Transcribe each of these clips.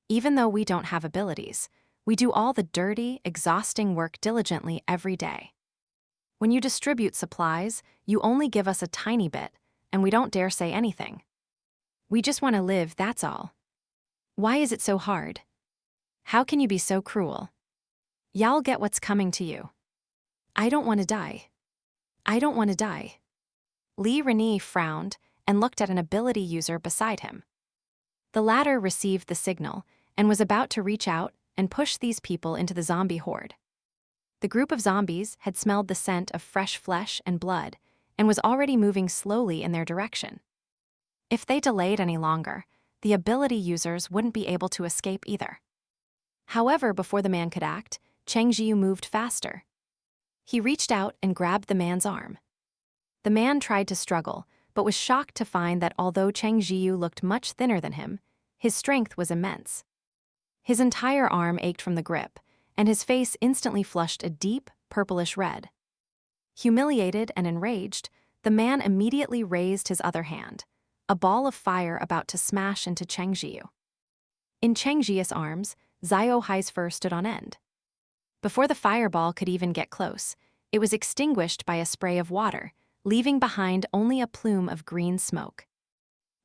Even though we don't have abilities, we do all the dirty, exhausting work diligently every day. When you distribute supplies, you only give us a tiny bit, and we don't dare say anything. We just want to live, that's all. Why is it so hard? How can you be so cruel? Y'all get what's coming to you. I don't want to die. I don't want to die. Li Renyi frowned and looked at an ability user beside him. The latter received the signal and was about to reach out and push these people into the zombie horde. The group of zombies had smelled the scent of fresh flesh and blood and was already moving slowly in their direction. If they delayed any longer, the ability users wouldn't be able to escape either. However, before the man could act, Cheng Zhiyu moved faster. He reached out and grabbed the man's arm. The man tried to struggle, but was shocked to find that although Cheng Zhiyu looked much thinner than him, his strength was immense. His entire arm ached from the grip, and his face instantly flushed a deep, purplish red. Humiliated and enraged, the man immediately raised his other hand, a ball of fire about to smash into Cheng Zhiyu. In Cheng Zhiyu's arms, Xiao Hei's fur stood on end. Before the fireball could even get close, it was extinguished by a spray of water, leaving behind only a plume of green smoke.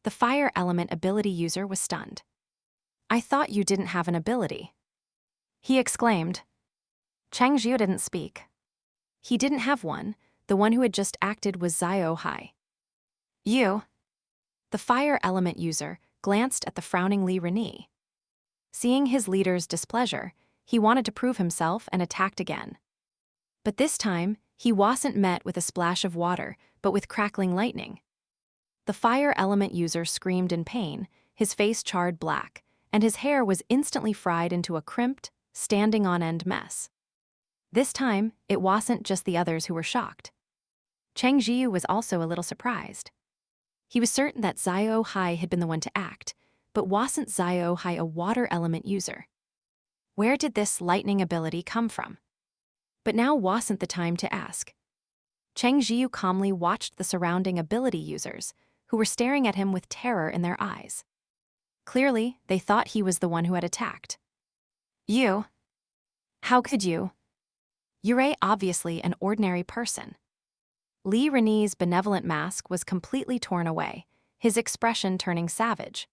The fire element ability user was stunned. "I thought you didn't have an ability," he exclaimed. Cheng Zhiyu didn't speak. He didn't have one. The one who had just acted was Xiao Hei. "You?" The fire element user glanced at the frowning Li Renyi. Seeing his leader's displeasure, he wanted to prove himself and attacked again. But this time, he wasn't met with a splash of water, but with crackling lightning. The fire element user screamed in pain, his face charred black, and his hair was instantly fried into a crimped, standing-on-end mess. This time, it wasn't just the others who were shocked. Cheng Zhiyu was also a little surprised. He was certain that Xiao Hei had been the one to act, but wasn't Xiao Hei a water element user? Where did this lightning ability come from? But now wasn't the time to ask. Cheng Zhiyu calmly watched the surrounding ability users, who were staring at him with terror in their eyes. Clearly, they thought he was the one who had attacked. "You? How could you? You're obviously an ordinary person." Li Renyi's benevolent mask was completely torn away, his expression turning savage.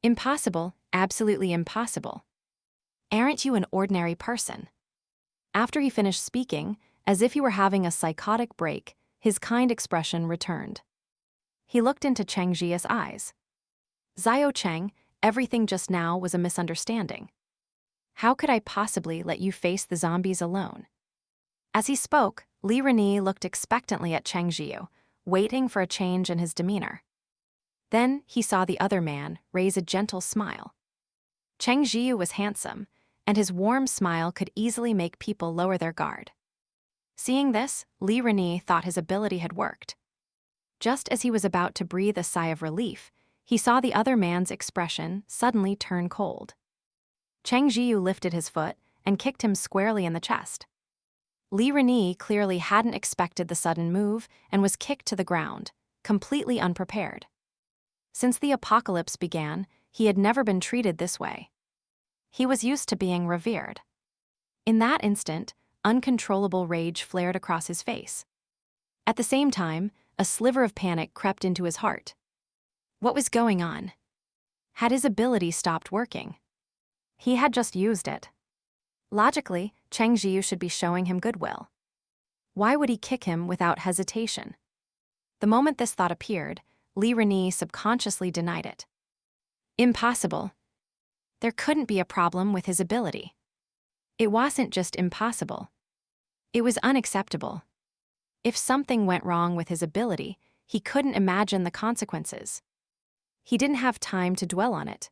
"Impossible, absolutely impossible. Aren't you an ordinary person?" After he finished speaking, as if he were having a psychotic break, his kind expression returned. He looked into Cheng Zhiyu's eyes. "Xiao Cheng, everything just now was a misunderstanding. How could I possibly let you face the zombies alone?" As he spoke, Li Renyi looked expectantly at Cheng Zhiyu, waiting for a change in his demeanor. Then he saw the other man raise a gentle smile. Cheng Zhiyu was handsome, and his warm smile could easily make people lower their guard. Seeing this, Li Renyi thought his ability had worked. Just as he was about to breathe a sigh of relief, he saw the other man's expression suddenly turn cold. Cheng Zhiyu lifted his foot and kicked him squarely in the chest. Li Renyi clearly hadn't expected the sudden move and was kicked to the ground, completely unprepared. Since the apocalypse began, he had never been treated this way. He was used to being revered. In that instant, uncontrollable rage flared across his face. At the same time, a sliver of panic crept into his heart. What was going on? Had his ability stopped working? He had just used it. Logically, Cheng Zhiyu should be showing him goodwill. Why would he kick him without hesitation? The moment this thought appeared, Li Renyi subconsciously denied it. Impossible. There couldn't be a problem with his ability. It wasn't just impossible. It was unacceptable. If something went wrong with his ability, he couldn't imagine the consequences. He didn't have time to dwell on it.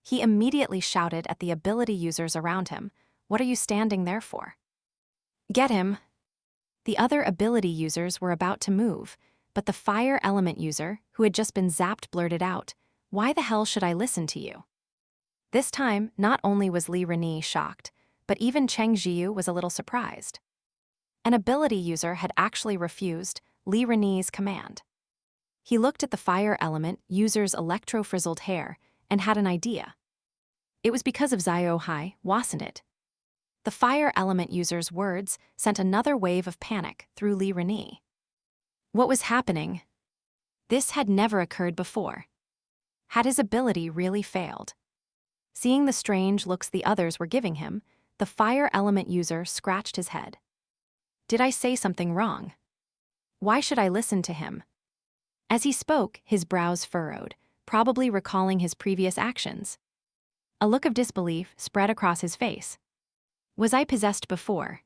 He immediately shouted at the ability users around him, "What are you standing there for? Get him!" The other ability users were about to move, but the fire element user, who had just been zapped, blurted out, "Why the hell should I listen to you?" This time, not only was Li Renyi shocked, but even Cheng Zhiyu was a little surprised. An ability user had actually refused Li Renyi's command. He looked at the fire element user's electro-frizzled hair and had an idea. It was because of Xiao Hei, wasn't it? The fire element user's words sent another wave of panic through Li Renyi. What was happening? This had never occurred before. Had his ability really failed? Seeing the strange looks the others were giving him, the fire element user scratched his head. Did I say something wrong? Why should I listen to him? As he spoke, his brows furrowed, probably recalling his previous actions. A look of disbelief spread across his face. Was I possessed before?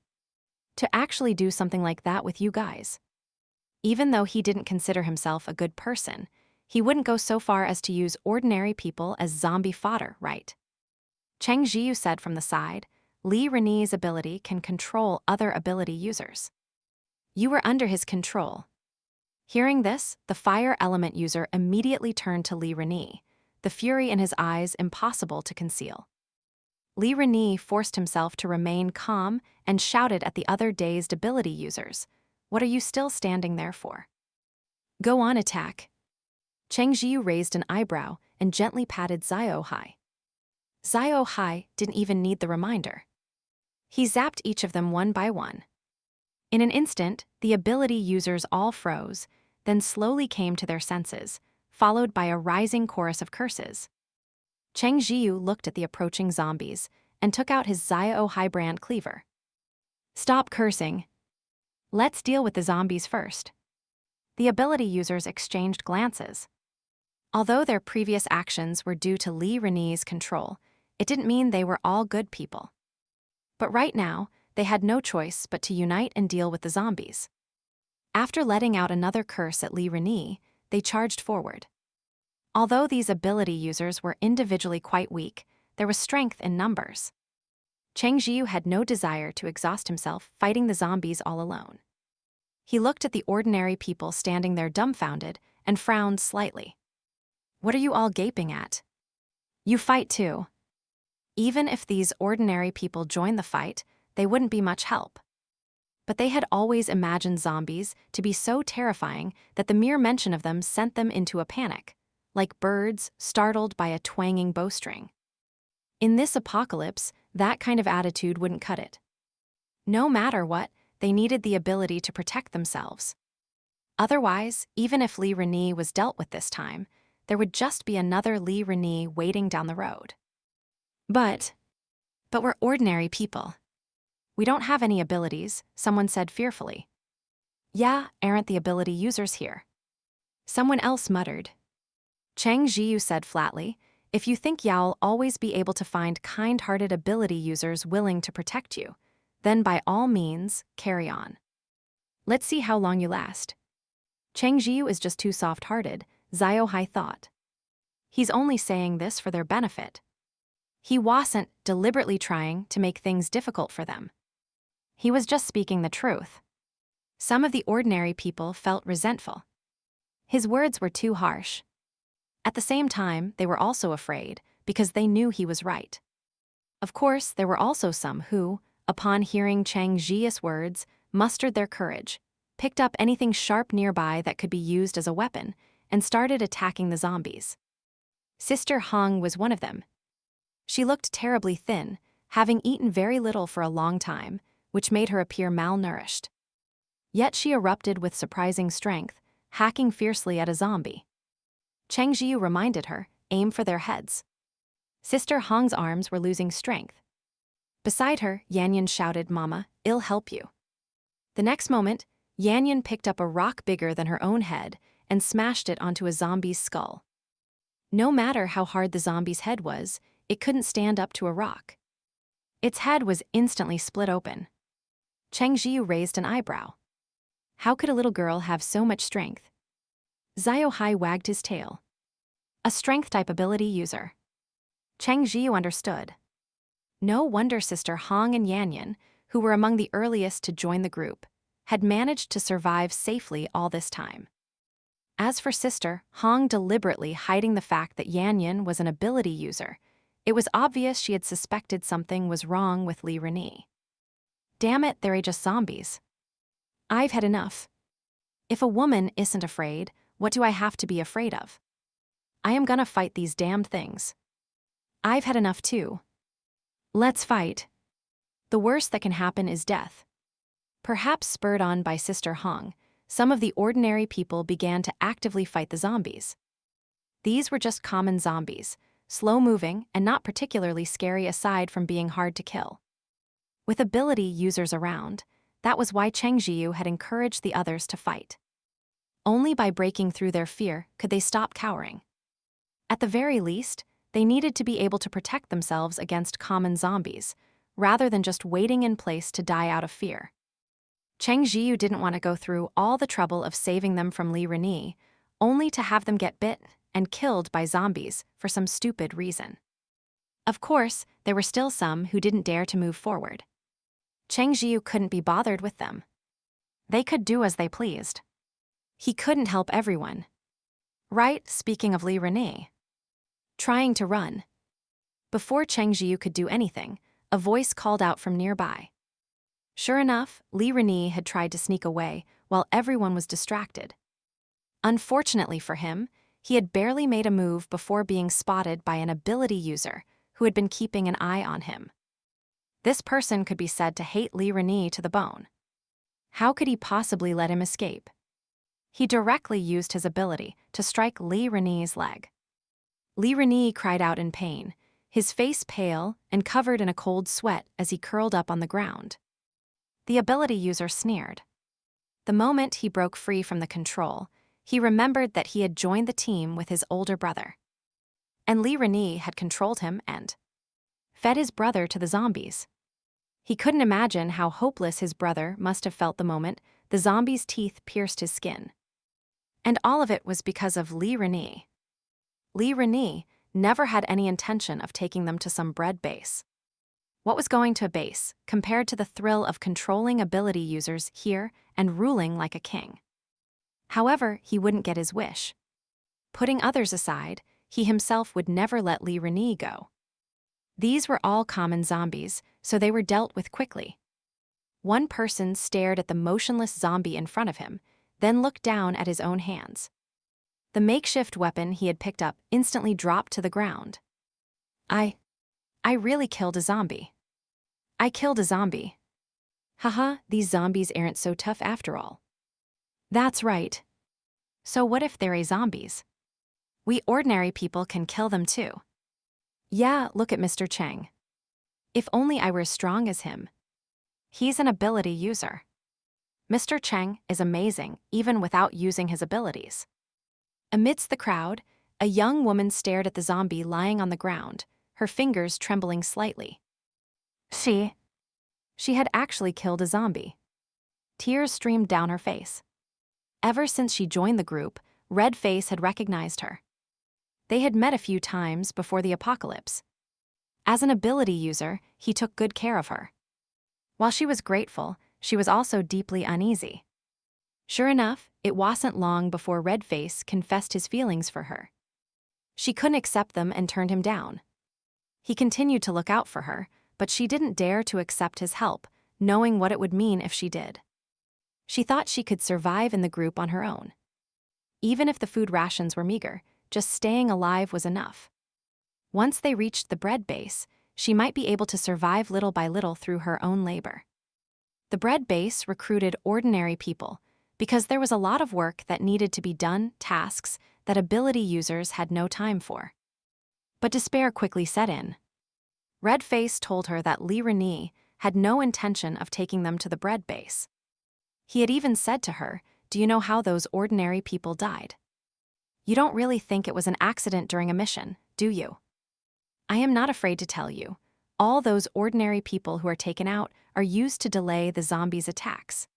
To actually do something like that with you guys? Even though he didn't consider himself a good person, he wouldn't go so far as to use ordinary people as zombie fodder, right? Cheng Zhiyu said from the side, Li Renyi's ability can control other ability users. You were under his control. Hearing this, the fire element user immediately turned to Li Renyi, the fury in his eyes impossible to conceal. Li Renyi forced himself to remain calm and shouted at the other dazed ability users, "What are you still standing there for? Go on, attack." Cheng Zhiyu raised an eyebrow and gently patted Xiao Hei. Xiao Hei didn't even need the reminder. He zapped each of them one by one. In an instant, the ability users all froze, then slowly came to their senses, followed by a rising chorus of curses. Cheng Zhiyu looked at the approaching zombies and took out his Xiao Hei brand cleaver. Stop cursing. Let's deal with the zombies first. The ability users exchanged glances. Although their previous actions were due to Li Renyi's control, it didn't mean they were all good people. But right now, they had no choice but to unite and deal with the zombies. After letting out another curse at Li Renyi, they charged forward. Although these ability users were individually quite weak, there was strength in numbers. Cheng Zhiyu had no desire to exhaust himself fighting the zombies all alone. He looked at the ordinary people standing there dumbfounded and frowned slightly. What are you all gaping at? You fight too. Even if these ordinary people joined the fight, they wouldn't be much help. But they had always imagined zombies to be so terrifying that the mere mention of them sent them into a panic, like birds startled by a twanging bowstring. In this apocalypse, that kind of attitude wouldn't cut it. No matter what, they needed the ability to protect themselves. Otherwise, even if Li Renyi was dealt with this time, there would just be another Li Renyi waiting down the road. But we're ordinary people. We don't have any abilities, someone said fearfully. Yeah, aren't the ability users here? Someone else muttered. Cheng Zhiyu said flatly, if you think you'll always be able to find kind-hearted ability users willing to protect you, then by all means, carry on. Let's see how long you last. Cheng Zhiyu is just too soft-hearted, Xiao Hei thought. He's only saying this for their benefit. He wasn't deliberately trying to make things difficult for them. He was just speaking the truth. Some of the ordinary people felt resentful. His words were too harsh. At the same time, they were also afraid because they knew he was right. Of course, there were also some who, upon hearing Cheng Zhiyu's words, mustered their courage, picked up anything sharp nearby that could be used as a weapon, and started attacking the zombies. Sister Hong was one of them. She looked terribly thin, having eaten very little for a long time, which made her appear malnourished. Yet she erupted with surprising strength, hacking fiercely at a zombie. Cheng Zhiyu reminded her, aim for their heads. Sister Hong's arms were losing strength. Beside her, Yanyan shouted, Mama, I'll help you. The next moment, Yanyan picked up a rock bigger than her own head and smashed it onto a zombie's skull. No matter how hard the zombie's head was, it couldn't stand up to a rock. Its head was instantly split open. Cheng Zhiyu raised an eyebrow. How could a little girl have so much strength? Xiao Hei wagged his tail. A strength-type ability user. Cheng Zhiyu understood. No wonder Sister Hong and Yanyan, who were among the earliest to join the group, had managed to survive safely all this time. As for Sister Hong deliberately hiding the fact that Yanyan was an ability user, it was obvious she had suspected something was wrong with Li Renyi. Damn it, they're just zombies. I've had enough. If a woman isn't afraid, what do I have to be afraid of? I am gonna fight these damned things. I've had enough too. Let's fight. The worst that can happen is death. Perhaps spurred on by Sister Hong, some of the ordinary people began to actively fight the zombies. These were just common zombies, slow-moving and not particularly scary aside from being hard to kill. With ability users around, that was why Cheng Zhiyu had encouraged the others to fight. Only by breaking through their fear could they stop cowering. At the very least, they needed to be able to protect themselves against common zombies, rather than just waiting in place to die out of fear. Cheng Zhiyu didn't want to go through all the trouble of saving them from Li Renyi, only to have them get bit and killed by zombies for some stupid reason. Of course, there were still some who didn't dare to move forward. Cheng Zhiyu couldn't be bothered with them. They could do as they pleased. He couldn't help everyone. Right, speaking of Li Renyi. Trying to run. Before Cheng Zhiyu could do anything, a voice called out from nearby. Sure enough, Li Renyi had tried to sneak away while everyone was distracted. Unfortunately for him, he had barely made a move before being spotted by an ability user who had been keeping an eye on him. This person could be said to hate Li Renyi to the bone. How could he possibly let him escape? He directly used his ability to strike Li Renyi's leg. Li Renyi cried out in pain, his face pale and covered in a cold sweat as he curled up on the ground. The ability user sneered. The moment he broke free from the control, he remembered that he had joined the team with his older brother. And Li Renyi had controlled him and fed his brother to the zombies. He couldn't imagine how hopeless his brother must have felt the moment the zombie's teeth pierced his skin. And all of it was because of Li Renyi. Li Renyi never had any intention of taking them to some bread base. What was going to a base compared to the thrill of controlling ability users here and ruling like a king? However, he wouldn't get his wish. Putting others aside, he himself would never let Li Renyi go. These were all common zombies, so they were dealt with quickly. One person stared at the motionless zombie in front of him, then looked down at his own hands. The makeshift weapon he had picked up instantly dropped to the ground. I really killed a zombie. I killed a zombie. Haha, these zombies aren't so tough after all. That's right. So what if they're zombies? We ordinary people can kill them too. Yeah, look at Mr. Cheng. If only I were as strong as him. He's an ability user. Mr. Cheng is amazing even without using his abilities. Amidst the crowd, a young woman stared at the zombie lying on the ground, her fingers trembling slightly. She had actually killed a zombie. Tears streamed down her face. Ever since she joined the group, Redface had recognized her. They had met a few times before the apocalypse. As an ability user, he took good care of her. While she was grateful, she was also deeply uneasy. Sure enough, it wasn't long before Redface confessed his feelings for her. She couldn't accept them and turned him down. He continued to look out for her, but she didn't dare to accept his help, knowing what it would mean if she did. She thought she could survive in the group on her own. Even if the food rations were meager, just staying alive was enough. Once they reached the bread base, she might be able to survive little by little through her own labor. The bread base recruited ordinary people because there was a lot of work that needed to be done, tasks that ability users had no time for. But despair quickly set in. Redface told her that Li Renyi had no intention of taking them to the bread base. He had even said to her, "Do you know how those ordinary people died? You don't really think it was an accident during a mission, do you? I am not afraid to tell you. All those ordinary people who are taken out are used to delay the zombies' attacks.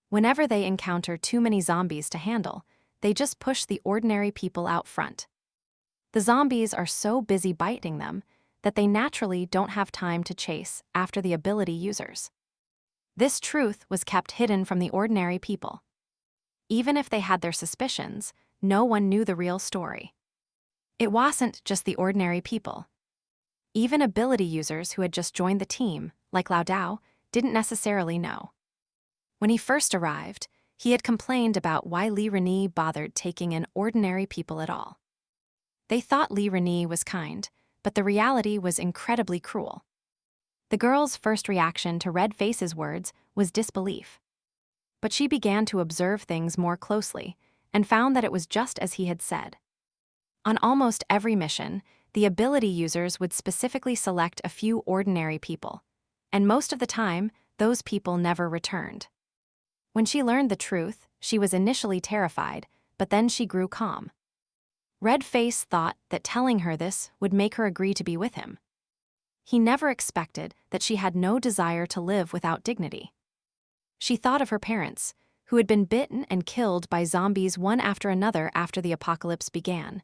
Whenever they encounter too many zombies to handle, they just push the ordinary people out front. The zombies are so busy biting them that they naturally don't have time to chase after the ability users." This truth was kept hidden from the ordinary people. Even if they had their suspicions, no one knew the real story. It wasn't just the ordinary people. Even ability users who had just joined the team, like Lao Dao, didn't necessarily know. When he first arrived, he had complained about why Li Renyi bothered taking in ordinary people at all. They thought Li Renyi was kind, but the reality was incredibly cruel. The girl's first reaction to Red Face's words was disbelief. But she began to observe things more closely and found that it was just as he had said. On almost every mission, the ability users would specifically select a few ordinary people, and most of the time, those people never returned. When she learned the truth, she was initially terrified, but then she grew calm. Red Face thought that telling her this would make her agree to be with him. He never expected that she had no desire to live without dignity. She thought of her parents, who had been bitten and killed by zombies one after another after the apocalypse began,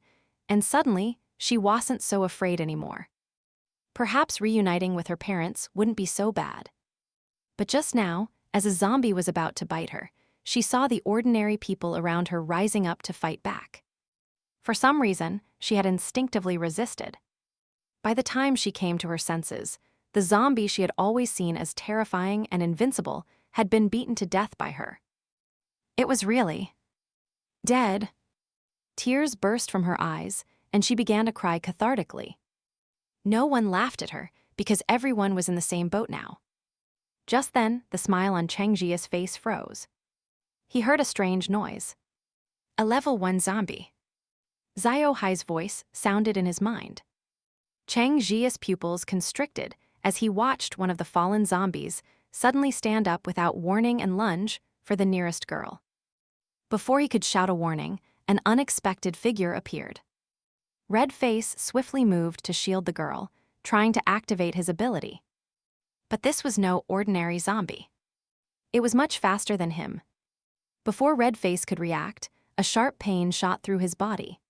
and suddenly, she wasn't so afraid anymore. Perhaps reuniting with her parents wouldn't be so bad. But just now, as a zombie was about to bite her, she saw the ordinary people around her rising up to fight back. For some reason, she had instinctively resisted. By the time she came to her senses, the zombie she had always seen as terrifying and invincible had been beaten to death by her. It was really dead. Tears burst from her eyes, and she began to cry cathartically. No one laughed at her, because everyone was in the same boat now. Just then, the smile on Cheng Zhiyu's face froze. He heard a strange noise. A level 1 zombie. Xiao Hei's voice sounded in his mind. Cheng Zhiyu's pupils constricted as he watched one of the fallen zombies suddenly stand up without warning and lunge for the nearest girl. Before he could shout a warning, an unexpected figure appeared. Red Face swiftly moved to shield the girl, trying to activate his ability. But this was no ordinary zombie. It was much faster than him. Before Red Face could react, a sharp pain shot through his body.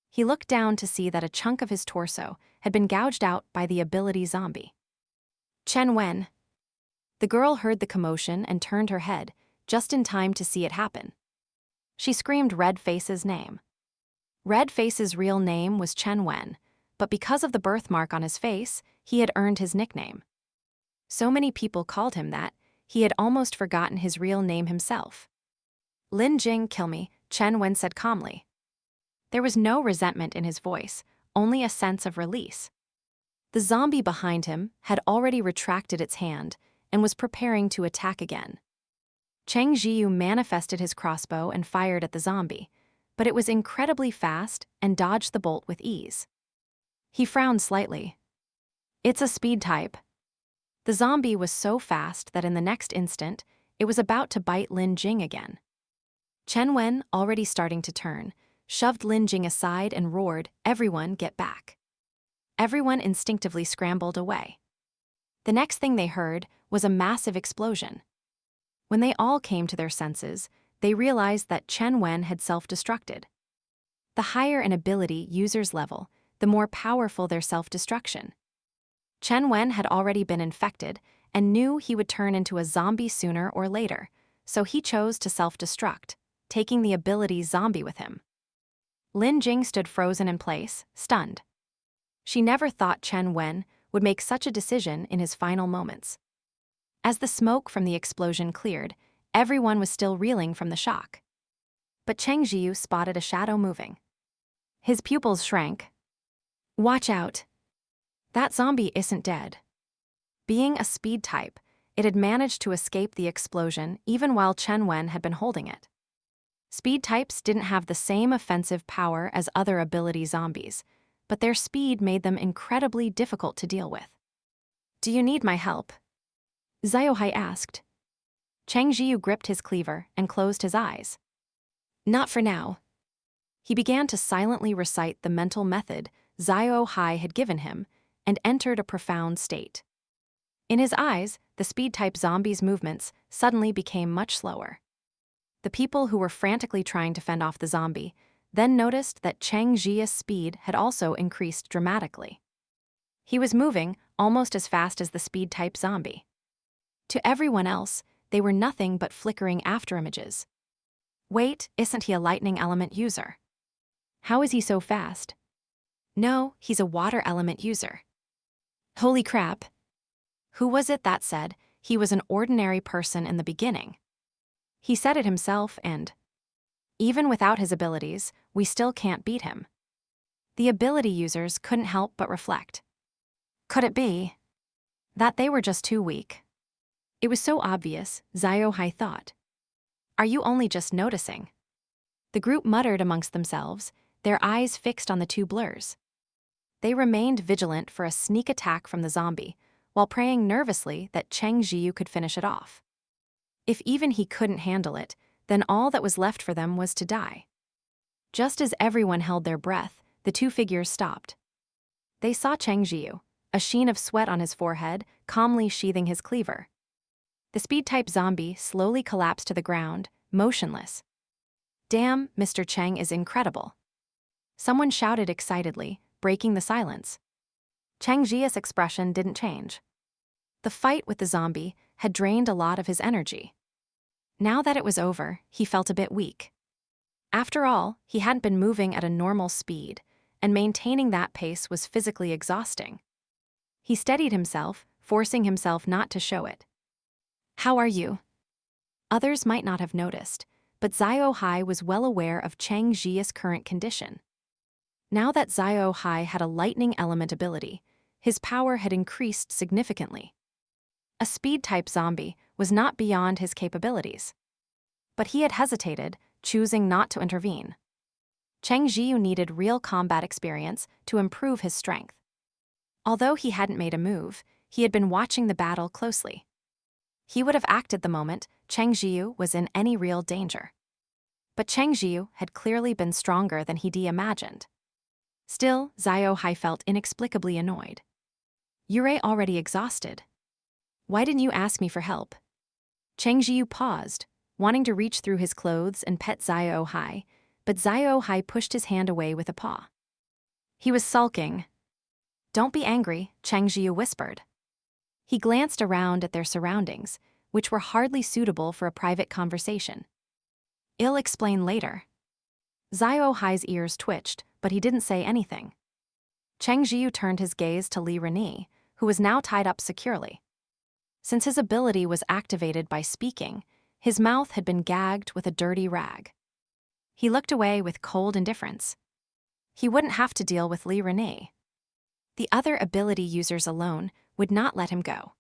He looked down to see that a chunk of his torso had been gouged out by the ability zombie. Chen Wen. The girl heard the commotion and turned her head, just in time to see it happen. She screamed Red Face's name. Red Face's real name was Chen Wen, but because of the birthmark on his face, he had earned his nickname. So many people called him that, he had almost forgotten his real name himself. Lin Jing, kill me, Chen Wen said calmly. There was no resentment in his voice, only a sense of release. The zombie behind him had already retracted its hand and was preparing to attack again. Cheng Zhiyu manifested his crossbow and fired at the zombie, but it was incredibly fast and dodged the bolt with ease. He frowned slightly. It's a speed type. The zombie was so fast that in the next instant, it was about to bite Lin Jing again. Chen Wen, already starting to turn, shoved Lin Jing aside and roared, "Everyone, get back." Everyone instinctively scrambled away. The next thing they heard was a massive explosion. When they all came to their senses, they realized that Chen Wen had self-destructed. The higher an ability user's level, the more powerful their self-destruction. Chen Wen had already been infected and knew he would turn into a zombie sooner or later, so he chose to self-destruct, taking the ability zombie with him. Lin Jing stood frozen in place, stunned. She never thought Chen Wen would make such a decision in his final moments. As the smoke from the explosion cleared, everyone was still reeling from the shock. But Cheng Zhiyu spotted a shadow moving. His pupils shrank. Watch out. That zombie isn't dead. Being a speed type, it had managed to escape the explosion even while Chen Wen had been holding it. Speed types didn't have the same offensive power as other ability zombies, but their speed made them incredibly difficult to deal with. Do you need my help? Xiao Hei asked. Cheng Zhiyu gripped his cleaver and closed his eyes. Not for now. He began to silently recite the mental method Xiao Hei had given him and entered a profound state. In his eyes, the speed-type zombie's movements suddenly became much slower. The people who were frantically trying to fend off the zombie then noticed that Cheng Zhiyu's speed had also increased dramatically. He was moving almost as fast as the speed-type zombie. To everyone else, they were nothing but flickering afterimages. Wait, isn't he a lightning element user? How is he so fast? No, he's a water element user. Holy crap. Who was it that said he was an ordinary person in the beginning? He said it himself and, even without his abilities, we still can't beat him. The ability users couldn't help but reflect. Could it be that they were just too weak? It was so obvious, Xiao Hei thought. Are you only just noticing? The group muttered amongst themselves, their eyes fixed on the two blurs. They remained vigilant for a sneak attack from the zombie, while praying nervously that Cheng Zhiyu could finish it off. If even he couldn't handle it, then all that was left for them was to die. Just as everyone held their breath, the two figures stopped. They saw Cheng Zhiyu, a sheen of sweat on his forehead, calmly sheathing his cleaver. The speed-type zombie slowly collapsed to the ground, motionless. Damn, Mr. Cheng is incredible. Someone shouted excitedly, breaking the silence. Cheng Zhiyu's expression didn't change. The fight with the zombie had drained a lot of his energy. Now that it was over, he felt a bit weak. After all, he hadn't been moving at a normal speed, and maintaining that pace was physically exhausting. He steadied himself, forcing himself not to show it. How are you? Others might not have noticed, but Xiao Hei was well aware of Cheng Zhiyu's current condition. Now that Xiao Hei had a lightning element ability, his power had increased significantly. A speed-type zombie was not beyond his capabilities. But he had hesitated, choosing not to intervene. Cheng Zhiyu needed real combat experience to improve his strength. Although he hadn't made a move, he had been watching the battle closely. He would have acted the moment Cheng Zhiyu was in any real danger. But Cheng Zhiyu had clearly been stronger than he'd imagined. Still, Xiao Hei felt inexplicably annoyed. You're already exhausted. Why didn't you ask me for help? Cheng Zhiyu paused, wanting to reach through his clothes and pet Xiao Hei, but Xiao Hei pushed his hand away with a paw. He was sulking. Don't be angry, Cheng Zhiyu whispered. He glanced around at their surroundings, which were hardly suitable for a private conversation. I'll explain later. Xiao Hai's ears twitched, but he didn't say anything. Cheng Zhiyu turned his gaze to Li Reni, who was now tied up securely. Since his ability was activated by speaking, his mouth had been gagged with a dirty rag. He looked away with cold indifference. He wouldn't have to deal with Li Reni. The other ability users alone would not let him go.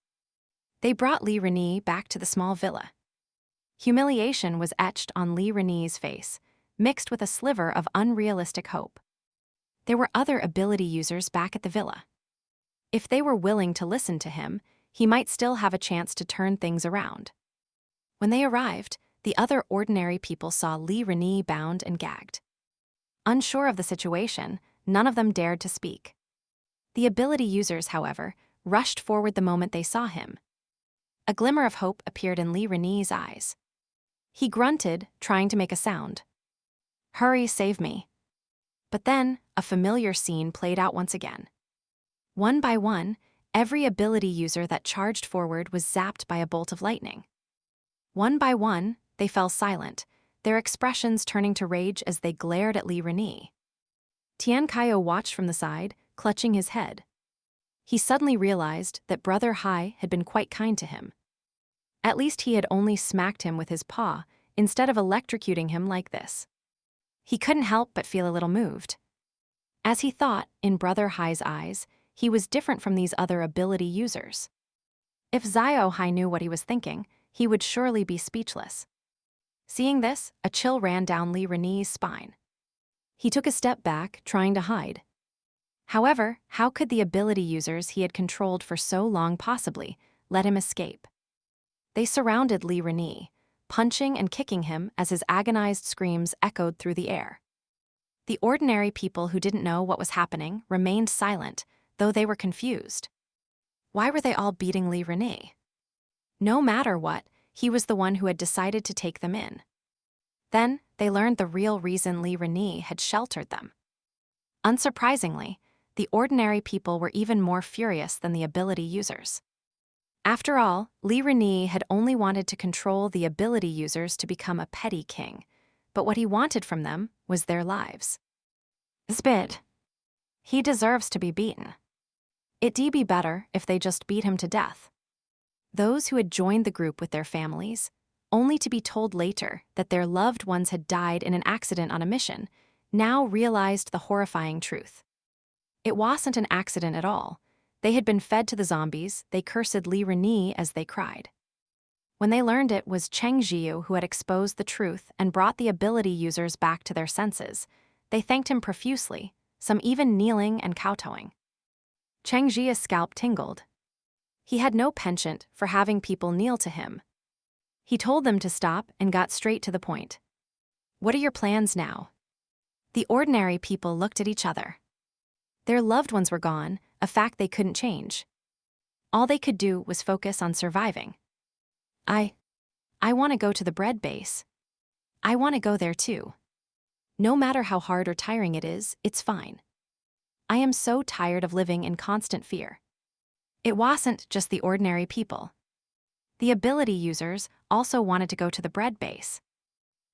They brought Li Reni back to the small villa. Humiliation was etched on Li Reni's face, mixed with a sliver of unrealistic hope. There were other ability users back at the villa. If they were willing to listen to him, he might still have a chance to turn things around. When they arrived, the other ordinary people saw Li Reni bound and gagged. Unsure of the situation, none of them dared to speak. The ability users, however, rushed forward the moment they saw him. A glimmer of hope appeared in Li Reni's eyes. He grunted, trying to make a sound. Hurry, save me. But then, a familiar scene played out once again. One by one, every ability user that charged forward was zapped by a bolt of lightning. One by one, they fell silent, their expressions turning to rage as they glared at Li Reni. Tian Qiao watched from the side, clutching his head. He suddenly realized that Brother Hai had been quite kind to him. At least he had only smacked him with his paw, instead of electrocuting him like this. He couldn't help but feel a little moved. As he thought, in Brother Hai's eyes, he was different from these other ability users. If Xiao Hei knew what he was thinking, he would surely be speechless. Seeing this, a chill ran down Li Reni's spine. He took a step back, trying to hide. However, how could the ability users he had controlled for so long possibly let him escape? They surrounded Li Reni, punching and kicking him as his agonized screams echoed through the air. The ordinary people who didn't know what was happening remained silent, though they were confused. Why were they all beating Li Reni? No matter what, he was the one who had decided to take them in. Then, they learned the real reason Li Reni had sheltered them. Unsurprisingly, the ordinary people were even more furious than the ability users. After all, Li Reni had only wanted to control the ability users to become a petty king, but what he wanted from them was their lives. Spit. He deserves to be beaten. It'd be better if they just beat him to death. Those who had joined the group with their families, only to be told later that their loved ones had died in an accident on a mission, now realized the horrifying truth. It wasn't an accident at all. They had been fed to the zombies, they cursed Li Reni as they cried. When they learned it was Cheng Zhiyu who had exposed the truth and brought the ability users back to their senses, they thanked him profusely, some even kneeling and kowtowing. Cheng Zhiyu's scalp tingled. He had no penchant for having people kneel to him. He told them to stop and got straight to the point. What are your plans now? The ordinary people looked at each other. Their loved ones were gone, a fact they couldn't change. All they could do was focus on surviving. I want to go to the bread base. I want to go there too. No matter how hard or tiring it is, it's fine. I am so tired of living in constant fear. It wasn't just the ordinary people. The ability users also wanted to go to the bread base.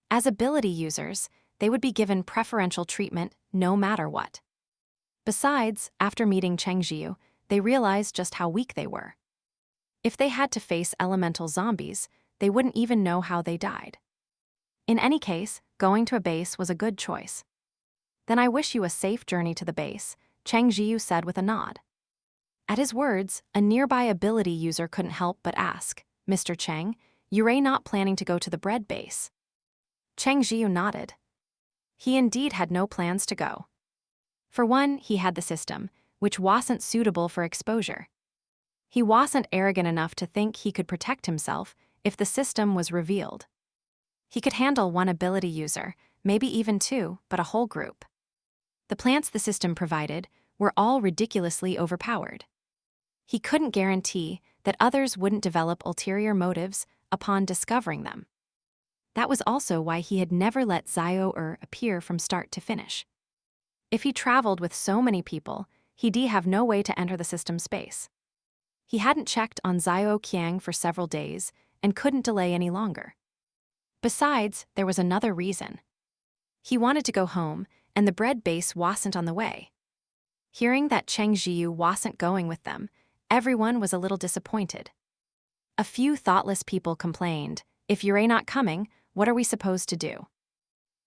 As ability users, they would be given preferential treatment no matter what. Besides, after meeting Cheng Zhiyu, they realized just how weak they were. If they had to face elemental zombies, they wouldn't even know how they died. In any case, going to a base was a good choice. Then I wish you a safe journey to the base, Cheng Zhiyu said with a nod. At his words, a nearby ability user couldn't help but ask, Mr. Cheng, you're not planning to go to the bread base? Cheng Zhiyu nodded. He indeed had no plans to go. For one, he had the system, which wasn't suitable for exposure. He wasn't arrogant enough to think he could protect himself if the system was revealed. He could handle one ability user, maybe even two, but a whole group. The plants the system provided were all ridiculously overpowered. He couldn't guarantee that others wouldn't develop ulterior motives upon discovering them. That was also why he had never let Xiao Er appear from start to finish. If he traveled with so many people, he'd have no way to enter the system space. He hadn't checked on Xiao Qiang for several days and couldn't delay any longer. Besides, there was another reason. He wanted to go home, and the bread base wasn't on the way. Hearing that Cheng Zhiyu wasn't going with them, everyone was a little disappointed. A few thoughtless people complained, if you're not coming, what are we supposed to do?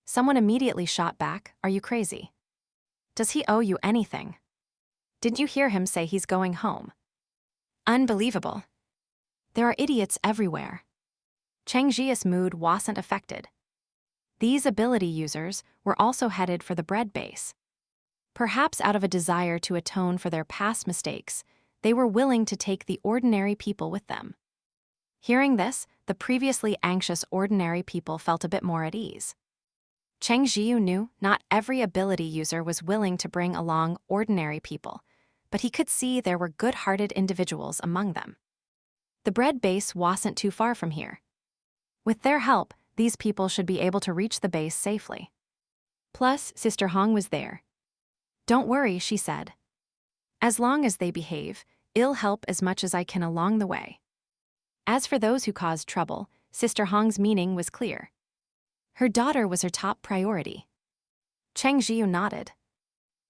Someone immediately shot back, are you crazy? Does he owe you anything? Didn't you hear him say he's going home? Unbelievable. There are idiots everywhere. Cheng Zhiyu's mood wasn't affected. These ability users were also headed for the bread base. Perhaps out of a desire to atone for their past mistakes, they were willing to take the ordinary people with them. Hearing this, the previously anxious ordinary people felt a bit more at ease. Cheng Zhiyu knew not every ability user was willing to bring along ordinary people, but he could see there were good-hearted individuals among them. The bread base wasn't too far from here. With their help, these people should be able to reach the base safely. Plus, Sister Hong was there. Don't worry, she said. As long as they behave, I'll help as much as I can along the way. As for those who caused trouble, Sister Hong's meaning was clear. Her daughter was her top priority. Cheng Zhiyu nodded.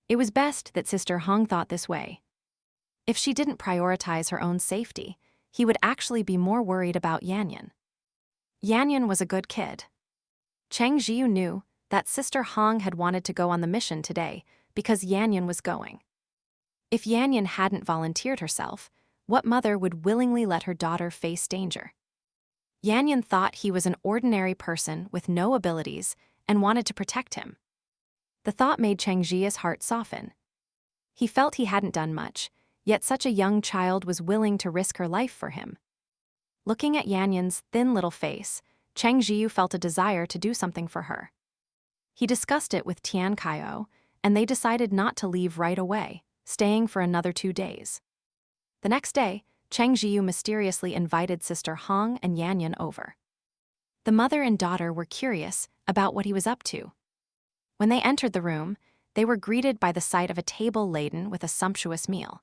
It was best that Sister Hong thought this way. If she didn't prioritize her own safety, he would actually be more worried about Yanyan. Yanyan was a good kid. Cheng Zhiyu knew that Sister Hong had wanted to go on the mission today because Yanyan was going. If Yanyan hadn't volunteered herself, what mother would willingly let her daughter face danger? Yanyan thought he was an ordinary person with no abilities and wanted to protect him. The thought made Cheng Zhiya's heart soften. He felt he hadn't done much, yet such a young child was willing to risk her life for him. Looking at Yanyan's thin little face, Cheng Zhiyu felt a desire to do something for her. He discussed it with Tian Qiao, and they decided not to leave right away, staying for another 2 days. The next day, Cheng Zhiyu mysteriously invited Sister Hong and Yanyan over. The mother and daughter were curious about what he was up to. When they entered the room, they were greeted by the sight of a table laden with a sumptuous meal.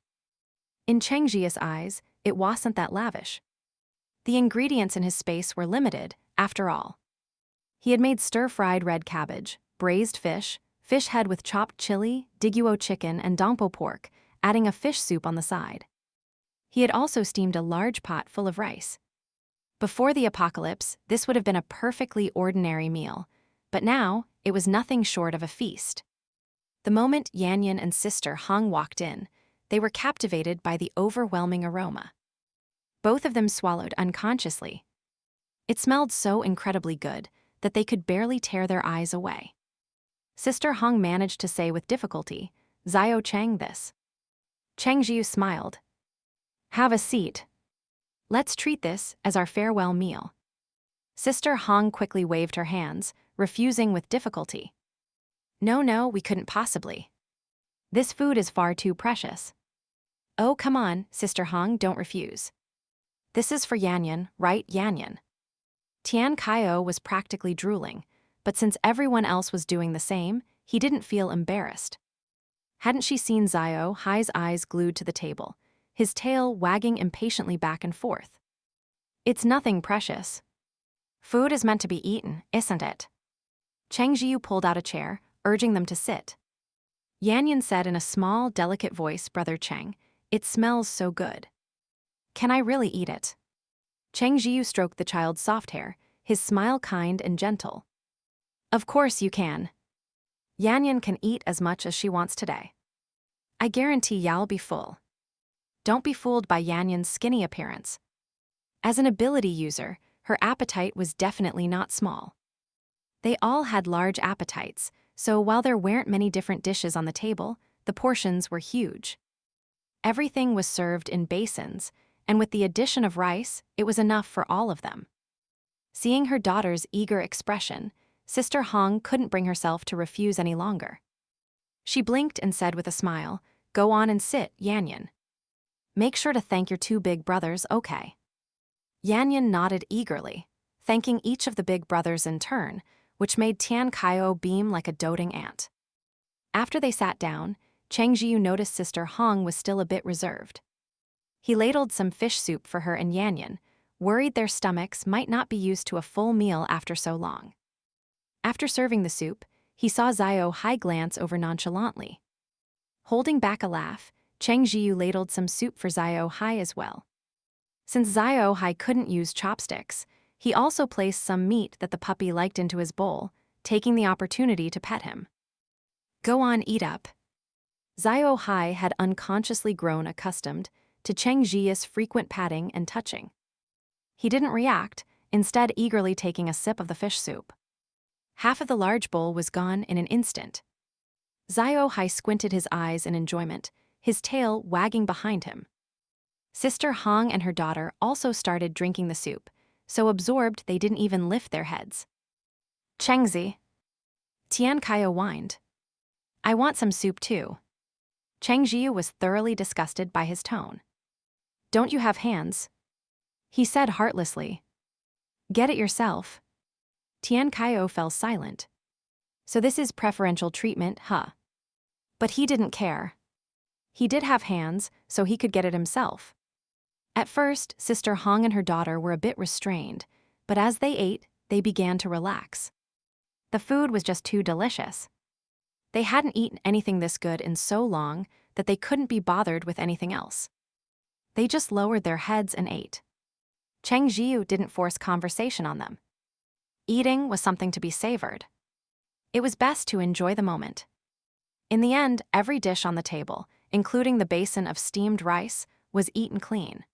In Cheng Zhiya's eyes, it wasn't that lavish. The ingredients in his space were limited, after all. He had made stir-fried red cabbage, braised fish, fish head with chopped chili, diguo chicken, and dongpo pork, adding a fish soup on the side. He had also steamed a large pot full of rice. Before the apocalypse, this would have been a perfectly ordinary meal, but now it was nothing short of a feast. The moment Yan and Sister Hong walked in, they were captivated by the overwhelming aroma. Both of them swallowed unconsciously. It smelled so incredibly good that they could barely tear their eyes away. Sister Hong managed to say with difficulty, "Xiao Cheng this." Cheng Zhiyu smiled. "Have a seat. Let's treat this as our farewell meal." Sister Hong quickly waved her hands, refusing with difficulty. No, we couldn't possibly. This food is far too precious." "Oh, come on, Sister Hong, don't refuse. This is for Yan, right, Yan?" Tian Qiao was practically drooling, but since everyone else was doing the same, he didn't feel embarrassed. Hadn't she seen Xiao Hei's eyes glued to the table, his tail wagging impatiently back and forth? "It's nothing precious. Food is meant to be eaten, isn't it?" Cheng Zhiyu pulled out a chair, urging them to sit. Yan said in a small, delicate voice, "Brother Cheng, it smells so good. Can I really eat it?" Cheng Zhiyu stroked the child's soft hair, his smile kind and gentle. "Of course you can. Yan can eat as much as she wants today. I guarantee y'all be full." Don't be fooled by Yan's skinny appearance. As an ability user, her appetite was definitely not small. They all had large appetites, so while there weren't many different dishes on the table, the portions were huge. Everything was served in basins, and with the addition of rice, it was enough for all of them. Seeing her daughter's eager expression, Sister Hong couldn't bring herself to refuse any longer. She blinked and said with a smile, "Go on and sit, Yan. Make sure to thank your two big brothers, okay?" Yan nodded eagerly, thanking each of the big brothers in turn, which made Tian Qiao beam like a doting ant. After they sat down, Cheng Zhiyu noticed Sister Hong was still a bit reserved. He ladled some fish soup for her and Yan, worried their stomachs might not be used to a full meal after so long. After serving the soup, he saw Xiao Hei glance over nonchalantly. Holding back a laugh, Cheng Zhiyu ladled some soup for Xiao Hei as well. Since Xiao Hei couldn't use chopsticks, he also placed some meat that the puppy liked into his bowl, taking the opportunity to pet him. "Go on, eat up." Xiao Hei had unconsciously grown accustomed to Cheng Zhiyu's frequent patting and touching. He didn't react, instead eagerly taking a sip of the fish soup. Half of the large bowl was gone in an instant. Xiao Hei squinted his eyes in enjoyment, his tail wagging behind him. Sister Hong and her daughter also started drinking the soup, so absorbed they didn't even lift their heads. "Chengzi." Tian Qiao whined. "I want some soup too." Cheng Zhiyu was thoroughly disgusted by his tone. "Don't you have hands?" he said heartlessly. "Get it yourself." Tian Qiao fell silent. So this is preferential treatment, huh? But he didn't care. He did have hands, so he could get it himself. At first, Sister Hong and her daughter were a bit restrained, but as they ate, they began to relax. The food was just too delicious. They hadn't eaten anything this good in so long that they couldn't be bothered with anything else. They just lowered their heads and ate. Cheng Zhiyu didn't force conversation on them. Eating was something to be savored. It was best to enjoy the moment. In the end, every dish on the table, including the basin of steamed rice, was eaten clean.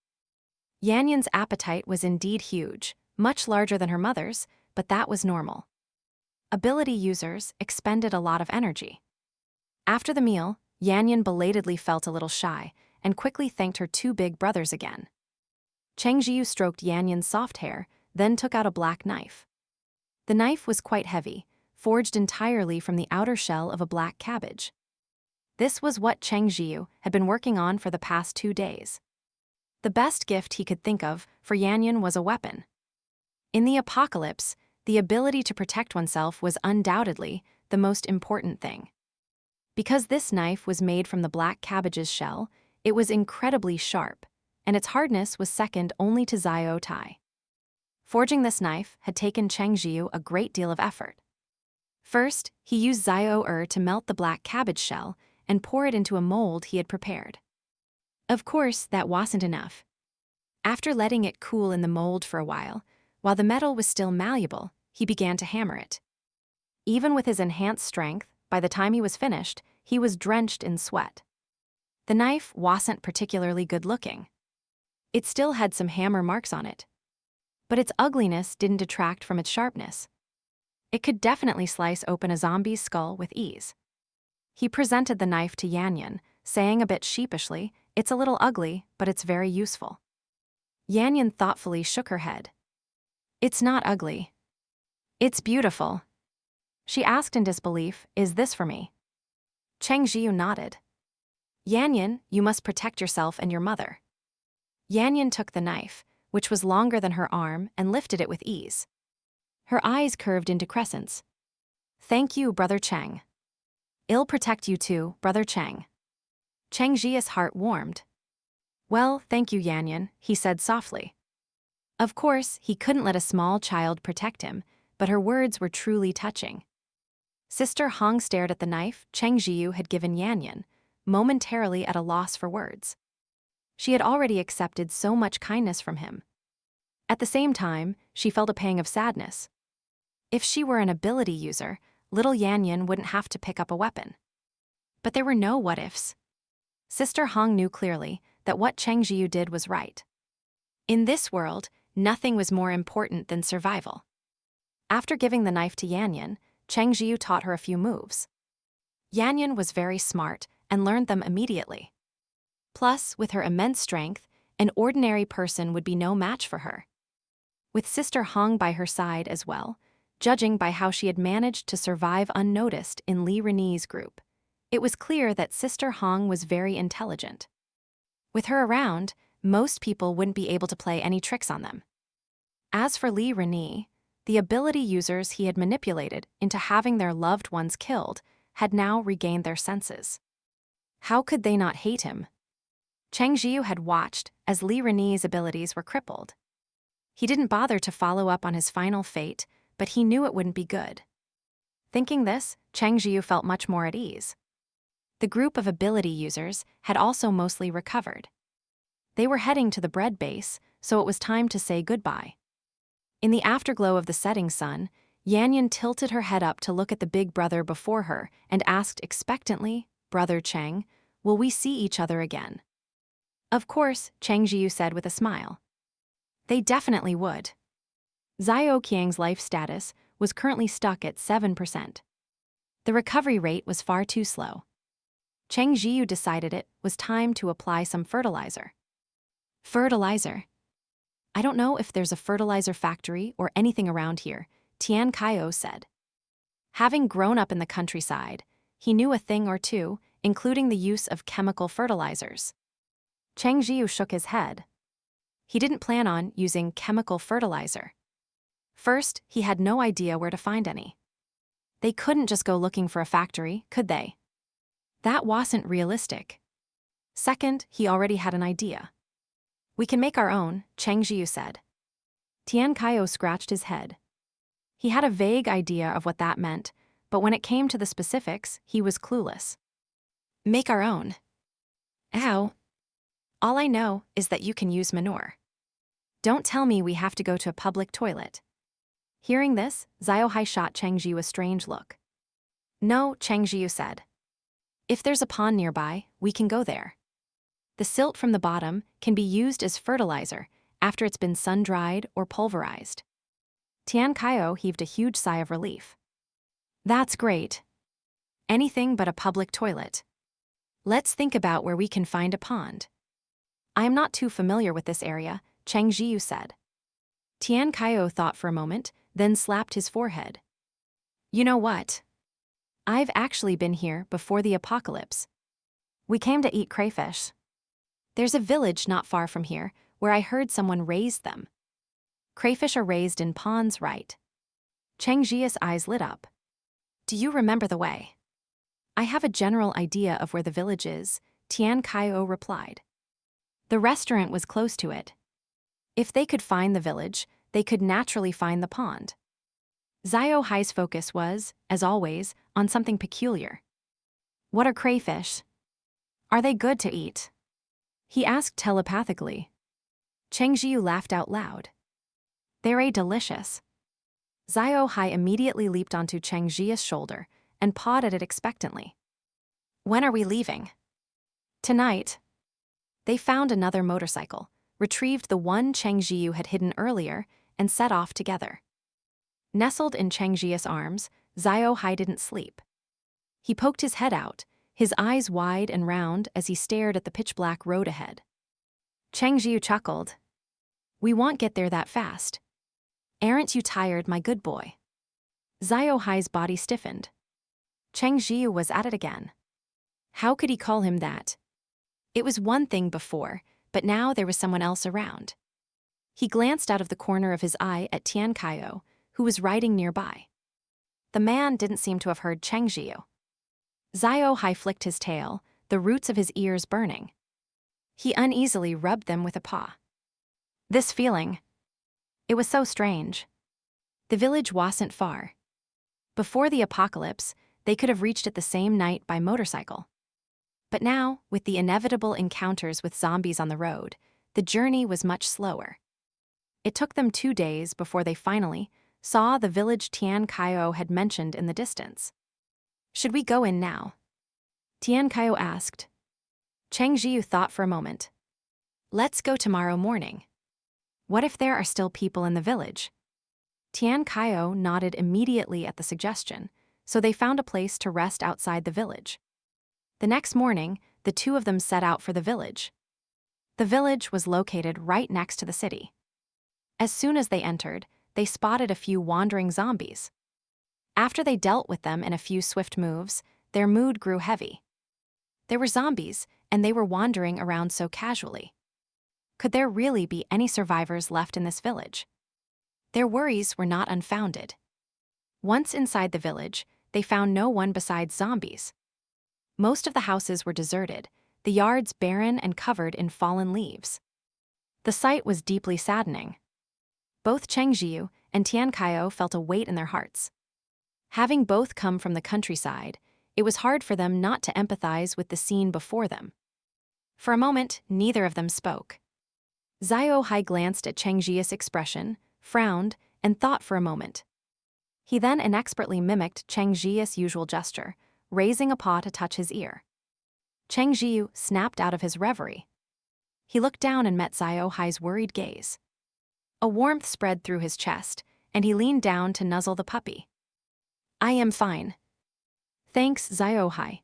Yan's appetite was indeed huge, much larger than her mother's, but that was normal. Ability users expended a lot of energy. After the meal, Yan belatedly felt a little shy and quickly thanked her two big brothers again. Cheng Zhiyu stroked Yan's soft hair, then took out a black knife. The knife was quite heavy, forged entirely from the outer shell of a black cabbage. This was what Cheng Zhiyu had been working on for the past 2 days. The best gift he could think of for Yan was a weapon. In the apocalypse, the ability to protect oneself was undoubtedly the most important thing. Because this knife was made from the black cabbage's shell, it was incredibly sharp, and its hardness was second only to Xiao Tai. Forging this knife had taken Cheng Zhiyu a great deal of effort. First, he used Xiao Er to melt the black cabbage shell and pour it into a mold he had prepared. Of course, that wasn't enough. After letting it cool in the mold for a while the metal was still malleable, he began to hammer it. Even with his enhanced strength, by the time he was finished, he was drenched in sweat. The knife wasn't particularly good-looking. It still had some hammer marks on it. But its ugliness didn't detract from its sharpness. It could definitely slice open a zombie's skull with ease. He presented the knife to Yanyan, saying a bit sheepishly, "It's a little ugly, but it's very useful." Yanyan thoughtfully shook her head. "It's not ugly. It's beautiful." She asked in disbelief, "Is this for me?" Cheng Zhiyu nodded. "Yanyan, you must protect yourself and your mother." Yanyan took the knife, which was longer than her arm, and lifted it with ease. Her eyes curved into crescents. "Thank you, Brother Cheng." "I'll protect you too, Brother Cheng." Cheng Zhiyu's heart warmed. "Well, thank you, Yanyan," he said softly. Of course, he couldn't let a small child protect him, but her words were truly touching. Sister Hong stared at the knife Cheng Zhiyu had given Yanyan, momentarily at a loss for words. She had already accepted so much kindness from him. At the same time, she felt a pang of sadness. If she were an ability user, little Yanyan wouldn't have to pick up a weapon. But there were no what-ifs. Sister Hong knew clearly that what Cheng Zhiyu did was right. In this world, nothing was more important than survival. After giving the knife to Yanyan, Cheng Zhiyu taught her a few moves. Yanyan was very smart and learned them immediately. Plus, with her immense strength, an ordinary person would be no match for her. With Sister Hong by her side as well, judging by how she had managed to survive unnoticed in Li Renyi's group, it was clear that Sister Hong was very intelligent. With her around, most people wouldn't be able to play any tricks on them. As for Li Renyi, the ability users he had manipulated into having their loved ones killed had now regained their senses. How could they not hate him? Cheng Zhiyu had watched as Li Renyi's abilities were crippled. He didn't bother to follow up on his final fate, but he knew it wouldn't be good. Thinking this, Cheng Zhiyu felt much more at ease. The group of ability users had also mostly recovered. They were heading to the bread base, so it was time to say goodbye. In the afterglow of the setting sun, Yanyan tilted her head up to look at the big brother before her and asked expectantly, "Brother Cheng, will we see each other again?" Of course, Cheng Zhiyu said with a smile. They definitely would. Xiao Qiang's life status was currently stuck at 7%. The recovery rate was far too slow. Cheng Zhiyu decided it was time to apply some fertilizer. Fertilizer? I don't know if there's a fertilizer factory or anything around here, Tian Qiao said. Having grown up in the countryside, he knew a thing or two, including the use of chemical fertilizers. Cheng Zhiyu shook his head. He didn't plan on using chemical fertilizer. First, he had no idea where to find any. They couldn't just go looking for a factory, could they? That wasn't realistic. Second, he already had an idea. "We can make our own," Cheng Zhiyu said. Tian Qiao scratched his head. He had a vague idea of what that meant, but when it came to the specifics, he was clueless. "Make our own? Ow. All I know is that you can use manure. Don't tell me we have to go to a public toilet." Hearing this, Xiao Hei shot Cheng Zhiyu a strange look. "No," Cheng Zhiyu said. "If there's a pond nearby, we can go there. The silt from the bottom can be used as fertilizer after it's been sun-dried or pulverized." Tian Qiao heaved a huge sigh of relief. "That's great. Anything but a public toilet. Let's think about where we can find a pond." "I am not too familiar with this area," Cheng Zhiyu said. Tian Qiao thought for a moment, then slapped his forehead. "You know what? I've actually been here before the apocalypse. We came to eat crayfish. There's a village not far from here where I heard someone raised them. Crayfish are raised in ponds, right?" Cheng Zhiyu's eyes lit up. "Do you remember the way?" "I have a general idea of where the village is," Tian Qiao replied. The restaurant was close to it. If they could find the village, they could naturally find the pond. Xiao Hai's focus was, as always, on something peculiar. "What are crayfish? Are they good to eat?" he asked telepathically. Cheng Zhiyu laughed out loud. "They're delicious." Xiao Hai immediately leaped onto Cheng Zhiyu's shoulder and pawed at it expectantly. When are we leaving? Tonight. They found another motorcycle, retrieved the one Cheng Zhiyu had hidden earlier, and set off together. Nestled in Cheng Zhiyu's arms, Xiao Hei didn't sleep. He poked his head out, his eyes wide and round as he stared at the pitch-black road ahead. Cheng Zhiyu chuckled. We won't get there that fast. Aren't you tired, my good boy? Xiao Hei's body stiffened. Cheng Zhiyu was at it again. How could he call him that? It was one thing before, but now there was someone else around. He glanced out of the corner of his eye at Tian Qiao, who was riding nearby. The man didn't seem to have heard Cheng Zhiyu. Xiao Hei flicked his tail, the roots of his ears burning. He uneasily rubbed them with a paw. This feeling. It was so strange. The village wasn't far. Before the apocalypse, they could have reached it the same night by motorcycle. But now, with the inevitable encounters with zombies on the road, the journey was much slower. It took them 2 days before they finally saw the village Tian Qiao had mentioned in the distance. Should we go in now? Tian Qiao asked. Cheng Zhiyu thought for a moment. Let's go tomorrow morning. What if there are still people in the village? Tian Qiao nodded immediately at the suggestion, so they found a place to rest outside the village. The next morning, the two of them set out for the village. The village was located right next to the city. As soon as they entered, they spotted a few wandering zombies. After they dealt with them in a few swift moves, their mood grew heavy. They were zombies, and they were wandering around so casually. Could there really be any survivors left in this village? Their worries were not unfounded. Once inside the village, they found no one besides zombies. Most of the houses were deserted, the yards barren and covered in fallen leaves. The sight was deeply saddening. Both Cheng Zhiyu and Tian Qiao felt a weight in their hearts. Having both come from the countryside, it was hard for them not to empathize with the scene before them. For a moment, neither of them spoke. Xiao Hei glanced at Cheng Zhiyu's expression, frowned, and thought for a moment. He then inexpertly mimicked Cheng Zhiyu's usual gesture, raising a paw to touch his ear. Cheng Zhiyu snapped out of his reverie. He looked down and met Xiao Hei's worried gaze. A warmth spread through his chest, and he leaned down to nuzzle the puppy. I am fine. Thanks, Xiao Hei.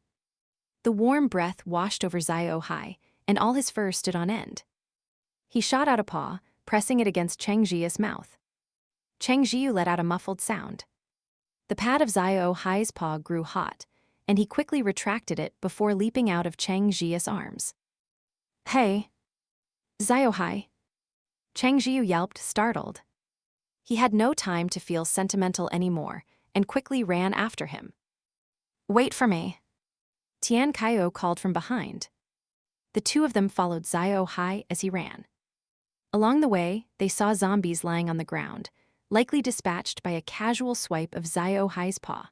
The warm breath washed over Xiao Hei, and all his fur stood on end. He shot out a paw, pressing it against Cheng Zhiyu's mouth. Cheng Zhiyu let out a muffled sound. The pad of Xiao Hei's paw grew hot, and he quickly retracted it before leaping out of Cheng Zhiyu's arms. Hey! Xiao Hei! Cheng Zhiyu yelped, startled. He had no time to feel sentimental anymore, and quickly ran after him. Wait for me! Tian Qiao called from behind. The two of them followed Xiao Hei as he ran. Along the way, they saw zombies lying on the ground, likely dispatched by a casual swipe of Xiao Hei's paw.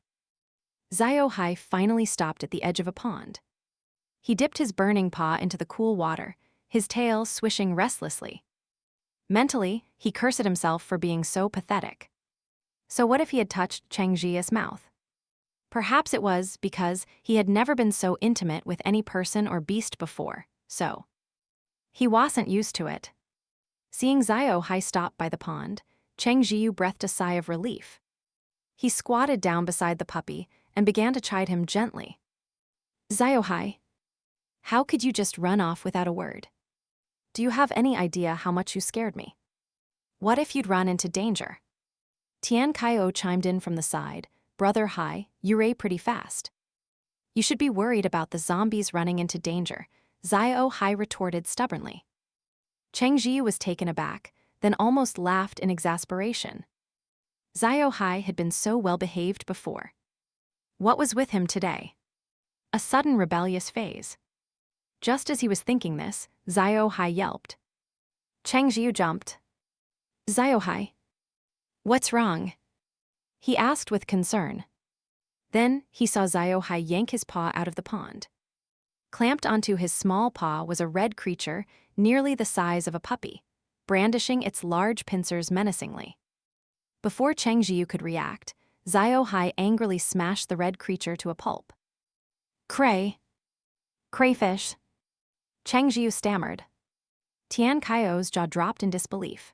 Xiao Hei finally stopped at the edge of a pond. He dipped his burning paw into the cool water, his tail swishing restlessly. Mentally, he cursed at himself for being so pathetic. So what if he had touched Cheng Zhiyu's mouth? Perhaps it was because he had never been so intimate with any person or beast before, so he wasn't used to it. Seeing Xiao Hei stop by the pond, Cheng Zhiyu breathed a sigh of relief. He squatted down beside the puppy and began to chide him gently. Xiao Hei, how could you just run off without a word? Do you have any idea how much you scared me? What if you'd run into danger? Tian Qiao chimed in from the side. Brother Hai, you ran pretty fast. You should be worried about the zombies running into danger, Xiao Hei retorted stubbornly. Cheng Zhiyu was taken aback, then almost laughed in exasperation. Xiao Hei had been so well-behaved before. What was with him today? A sudden rebellious phase. Just as he was thinking this, Xiao Hei yelped. Cheng Zhiyu jumped. Xiao Hei. What's wrong? He asked with concern. Then he saw Xiao Hei yank his paw out of the pond. Clamped onto his small paw was a red creature nearly the size of a puppy, brandishing its large pincers menacingly. Before Cheng Zhiyu could react, Xiao Hei angrily smashed the red creature to a pulp. Cray! Crayfish. Cheng Zhiyu stammered. Tian Qiao's jaw dropped in disbelief.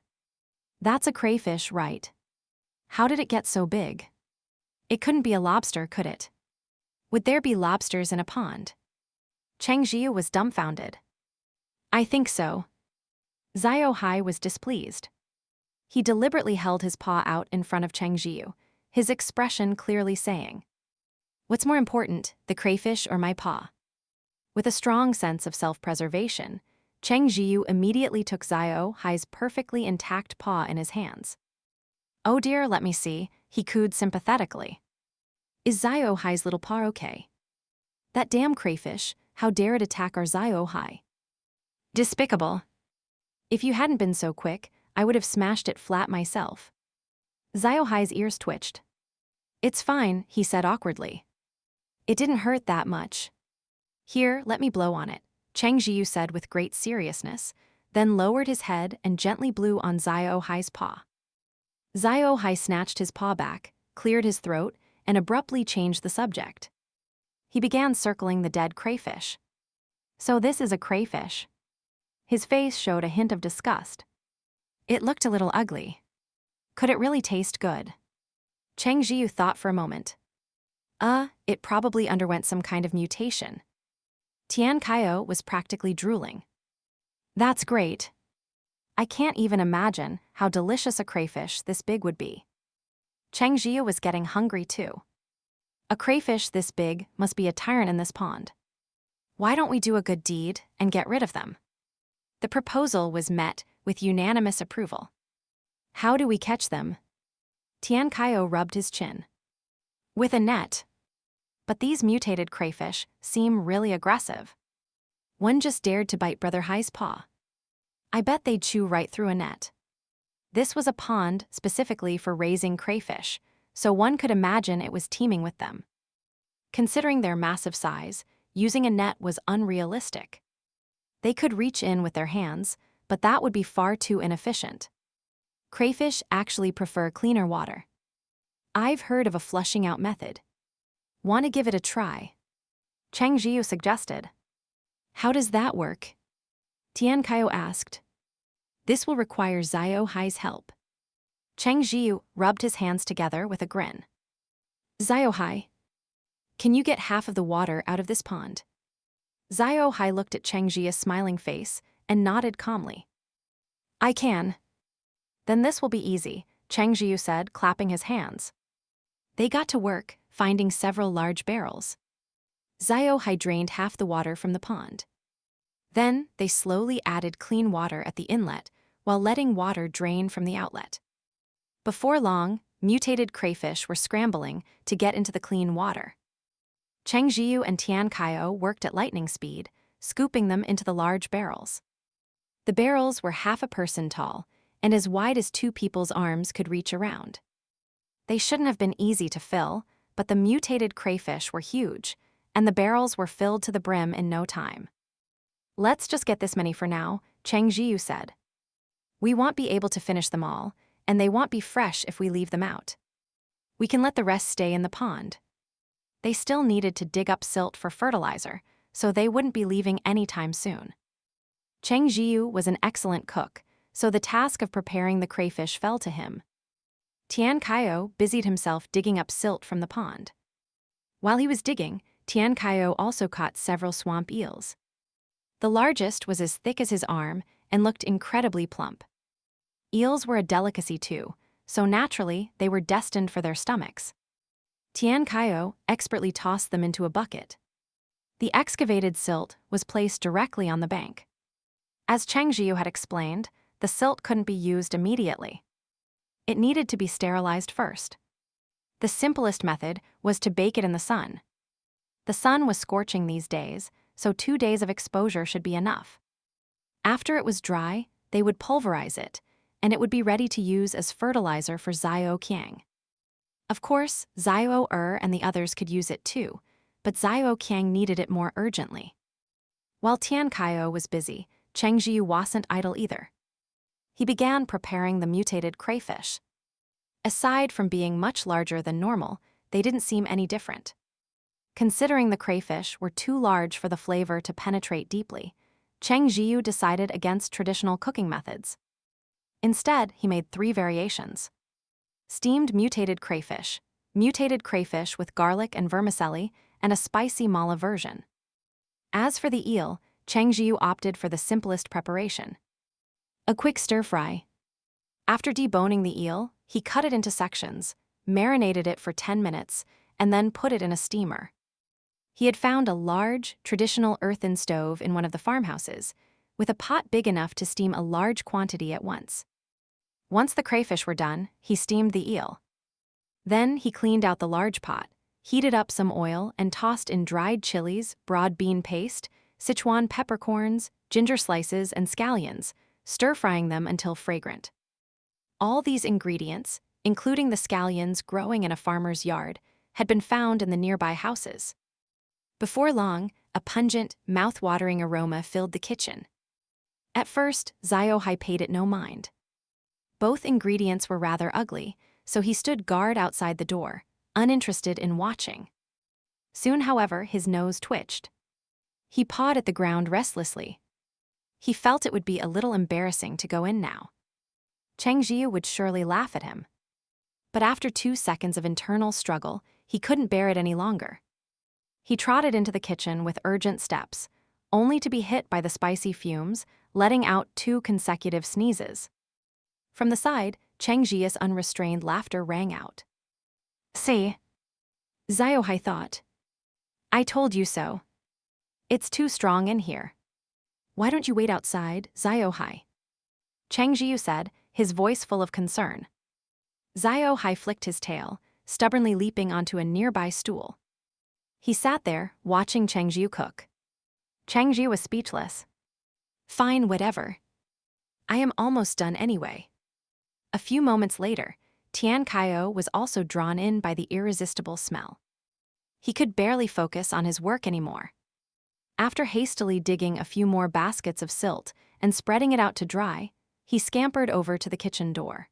That's a crayfish, right? How did it get so big? It couldn't be a lobster, could it? Would there be lobsters in a pond? Cheng Zhiyu was dumbfounded. I think so. Xiao Hei was displeased. He deliberately held his paw out in front of Cheng Zhiyu, his expression clearly saying, "What's more important, the crayfish or my paw?" With a strong sense of self-preservation, Cheng Zhiyu immediately took Xiao Hei's perfectly intact paw in his hands. "Oh dear, let me see," he cooed sympathetically. "Is Xiao Hei's little paw okay? That damn crayfish, how dare it attack our Xiao Hei? Despicable. If you hadn't been so quick, I would have smashed it flat myself." Xiao Hai's ears twitched. "It's fine," he said awkwardly. "It didn't hurt that much. Here, let me blow on it," Cheng Zhiyu said with great seriousness, then lowered his head and gently blew on Xiao Hai's paw. Xiao Hei snatched his paw back, cleared his throat, and abruptly changed the subject. He began circling the dead crayfish. "So this is a crayfish." His face showed a hint of disgust. "It looked a little ugly. Could it really taste good?" Cheng Zhiyu thought for a moment. It probably underwent some kind of mutation." Tian Qiao was practically drooling. "That's great. I can't even imagine how delicious a crayfish this big would be." Cheng Zhiyu was getting hungry too. A crayfish this big must be a tyrant in this pond. Why don't we do a good deed and get rid of them? The proposal was met with unanimous approval. "How do we catch them?" Tian Qiao rubbed his chin. "With a net. But these mutated crayfish seem really aggressive. One just dared to bite Brother Hai's paw. I bet they'd chew right through a net." This was a pond specifically for raising crayfish, so one could imagine it was teeming with them. Considering their massive size, using a net was unrealistic. They could reach in with their hands, but that would be far too inefficient. Crayfish actually prefer cleaner water. I've heard of a flushing out method. Want to give it a try? Cheng Zhiyu suggested. How does that work? Tian Qiao asked. This will require Xiao Hai's help. Cheng Zhiyu rubbed his hands together with a grin. Xiao Hai, can you get half of the water out of this pond? Xiao Hai looked at Cheng Zhiyu's smiling face and nodded calmly. I can. Then this will be easy, Cheng Zhiyu said, clapping his hands. They got to work, finding several large barrels. Xiao Hai drained half the water from the pond. Then they slowly added clean water at the inlet while letting water drain from the outlet. Before long, mutated crayfish were scrambling to get into the clean water. Cheng Zhiyu and Tian Qiao worked at lightning speed, scooping them into the large barrels. The barrels were half a person tall and as wide as two people's arms could reach around. They shouldn't have been easy to fill, but the mutated crayfish were huge, and the barrels were filled to the brim in no time. Let's just get this many for now, Cheng Zhiyu said. We won't be able to finish them all, and they won't be fresh if we leave them out. We can let the rest stay in the pond. They still needed to dig up silt for fertilizer, so they wouldn't be leaving anytime soon. Cheng Zhiyu was an excellent cook, so the task of preparing the crayfish fell to him. Tian Qiao busied himself digging up silt from the pond. While he was digging, Tian Qiao also caught several swamp eels. The largest was as thick as his arm and looked incredibly plump. Eels were a delicacy too, so naturally they were destined for their stomachs. Tian Qiao expertly tossed them into a bucket. The excavated silt was placed directly on the bank. As Cheng Zhiyu had explained, the silt couldn't be used immediately. It needed to be sterilized first. The simplest method was to bake it in the sun. The sun was scorching these days, so 2 days of exposure should be enough. After it was dry, they would pulverize it, and it would be ready to use as fertilizer for Xiao Qiang. Of course, Xiao Er and the others could use it too, but Xiao Qiang needed it more urgently. While Tian Qiao was busy, Cheng Zhiyu wasn't idle either. He began preparing the mutated crayfish. Aside from being much larger than normal, they didn't seem any different. Considering the crayfish were too large for the flavor to penetrate deeply, Cheng Zhiyu decided against traditional cooking methods. Instead, he made 3 variations. Steamed mutated crayfish with garlic and vermicelli, and a spicy mala version. As for the eel, Cheng Zhiyu opted for the simplest preparation: a quick stir-fry. After deboning the eel, he cut it into sections, marinated it for 10 minutes, and then put it in a steamer. He had found a large, traditional earthen stove in one of the farmhouses, with a pot big enough to steam a large quantity at once. Once the crayfish were done, he steamed the eel. Then he cleaned out the large pot, heated up some oil, and tossed in dried chilies, broad bean paste, Sichuan peppercorns, ginger slices, and scallions, stir-frying them until fragrant. All these ingredients, including the scallions growing in a farmer's yard, had been found in the nearby houses. Before long, a pungent, mouth-watering aroma filled the kitchen. At first, Xiao Hei paid it no mind. Both ingredients were rather ugly, so he stood guard outside the door, uninterested in watching. Soon, however, his nose twitched. He pawed at the ground restlessly. He felt it would be a little embarrassing to go in now. Cheng Zhiyu would surely laugh at him. But after 2 seconds of internal struggle, he couldn't bear it any longer. He trotted into the kitchen with urgent steps, only to be hit by the spicy fumes, letting out 2 consecutive sneezes. From the side, Cheng Zhiyu's unrestrained laughter rang out. "See," Xiao Hei thought. "I told you so. It's too strong in here. Why don't you wait outside, Xiao Hei?" Cheng Zhiyu said, his voice full of concern. Xiao Hei flicked his tail, stubbornly leaping onto a nearby stool. He sat there, watching Cheng Zhiyu cook. Cheng Zhiyu was speechless. "Fine, whatever. I am almost done anyway." A few moments later, Tian Qiao was also drawn in by the irresistible smell. He could barely focus on his work anymore. After hastily digging a few more baskets of silt and spreading it out to dry, he scampered over to the kitchen door.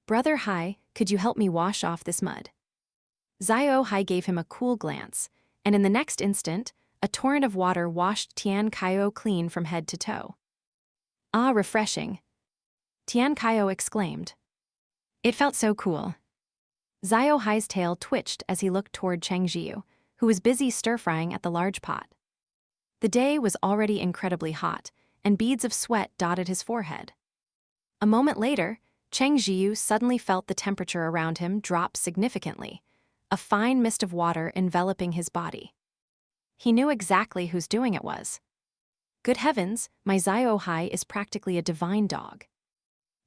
"Brother Hai, could you help me wash off this mud?" Xiao Hei gave him a cool glance, and in the next instant, a torrent of water washed Tian Qiao clean from head to toe. "Ah, refreshing," Tian Qiao exclaimed. "It felt so cool." Xiao Hai's tail twitched as he looked toward Cheng Zhiyu, who was busy stir-frying at the large pot. The day was already incredibly hot, and beads of sweat dotted his forehead. A moment later, Cheng Zhiyu suddenly felt the temperature around him drop significantly, a fine mist of water enveloping his body. He knew exactly whose doing it was. Good heavens, my Xiao Hei is practically a divine dog.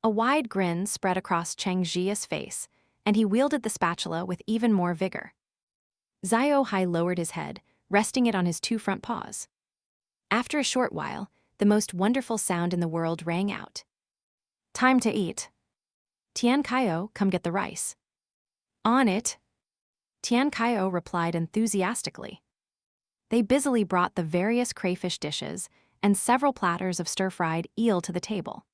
A wide grin spread across Cheng Zhiyu's face, and he wielded the spatula with even more vigor. Xiao Hei lowered his head, resting it on his 2 front paws. After a short while, the most wonderful sound in the world rang out. "Time to eat. Tian Qiao, come get the rice." "On it," Tian Qiao replied enthusiastically. They busily brought the various crayfish dishes and several platters of stir-fried eel to the table.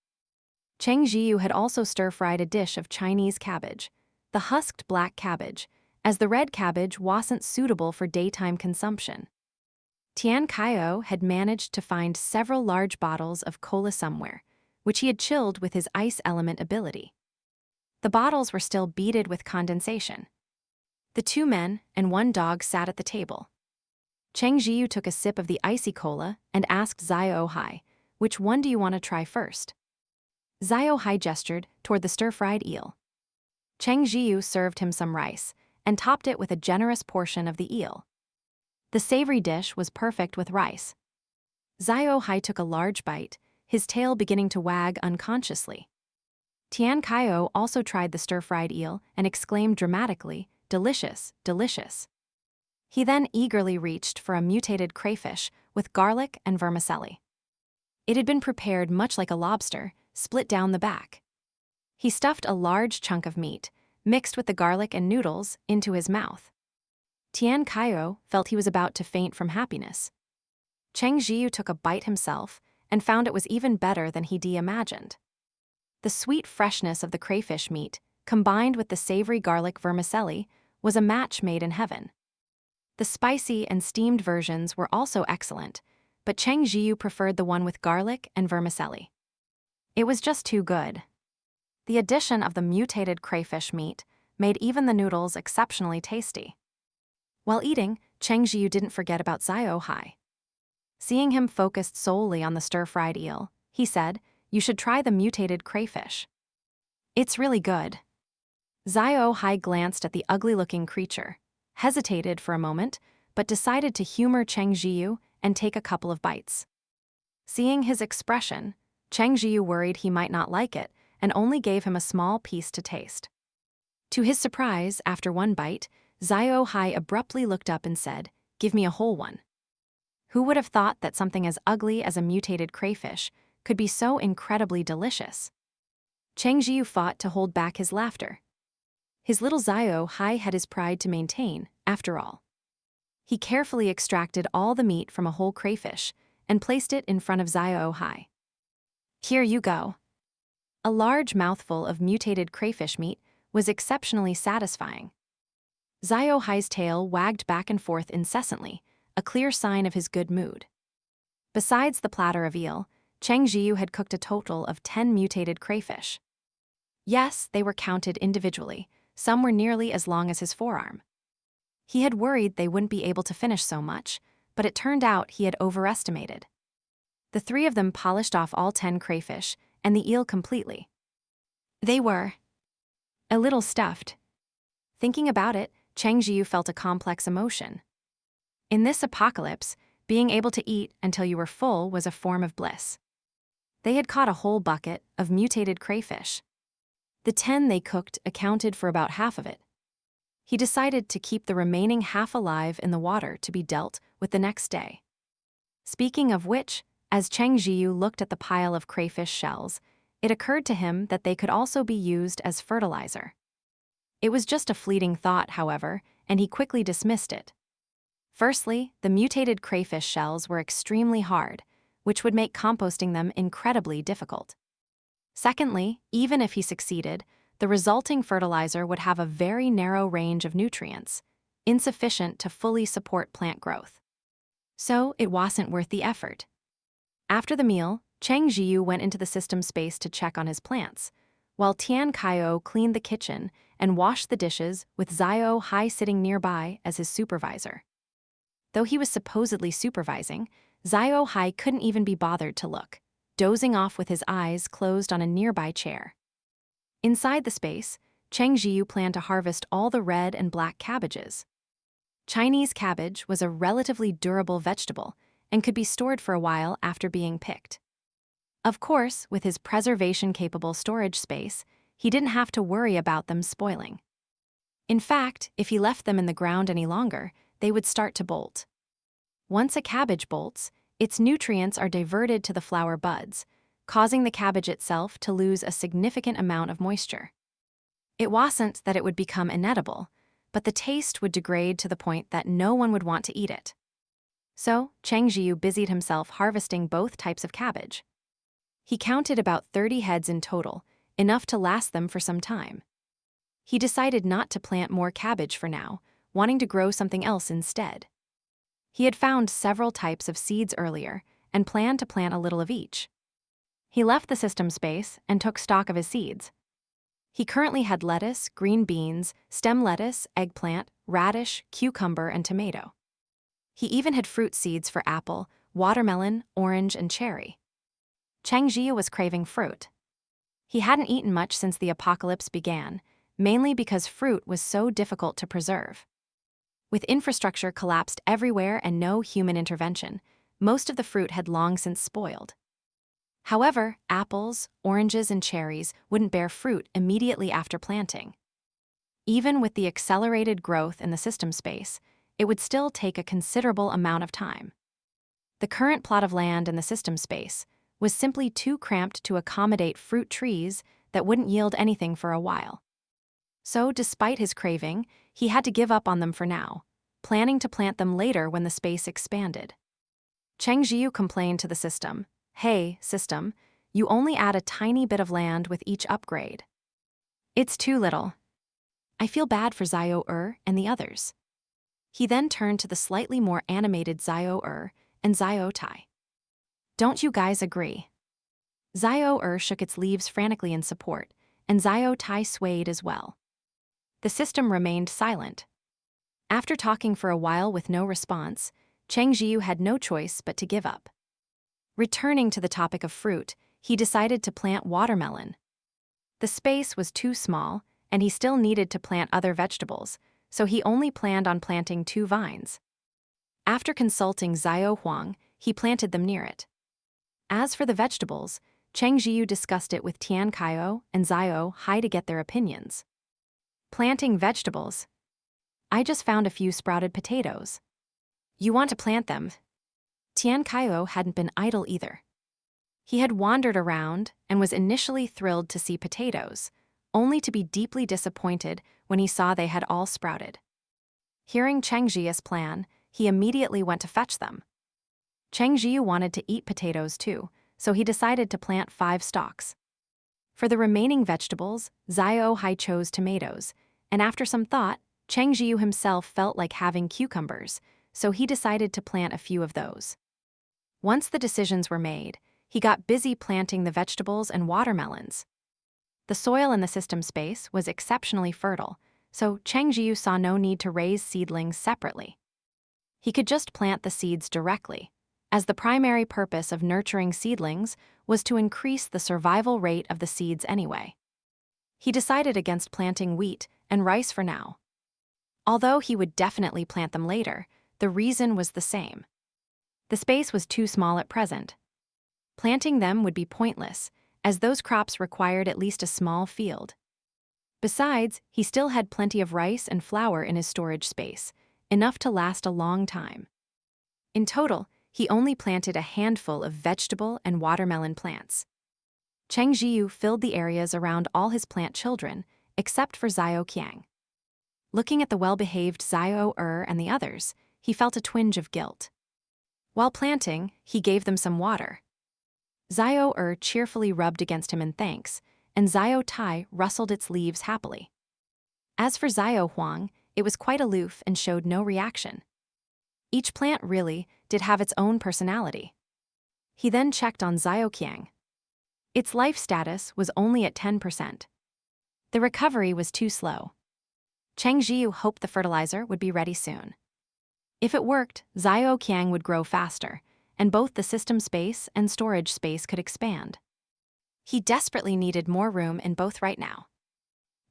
Cheng Zhiyu had also stir-fried a dish of Chinese cabbage, the husked black cabbage, as the red cabbage wasn't suitable for daytime consumption. Tian Qiao had managed to find several large bottles of cola somewhere, which he had chilled with his ice element ability. The bottles were still beaded with condensation. The 2 men and 1 dog sat at the table. Cheng Zhiyu took a sip of the icy cola and asked Xiao Hei, "Which one do you want to try first?" Xiao Hei gestured toward the stir-fried eel. Cheng Zhiyu served him some rice and topped it with a generous portion of the eel. The savory dish was perfect with rice. Xiao Hei took a large bite, his tail beginning to wag unconsciously. Tian Qiao also tried the stir-fried eel and exclaimed dramatically, "Delicious, delicious." He then eagerly reached for a mutated crayfish with garlic and vermicelli. It had been prepared much like a lobster, split down the back. He stuffed a large chunk of meat, mixed with the garlic and noodles, into his mouth. Tian Qiao felt he was about to faint from happiness. Cheng Zhiyu took a bite himself and found it was even better than he imagined. The sweet freshness of the crayfish meat, combined with the savory garlic vermicelli, was a match made in heaven. The spicy and steamed versions were also excellent, but Cheng Zhiyu preferred the one with garlic and vermicelli. It was just too good. The addition of the mutated crayfish meat made even the noodles exceptionally tasty. While eating, Cheng Zhiyu didn't forget about Xiao Hei. Seeing him focused solely on the stir-fried eel, he said, "You should try the mutated crayfish. It's really good." Xiao Hei glanced at the ugly-looking creature, hesitated for a moment, but decided to humor Cheng Zhiyu and take a couple of bites. Seeing his expression, Cheng Zhiyu worried he might not like it and only gave him a small piece to taste. To his surprise, after one bite, Xiao Hei abruptly looked up and said, "Give me a whole one." Who would have thought that something as ugly as a mutated crayfish could be so incredibly delicious? Cheng Zhiyu fought to hold back his laughter. His little Xiao Hei had his pride to maintain, after all. He carefully extracted all the meat from a whole crayfish and placed it in front of Xiao Hei. "Here you go." A large mouthful of mutated crayfish meat was exceptionally satisfying. Xiao Hei's tail wagged back and forth incessantly, a clear sign of his good mood. Besides the platter of eel, Cheng Zhiyu had cooked a total of 10 mutated crayfish. Yes, they were counted individually. Some were nearly as long as his forearm. He had worried they wouldn't be able to finish so much, but it turned out he had overestimated. The three of them polished off all 10 crayfish and the eel completely. They were a little stuffed. Thinking about it, Cheng Zhiyu felt a complex emotion. In this apocalypse, being able to eat until you were full was a form of bliss. They had caught a whole bucket of mutated crayfish. The 10 they cooked accounted for about half of it. He decided to keep the remaining half alive in the water to be dealt with the next day. Speaking of which, as Cheng Zhiyu looked at the pile of crayfish shells, it occurred to him that they could also be used as fertilizer. It was just a fleeting thought, however, and he quickly dismissed it. Firstly, the mutated crayfish shells were extremely hard, which would make composting them incredibly difficult. Secondly, even if he succeeded, the resulting fertilizer would have a very narrow range of nutrients, insufficient to fully support plant growth. So it wasn't worth the effort. After the meal, Cheng Zhiyu went into the system space to check on his plants, while Tian Qiao cleaned the kitchen and washed the dishes with Xiao Hei sitting nearby as his supervisor. Though he was supposedly supervising, Xiao Hei couldn't even be bothered to look, dozing off with his eyes closed on a nearby chair. Inside the space, Cheng Zhiyu planned to harvest all the red and black cabbages. Chinese cabbage was a relatively durable vegetable and could be stored for a while after being picked. Of course, with his preservation-capable storage space, he didn't have to worry about them spoiling. In fact, if he left them in the ground any longer, they would start to bolt. Once a cabbage bolts, its nutrients are diverted to the flower buds, causing the cabbage itself to lose a significant amount of moisture. It wasn't that it would become inedible, but the taste would degrade to the point that no one would want to eat it. So, Cheng Zhiyu busied himself harvesting both types of cabbage. He counted about 30 heads in total, enough to last them for some time. He decided not to plant more cabbage for now, wanting to grow something else instead. He had found several types of seeds earlier and planned to plant a little of each. He left the system space and took stock of his seeds. He currently had lettuce, green beans, stem lettuce, eggplant, radish, cucumber, and tomato. He even had fruit seeds for apple, watermelon, orange, and cherry. Cheng Zhiyu was craving fruit. He hadn't eaten much since the apocalypse began, mainly because fruit was so difficult to preserve. With infrastructure collapsed everywhere and no human intervention, most of the fruit had long since spoiled. However, apples, oranges, and cherries wouldn't bear fruit immediately after planting. Even with the accelerated growth in the system space, it would still take a considerable amount of time. The current plot of land in the system space was simply too cramped to accommodate fruit trees that wouldn't yield anything for a while. So, despite his craving, he had to give up on them for now, planning to plant them later when the space expanded. Cheng Zhiyu complained to the system, "Hey, system, you only add a tiny bit of land with each upgrade. It's too little. I feel bad for Xiao Er and the others." He then turned to the slightly more animated Xiao Er and Xiao Tai. Don't you guys agree? Xiao Er shook its leaves frantically in support, and Xiao Tai swayed as well. The system remained silent. After talking for a while with no response, Cheng Zhiyu had no choice but to give up. Returning to the topic of fruit, he decided to plant watermelon. The space was too small, and he still needed to plant other vegetables, so he only planned on planting 2 vines. After consulting Xiao Huang, he planted them near it. As for the vegetables, Cheng Zhiyu discussed it with Tian Qiao and Xiao Hei to get their opinions. Planting vegetables. I just found a few sprouted potatoes. You want to plant them? Tian Qiao hadn't been idle either. He had wandered around and was initially thrilled to see potatoes, only to be deeply disappointed when he saw they had all sprouted. Hearing Cheng Zhiyu's plan, he immediately went to fetch them. Cheng Zhiyu wanted to eat potatoes too, so he decided to plant 5 stalks. For the remaining vegetables, Xiao Hei chose tomatoes, and after some thought, Cheng Zhiyu himself felt like having cucumbers, so he decided to plant a few of those. Once the decisions were made, he got busy planting the vegetables and watermelons. The soil in the system space was exceptionally fertile, so Cheng Zhiyu saw no need to raise seedlings separately. He could just plant the seeds directly, as the primary purpose of nurturing seedlings was to increase the survival rate of the seeds anyway. He decided against planting wheat and rice for now. Although he would definitely plant them later, the reason was the same. The space was too small at present. Planting them would be pointless, as those crops required at least a small field. Besides, he still had plenty of rice and flour in his storage space, enough to last a long time. In total, he only planted a handful of vegetable and watermelon plants. Cheng Zhiyu filled the areas around all his plant children, except for Xiao Qiang. Looking at the well-behaved Xiao Er and the others, he felt a twinge of guilt. While planting, he gave them some water. Xiao Er cheerfully rubbed against him in thanks, and Xiao Tai rustled its leaves happily. As for Xiao Huang, it was quite aloof and showed no reaction. Each plant really did have its own personality. He then checked on Xiao Qiang. Its life status was only at 10%. The recovery was too slow. Cheng Zhiyu hoped the fertilizer would be ready soon. If it worked, Xiao Qiang would grow faster, and both the system space and storage space could expand. He desperately needed more room in both right now.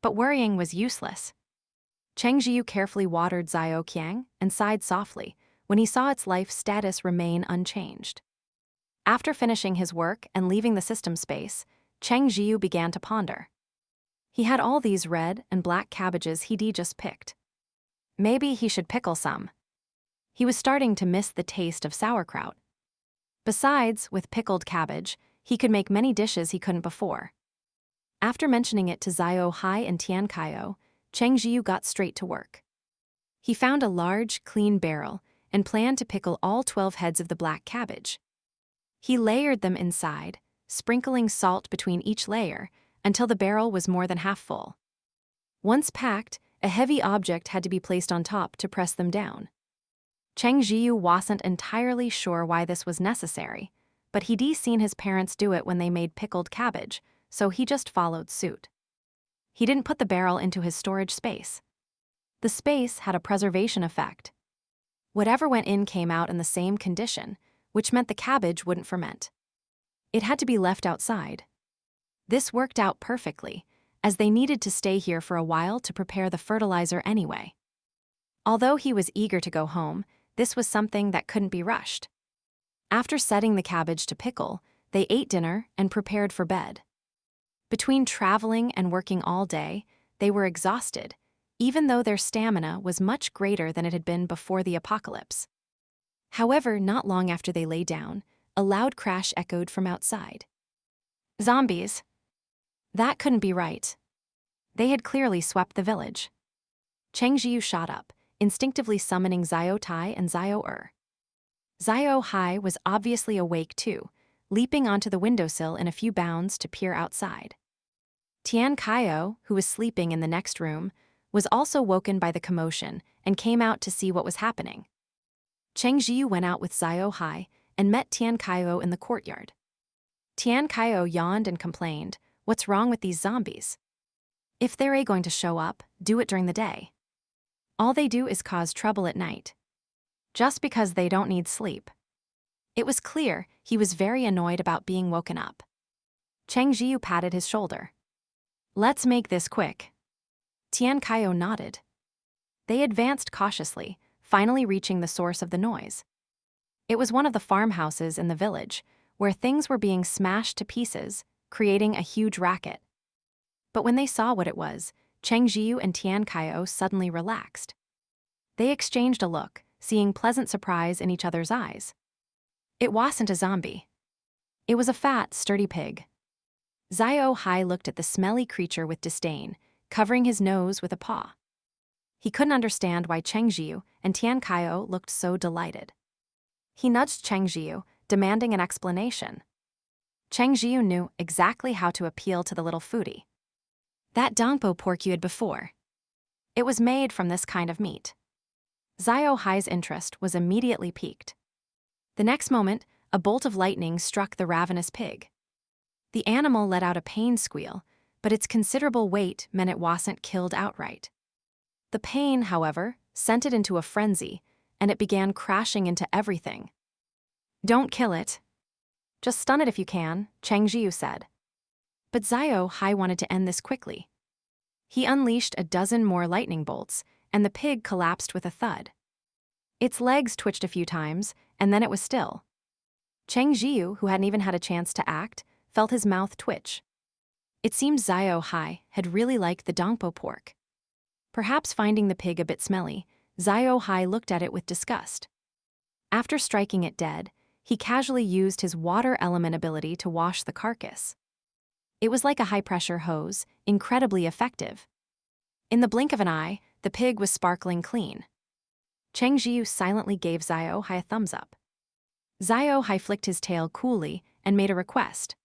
But worrying was useless. Cheng Zhiyu carefully watered Xiao Qiang and sighed softly when he saw its life status remain unchanged. After finishing his work and leaving the system space, Cheng Zhiyu began to ponder. He had all these red and black cabbages he'd just picked. Maybe he should pickle some. He was starting to miss the taste of sauerkraut. Besides, with pickled cabbage, he could make many dishes he couldn't before. After mentioning it to Xiao Hei and Tian Qiao, Cheng Zhiyu got straight to work. He found a large, clean barrel and planned to pickle all 12 heads of the black cabbage. He layered them inside, sprinkling salt between each layer until the barrel was more than half full. Once packed, a heavy object had to be placed on top to press them down. Cheng Zhiyu wasn't entirely sure why this was necessary, but he'd seen his parents do it when they made pickled cabbage, so he just followed suit. He didn't put the barrel into his storage space. The space had a preservation effect. Whatever went in came out in the same condition, which meant the cabbage wouldn't ferment. It had to be left outside. This worked out perfectly, as they needed to stay here for a while to prepare the fertilizer anyway. Although he was eager to go home, this was something that couldn't be rushed. After setting the cabbage to pickle, they ate dinner and prepared for bed. Between traveling and working all day, they were exhausted, even though their stamina was much greater than it had been before the apocalypse. However, not long after they lay down, a loud crash echoed from outside. Zombies! That couldn't be right. They had clearly swept the village. Cheng Zhiyu shot up, instinctively summoning Xiao Tai and Xiao Er. Xiao Hei was obviously awake too, leaping onto the windowsill in a few bounds to peer outside. Tian Qiao, who was sleeping in the next room, was also woken by the commotion and came out to see what was happening. Cheng Zhiyu went out with Xiao Hei and met Tian Qiao in the courtyard. Tian Qiao yawned and complained, "What's wrong with these zombies? If they're going to show up, do it during the day. All they do is cause trouble at night. Just because they don't need sleep." It was clear he was very annoyed about being woken up. Cheng Zhiyu patted his shoulder. "Let's make this quick." Tian Qiao nodded. They advanced cautiously, finally reaching the source of the noise. It was one of the farmhouses in the village, where things were being smashed to pieces, creating a huge racket. But when they saw what it was, Cheng Zhiyu and Tian Qiao suddenly relaxed. They exchanged a look, seeing pleasant surprise in each other's eyes. It wasn't a zombie. It was a fat, sturdy pig. Xiao Hei looked at the smelly creature with disdain, covering his nose with a paw. He couldn't understand why Cheng Zhiyu and Tian Qiao looked so delighted. He nudged Cheng Zhiyu, demanding an explanation. Cheng Zhiyu knew exactly how to appeal to the little foodie. "That dongpo pork you had before. It was made from this kind of meat." Xiao Hei's interest was immediately piqued. The next moment, a bolt of lightning struck the ravenous pig. The animal let out a pain squeal, but its considerable weight meant it wasn't killed outright. The pain, however, sent it into a frenzy, and it began crashing into everything. "Don't kill it. Just stun it if you can," Cheng Zhiyu said. But Xiao Hei wanted to end this quickly. He unleashed a dozen more lightning bolts, and the pig collapsed with a thud. Its legs twitched a few times, and then it was still. Cheng Zhiyu, who hadn't even had a chance to act, felt his mouth twitch. It seemed Xiao Hei had really liked the dongpo pork. Perhaps finding the pig a bit smelly, Xiao Hei looked at it with disgust. After striking it dead, he casually used his water element ability to wash the carcass. It was like a high-pressure hose, incredibly effective. In the blink of an eye, the pig was sparkling clean. Cheng Zhiyu silently gave Xiao Hei a thumbs up. Xiao Hei flicked his tail coolly and made a request.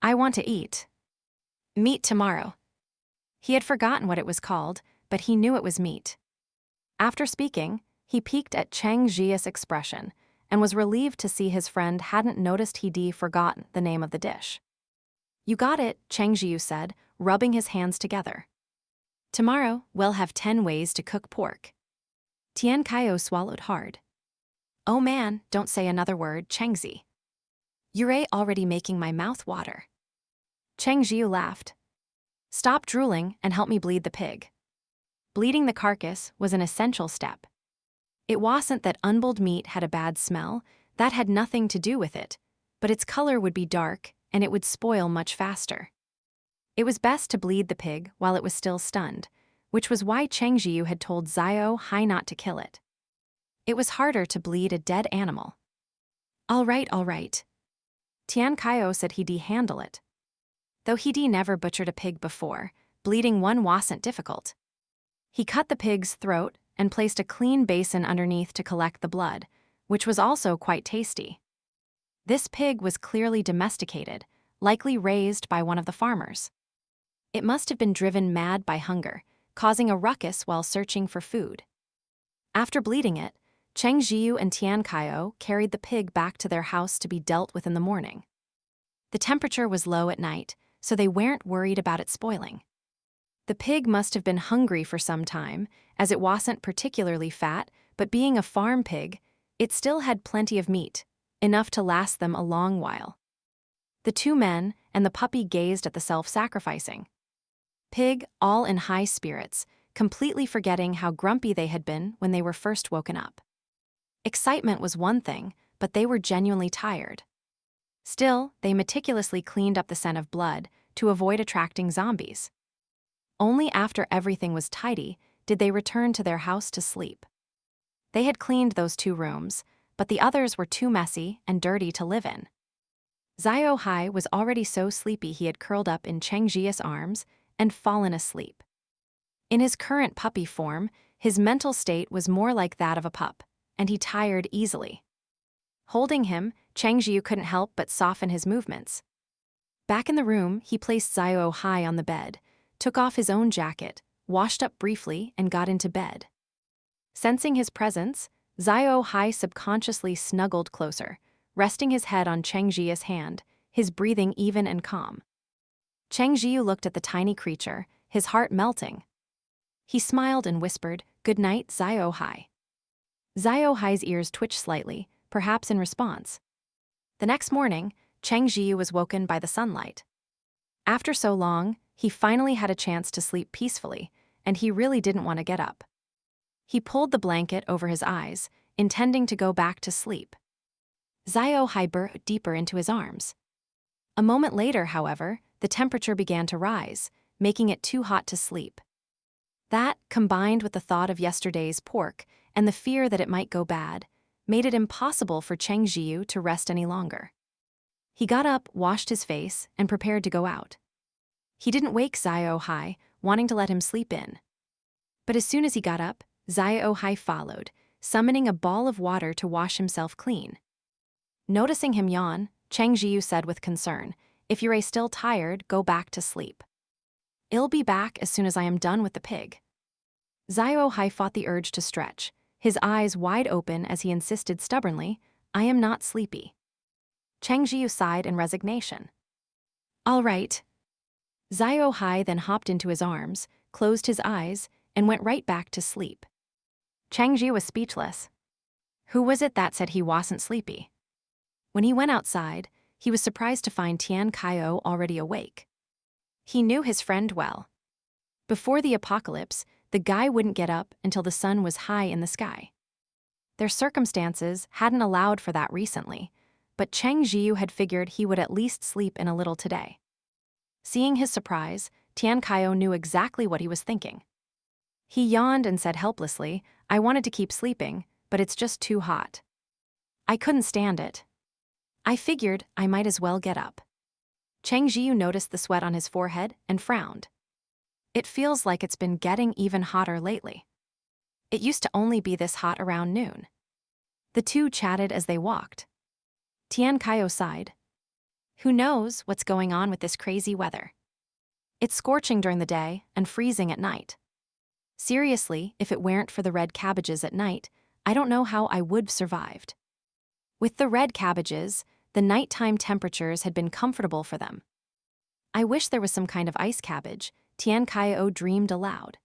"I want to eat. Meat tomorrow." He had forgotten what it was called, but he knew it was meat. After speaking, he peeked at Cheng Zhiyu's expression and was relieved to see his friend hadn't noticed he'd forgotten the name of the dish. "You got it," Cheng Zhiyu said, rubbing his hands together. "Tomorrow, we'll have 10 ways to cook pork." Tian Qiao swallowed hard. "Oh man, don't say another word, Cheng Zhi. You're already making my mouth water." Cheng Zhiyu laughed. "Stop drooling and help me bleed the pig." Bleeding the carcass was an essential step. It wasn't that unboiled meat had a bad smell, that had nothing to do with it, but its color would be dark and it would spoil much faster. It was best to bleed the pig while it was still stunned, which was why Cheng Zhiyu had told Xiao Hei not to kill it. It was harder to bleed a dead animal. All right. Tian Qiao said he'd handle it. Though he'd never butchered a pig before, bleeding one wasn't difficult. He cut the pig's throat and placed a clean basin underneath to collect the blood, which was also quite tasty. This pig was clearly domesticated, likely raised by one of the farmers. It must have been driven mad by hunger, causing a ruckus while searching for food. After bleeding it, Cheng Zhiyu and Tian Qiao carried the pig back to their house to be dealt with in the morning. The temperature was low at night, so they weren't worried about it spoiling. The pig must have been hungry for some time, as it wasn't particularly fat, but being a farm pig, it still had plenty of meat, enough to last them a long while. The two men and the puppy gazed at the self-sacrificing pig, all in high spirits, completely forgetting how grumpy they had been when they were first woken up. Excitement was one thing, but they were genuinely tired. Still, they meticulously cleaned up the scent of blood to avoid attracting zombies. Only after everything was tidy did they return to their house to sleep. They had cleaned those 2 rooms, but the others were too messy and dirty to live in. Xiao Hei was already so sleepy he had curled up in Cheng Zhiyu's arms and fallen asleep. In his current puppy form, his mental state was more like that of a pup, and he tired easily. Holding him, Cheng Zhiyu couldn't help but soften his movements. Back in the room, he placed Xiao Hei on the bed, took off his own jacket, washed up briefly, and got into bed. Sensing his presence, Xiao Hei subconsciously snuggled closer, resting his head on Cheng Zhiyu's hand, his breathing even and calm. Cheng Zhiyu looked at the tiny creature, his heart melting. He smiled and whispered, "Good night, Xiao Hei." Xiao Hei's ears twitched slightly, perhaps in response. The next morning, Cheng Zhiyu was woken by the sunlight. After so long, he finally had a chance to sleep peacefully, and he really didn't want to get up. He pulled the blanket over his eyes, intending to go back to sleep. Xiao Hei burrowed deeper into his arms. A moment later, however, the temperature began to rise, making it too hot to sleep. That, combined with the thought of yesterday's pork and the fear that it might go bad, made it impossible for Cheng Zhiyu to rest any longer. He got up, washed his face, and prepared to go out. He didn't wake Xiao Hei, wanting to let him sleep in. But as soon as he got up, Xiao Hei followed, summoning a ball of water to wash himself clean. Noticing him yawn, Cheng Zhiyu said with concern, "If you're still tired, go back to sleep. I'll be back as soon as I am done with the pig." Xiao Hei fought the urge to stretch, his eyes wide open as he insisted stubbornly, "I am not sleepy." Cheng Zhiyu sighed in resignation. "All right." Xiao Hei then hopped into his arms, closed his eyes, and went right back to sleep. Cheng Zhiyu was speechless. Who was it that said he wasn't sleepy? When he went outside, he was surprised to find Tian Qiao already awake. He knew his friend well. Before the apocalypse, the guy wouldn't get up until the sun was high in the sky. Their circumstances hadn't allowed for that recently, but Cheng Zhiyu had figured he would at least sleep in a little today. Seeing his surprise, Tian Qiao knew exactly what he was thinking. He yawned and said helplessly, "I wanted to keep sleeping, but it's just too hot. I couldn't stand it. I figured I might as well get up." Cheng Zhiyu noticed the sweat on his forehead and frowned. "It feels like it's been getting even hotter lately. It used to only be this hot around noon." The two chatted as they walked. Tian Qiao sighed. "Who knows what's going on with this crazy weather? It's scorching during the day and freezing at night. Seriously, if it weren't for the red cabbages at night, I don't know how I would have survived." With the red cabbages, the nighttime temperatures had been comfortable for them. "I wish there was some kind of ice cabbage," Tian Qiao dreamed aloud.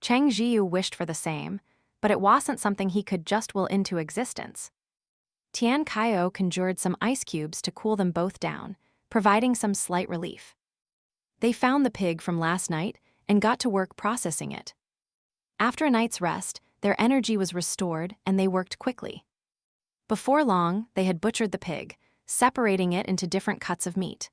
Cheng Zhiyu wished for the same, but it wasn't something he could just will into existence. Tian Qiao conjured some ice cubes to cool them both down, providing some slight relief. They found the pig from last night and got to work processing it. After a night's rest, their energy was restored and they worked quickly. Before long, they had butchered the pig, separating it into different cuts of meat.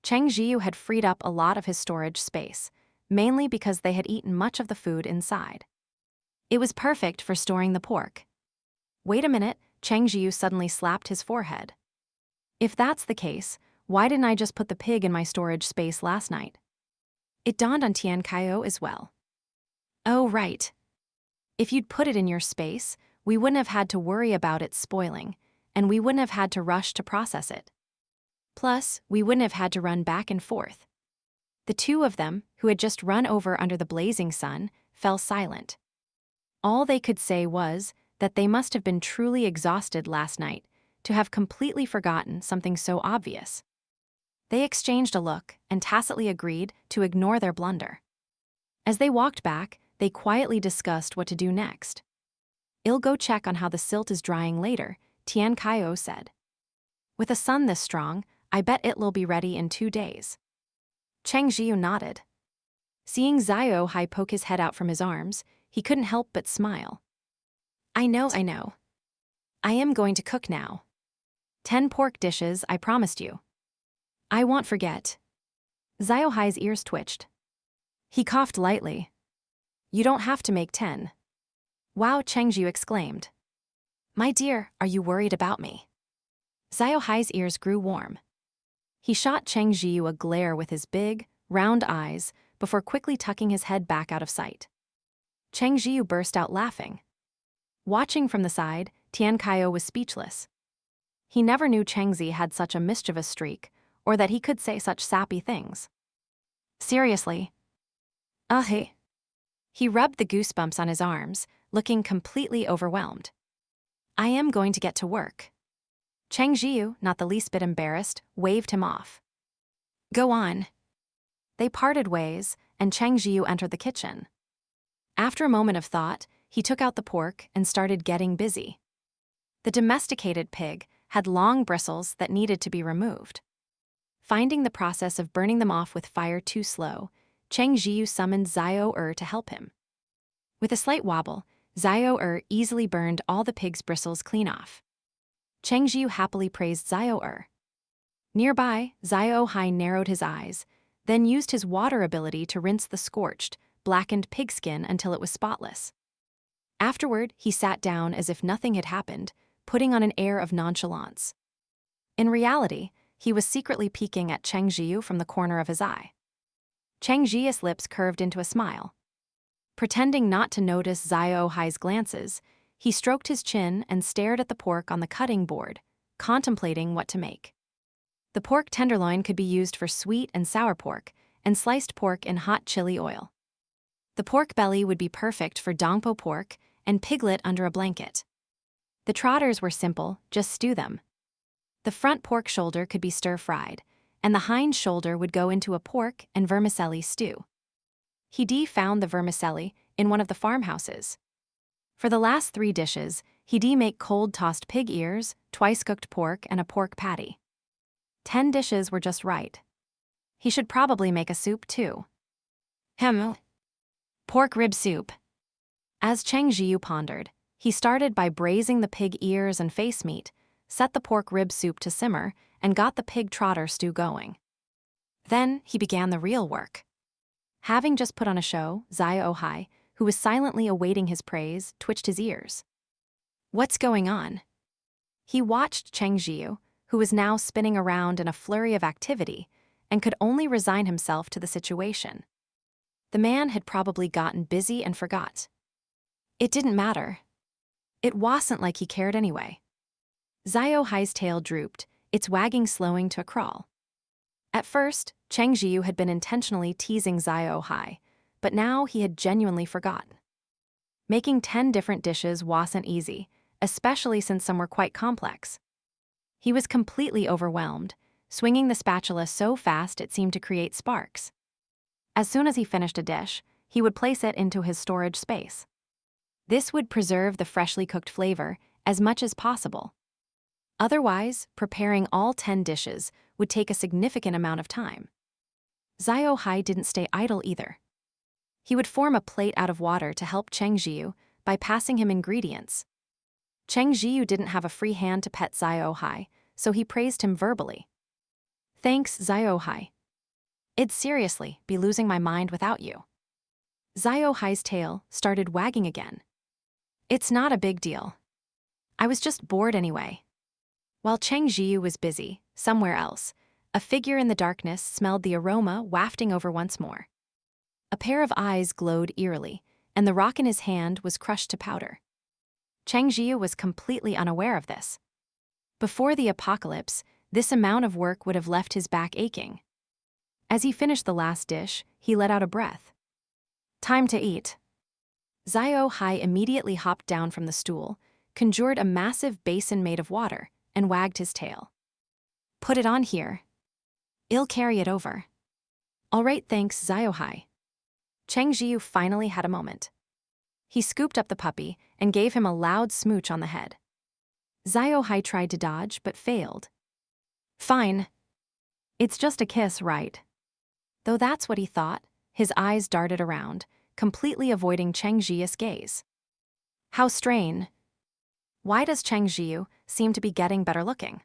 Cheng Zhiyu had freed up a lot of his storage space, mainly because they had eaten much of the food inside. It was perfect for storing the pork. "Wait a minute," Cheng Zhiyu suddenly slapped his forehead. "If that's the case, why didn't I just put the pig in my storage space last night?" It dawned on Tian Qiao as well. "Oh, right. If you'd put it in your space, we wouldn't have had to worry about it spoiling, and we wouldn't have had to rush to process it. Plus, we wouldn't have had to run back and forth." The two of them, who had just run over under the blazing sun, fell silent. All they could say was that they must have been truly exhausted last night to have completely forgotten something so obvious. They exchanged a look and tacitly agreed to ignore their blunder. As they walked back, they quietly discussed what to do next. "I'll go check on how the silt is drying later," Tian Qiao said. "With a sun this strong, I bet it'll be ready in 2 days." Cheng Zhiyu nodded. Seeing Xiao Hei poke his head out from his arms, he couldn't help but smile. I know. I am going to cook now. 10 pork dishes, I promised you. I won't forget." Xiao Hei's ears twitched. He coughed lightly. "You don't have to make 10. "Wow," Cheng Zhiyu exclaimed. "My dear, are you worried about me?" Xiao Hei's ears grew warm. He shot Cheng Zhiyu a glare with his big, round eyes before quickly tucking his head back out of sight. Cheng Zhiyu burst out laughing. Watching from the side, Tian Qiao was speechless. He never knew Cheng Zhi had such a mischievous streak, or that he could say such sappy things. "Seriously?" Hey. He rubbed the goosebumps on his arms, looking completely overwhelmed. I am going to get to work. Cheng Zhiyu, not the least bit embarrassed, waved him off. Go on. They parted ways, and Cheng Zhiyu entered the kitchen. After a moment of thought, he took out the pork and started getting busy. The domesticated pig had long bristles that needed to be removed. Finding the process of burning them off with fire too slow, Cheng Zhiyu summoned Xiao Er to help him. With a slight wobble, Xiao Er easily burned all the pig's bristles clean off. Cheng Zhiyu happily praised Xiao Er. Nearby, Xiao Hei narrowed his eyes, then used his water ability to rinse the scorched, blackened pig skin until it was spotless. Afterward, he sat down as if nothing had happened, putting on an air of nonchalance. In reality, he was secretly peeking at Cheng Zhiyu from the corner of his eye. Cheng Zhiyu's lips curved into a smile. Pretending not to notice Xiao Hei's glances, he stroked his chin and stared at the pork on the cutting board, contemplating what to make. The pork tenderloin could be used for sweet and sour pork, and sliced pork in hot chili oil. The pork belly would be perfect for dongpo pork and piglet under a blanket. The trotters were simple, just stew them. The front pork shoulder could be stir-fried, and the hind shoulder would go into a pork and vermicelli stew. He found the vermicelli in one of the farmhouses. For the last 3 dishes, he make cold-tossed pig ears, twice-cooked pork, and a pork patty. 10 dishes were just right. He should probably make a soup, too. Pork rib soup. As Cheng Zhiyu pondered, he started by braising the pig ears and face meat, set the pork rib soup to simmer, and got the pig trotter stew going. Then he began the real work. Having just put on a show, Xiao Hei, who was silently awaiting his praise, twitched his ears. What's going on? He watched Cheng Zhiyu, who was now spinning around in a flurry of activity, and could only resign himself to the situation. The man had probably gotten busy and forgot. It didn't matter. It wasn't like he cared anyway. Xiao Hei's tail drooped, its wagging slowing to a crawl. At first, Cheng Zhiyu had been intentionally teasing Xiao Hei, but now he had genuinely forgotten. Making 10 different dishes wasn't easy, especially since some were quite complex. He was completely overwhelmed, swinging the spatula so fast it seemed to create sparks. As soon as he finished a dish, he would place it into his storage space. This would preserve the freshly cooked flavor as much as possible. Otherwise, preparing all 10 dishes would take a significant amount of time. Xiao Hei didn't stay idle either. He would form a plate out of water to help Cheng Zhiyu by passing him ingredients. Cheng Zhiyu didn't have a free hand to pet Xiao Hei, so he praised him verbally. Thanks, Xiao Hei. I'd seriously be losing my mind without you. Xiao Hei's tail started wagging again. It's not a big deal. I was just bored anyway. While Cheng Zhiyu was busy, somewhere else, a figure in the darkness smelled the aroma wafting over once more. A pair of eyes glowed eerily, and the rock in his hand was crushed to powder. Cheng Zhiyu was completely unaware of this. Before the apocalypse, this amount of work would have left his back aching. As he finished the last dish, he let out a breath. Time to eat. Xiao Hei immediately hopped down from the stool, conjured a massive basin made of water, and wagged his tail. Put it on here. I'll carry it over. All right, thanks, Xiao Hei. Cheng Zhiyu finally had a moment. He scooped up the puppy and gave him a loud smooch on the head. Xiao Hei tried to dodge but failed. Fine. It's just a kiss, right? Though that's what he thought, his eyes darted around, completely avoiding Cheng Zhiyu's gaze. How strange. Why does Cheng Zhiyu seem to be getting better looking?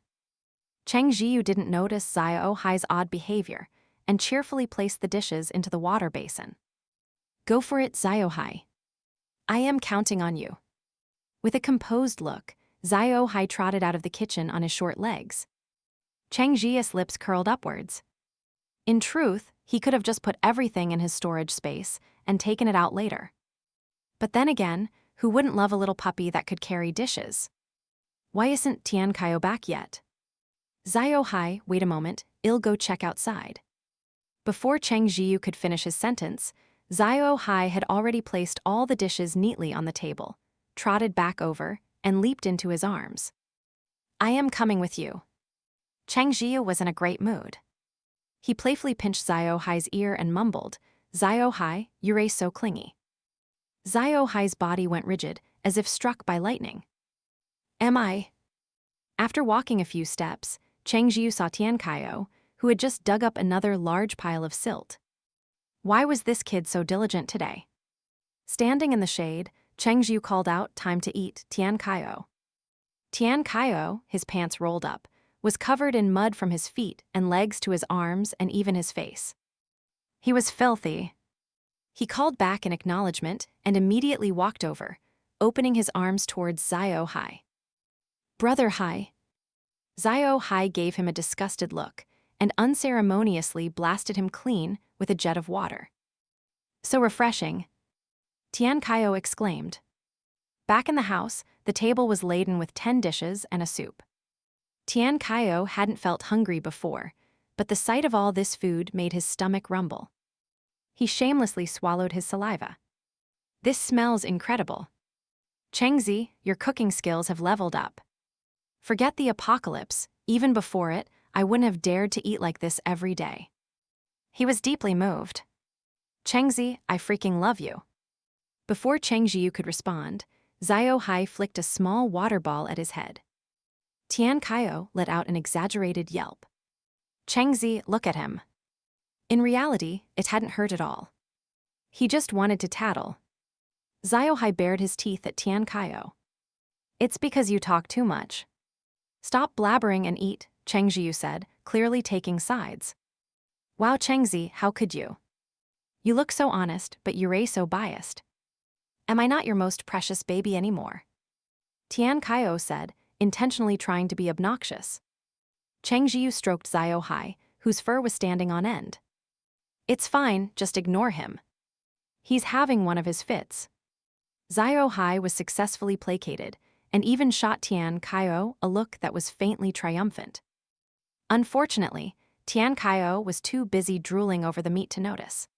Cheng Zhiyu didn't notice Xiao Hei's odd behavior and cheerfully placed the dishes into the water basin. Go for it, Xiao Hei. I am counting on you. With a composed look, Xiao Hei trotted out of the kitchen on his short legs. Cheng Zhiyu's lips curled upwards. In truth, he could have just put everything in his storage space and taken it out later. But then again, who wouldn't love a little puppy that could carry dishes? Why isn't Tian Qiao back yet? Xiao Hei, wait a moment, I'll go check outside. Before Cheng Zhiyu could finish his sentence, Xiao Hei had already placed all the dishes neatly on the table, trotted back over, and leaped into his arms. "I am coming with you." Cheng Zhiyu was in a great mood. He playfully pinched Xiao Hei's ear and mumbled, "Xiao Hei, you're so clingy." Xiao Hei's body went rigid, as if struck by lightning. "Am I?" After walking a few steps, Cheng Zhiyu saw Tian Qiao, who had just dug up another large pile of silt. Why was this kid so diligent today? Standing in the shade, Cheng Zhiyu called out, "Time to eat, Tian Qiao." Tian Qiao, his pants rolled up, was covered in mud from his feet and legs to his arms and even his face. He was filthy. He called back in acknowledgement and immediately walked over, opening his arms towards Xiao Hei. "Brother Hei." Xiao Hei gave him a disgusted look and unceremoniously blasted him clean with a jet of water. "So refreshing," Tian Qiao exclaimed. Back in the house, the table was laden with 10 dishes and a soup. Tian Qiao hadn't felt hungry before, but the sight of all this food made his stomach rumble. He shamelessly swallowed his saliva. "This smells incredible. Cheng Zhi, your cooking skills have leveled up. Forget the apocalypse, even before it, I wouldn't have dared to eat like this every day." He was deeply moved. "Cheng Zhi, I freaking love you." Before Cheng Zhiyu could respond, Xiao Hei flicked a small water ball at his head. Tian Qiao let out an exaggerated yelp. "Cheng Zhi, look at him." In reality, it hadn't hurt at all. He just wanted to tattle. Xiao Hei bared his teeth at Tian Qiao. "It's because you talk too much." "Stop blabbering and eat," Cheng Zhiyu said, clearly taking sides. "Wow, Cheng Zhi, how could you? You look so honest, but you're so biased." "Am I not your most precious baby anymore?" Tian Qiao said, intentionally trying to be obnoxious. Cheng Zhiyu stroked Xiao Hei, whose fur was standing on end. "It's fine, just ignore him. He's having one of his fits." Xiao Hei was successfully placated, and even shot Tian Qiao a look that was faintly triumphant. Unfortunately, Tian Qiao was too busy drooling over the meat to notice.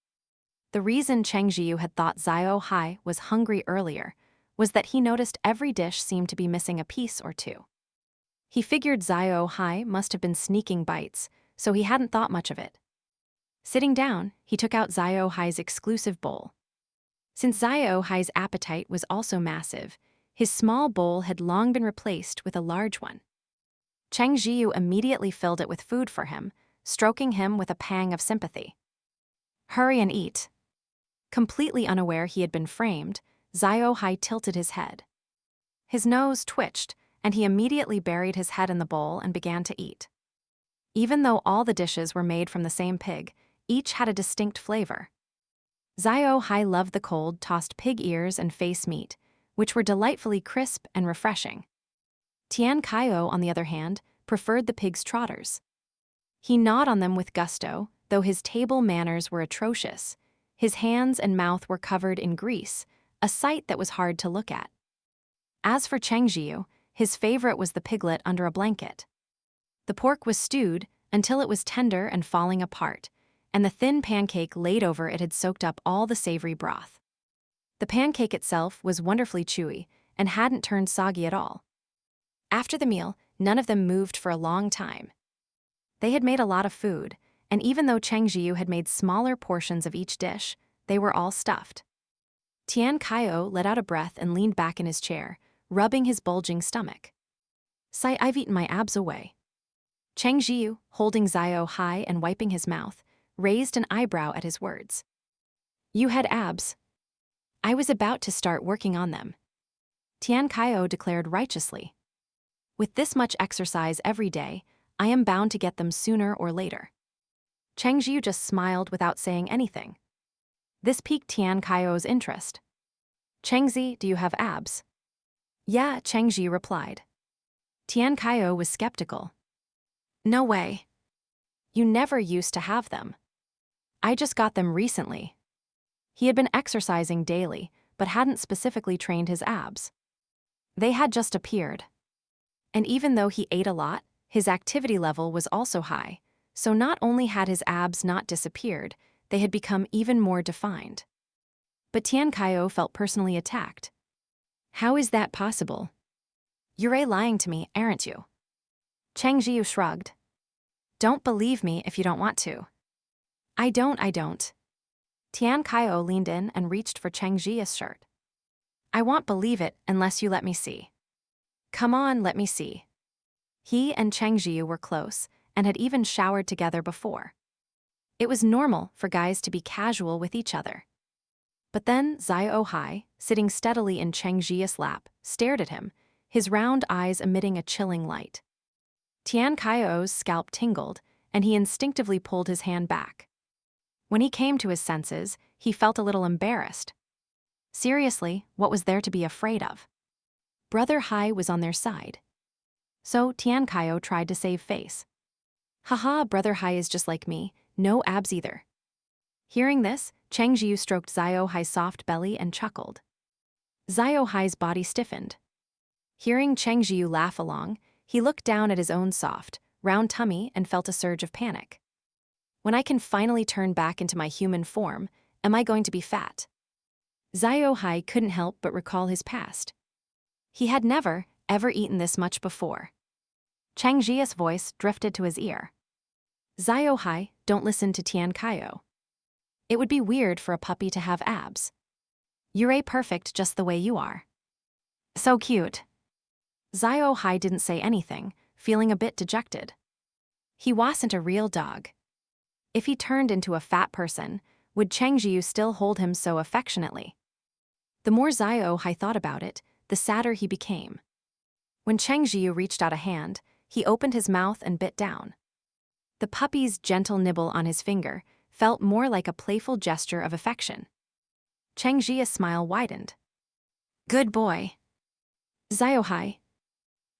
The reason Cheng Zhiyu had thought Xiao Hei was hungry earlier was that he noticed every dish seemed to be missing a piece or two. He figured Xiao Hei must have been sneaking bites, so he hadn't thought much of it. Sitting down, he took out Xiao Hei's exclusive bowl. Since Xiao Hei's appetite was also massive, his small bowl had long been replaced with a large one. Cheng Zhiyu immediately filled it with food for him, stroking him with a pang of sympathy. "Hurry and eat." Completely unaware he had been framed, Xiao Hei tilted his head. His nose twitched, and he immediately buried his head in the bowl and began to eat. Even though all the dishes were made from the same pig, each had a distinct flavor. Xiao Hei loved the cold, tossed pig ears and face meat, which were delightfully crisp and refreshing. Tian Qiao, on the other hand, preferred the pig's trotters. He gnawed on them with gusto, though his table manners were atrocious. His hands and mouth were covered in grease, a sight that was hard to look at. As for Cheng Zhiyu, his favorite was the piglet under a blanket. The pork was stewed until it was tender and falling apart, and the thin pancake laid over it had soaked up all the savory broth. The pancake itself was wonderfully chewy and hadn't turned soggy at all. After the meal, none of them moved for a long time. They had made a lot of food, and even though Cheng Zhiyu had made smaller portions of each dish, they were all stuffed. Tian Qiao let out a breath and leaned back in his chair, rubbing his bulging stomach. "Sai, I've eaten my abs away." Cheng Zhiyu, holding Xiao Hei and wiping his mouth, raised an eyebrow at his words. "You had abs." "I was about to start working on them," Tian Qiao declared righteously. "With this much exercise every day, I am bound to get them sooner or later." Cheng Zhiyu just smiled without saying anything. This piqued Tian Qiao's interest. "Cheng Zhi, do you have abs?" "Yeah," Cheng Zhi replied. Tian Qiao was skeptical. "No way. You never used to have them." "I just got them recently." He had been exercising daily, but hadn't specifically trained his abs. They had just appeared. And even though he ate a lot, his activity level was also high, so not only had his abs not disappeared, they had become even more defined. But Tian Qiao felt personally attacked. How is that possible? You're lying to me, aren't you? Cheng Zhiyu shrugged. Don't believe me if you don't want to. I don't. Tian Qiao leaned in and reached for Cheng Zhiyu's shirt. I won't believe it unless you let me see. Come on, let me see. He and Cheng Zhiyu were close and had even showered together before. It was normal for guys to be casual with each other. But then Xiao Hei, sitting steadily in Cheng Zhiyu's lap, stared at him, his round eyes emitting a chilling light. Tian Qiao's scalp tingled, and he instinctively pulled his hand back. When he came to his senses, he felt a little embarrassed. Seriously, what was there to be afraid of? Brother Hai was on their side. So Tian Qiao tried to save face. Haha, Brother Hai is just like me, no abs either. Hearing this, Cheng Zhiyu stroked Xiao Hai's soft belly and chuckled. Xiao Hai's body stiffened. Hearing Cheng Zhiyu laugh along, he looked down at his own soft, round tummy and felt a surge of panic. When I can finally turn back into my human form, am I going to be fat? Xiao Hei couldn't help but recall his past. He had never, ever eaten this much before. Cheng Zhiyu's voice drifted to his ear. Xiao Hei, don't listen to Tian Qiao. It would be weird for a puppy to have abs. You're perfect just the way you are. So cute. Xiao Hei didn't say anything, feeling a bit dejected. He wasn't a real dog. If he turned into a fat person, would Cheng Zhiyu still hold him so affectionately? The more Xiao Hei thought about it, the sadder he became. When Cheng Zhiyu reached out a hand, he opened his mouth and bit down. The puppy's gentle nibble on his finger felt more like a playful gesture of affection. Cheng Zhiyu's smile widened. Good boy. Xiao Hei.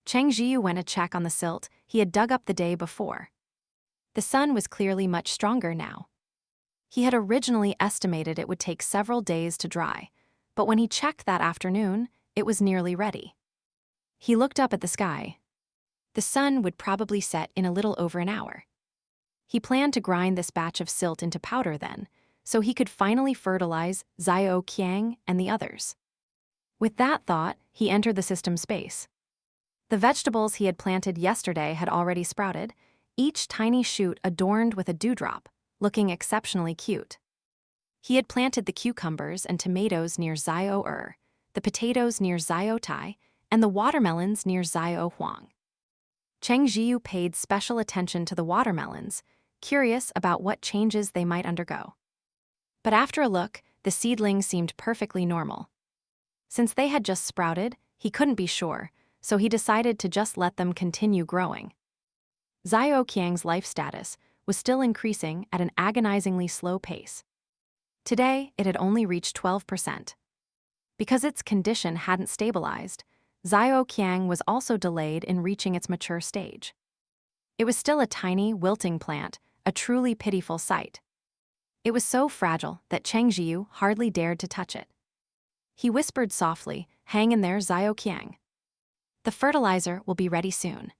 Cheng Zhiyu went to check on the silt he had dug up the day before. The sun was clearly much stronger now. He had originally estimated it would take several days to dry, but when he checked that afternoon, it was nearly ready. He looked up at the sky. The sun would probably set in a little over an hour. He planned to grind this batch of silt into powder then, so he could finally fertilize Xiao Qiang and the others. With that thought, he entered the system space. The vegetables he had planted yesterday had already sprouted, each tiny shoot adorned with a dewdrop, looking exceptionally cute. He had planted the cucumbers and tomatoes near Xiao Er, the potatoes near Xiao Tai, and the watermelons near Xiao Huang. Cheng Zhiyu paid special attention to the watermelons, curious about what changes they might undergo. But after a look, the seedlings seemed perfectly normal. Since they had just sprouted, he couldn't be sure, so he decided to just let them continue growing. Xiao Qiang's life status was still increasing at an agonizingly slow pace. Today, it had only reached 12%. Because its condition hadn't stabilized, Xiao Qiang was also delayed in reaching its mature stage. It was still a tiny, wilting plant, a truly pitiful sight. It was so fragile that Cheng Zhiyu hardly dared to touch it. He whispered softly, "Hang in there, Xiao Qiang. The fertilizer will be ready soon."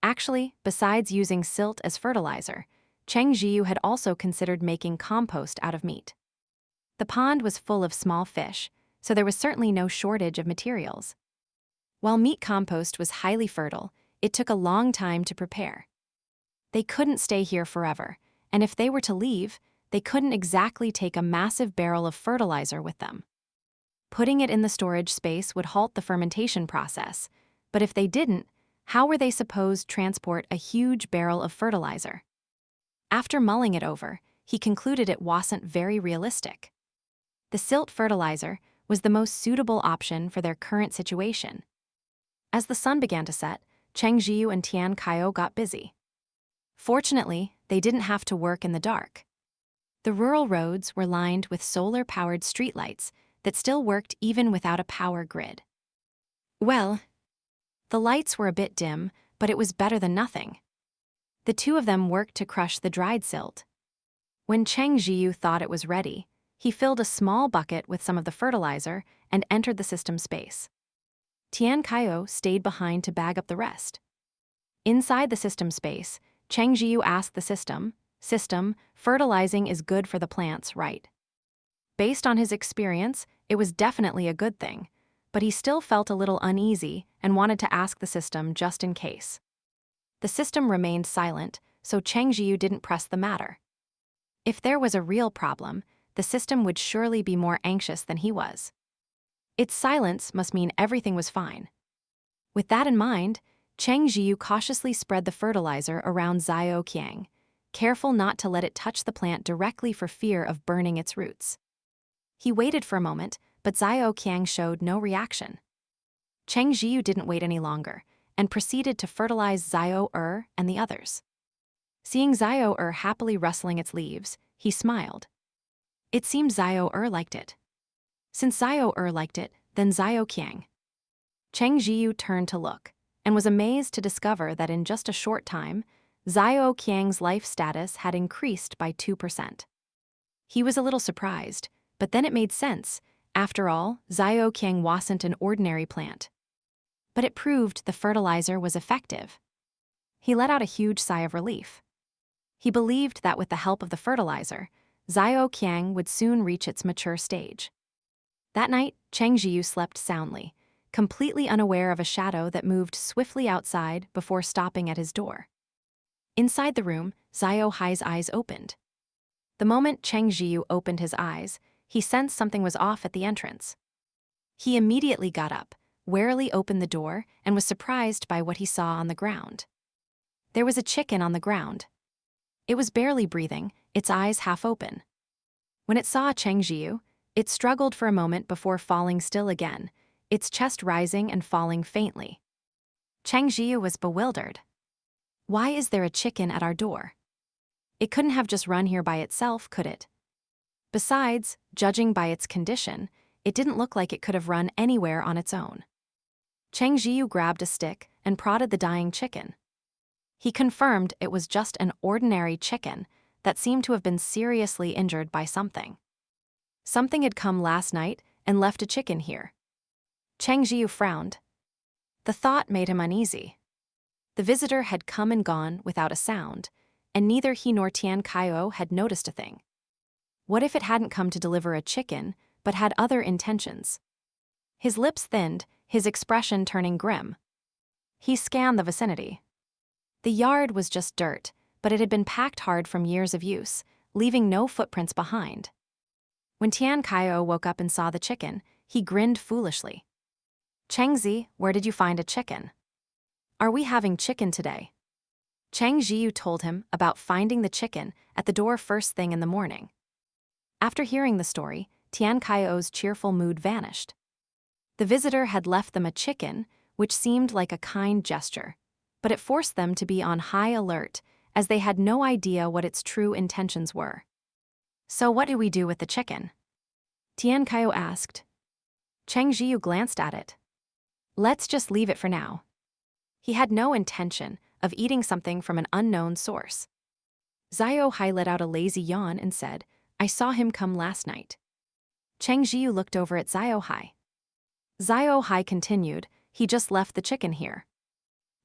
Actually, besides using silt as fertilizer, Cheng Zhiyu had also considered making compost out of meat. The pond was full of small fish, so there was certainly no shortage of materials. While meat compost was highly fertile, it took a long time to prepare. They couldn't stay here forever, and if they were to leave, they couldn't exactly take a massive barrel of fertilizer with them. Putting it in the storage space would halt the fermentation process, but if they didn't, how were they supposed to transport a huge barrel of fertilizer? After mulling it over, he concluded it wasn't very realistic. The silt fertilizer was the most suitable option for their current situation. As the sun began to set, Cheng Zhiyu and Tian Qiao got busy. Fortunately, they didn't have to work in the dark. The rural roads were lined with solar-powered streetlights that still worked even without a power grid. Well, the lights were a bit dim, but it was better than nothing. The two of them worked to crush the dried silt. When Cheng Zhiyu thought it was ready, he filled a small bucket with some of the fertilizer and entered the system space. Tian Qiao stayed behind to bag up the rest. Inside the system space, Cheng Zhiyu asked the system, fertilizing is good for the plants, right? Based on his experience, it was definitely a good thing, but he still felt a little uneasy and wanted to ask the system just in case. The system remained silent, so Cheng Zhiyu didn't press the matter. If there was a real problem, the system would surely be more anxious than he was. Its silence must mean everything was fine. With that in mind, Cheng Zhiyu cautiously spread the fertilizer around Xiao Qiang, careful not to let it touch the plant directly for fear of burning its roots. He waited for a moment, but Xiao Qiang showed no reaction. Cheng Zhiyu didn't wait any longer and proceeded to fertilize Xiao Er and the others. Seeing Xiao Er happily rustling its leaves, he smiled. It seemed Xiao Er liked it. Since Xiao Er liked it, then Xiao Qiang. Cheng Zhiyu turned to look and was amazed to discover that in just a short time, Xiao Qiang's life status had increased by 2%. He was a little surprised, but then it made sense. After all, Xiao Qiang wasn't an ordinary plant. But it proved the fertilizer was effective. He let out a huge sigh of relief. He believed that with the help of the fertilizer, Xiao Qiang would soon reach its mature stage. That night, Cheng Zhiyu slept soundly, completely unaware of a shadow that moved swiftly outside before stopping at his door. Inside the room, Xiao Hai's eyes opened. The moment Cheng Zhiyu opened his eyes, he sensed something was off at the entrance. He immediately got up, warily opened the door, and was surprised by what he saw on the ground. There was a chicken on the ground. It was barely breathing, its eyes half open. When it saw Cheng Zhiyu, it struggled for a moment before falling still again, its chest rising and falling faintly. Cheng Zhiyu was bewildered. Why is there a chicken at our door? It couldn't have just run here by itself, could it? Besides, judging by its condition, it didn't look like it could have run anywhere on its own. Cheng Zhiyu grabbed a stick and prodded the dying chicken. He confirmed it was just an ordinary chicken that seemed to have been seriously injured by something. Something had come last night and left a chicken here. Cheng Zhiyu frowned. The thought made him uneasy. The visitor had come and gone without a sound, and neither he nor Tian Qiao had noticed a thing. What if it hadn't come to deliver a chicken, but had other intentions? His lips thinned, his expression turning grim. He scanned the vicinity. The yard was just dirt, but it had been packed hard from years of use, leaving no footprints behind. When Tian Qiao woke up and saw the chicken, he grinned foolishly. "Chengzi, where did you find a chicken? Are we having chicken today?" Cheng Zhiyu told him about finding the chicken at the door first thing in the morning. After hearing the story, Tian Qiao's cheerful mood vanished. The visitor had left them a chicken, which seemed like a kind gesture, but it forced them to be on high alert as they had no idea what its true intentions were. "So what do we do with the chicken?" Tian Qiao asked. Cheng Zhiyu glanced at it. "Let's just leave it for now." He had no intention of eating something from an unknown source. Xiao Hei let out a lazy yawn and said, "I saw him come last night." Cheng Zhiyu looked over at Xiao Hei. Xiao Hei continued, "He just left the chicken here.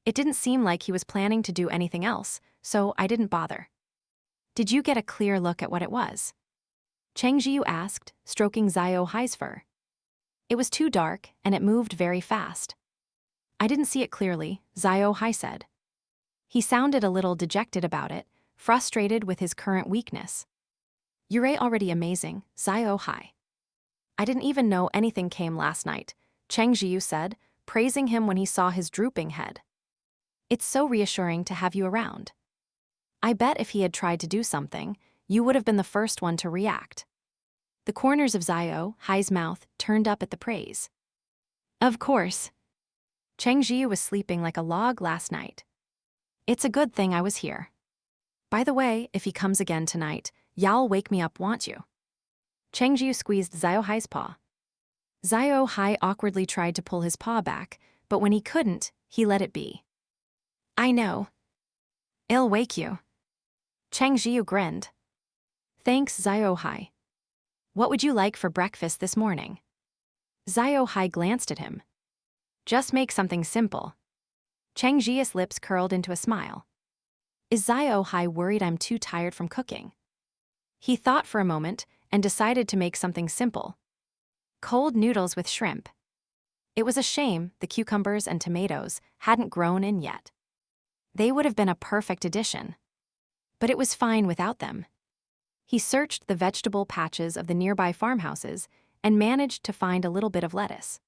It didn't seem like he was planning to do anything else, so I didn't bother." "Did you get a clear look at what it was?" Cheng Zhiyu asked, stroking Xiao Hai's fur. "It was too dark, and it moved very fast." "I didn't see it clearly," Xiao Hei said. He sounded a little dejected about it, frustrated with his current weakness. "You're already amazing, Xiao Hei." "I didn't even know anything came last night," Cheng Zhiyu said, praising him when he saw his drooping head. "It's so reassuring to have you around. I bet if he had tried to do something, you would have been the first one to react." The corners of Xiao Hai's mouth turned up at the praise. "Of course. Cheng Zhiyu was sleeping like a log last night. It's a good thing I was here. By the way, if he comes again tonight, y'all wake me up, won't you?" Cheng Zhiyu squeezed Xiao Hai's paw. Xiao Hei awkwardly tried to pull his paw back, but when he couldn't, he let it be. "I know. I'll wake you." Cheng Zhiyu grinned. "Thanks, Xiao Hei. What would you like for breakfast this morning?" Xiao Hei glanced at him. "Just make something simple." Cheng Zhiyu's lips curled into a smile. Is Xiao Hei worried I'm too tired from cooking? He thought for a moment and decided to make something simple: cold noodles with shrimp. It was a shame the cucumbers and tomatoes hadn't grown in yet. They would have been a perfect addition. But it was fine without them. He searched the vegetable patches of the nearby farmhouses and managed to find a little bit of lettuce.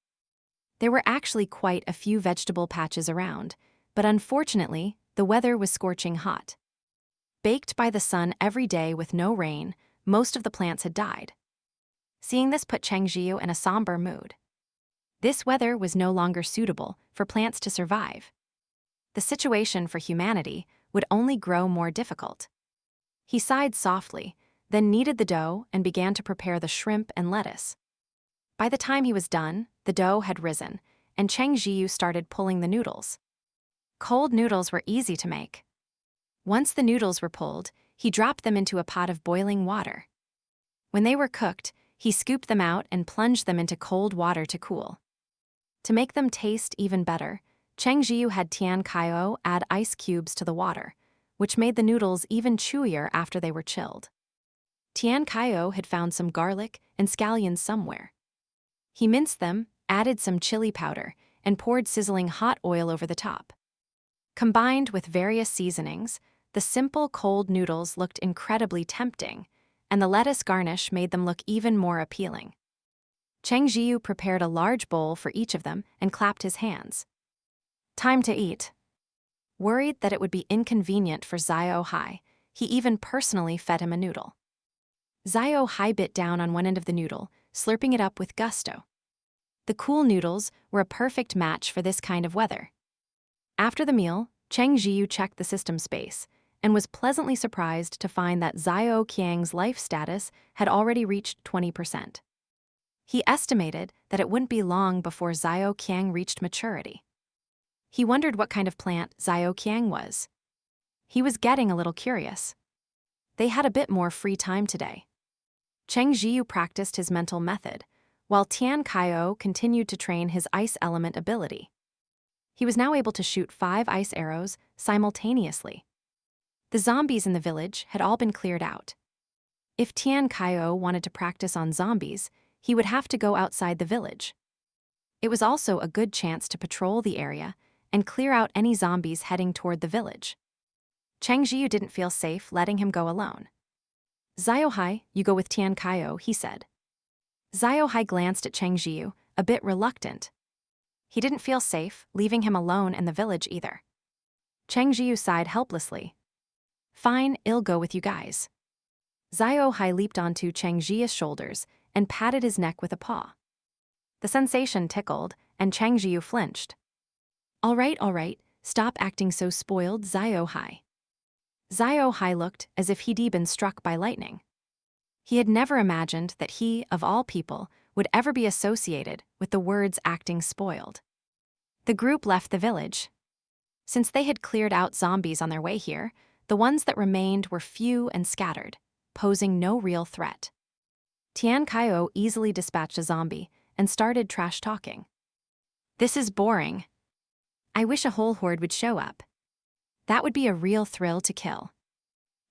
There were actually quite a few vegetable patches around, but unfortunately, the weather was scorching hot. Baked by the sun every day with no rain, most of the plants had died. Seeing this put Cheng Zhiyu in a somber mood. This weather was no longer suitable for plants to survive. The situation for humanity would only grow more difficult. He sighed softly, then kneaded the dough and began to prepare the shrimp and lettuce. By the time he was done, the dough had risen, and Cheng Zhiyu started pulling the noodles. Cold noodles were easy to make. Once the noodles were pulled, he dropped them into a pot of boiling water. When they were cooked, he scooped them out and plunged them into cold water to cool. To make them taste even better, Cheng Zhiyu had Tian Qiao add ice cubes to the water, which made the noodles even chewier after they were chilled. Tian Qiao had found some garlic and scallions somewhere. He minced them, added some chili powder, and poured sizzling hot oil over the top. Combined with various seasonings, the simple cold noodles looked incredibly tempting, and the lettuce garnish made them look even more appealing. Cheng Zhiyu prepared a large bowl for each of them and clapped his hands. Time to eat. Worried that it would be inconvenient for Xiao Hei, he even personally fed him a noodle. Xiao Hei bit down on one end of the noodle, slurping it up with gusto. The cool noodles were a perfect match for this kind of weather. After the meal, Cheng Zhiyu checked the system space and was pleasantly surprised to find that Xiao Qiang's life status had already reached 20%. He estimated that it wouldn't be long before Xiao Qiang reached maturity. He wondered what kind of plant Xiao Qiang was. He was getting a little curious. They had a bit more free time today. Cheng Zhiyu practiced his mental method, while Tian Qiao continued to train his ice element ability. He was now able to shoot 5 ice arrows simultaneously. The zombies in the village had all been cleared out. If Tian Qiao wanted to practice on zombies, he would have to go outside the village. It was also a good chance to patrol the area and clear out any zombies heading toward the village. Cheng Zhiyu didn't feel safe letting him go alone. Xiao Hei, you go with Tian Qiao, he said. Xiao Hei glanced at Cheng Zhiyu, a bit reluctant. He didn't feel safe leaving him alone in the village either. Cheng Zhiyu sighed helplessly. Fine, I'll go with you guys. Xiao Hei leaped onto Cheng Zhiyu's shoulders and patted his neck with a paw. The sensation tickled, and Cheng Zhiyu flinched. All right, stop acting so spoiled, Xiao Hei. Xiao Hei looked as if he'd been struck by lightning. He had never imagined that he, of all people, would ever be associated with the words acting spoiled. The group left the village. Since they had cleared out zombies on their way here, the ones that remained were few and scattered, posing no real threat. Tian Qiao easily dispatched a zombie and started trash-talking. This is boring. I wish a whole horde would show up. That would be a real thrill to kill.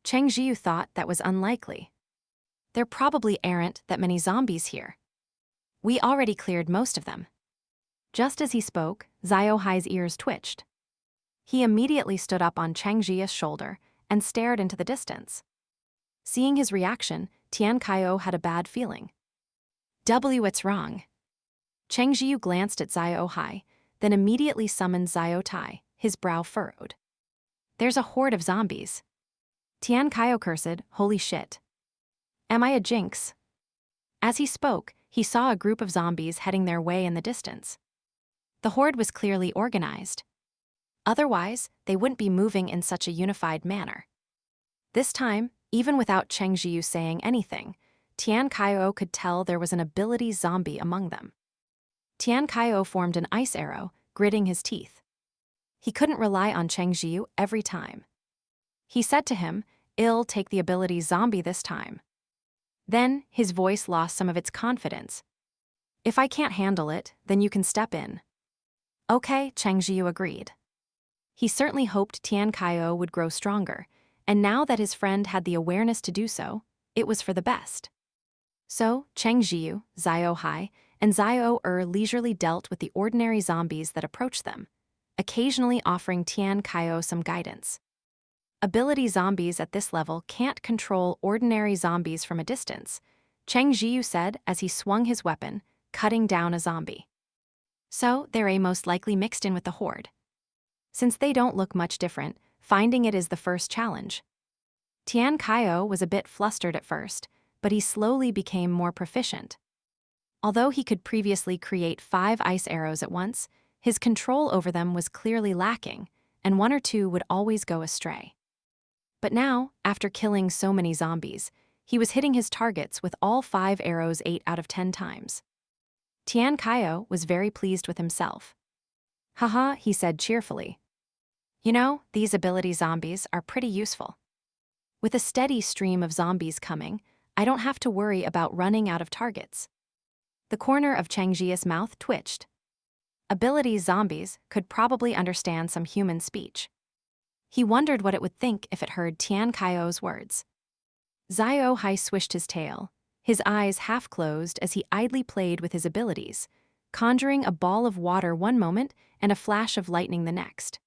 Cheng Zhiyu thought that was unlikely. There probably aren't that many zombies here. We already cleared most of them. Just as he spoke, Xiao Hai's ears twitched. He immediately stood up on Cheng Zhiyu's shoulder and stared into the distance. Seeing his reaction, Tian Qiao had a bad feeling. What's wrong? Cheng Zhiyu glanced at Xiao Hei, then immediately summoned Xiao Tai, his brow furrowed. There's a horde of zombies. Tian Qiao cursed, holy shit. Am I a jinx? As he spoke, he saw a group of zombies heading their way in the distance. The horde was clearly organized. Otherwise, they wouldn't be moving in such a unified manner. This time, even without Cheng Zhiyu saying anything, Tian Qiao could tell there was an ability zombie among them. Tian Qiao formed an ice arrow, gritting his teeth. He couldn't rely on Cheng Zhiyu every time. He said to him, I'll take the ability zombie this time. Then, his voice lost some of its confidence. If I can't handle it, then you can step in. Okay, Cheng Zhiyu agreed. He certainly hoped Tian Qiao would grow stronger, and now that his friend had the awareness to do so, it was for the best. So, Cheng Zhiyu, Xiao Hei, and Xiao Er leisurely dealt with the ordinary zombies that approached them, occasionally offering Tian Qiao some guidance. Ability zombies at this level can't control ordinary zombies from a distance, Cheng Zhiyu said as he swung his weapon, cutting down a zombie. So, they're most likely mixed in with the horde. Since they don't look much different, finding it is the first challenge. Tian Qiao was a bit flustered at first, but he slowly became more proficient. Although he could previously create 5 ice arrows at once, his control over them was clearly lacking, and 1 or 2 would always go astray. But now, after killing so many zombies, he was hitting his targets with all 5 arrows 8 out of 10 times. Tian Qiao was very pleased with himself. Haha, he said cheerfully. You know, these ability zombies are pretty useful. With a steady stream of zombies coming, I don't have to worry about running out of targets. The corner of Cheng Zhiyu's mouth twitched. Ability zombies could probably understand some human speech. He wondered what it would think if it heard Tian Qiao's words. Xiao Hei swished his tail, his eyes half closed as he idly played with his abilities, conjuring a ball of water one moment and a flash of lightning the next.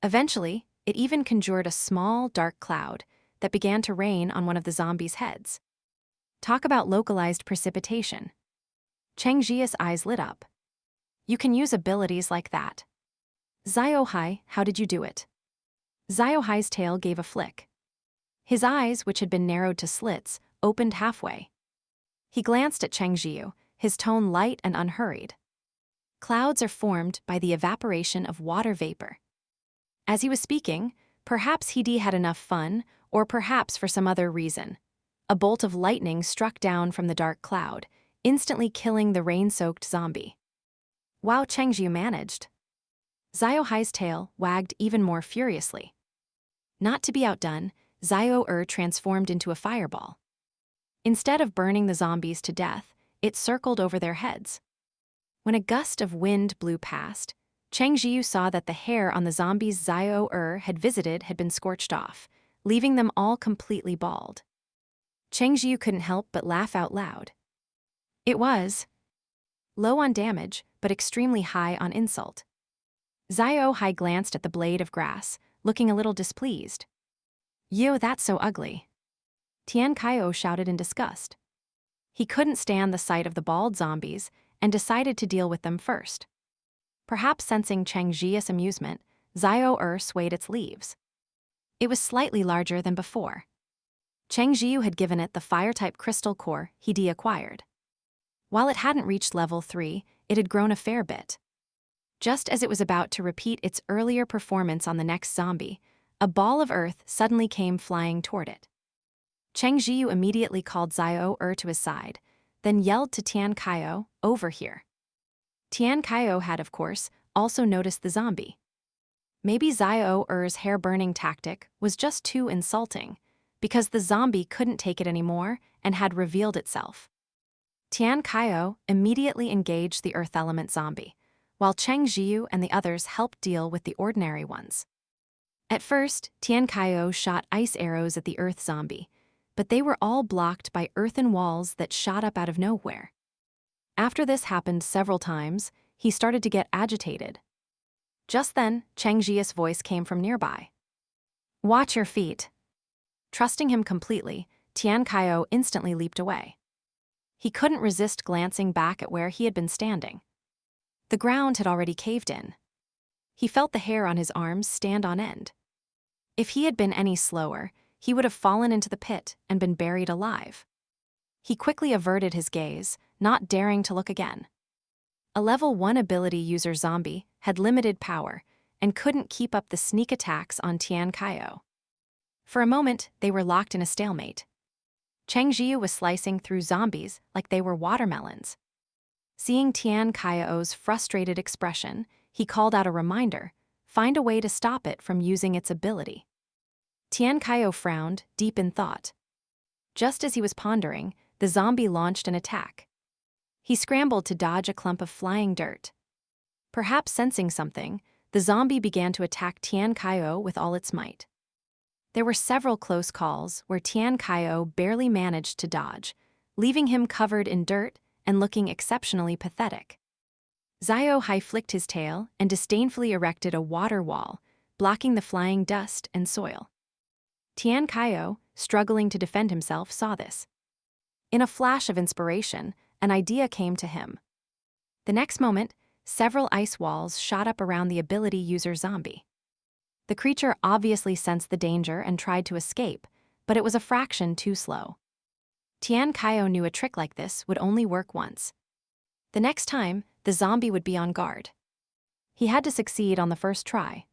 Eventually, it even conjured a small, dark cloud that began to rain on one of the zombies' heads. Talk about localized precipitation. Cheng Zhiyu's eyes lit up. You can use abilities like that. Xiao Hei, how did you do it? Xiao Hei's tail gave a flick. His eyes, which had been narrowed to slits, opened halfway. He glanced at Cheng Zhiyu, his tone light and unhurried. Clouds are formed by the evaporation of water vapor. As he was speaking, perhaps he had enough fun, or perhaps for some other reason. A bolt of lightning struck down from the dark cloud, instantly killing the rain-soaked zombie. Wow, Cheng Zhiyu managed. Xiao Hei's tail wagged even more furiously. Not to be outdone, Xiao Er transformed into a fireball. Instead of burning the zombies to death, it circled over their heads. When a gust of wind blew past, Cheng Zhiyu saw that the hair on the zombies Xiao Er had visited had been scorched off, leaving them all completely bald. Cheng Zhiyu couldn't help but laugh out loud. It was low on damage, but extremely high on insult. Xiao Hei glanced at the blade of grass, looking a little displeased. Yo, that's so ugly. Tian Qiao shouted in disgust. He couldn't stand the sight of the bald zombies and decided to deal with them first. Perhaps sensing Cheng Zhiyu's amusement, Xiao Er swayed its leaves. It was slightly larger than before. Cheng Zhiyu had given it the fire-type crystal core he acquired. While it hadn't reached level 3, it had grown a fair bit. Just as it was about to repeat its earlier performance on the next zombie, a ball of earth suddenly came flying toward it. Cheng Zhiyu immediately called Xiao Er to his side, then yelled to Tian Qiao, "Over here." Tian Qiao had, of course, also noticed the zombie. Maybe Xiao Er's hair-burning tactic was just too insulting, because the zombie couldn't take it anymore and had revealed itself. Tian Qiao immediately engaged the earth element zombie, while Cheng Zhiyu and the others helped deal with the ordinary ones. At first, Tian Qiao shot ice arrows at the earth zombie, but they were all blocked by earthen walls that shot up out of nowhere. After this happened several times, he started to get agitated. Just then, Cheng Zhiyu's voice came from nearby. "Watch your feet." Trusting him completely, Tian Qiao instantly leaped away. He couldn't resist glancing back at where he had been standing. The ground had already caved in. He felt the hair on his arms stand on end. If he had been any slower, he would have fallen into the pit and been buried alive. He quickly averted his gaze, not daring to look again. A level 1 ability user zombie had limited power and couldn't keep up the sneak attacks on Tian Qiao. For a moment, they were locked in a stalemate. Cheng Zhiyu was slicing through zombies like they were watermelons. Seeing Tian Qiao's frustrated expression, he called out a reminder, find a way to stop it from using its ability. Tian Qiao frowned, deep in thought. Just as he was pondering, the zombie launched an attack. He scrambled to dodge a clump of flying dirt. Perhaps sensing something, the zombie began to attack Tian Qiao with all its might. There were several close calls where Tian Qiao barely managed to dodge, leaving him covered in dirt and looking exceptionally pathetic. Xiao Hei flicked his tail and disdainfully erected a water wall, blocking the flying dust and soil. Tian Qiao, struggling to defend himself, saw this. In a flash of inspiration, an idea came to him. The next moment, several ice walls shot up around the ability user zombie. The creature obviously sensed the danger and tried to escape, but it was a fraction too slow. Tian Qiao knew a trick like this would only work once. The next time, the zombie would be on guard. He had to succeed on the first try.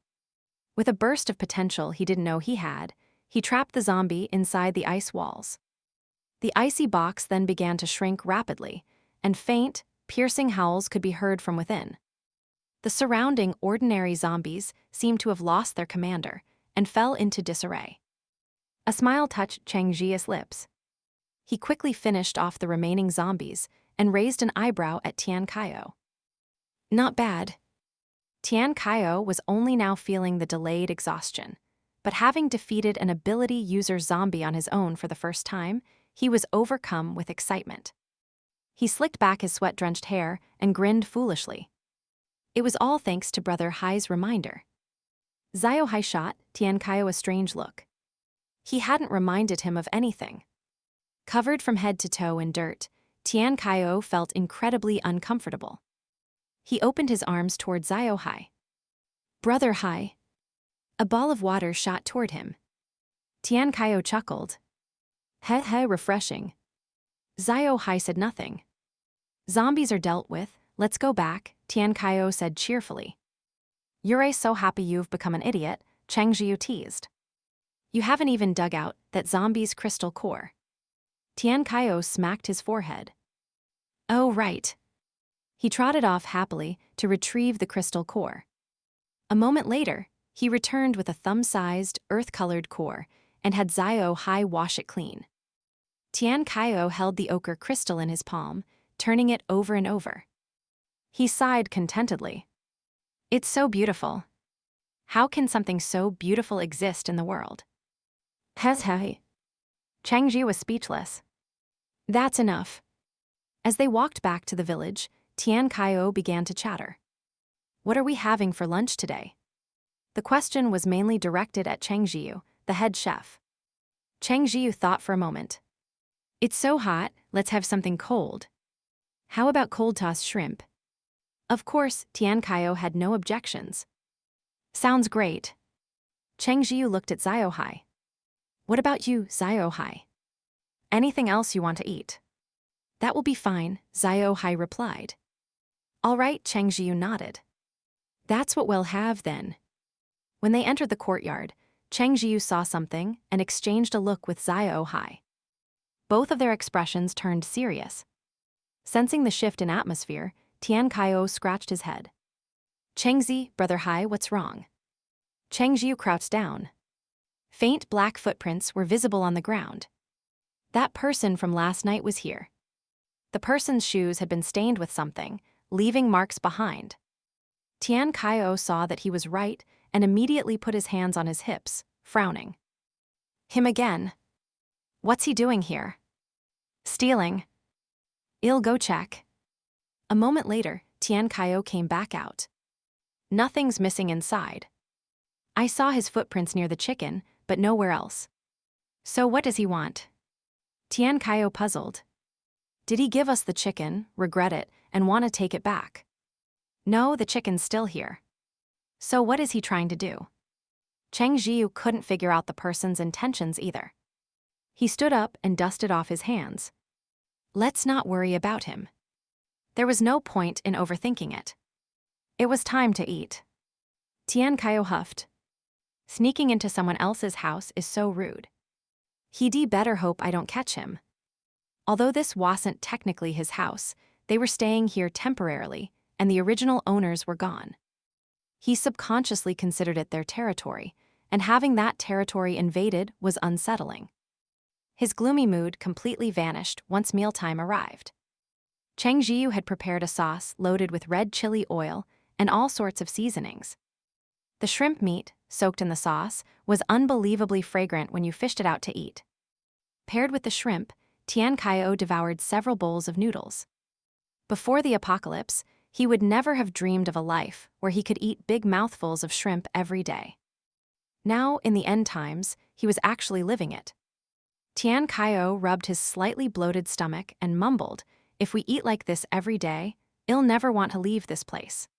With a burst of potential he didn't know he had, he trapped the zombie inside the ice walls. The icy box then began to shrink rapidly, and faint, piercing howls could be heard from within. The surrounding ordinary zombies seemed to have lost their commander and fell into disarray. A smile touched Cheng Zhiyu's lips. He quickly finished off the remaining zombies and raised an eyebrow at Tian Qiao. Not bad. Tian Qiao was only now feeling the delayed exhaustion, but having defeated an ability user zombie on his own for the first time, he was overcome with excitement. He slicked back his sweat-drenched hair and grinned foolishly. It was all thanks to Brother Hai's reminder. Xiao Hei shot Tian Qiao a strange look. He hadn't reminded him of anything. Covered from head to toe in dirt, Tian Qiao felt incredibly uncomfortable. He opened his arms toward Xiao Hei. Brother Hai. A ball of water shot toward him. Tian Qiao chuckled. He, refreshing. Xiao Hei said nothing. Zombies are dealt with, let's go back, Tian Qiao said cheerfully. You're so happy you've become an idiot, Cheng Zhiyu teased. You haven't even dug out that zombie's crystal core. Tian Qiao smacked his forehead. Oh, right. He trotted off happily to retrieve the crystal core. A moment later, he returned with a thumb-sized, earth-colored core and had Xiao Hei wash it clean. Tian Qiao held the ochre crystal in his palm, turning it over and over. He sighed contentedly. It's so beautiful. How can something so beautiful exist in the world? Hey. Cheng Zhiyu was speechless. That's enough. As they walked back to the village, Tian Qiao began to chatter. What are we having for lunch today? The question was mainly directed at Cheng Zhiyu, the head chef. Cheng Zhiyu thought for a moment. It's so hot, let's have something cold. How about cold-tossed shrimp? Of course, Tian Qiao had no objections. Sounds great. Cheng Zhiyu looked at Xiao Hei. What about you, Xiao Hei? Anything else you want to eat? That will be fine, Xiao Hei replied. All right, Cheng Zhiyu nodded. That's what we'll have then. When they entered the courtyard, Cheng Zhiyu saw something and exchanged a look with Xiao Hei. Both of their expressions turned serious. Sensing the shift in atmosphere, Tian Qiao scratched his head. Cheng Zhi, Brother Hai, what's wrong? Cheng Zhiyu crouched down. Faint black footprints were visible on the ground. That person from last night was here. The person's shoes had been stained with something, leaving marks behind. Tian Qiao saw that he was right and immediately put his hands on his hips, frowning. Him again. What's he doing here? Stealing. I'll go check. A moment later, Tian Qiao came back out. Nothing's missing inside. I saw his footprints near the chicken, but nowhere else. So what does he want? Tian Qiao puzzled. Did he give us the chicken, regret it, and want to take it back? No, the chicken's still here. So what is he trying to do? Cheng Zhiyu couldn't figure out the person's intentions either. He stood up and dusted off his hands. Let's not worry about him. There was no point in overthinking it. It was time to eat. Tian Qiao huffed. Sneaking into someone else's house is so rude. He'd better hope I don't catch him. Although this wasn't technically his house, they were staying here temporarily, and the original owners were gone. He subconsciously considered it their territory, and having that territory invaded was unsettling. His gloomy mood completely vanished once mealtime arrived. Cheng Zhiyu had prepared a sauce loaded with red chili oil and all sorts of seasonings. The shrimp meat, soaked in the sauce, was unbelievably fragrant when you fished it out to eat. Paired with the shrimp, Tian Qiao devoured several bowls of noodles. Before the apocalypse, he would never have dreamed of a life where he could eat big mouthfuls of shrimp every day. Now, in the end times, he was actually living it. Tian Qiao rubbed his slightly bloated stomach and mumbled, "If we eat like this every day, I'll never want to leave this place."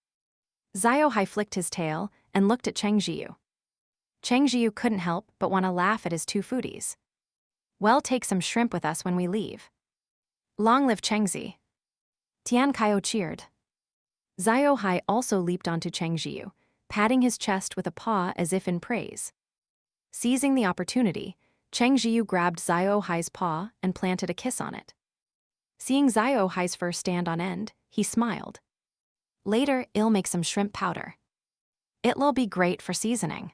Xiao Hei flicked his tail and looked at Cheng Zhiyu. Cheng Zhiyu couldn't help but want to laugh at his two foodies. "Well, take some shrimp with us when we leave." "Long live Cheng Zhi." Tian Qiao cheered. Xiao Hei also leaped onto Cheng Zhiyu, patting his chest with a paw as if in praise. Seizing the opportunity, Cheng Zhiyu grabbed Xiao Hei's paw and planted a kiss on it. Seeing Xiao Hei's fur stand on end, he smiled. "Later, I'll make some shrimp powder. It'll be great for seasoning.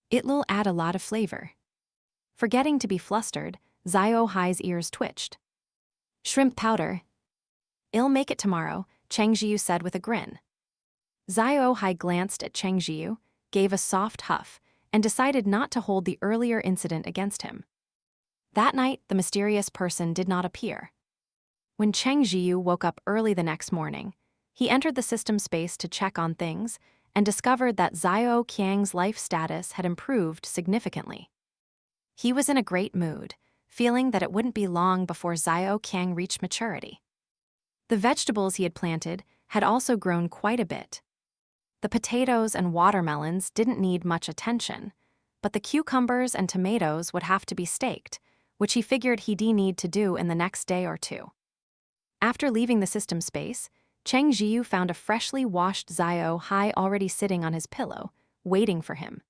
It'll add a lot of flavor." Forgetting to be flustered, Xiao Hei's ears twitched. "Shrimp powder? I'll make it tomorrow," Cheng Zhiyu said with a grin. Xiao Hei glanced at Cheng Zhiyu, gave a soft huff, and decided not to hold the earlier incident against him. That night, the mysterious person did not appear. When Cheng Zhiyu woke up early the next morning, he entered the system space to check on things and discovered that Xiao Qiang's life status had improved significantly. He was in a great mood, feeling that it wouldn't be long before Xiao Qiang reached maturity. The vegetables he had planted had also grown quite a bit. The potatoes and watermelons didn't need much attention, but the cucumbers and tomatoes would have to be staked, which he figured he'd need to do in the next day or two. After leaving the system space, Cheng Zhiyu found a freshly washed Xiao Hei already sitting on his pillow, waiting for him.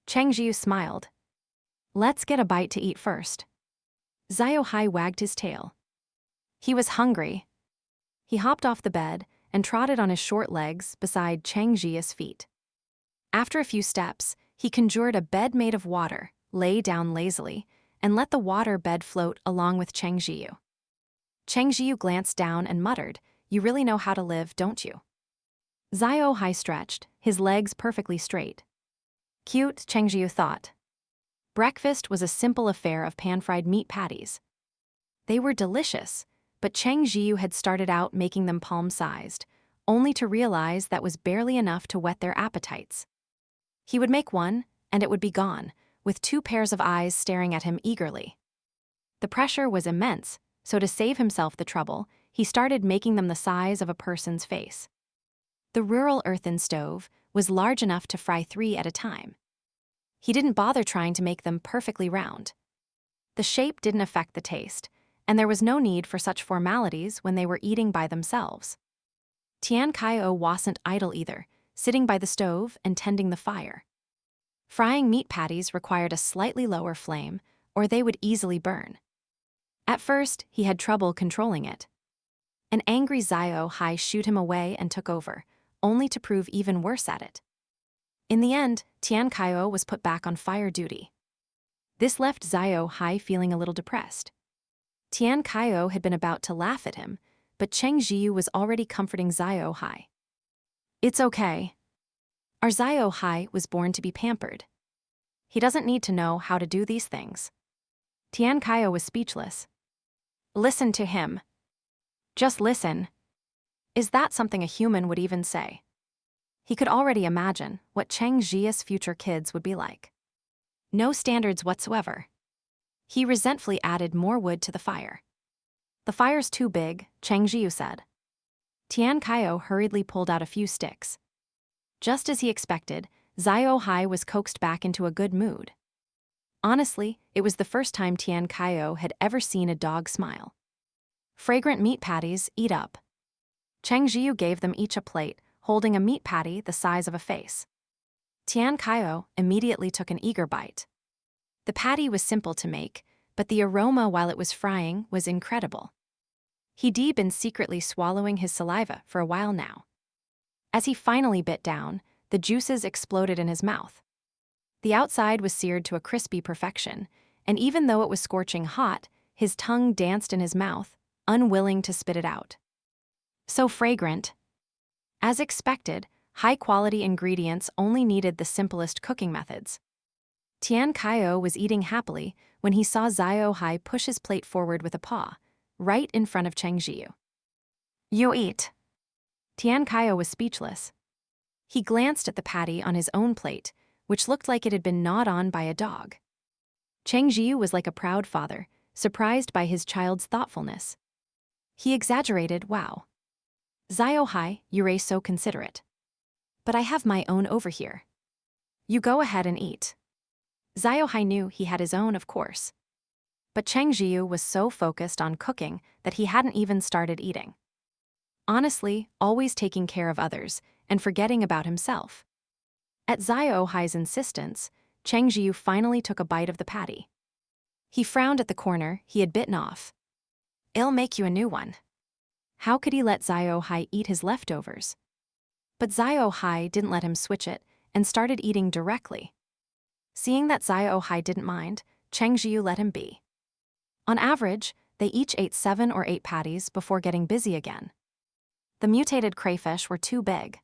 Cheng Zhiyu smiled. "Let's get a bite to eat first." Xiao Hei wagged his tail. He was hungry. He hopped off the bed and trotted on his short legs beside Cheng Zhiyu's feet. After a few steps, he conjured a bed made of water, lay down lazily, and let the water bed float along with Cheng Zhiyu. Cheng Zhiyu glanced down and muttered, "You really know how to live, don't you?" Xiao Hei stretched, his legs perfectly straight. Cute, Cheng Zhiyu thought. Breakfast was a simple affair of pan-fried meat patties. They were delicious, but Cheng Zhiyu had started out making them palm-sized, only to realize that was barely enough to whet their appetites. He would make one, and it would be gone, with two pairs of eyes staring at him eagerly. The pressure was immense, so to save himself the trouble, he started making them the size of a person's face. The rural earthen stove was large enough to fry 3 at a time. He didn't bother trying to make them perfectly round. The shape didn't affect the taste, and there was no need for such formalities when they were eating by themselves. Tian Qiao wasn't idle either, sitting by the stove and tending the fire. Frying meat patties required a slightly lower flame, or they would easily burn. At first, he had trouble controlling it. An angry Xiao Hei shooed him away and took over, only to prove even worse at it. In the end, Tian Qiao was put back on fire duty. This left Xiao Hei feeling a little depressed. Tian Qiao had been about to laugh at him, but Cheng Zhiyu was already comforting Xiao Hei. "It's okay. Our Xiao Hei was born to be pampered. He doesn't need to know how to do these things." Tian Qiao was speechless. "Listen to him. Just listen. Is that something a human would even say?" He could already imagine what Cheng Zhiyu's future kids would be like. No standards whatsoever. He resentfully added more wood to the fire. "The fire's too big," Cheng Zhiyu said. Tian Qiao hurriedly pulled out a few sticks. Just as he expected, Xiao Hei was coaxed back into a good mood. Honestly, it was the first time Tian Qiao had ever seen a dog smile. "Fragrant meat patties, eat up." Cheng Zhiyu gave them each a plate, holding a meat patty the size of a face. Tian Qiao immediately took an eager bite. The patty was simple to make, but the aroma while it was frying was incredible. He'd been secretly swallowing his saliva for a while now. As he finally bit down, the juices exploded in his mouth. The outside was seared to a crispy perfection, and even though it was scorching hot, his tongue danced in his mouth, unwilling to spit it out. So fragrant. As expected, high-quality ingredients only needed the simplest cooking methods. Tian Qiao was eating happily when he saw Xiao Hei push his plate forward with a paw, right in front of Cheng Zhiyu. You eat. Tian Qiao was speechless. He glanced at the patty on his own plate, which looked like it had been gnawed on by a dog. Cheng Zhiyu was like a proud father, surprised by his child's thoughtfulness. He exaggerated, wow. Xiao Hei, you're so considerate. But I have my own over here. You go ahead and eat. Xiao Hei knew he had his own, of course. But Cheng Zhiyu was so focused on cooking that he hadn't even started eating. Honestly, always taking care of others and forgetting about himself. At Xiao Hei's insistence, Cheng Zhiyu finally took a bite of the patty. He frowned at the corner he had bitten off. I'll make you a new one. How could he let Xiao Hei eat his leftovers? But Xiao Hei didn't let him switch it and started eating directly. Seeing that Xiao Hei didn't mind, Cheng Zhiyu let him be. On average, they each ate 7 or 8 patties before getting busy again. The mutated crayfish were too big.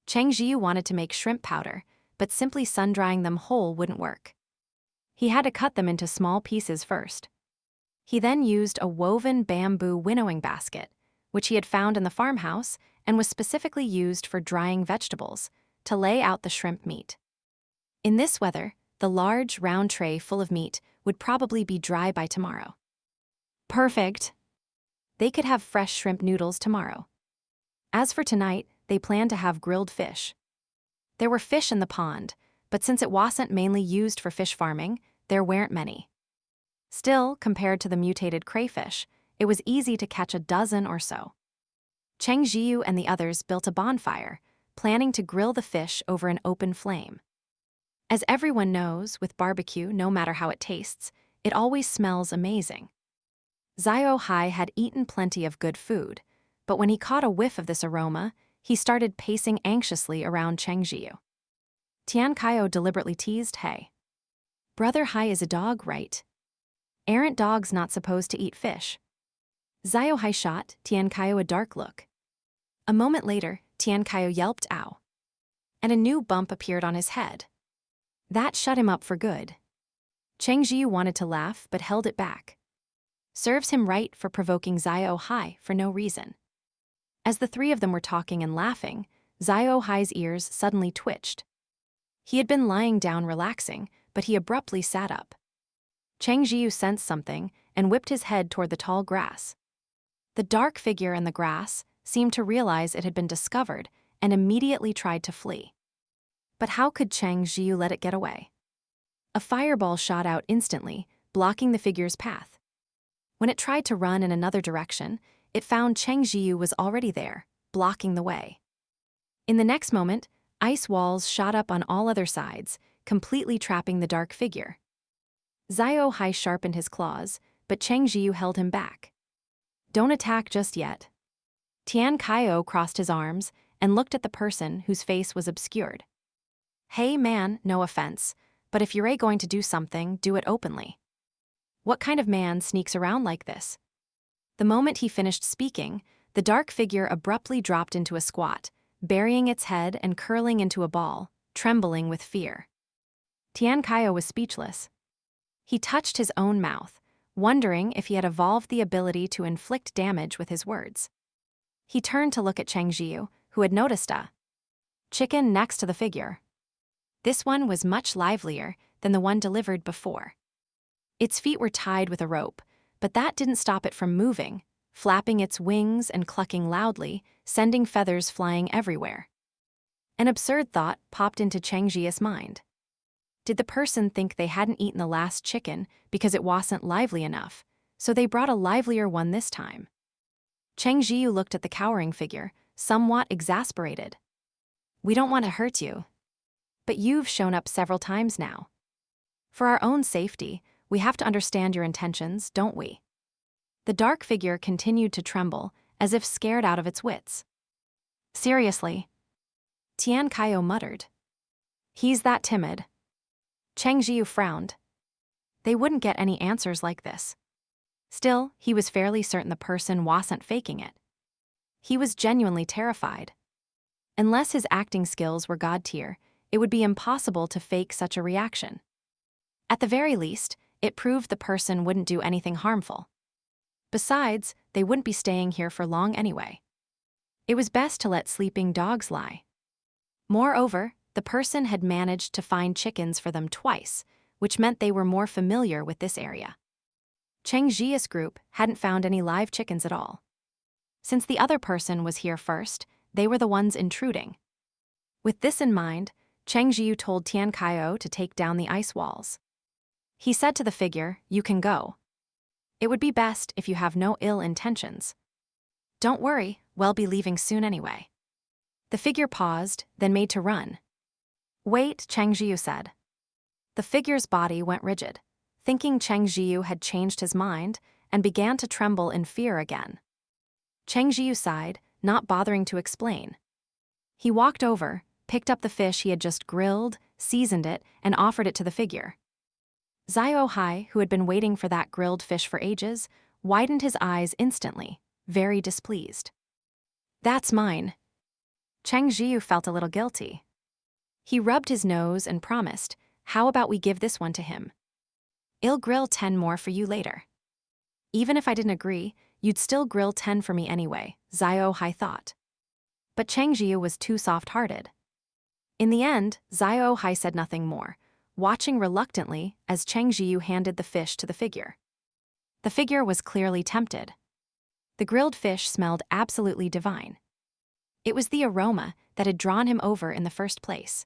Cheng Zhiyu wanted to make shrimp powder, but simply sun-drying them whole wouldn't work. He had to cut them into small pieces first. He then used a woven bamboo winnowing basket, which he had found in the farmhouse and was specifically used for drying vegetables, to lay out the shrimp meat. In this weather, the large, round tray full of meat would probably be dry by tomorrow. Perfect! They could have fresh shrimp noodles tomorrow. As for tonight, they planned to have grilled fish. There were fish in the pond, but since it wasn't mainly used for fish farming, there weren't many. Still, compared to the mutated crayfish, it was easy to catch a dozen or so. Cheng Zhiyu and the others built a bonfire, planning to grill the fish over an open flame. As everyone knows, with barbecue, no matter how it tastes, it always smells amazing. Xiao Hei had eaten plenty of good food, but when he caught a whiff of this aroma, he started pacing anxiously around Cheng Zhiyu. Tian Qiao deliberately teased Hei. Brother Hei is a dog, right? Aren't dogs not supposed to eat fish? Xiao Hei shot Tian Qiao a dark look. A moment later, Tian Qiao yelped ow. And a new bump appeared on his head. That shut him up for good. Cheng Zhiyu wanted to laugh but held it back. Serves him right for provoking Xiao Hei for no reason. As the three of them were talking and laughing, Xiao Hei's ears suddenly twitched. He had been lying down relaxing, but he abruptly sat up. Cheng Zhiyu sensed something and whipped his head toward the tall grass. The dark figure in the grass seemed to realize it had been discovered and immediately tried to flee. But how could Cheng Zhiyu let it get away? A fireball shot out instantly, blocking the figure's path. When it tried to run in another direction, it found Cheng Zhiyu was already there, blocking the way. In the next moment, ice walls shot up on all other sides, completely trapping the dark figure. Xiao Hei sharpened his claws, but Cheng Zhiyu held him back. Don't attack just yet. Tian Qiao crossed his arms and looked at the person whose face was obscured. Hey man, no offense, but if you're going to do something, do it openly. What kind of man sneaks around like this? The moment he finished speaking, the dark figure abruptly dropped into a squat, burying its head and curling into a ball, trembling with fear. Tian Qiao was speechless. He touched his own mouth, wondering if he had evolved the ability to inflict damage with his words. He turned to look at Cheng Zhiyu, who had noticed a chicken next to the figure. This one was much livelier than the one delivered before. Its feet were tied with a rope, but that didn't stop it from moving, flapping its wings and clucking loudly, sending feathers flying everywhere. An absurd thought popped into Cheng Zhiyu's mind. Did the person think they hadn't eaten the last chicken because it wasn't lively enough, so they brought a livelier one this time? Cheng Zhiyu looked at the cowering figure, somewhat exasperated. We don't want to hurt you, but you've shown up several times now. For our own safety, we have to understand your intentions, don't we? The dark figure continued to tremble, as if scared out of its wits. Seriously? Tian Qiao muttered. He's that timid. Cheng Zhiyu frowned. They wouldn't get any answers like this. Still, he was fairly certain the person wasn't faking it. He was genuinely terrified. Unless his acting skills were god tier, it would be impossible to fake such a reaction. At the very least, it proved the person wouldn't do anything harmful. Besides, they wouldn't be staying here for long anyway. It was best to let sleeping dogs lie. Moreover, the person had managed to find chickens for them twice, which meant they were more familiar with this area. Cheng Zhiyu's group hadn't found any live chickens at all. Since the other person was here first, they were the ones intruding. With this in mind, Cheng Zhiyu told Tian Qiao to take down the ice walls. He said to the figure, "You can go. It would be best if you have no ill intentions. Don't worry, we'll be leaving soon anyway." The figure paused, then made to run. "Wait," Cheng Zhiyu said. The figure's body went rigid, thinking Cheng Zhiyu had changed his mind, and began to tremble in fear again. Cheng Zhiyu sighed, not bothering to explain. He walked over, picked up the fish he had just grilled, seasoned it, and offered it to the figure. Xiao Hei, who had been waiting for that grilled fish for ages, widened his eyes instantly, very displeased. "That's mine." Cheng Zhiyu felt a little guilty. He rubbed his nose and promised, "How about we give this one to him? I'll grill 10 more for you later." "Even if I didn't agree, you'd still grill 10 for me anyway," Xiao Hei thought. But Cheng Zhiyu was too soft-hearted. In the end, Xiao Hei said nothing more, watching reluctantly as Cheng Zhiyu handed the fish to the figure. The figure was clearly tempted. The grilled fish smelled absolutely divine. It was the aroma that had drawn him over in the first place.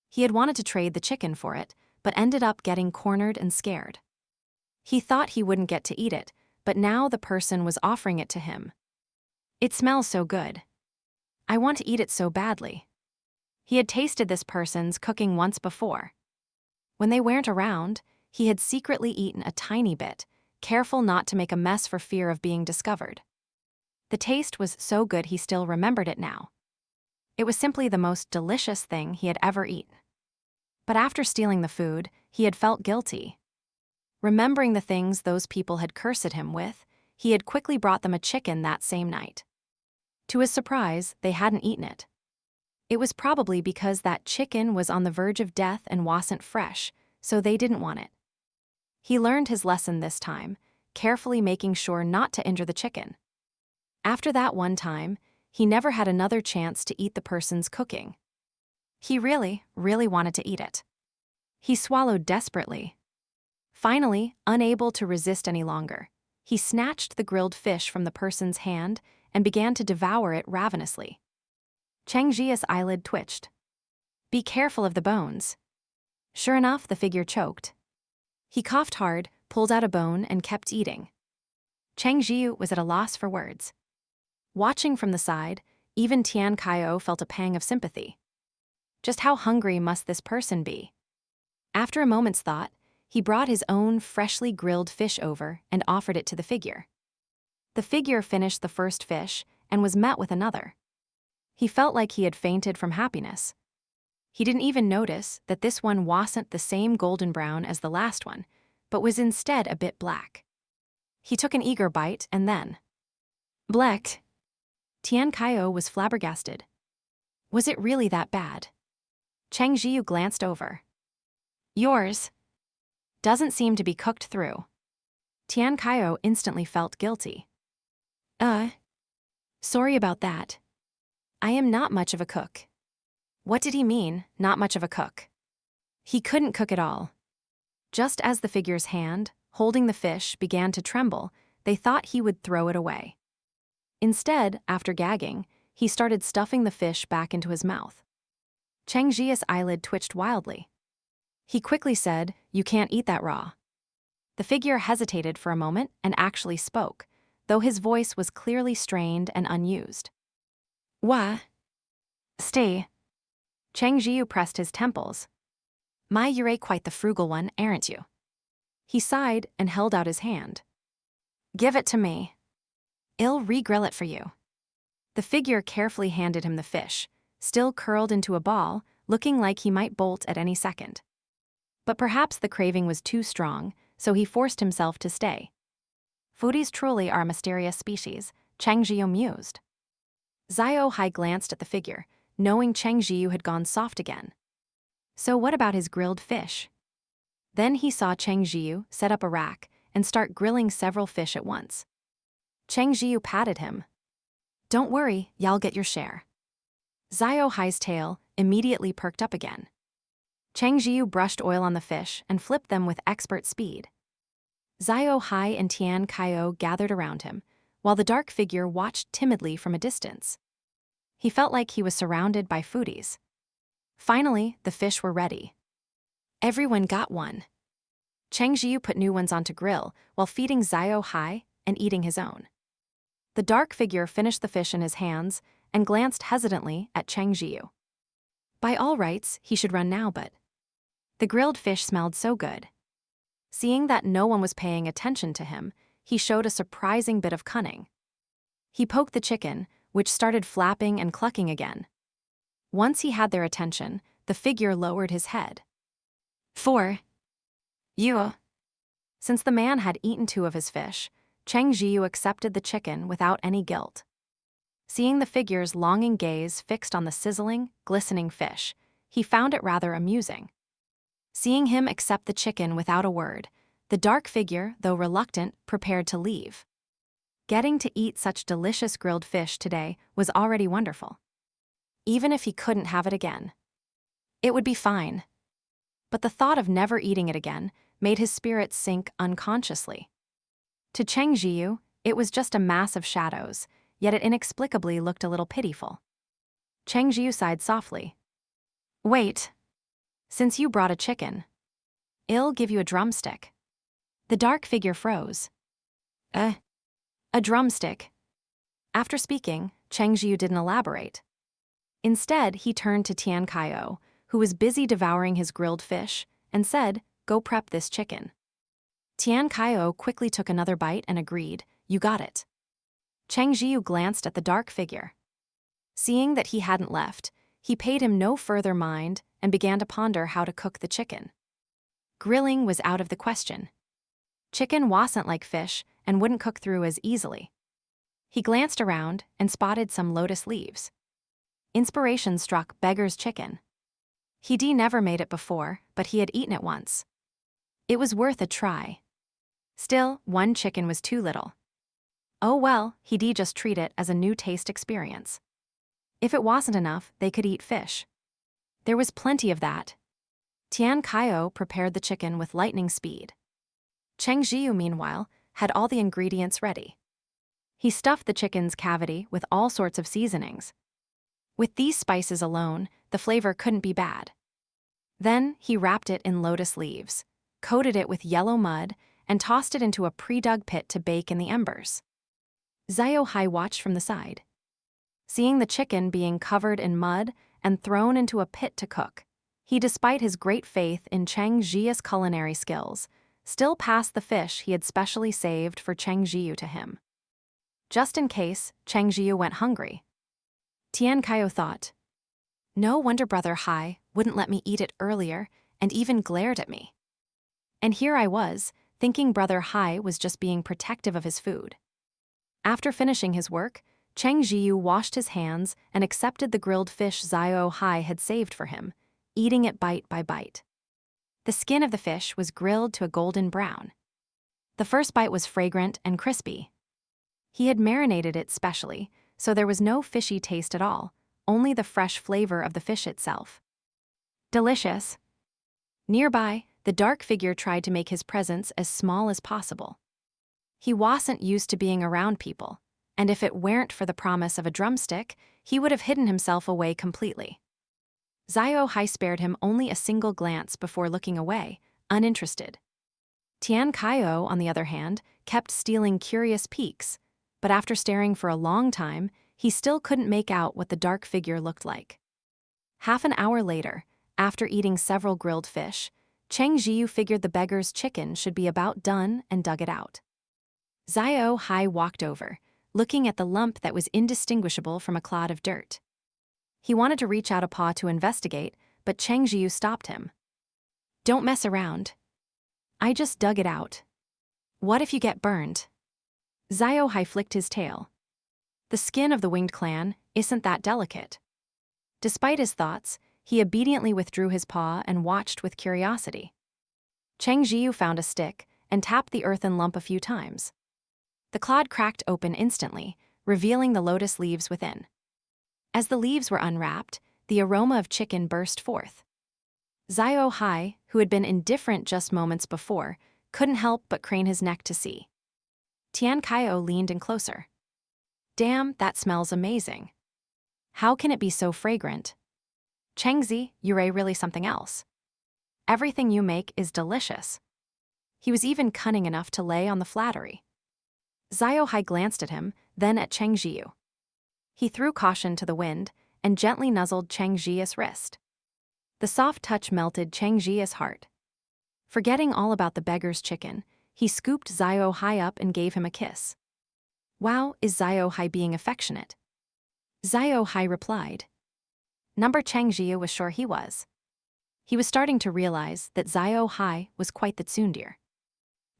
He had wanted to trade the chicken for it, but ended up getting cornered and scared. He thought he wouldn't get to eat it, but now the person was offering it to him. "It smells so good. I want to eat it so badly." He had tasted this person's cooking once before. When they weren't around, he had secretly eaten a tiny bit, careful not to make a mess for fear of being discovered. The taste was so good he still remembered it now. It was simply the most delicious thing he had ever eaten. But after stealing the food, he had felt guilty. Remembering the things those people had cursed him with, he had quickly brought them a chicken that same night. To his surprise, they hadn't eaten it. It was probably because that chicken was on the verge of death and wasn't fresh, so they didn't want it. He learned his lesson this time, carefully making sure not to injure the chicken. After that one time, he never had another chance to eat the person's cooking. He really, really wanted to eat it. He swallowed desperately. Finally, unable to resist any longer, he snatched the grilled fish from the person's hand and began to devour it ravenously. Cheng Zhiyu's eyelid twitched. "Be careful of the bones." Sure enough, the figure choked. He coughed hard, pulled out a bone, and kept eating. Cheng Zhiyu was at a loss for words. Watching from the side, even Tian Qiao felt a pang of sympathy. Just how hungry must this person be? After a moment's thought, he brought his own freshly grilled fish over and offered it to the figure. The figure finished the first fish and was met with another. He felt like he had fainted from happiness. He didn't even notice that this one wasn't the same golden brown as the last one, but was instead a bit black. He took an eager bite and then... Blech! Tian Qiao was flabbergasted. Was it really that bad? Cheng Zhiyu glanced over. "Yours doesn't seem to be cooked through." Tian Qiao instantly felt guilty. Sorry about that. I am not much of a cook." What did he mean, not much of a cook? He couldn't cook at all. Just as the figure's hand, holding the fish, began to tremble, they thought he would throw it away. Instead, after gagging, he started stuffing the fish back into his mouth. Cheng Zhiyu's eyelid twitched wildly. He quickly said, "You can't eat that raw." The figure hesitated for a moment and actually spoke, though his voice was clearly strained and unused. "Why? Stay." Cheng Zhiyu pressed his temples. You're quite the frugal one, aren't you?" He sighed and held out his hand. "Give it to me. I'll re-grill it for you." The figure carefully handed him the fish, still curled into a ball, looking like he might bolt at any second. But perhaps the craving was too strong, so he forced himself to stay. Foodies truly are a mysterious species, Cheng Zhiyu mused. Xiao Hei glanced at the figure, knowing Cheng Zhiyu had gone soft again. So what about his grilled fish? Then he saw Cheng Zhiyu set up a rack and start grilling several fish at once. Cheng Zhiyu patted him. "Don't worry, y'all get your share." Xiao Hei's tail immediately perked up again. Cheng Zhiyu brushed oil on the fish and flipped them with expert speed. Xiao Hei and Tian Qiao gathered around him, while the dark figure watched timidly from a distance. He felt like he was surrounded by foodies. Finally, the fish were ready. Everyone got one. Cheng Zhiyu put new ones onto grill while feeding Xiao Hei and eating his own. The dark figure finished the fish in his hands and glanced hesitantly at Cheng Zhiyu. By all rights, he should run now, but the grilled fish smelled so good. Seeing that no one was paying attention to him, he showed a surprising bit of cunning. He poked the chicken, which started flapping and clucking again. Once he had their attention, the figure lowered his head. "For you." Since the man had eaten 2 of his fish, Cheng Zhiyu accepted the chicken without any guilt. Seeing the figure's longing gaze fixed on the sizzling, glistening fish, he found it rather amusing. Seeing him accept the chicken without a word, the dark figure, though reluctant, prepared to leave. Getting to eat such delicious grilled fish today was already wonderful. Even if he couldn't have it again, it would be fine. But the thought of never eating it again made his spirits sink unconsciously. To Cheng Zhiyu, it was just a mass of shadows, yet it inexplicably looked a little pitiful. Cheng Zhiyu sighed softly. "Wait. Since you brought a chicken, I'll give you a drumstick." The dark figure froze. A drumstick?" After speaking, Cheng Zhiyu didn't elaborate. Instead, he turned to Tian Qiao, who was busy devouring his grilled fish, and said, "Go prep this chicken." Tian Qiao quickly took another bite and agreed, "You got it." Cheng Zhiyu glanced at the dark figure. Seeing that he hadn't left, he paid him no further mind and began to ponder how to cook the chicken. Grilling was out of the question. Chicken wasn't like fish and wouldn't cook through as easily. He glanced around and spotted some lotus leaves. Inspiration struck Beggar's chicken. He'd never made it before, but he had eaten it once. It was worth a try. Still, 1 chicken was too little. Oh well, he'd just treat it as a new taste experience. If it wasn't enough, they could eat fish. There was plenty of that. Tian Qiao prepared the chicken with lightning speed. Cheng Zhiyu, meanwhile, had all the ingredients ready. He stuffed the chicken's cavity with all sorts of seasonings. With these spices alone, the flavor couldn't be bad. Then he wrapped it in lotus leaves, coated it with yellow mud, and tossed it into a pre-dug pit to bake in the embers. Xiao Hei watched from the side. Seeing the chicken being covered in mud and thrown into a pit to cook, he, despite his great faith in Cheng Zhiyu's culinary skills, still passed the fish he had specially saved for Cheng Zhiyu to him. Just in case Cheng Zhiyu went hungry. Tian Qiao thought, "No wonder Brother Hai wouldn't let me eat it earlier and even glared at me." And here I was, thinking Brother Hai was just being protective of his food. After finishing his work, Cheng Zhiyu washed his hands and accepted the grilled fish Xiao Hei had saved for him, eating it bite by bite. The skin of the fish was grilled to a golden brown. The first bite was fragrant and crispy. He had marinated it specially, so there was no fishy taste at all, only the fresh flavor of the fish itself. Delicious. Nearby, the dark figure tried to make his presence as small as possible. He wasn't used to being around people, and if it weren't for the promise of a drumstick, he would have hidden himself away completely. Xiao Hei spared him only a single glance before looking away, uninterested. Tian Qiao, on the other hand, kept stealing curious peeks, but after staring for a long time, he still couldn't make out what the dark figure looked like. Half an hour later, after eating several grilled fish, Cheng Zhiyu figured the beggar's chicken should be about done and dug it out. Xiao Hei walked over, looking at the lump that was indistinguishable from a clod of dirt. He wanted to reach out a paw to investigate, but Cheng Zhiyu stopped him. "Don't mess around. I just dug it out. What if you get burned?" Xiao Hei flicked his tail. The skin of the winged clan isn't that delicate. Despite his thoughts, he obediently withdrew his paw and watched with curiosity. Cheng Zhiyu found a stick and tapped the earthen lump a few times. The clod cracked open instantly, revealing the lotus leaves within. As the leaves were unwrapped, the aroma of chicken burst forth. Xiao Hei, who had been indifferent just moments before, couldn't help but crane his neck to see. Tian Qiao leaned in closer. Damn, that smells amazing. How can it be so fragrant? Cheng Zhiyu, you're really something else. Everything you make is delicious. He was even cunning enough to lay on the flattery. Xiao Hei glanced at him, then at Cheng Zhiyu. He threw caution to the wind and gently nuzzled Cheng Zhiyu's wrist. The soft touch melted Cheng Zhiyu's heart. Forgetting all about the beggar's chicken, he scooped Xiao Hei up and gave him a kiss. Wow, is Xiao Hei being affectionate? Xiao Hei replied. Number Cheng Zhiyu was sure he was. He was starting to realize that Xiao Hei was quite the tsundere.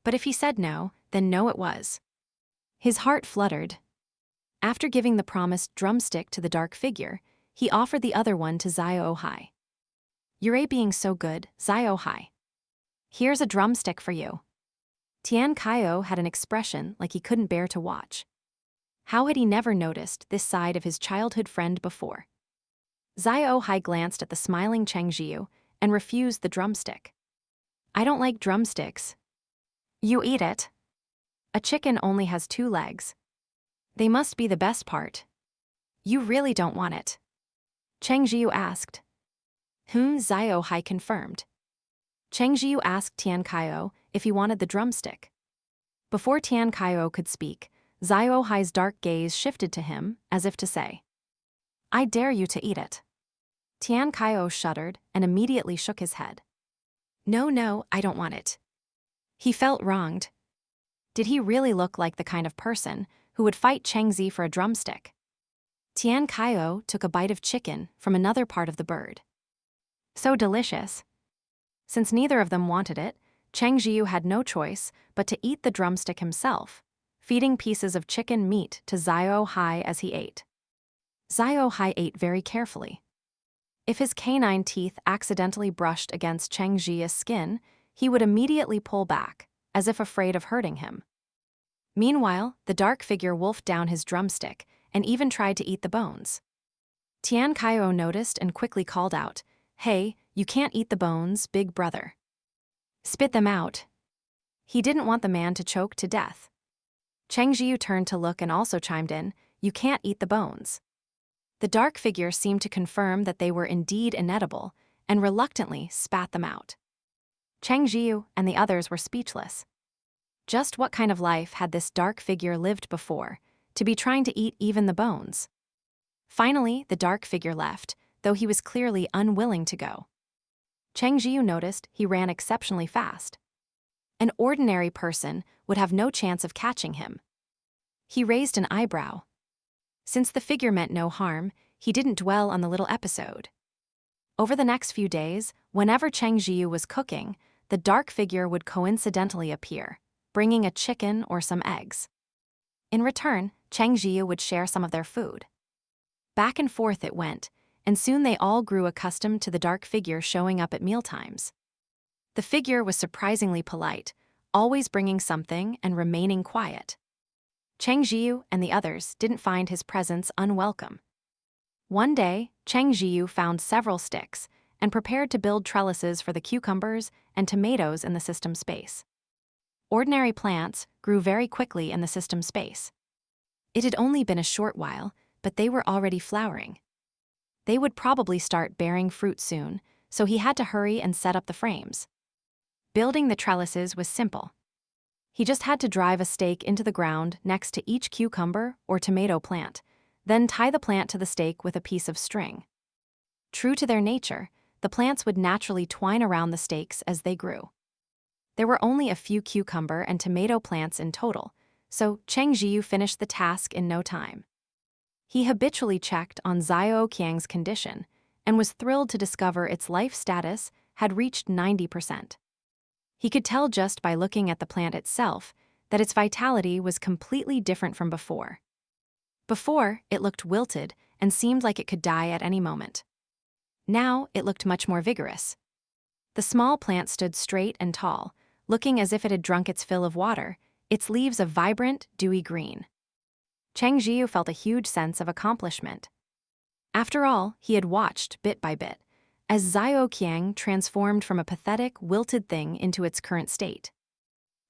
But if he said no, then no it was. His heart fluttered. After giving the promised drumstick to the dark figure, he offered the other one to Xiao Hei. You're being so good, Xiao Hei. Here's a drumstick for you. Tian Qiao had an expression like he couldn't bear to watch. How had he never noticed this side of his childhood friend before? Xiao Hei glanced at the smiling Cheng Zhiyu and refused the drumstick. I don't like drumsticks. You eat it. A chicken only has 2 legs. They must be the best part. You really don't want it? Cheng Zhiyu asked. Xiao Hei confirmed. Cheng Zhiyu asked Tian Qiao if he wanted the drumstick. Before Tian Qiao could speak, Xiao Hei's dark gaze shifted to him, as if to say, I dare you to eat it. Tian Qiao shuddered and immediately shook his head. No, I don't want it. He felt wronged. Did he really look like the kind of person who would fight Cheng Zhi for a drumstick? Tian Qiao took a bite of chicken from another part of the bird. So delicious. Since neither of them wanted it, Cheng Zhiyu had no choice but to eat the drumstick himself, feeding pieces of chicken meat to Xiao Hei as he ate. Xiao Hei ate very carefully. If his canine teeth accidentally brushed against Cheng Zhiyu's skin, he would immediately pull back, as if afraid of hurting him. Meanwhile, the dark figure wolfed down his drumstick and even tried to eat the bones. Tian Qiao noticed and quickly called out, Hey, you can't eat the bones, big brother. Spit them out. He didn't want the man to choke to death. Cheng Zhiyu turned to look and also chimed in, You can't eat the bones. The dark figure seemed to confirm that they were indeed inedible and reluctantly spat them out. Cheng Zhiyu and the others were speechless. Just what kind of life had this dark figure lived before, to be trying to eat even the bones? Finally, the dark figure left, though he was clearly unwilling to go. Cheng Zhiyu noticed he ran exceptionally fast. An ordinary person would have no chance of catching him. He raised an eyebrow. Since the figure meant no harm, he didn't dwell on the little episode. Over the next few days, whenever Cheng Zhiyu was cooking, the dark figure would coincidentally appear, bringing a chicken or some eggs. In return, Cheng Zhiyu would share some of their food. Back and forth it went, and soon they all grew accustomed to the dark figure showing up at mealtimes. The figure was surprisingly polite, always bringing something and remaining quiet. Cheng Zhiyu and the others didn't find his presence unwelcome. One day, Cheng Zhiyu found several sticks and prepared to build trellises for the cucumbers and tomatoes in the system space. Ordinary plants grew very quickly in the system space. It had only been a short while, but they were already flowering. They would probably start bearing fruit soon, so he had to hurry and set up the frames. Building the trellises was simple. He just had to drive a stake into the ground next to each cucumber or tomato plant, then tie the plant to the stake with a piece of string. True to their nature, the plants would naturally twine around the stakes as they grew. There were only a few cucumber and tomato plants in total, so Cheng Zhiyu finished the task in no time. He habitually checked on Xiao Qiang's condition and was thrilled to discover its life status had reached 90%. He could tell just by looking at the plant itself that its vitality was completely different from before. Before, it looked wilted and seemed like it could die at any moment. Now, it looked much more vigorous. The small plant stood straight and tall, looking as if it had drunk its fill of water, its leaves a vibrant, dewy green. Cheng Zhiyu felt a huge sense of accomplishment. After all, he had watched, bit by bit, as Xiao Qiang transformed from a pathetic, wilted thing into its current state.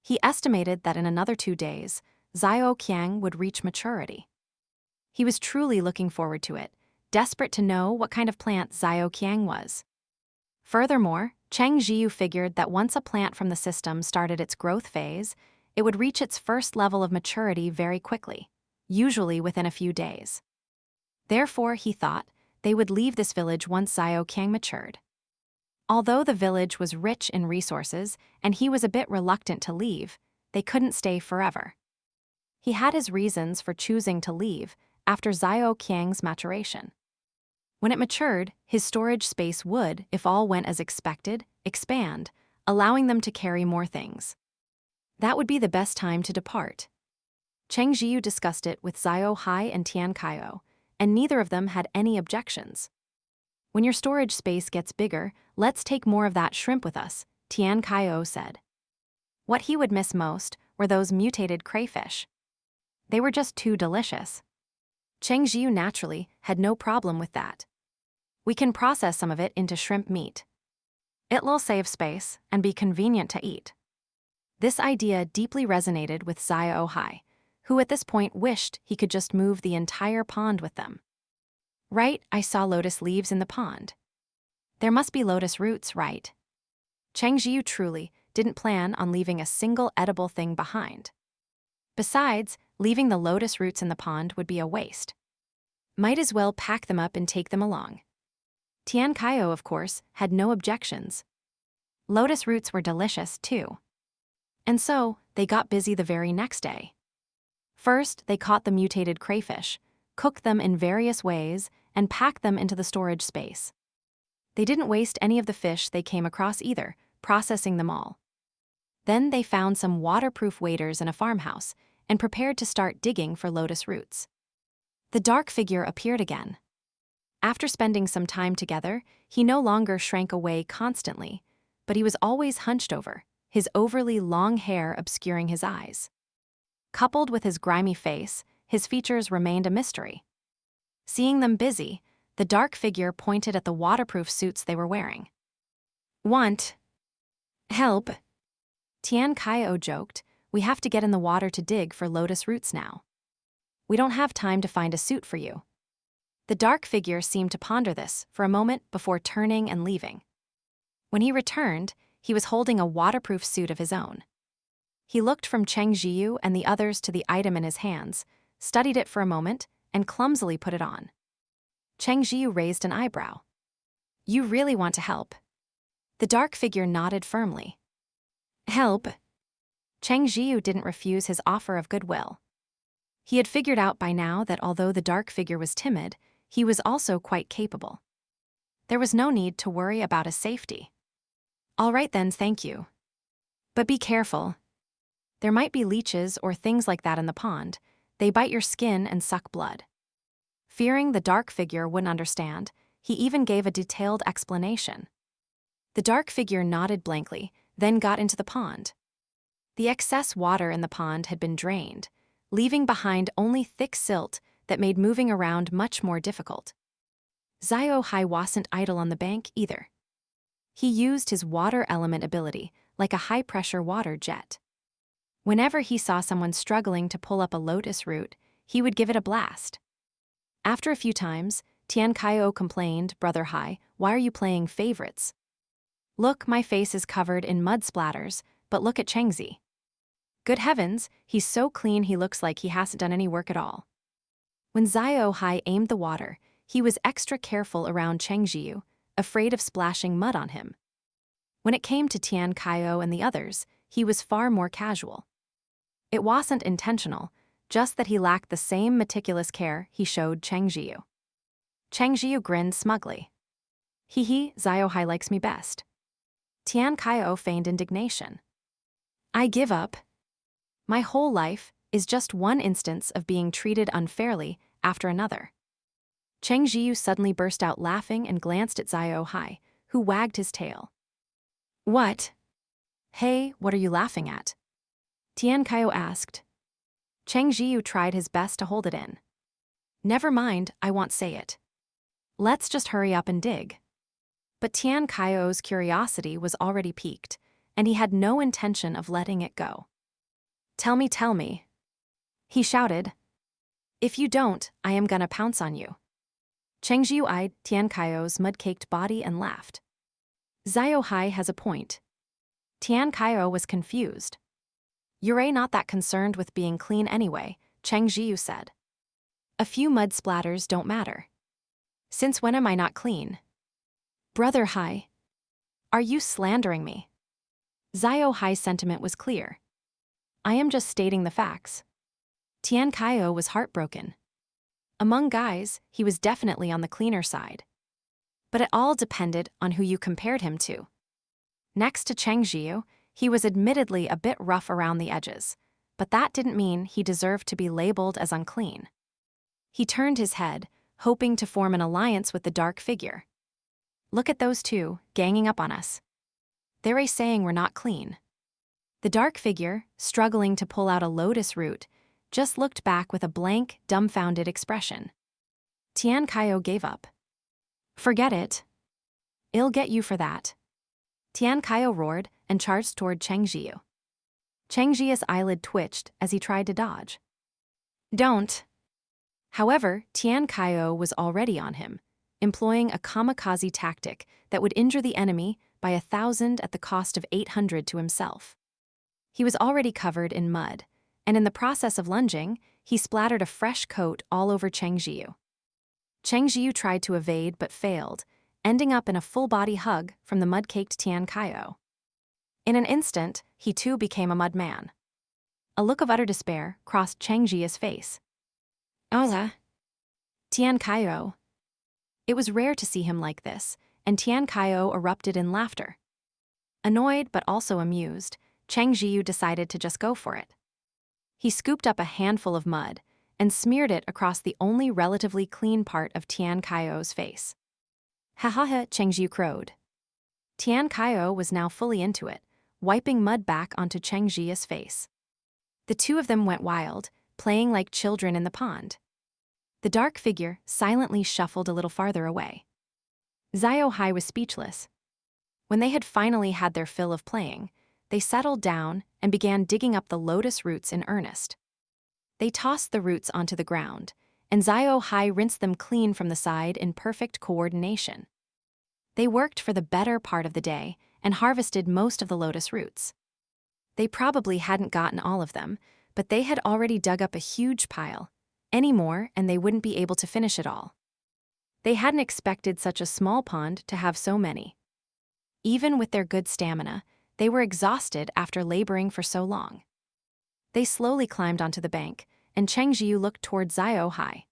He estimated that in another 2 days, Xiao Qiang would reach maturity. He was truly looking forward to it, desperate to know what kind of plant Xiao Qiang was. Furthermore, Cheng Zhiyu figured that once a plant from the system started its growth phase, it would reach its first level of maturity very quickly, usually within a few days. Therefore, he thought, they would leave this village once Xiao Qiang matured. Although the village was rich in resources and he was a bit reluctant to leave, they couldn't stay forever. He had his reasons for choosing to leave after Xiao Qiang's maturation. When it matured, his storage space would, if all went as expected, expand, allowing them to carry more things. That would be the best time to depart. Cheng Zhiyu discussed it with Xiao Hei and Tian Qiao, and neither of them had any objections. When your storage space gets bigger, let's take more of that shrimp with us, Tian Qiao said. What he would miss most were those mutated crayfish. They were just too delicious. Cheng Zhiyu naturally had no problem with that. We can process some of it into shrimp meat. It'll save space and be convenient to eat. This idea deeply resonated with Xiao Hei, who at this point wished he could just move the entire pond with them. Right, I saw lotus leaves in the pond. There must be lotus roots, right? Cheng Zhiyu truly didn't plan on leaving a single edible thing behind. Besides, leaving the lotus roots in the pond would be a waste. Might as well pack them up and take them along. Tian Qiao, of course, had no objections. Lotus roots were delicious, too. And so, they got busy the very next day. First, they caught the mutated crayfish, cooked them in various ways, and packed them into the storage space. They didn't waste any of the fish they came across either, processing them all. Then they found some waterproof waders in a farmhouse and prepared to start digging for lotus roots. The dark figure appeared again. After spending some time together, he no longer shrank away constantly, but he was always hunched over, his overly long hair obscuring his eyes. Coupled with his grimy face, his features remained a mystery. Seeing them busy, the dark figure pointed at the waterproof suits they were wearing. Want help? Tian Qiao joked, we have to get in the water to dig for lotus roots now. We don't have time to find a suit for you. The dark figure seemed to ponder this for a moment before turning and leaving. When he returned, he was holding a waterproof suit of his own. He looked from Cheng Zhiyu and the others to the item in his hands, studied it for a moment, and clumsily put it on. Cheng Zhiyu raised an eyebrow. You really want to help? The dark figure nodded firmly. Help? Cheng Zhiyu didn't refuse his offer of goodwill. He had figured out by now that although the dark figure was timid, he was also quite capable. There was no need to worry about his safety. All right then, thank you. But be careful. There might be leeches or things like that in the pond. They bite your skin and suck blood. Fearing the dark figure wouldn't understand, he even gave a detailed explanation. The dark figure nodded blankly, then got into the pond. The excess water in the pond had been drained, leaving behind only thick silt that made moving around much more difficult. Xiao Hei wasn't idle on the bank either. He used his water element ability like a high-pressure water jet. Whenever he saw someone struggling to pull up a lotus root, he would give it a blast. After a few times, Tian Qiao complained, Brother Hai, why are you playing favorites? Look, my face is covered in mud splatters, but look at Cheng Zhi. Good heavens, he's so clean he looks like he hasn't done any work at all. When Xiao Hei aimed the water, he was extra careful around Cheng Zhiyu, afraid of splashing mud on him. When it came to Tian Qiao and the others, he was far more casual. It wasn't intentional, just that he lacked the same meticulous care he showed Cheng Zhiyu. Cheng Zhiyu grinned smugly. Hee, Xiao Hei likes me best. Tian Qiao feigned indignation. I give up. My whole life is just one instance of being treated unfairly after another. Cheng Zhiyu suddenly burst out laughing and glanced at Xiao Hei, who wagged his tail. What? Hey, what are you laughing at? Tian Qiao asked. Cheng Zhiyu tried his best to hold it in. Never mind, I won't say it. Let's just hurry up and dig. But Tian Qiao's curiosity was already piqued, and he had no intention of letting it go. Tell me, he shouted. If you don't, I am gonna pounce on you. Cheng Zhiyu eyed Tian Qiao's mud-caked body and laughed. Xiao Hei has a point. Tian Qiao was confused. You're not that concerned with being clean anyway, Cheng Zhiyu said. A few mud splatters don't matter. Since when am I not clean? Brother Hai. Are you slandering me? Xiao Hai's sentiment was clear. I am just stating the facts. Tian Qiao was heartbroken. Among guys, he was definitely on the cleaner side. But it all depended on who you compared him to. Next to Cheng Zhiyu, he was admittedly a bit rough around the edges, but that didn't mean he deserved to be labeled as unclean. He turned his head, hoping to form an alliance with the dark figure. Look at those two, ganging up on us. They're saying we're not clean. The dark figure, struggling to pull out a lotus root, just looked back with a blank, dumbfounded expression. Tian Qiao gave up. Forget it. I'll get you for that. Tian Qiao roared and charged toward Cheng Zhiyu. Cheng Zhiyu's eyelid twitched as he tried to dodge. Don't. However, Tian Qiao was already on him, employing a kamikaze tactic that would injure the enemy by 1,000 at the cost of 800 to himself. He was already covered in mud, and in the process of lunging, he splattered a fresh coat all over Cheng Zhiyu. Cheng Zhiyu tried to evade but failed, ending up in a full-body hug from the mud-caked Tian Qiao. In an instant, he too became a mud man. A look of utter despair crossed Cheng Zhiyu's face. Oza. Tian Qiao. It was rare to see him like this, and Tian Qiao erupted in laughter. Annoyed but also amused, Cheng Zhiyu decided to just go for it. He scooped up a handful of mud and smeared it across the only relatively clean part of Tian Qiao's face. Ha ha ha, Cheng Zhiyu crowed. Tian Qiao was now fully into it, wiping mud back onto Cheng Zhiyu's face. The two of them went wild, playing like children in the pond. The dark figure silently shuffled a little farther away. Xiao Hei was speechless. When they had finally had their fill of playing, they settled down and began digging up the lotus roots in earnest. They tossed the roots onto the ground, and Xiao Hei rinsed them clean from the side in perfect coordination. They worked for the better part of the day and harvested most of the lotus roots. They probably hadn't gotten all of them, but they had already dug up a huge pile. Any more, and they wouldn't be able to finish it all. They hadn't expected such a small pond to have so many. Even with their good stamina, they were exhausted after laboring for so long. They slowly climbed onto the bank, and Cheng Zhiyu looked toward Xiao Hei.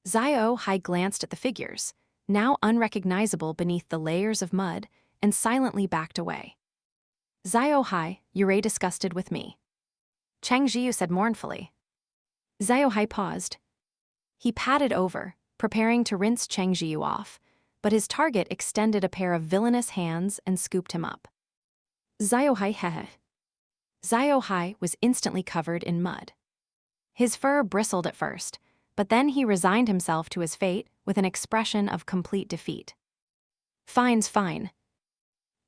Xiao Hei glanced at the figures, now unrecognizable beneath the layers of mud, and silently backed away. Xiao Hei, you're disgusted with me. Cheng Zhiyu said mournfully. Xiao Hei paused. He padded over, preparing to rinse Cheng Zhiyu off, but his target extended a pair of villainous hands and scooped him up. Xiao Hei hehe. Xiao Hei was instantly covered in mud. His fur bristled at first, but then he resigned himself to his fate with an expression of complete defeat. Fine's fine.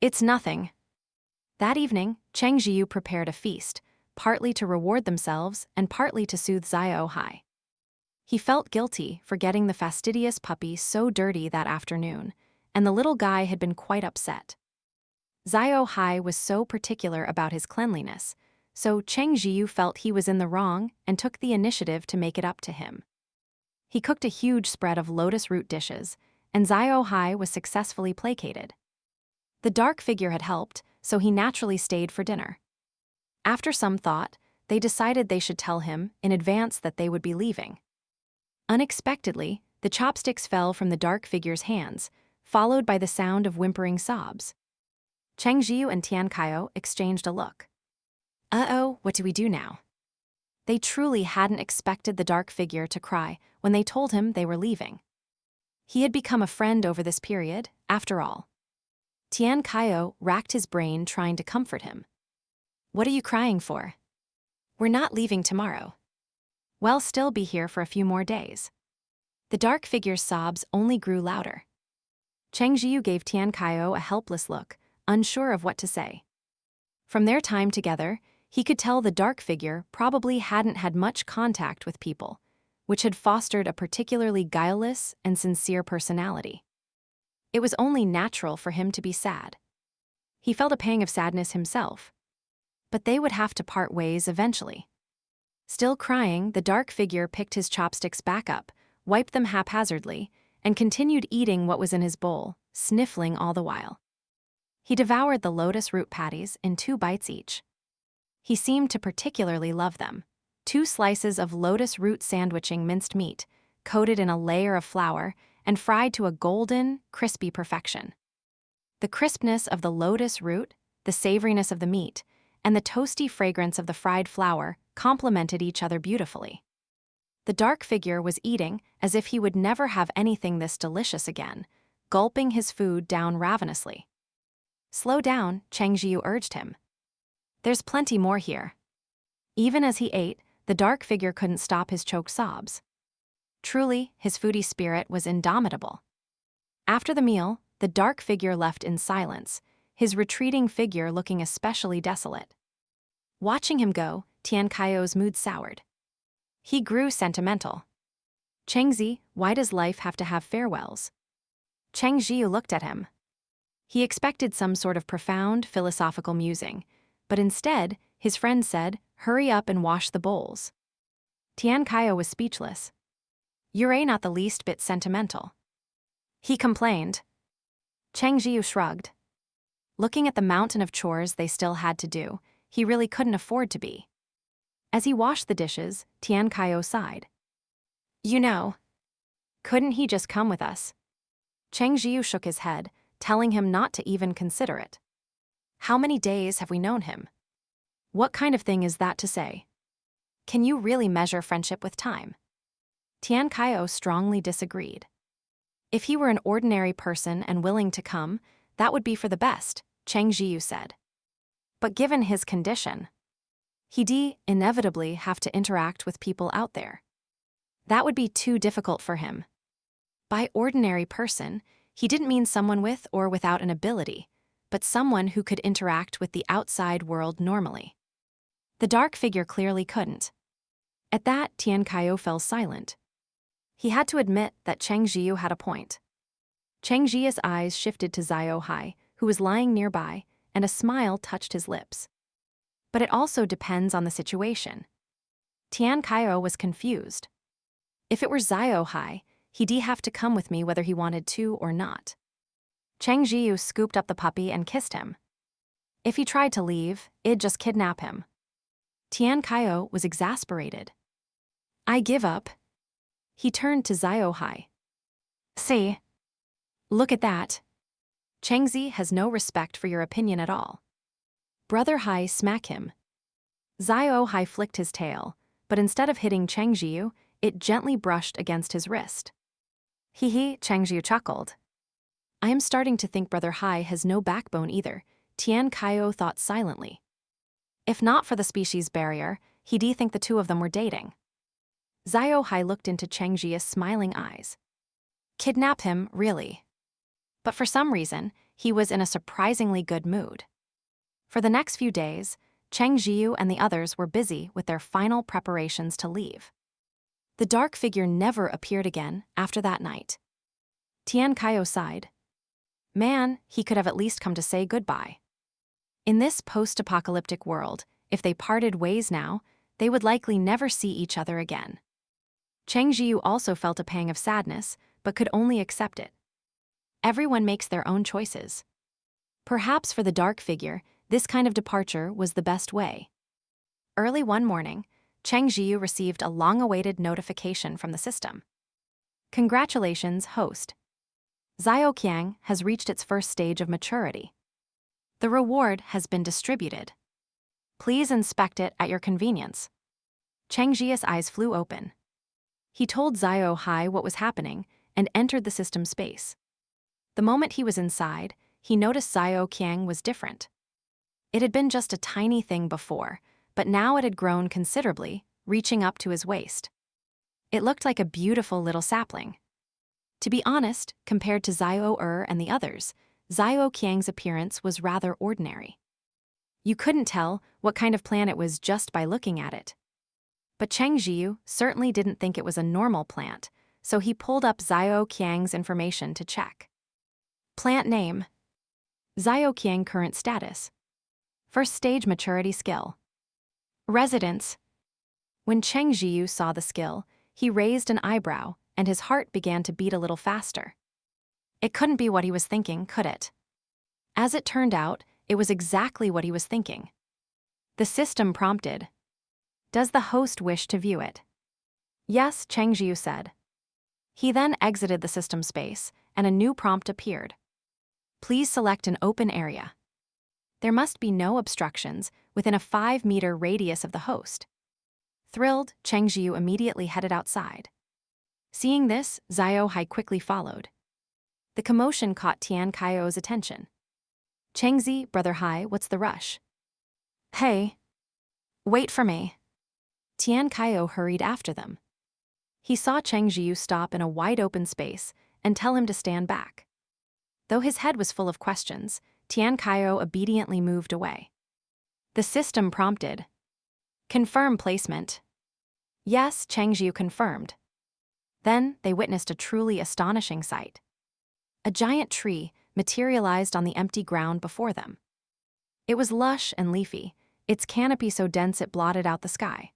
It's nothing. That evening, Cheng Zhiyu prepared a feast, partly to reward themselves and partly to soothe Xiao Hei. He felt guilty for getting the fastidious puppy so dirty that afternoon, and the little guy had been quite upset. Xiao Hei was so particular about his cleanliness, so Cheng Zhiyu felt he was in the wrong and took the initiative to make it up to him. He cooked a huge spread of lotus root dishes, and Xiao Hei was successfully placated. The dark figure had helped, so he naturally stayed for dinner. After some thought, they decided they should tell him in advance that they would be leaving. Unexpectedly, the chopsticks fell from the dark figure's hands, followed by the sound of whimpering sobs. Cheng Zhiyu and Tian Qiao exchanged a look. Uh-oh, what do we do now? They truly hadn't expected the dark figure to cry when they told him they were leaving. He had become a friend over this period, after all. Tian Qiao racked his brain trying to comfort him. What are you crying for? We're not leaving tomorrow. We'll still be here for a few more days. The dark figure's sobs only grew louder. Cheng Zhiyu gave Tian Qiao a helpless look, unsure of what to say. From their time together, he could tell the dark figure probably hadn't had much contact with people, which had fostered a particularly guileless and sincere personality. It was only natural for him to be sad. He felt a pang of sadness himself. But they would have to part ways eventually. Still crying, the dark figure picked his chopsticks back up, wiped them haphazardly, and continued eating what was in his bowl, sniffling all the while. He devoured the lotus root patties in 2 bites each. He seemed to particularly love them. 2 slices of lotus root sandwiching minced meat, coated in a layer of flour, and fried to a golden, crispy perfection. The crispness of the lotus root, the savoriness of the meat, and the toasty fragrance of the fried flour complemented each other beautifully. The dark figure was eating as if he would never have anything this delicious again, gulping his food down ravenously. Slow down, Cheng Zhiyu urged him. There's plenty more here. Even as he ate, the dark figure couldn't stop his choked sobs. Truly, his foodie spirit was indomitable. After the meal, the dark figure left in silence, his retreating figure looking especially desolate. Watching him go, Tian Qiao's mood soured. He grew sentimental. Chengzi, why does life have to have farewells? Cheng Zhiyu looked at him. He expected some sort of profound philosophical musing, but instead, his friend said, hurry up and wash the bowls. Tian Qiao was speechless. You're not the least bit sentimental. He complained. Cheng Zhiyu shrugged. Looking at the mountain of chores they still had to do, he really couldn't afford to be. As he washed the dishes, Tian Qiao sighed. You know, couldn't he just come with us? Cheng Zhiyu shook his head, telling him not to even consider it. How many days have we known him? What kind of thing is that to say? Can you really measure friendship with time? Tian Qiao strongly disagreed. If he were an ordinary person and willing to come, that would be for the best, Cheng Zhiyu said. But given his condition, he'd inevitably have to interact with people out there. That would be too difficult for him. By ordinary person, he didn't mean someone with or without an ability, but someone who could interact with the outside world normally. The dark figure clearly couldn't. At that, Tian Qiao fell silent. He had to admit that Cheng Zhiyu had a point. Cheng Zhiyu's eyes shifted to Xiao Hei, who was lying nearby, and a smile touched his lips. But it also depends on the situation. Tian Qiao was confused. If it were Xiao Hei, he'd have to come with me whether he wanted to or not. Cheng Zhiyu scooped up the puppy and kissed him. If he tried to leave, it'd just kidnap him. Tian Qiao was exasperated. I give up. He turned to Xiao Hei. See? Look at that. Chengzi has no respect for your opinion at all. Brother Hai, smack him. Xiao Hei flicked his tail, but instead of hitting Cheng Zhiyu, it gently brushed against his wrist. Hee, Cheng Zhiyu chuckled. I am starting to think Brother Hai has no backbone either, Tian Qiao thought silently. If not for the species barrier, he'd think the two of them were dating. Xiao Hei looked into Cheng Zhiyu's smiling eyes. Kidnap him, really? But for some reason, he was in a surprisingly good mood. For the next few days, Cheng Zhiyu and the others were busy with their final preparations to leave. The dark figure never appeared again after that night. Tian Qiao sighed. Man, he could have at least come to say goodbye. In this post-apocalyptic world, if they parted ways now, they would likely never see each other again. Cheng Zhiyu also felt a pang of sadness, but could only accept it. Everyone makes their own choices. Perhaps for the dark figure, this kind of departure was the best way. Early one morning, Cheng Zhiyu received a long-awaited notification from the system. Congratulations, host. Xiao Qiang has reached its first stage of maturity. The reward has been distributed. Please inspect it at your convenience. Cheng Zhiyu's eyes flew open. He told Xiao Hei what was happening and entered the system space. The moment he was inside, he noticed Xiao Qiang was different. It had been just a tiny thing before, but now it had grown considerably, reaching up to his waist. It looked like a beautiful little sapling. To be honest, compared to Xiao Er and the others, Xiao Qiang's appearance was rather ordinary. You couldn't tell what kind of plant it was just by looking at it. But Cheng Zhiyu certainly didn't think it was a normal plant, so he pulled up Xiao Qiang's information to check. Plant name: Xiao Qiang. Current status: first stage maturity skill. Residence: when Cheng Zhiyu saw the skill, he raised an eyebrow and his heart began to beat a little faster. It couldn't be what he was thinking, could it? As it turned out, it was exactly what he was thinking. The system prompted. Does the host wish to view it? Yes, Cheng Zhiyu said. He then exited the system space, and a new prompt appeared. Please select an open area. There must be no obstructions within a 5-meter radius of the host. Thrilled, Cheng Zhiyu immediately headed outside. Seeing this, Xiao Hei quickly followed. The commotion caught Tian Qiao's attention. Cheng Zi, brother Hai, what's the rush? Hey. Wait for me. Tian Qiao hurried after them. He saw Cheng Zhiyu stop in a wide-open space and tell him to stand back. Though his head was full of questions, Tian Qiao obediently moved away. The system prompted. Confirm placement. Yes, Cheng Zhiyu confirmed. Then they witnessed a truly astonishing sight. A giant tree materialized on the empty ground before them. It was lush and leafy, its canopy so dense it blotted out the sky.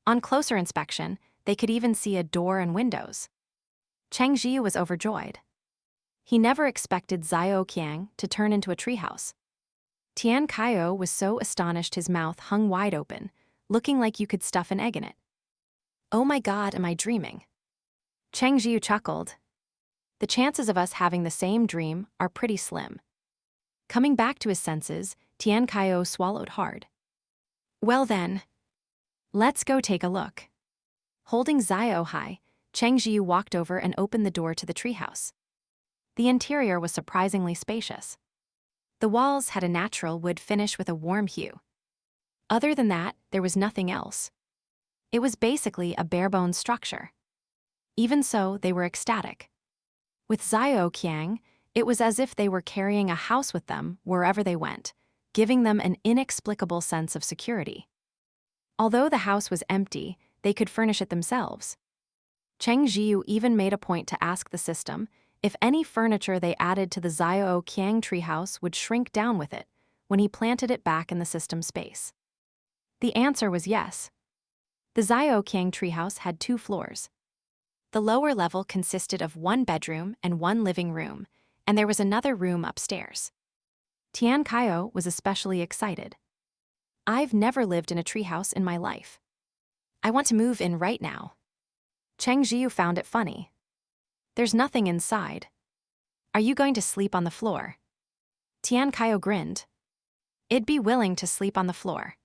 On closer inspection, they could even see a door and windows. Cheng Zhiyu was overjoyed. He never expected Xiao Qiang to turn into a treehouse. Tian Qiao was so astonished his mouth hung wide open, looking like you could stuff an egg in it. Oh my God, am I dreaming? Cheng Zhiyu chuckled. The chances of us having the same dream are pretty slim. Coming back to his senses, Tian Qiao swallowed hard. Well then, let's go take a look. Holding Xiao Hei, Cheng Zhiyu walked over and opened the door to the treehouse. The interior was surprisingly spacious. The walls had a natural wood finish with a warm hue. Other than that, there was nothing else. It was basically a bare-bones structure. Even so, they were ecstatic. With Xiao Qiang, it was as if they were carrying a house with them wherever they went, giving them an inexplicable sense of security. Although the house was empty, they could furnish it themselves. Cheng Zhiyu even made a point to ask the system if any furniture they added to the Xiao Qiang treehouse would shrink down with it when he planted it back in the system space. The answer was yes. The Xiao Qiang treehouse had 2 floors. The lower level consisted of 1 bedroom and 1 living room, and there was another room upstairs. Tian Qiao was especially excited. I've never lived in a treehouse in my life. I want to move in right now. Cheng Zhiyu found it funny. There's nothing inside. Are you going to sleep on the floor? Tian Qiao grinned. I'd be willing to sleep on the floor.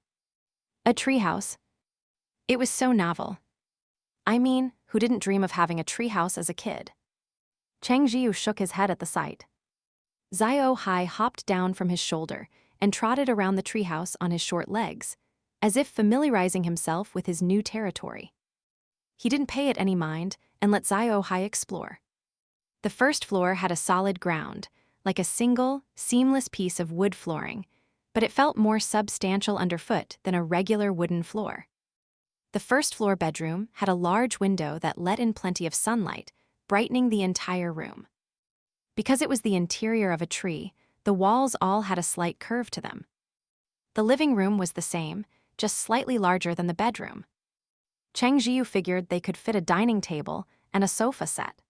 A treehouse. It was so novel. I mean, who didn't dream of having a treehouse as a kid? Cheng Zhiyu shook his head at the sight. Xiao Hei hopped down from his shoulder and trotted around the treehouse on his short legs, as if familiarizing himself with his new territory. He didn't pay it any mind and let Xiao Hei explore. The first floor had a solid ground, like a single, seamless piece of wood flooring, but it felt more substantial underfoot than a regular wooden floor. The first floor bedroom had a large window that let in plenty of sunlight, brightening the entire room. Because it was the interior of a tree, the walls all had a slight curve to them. The living room was the same, just slightly larger than the bedroom. Cheng Zhiyu figured they could fit a dining table and a sofa set.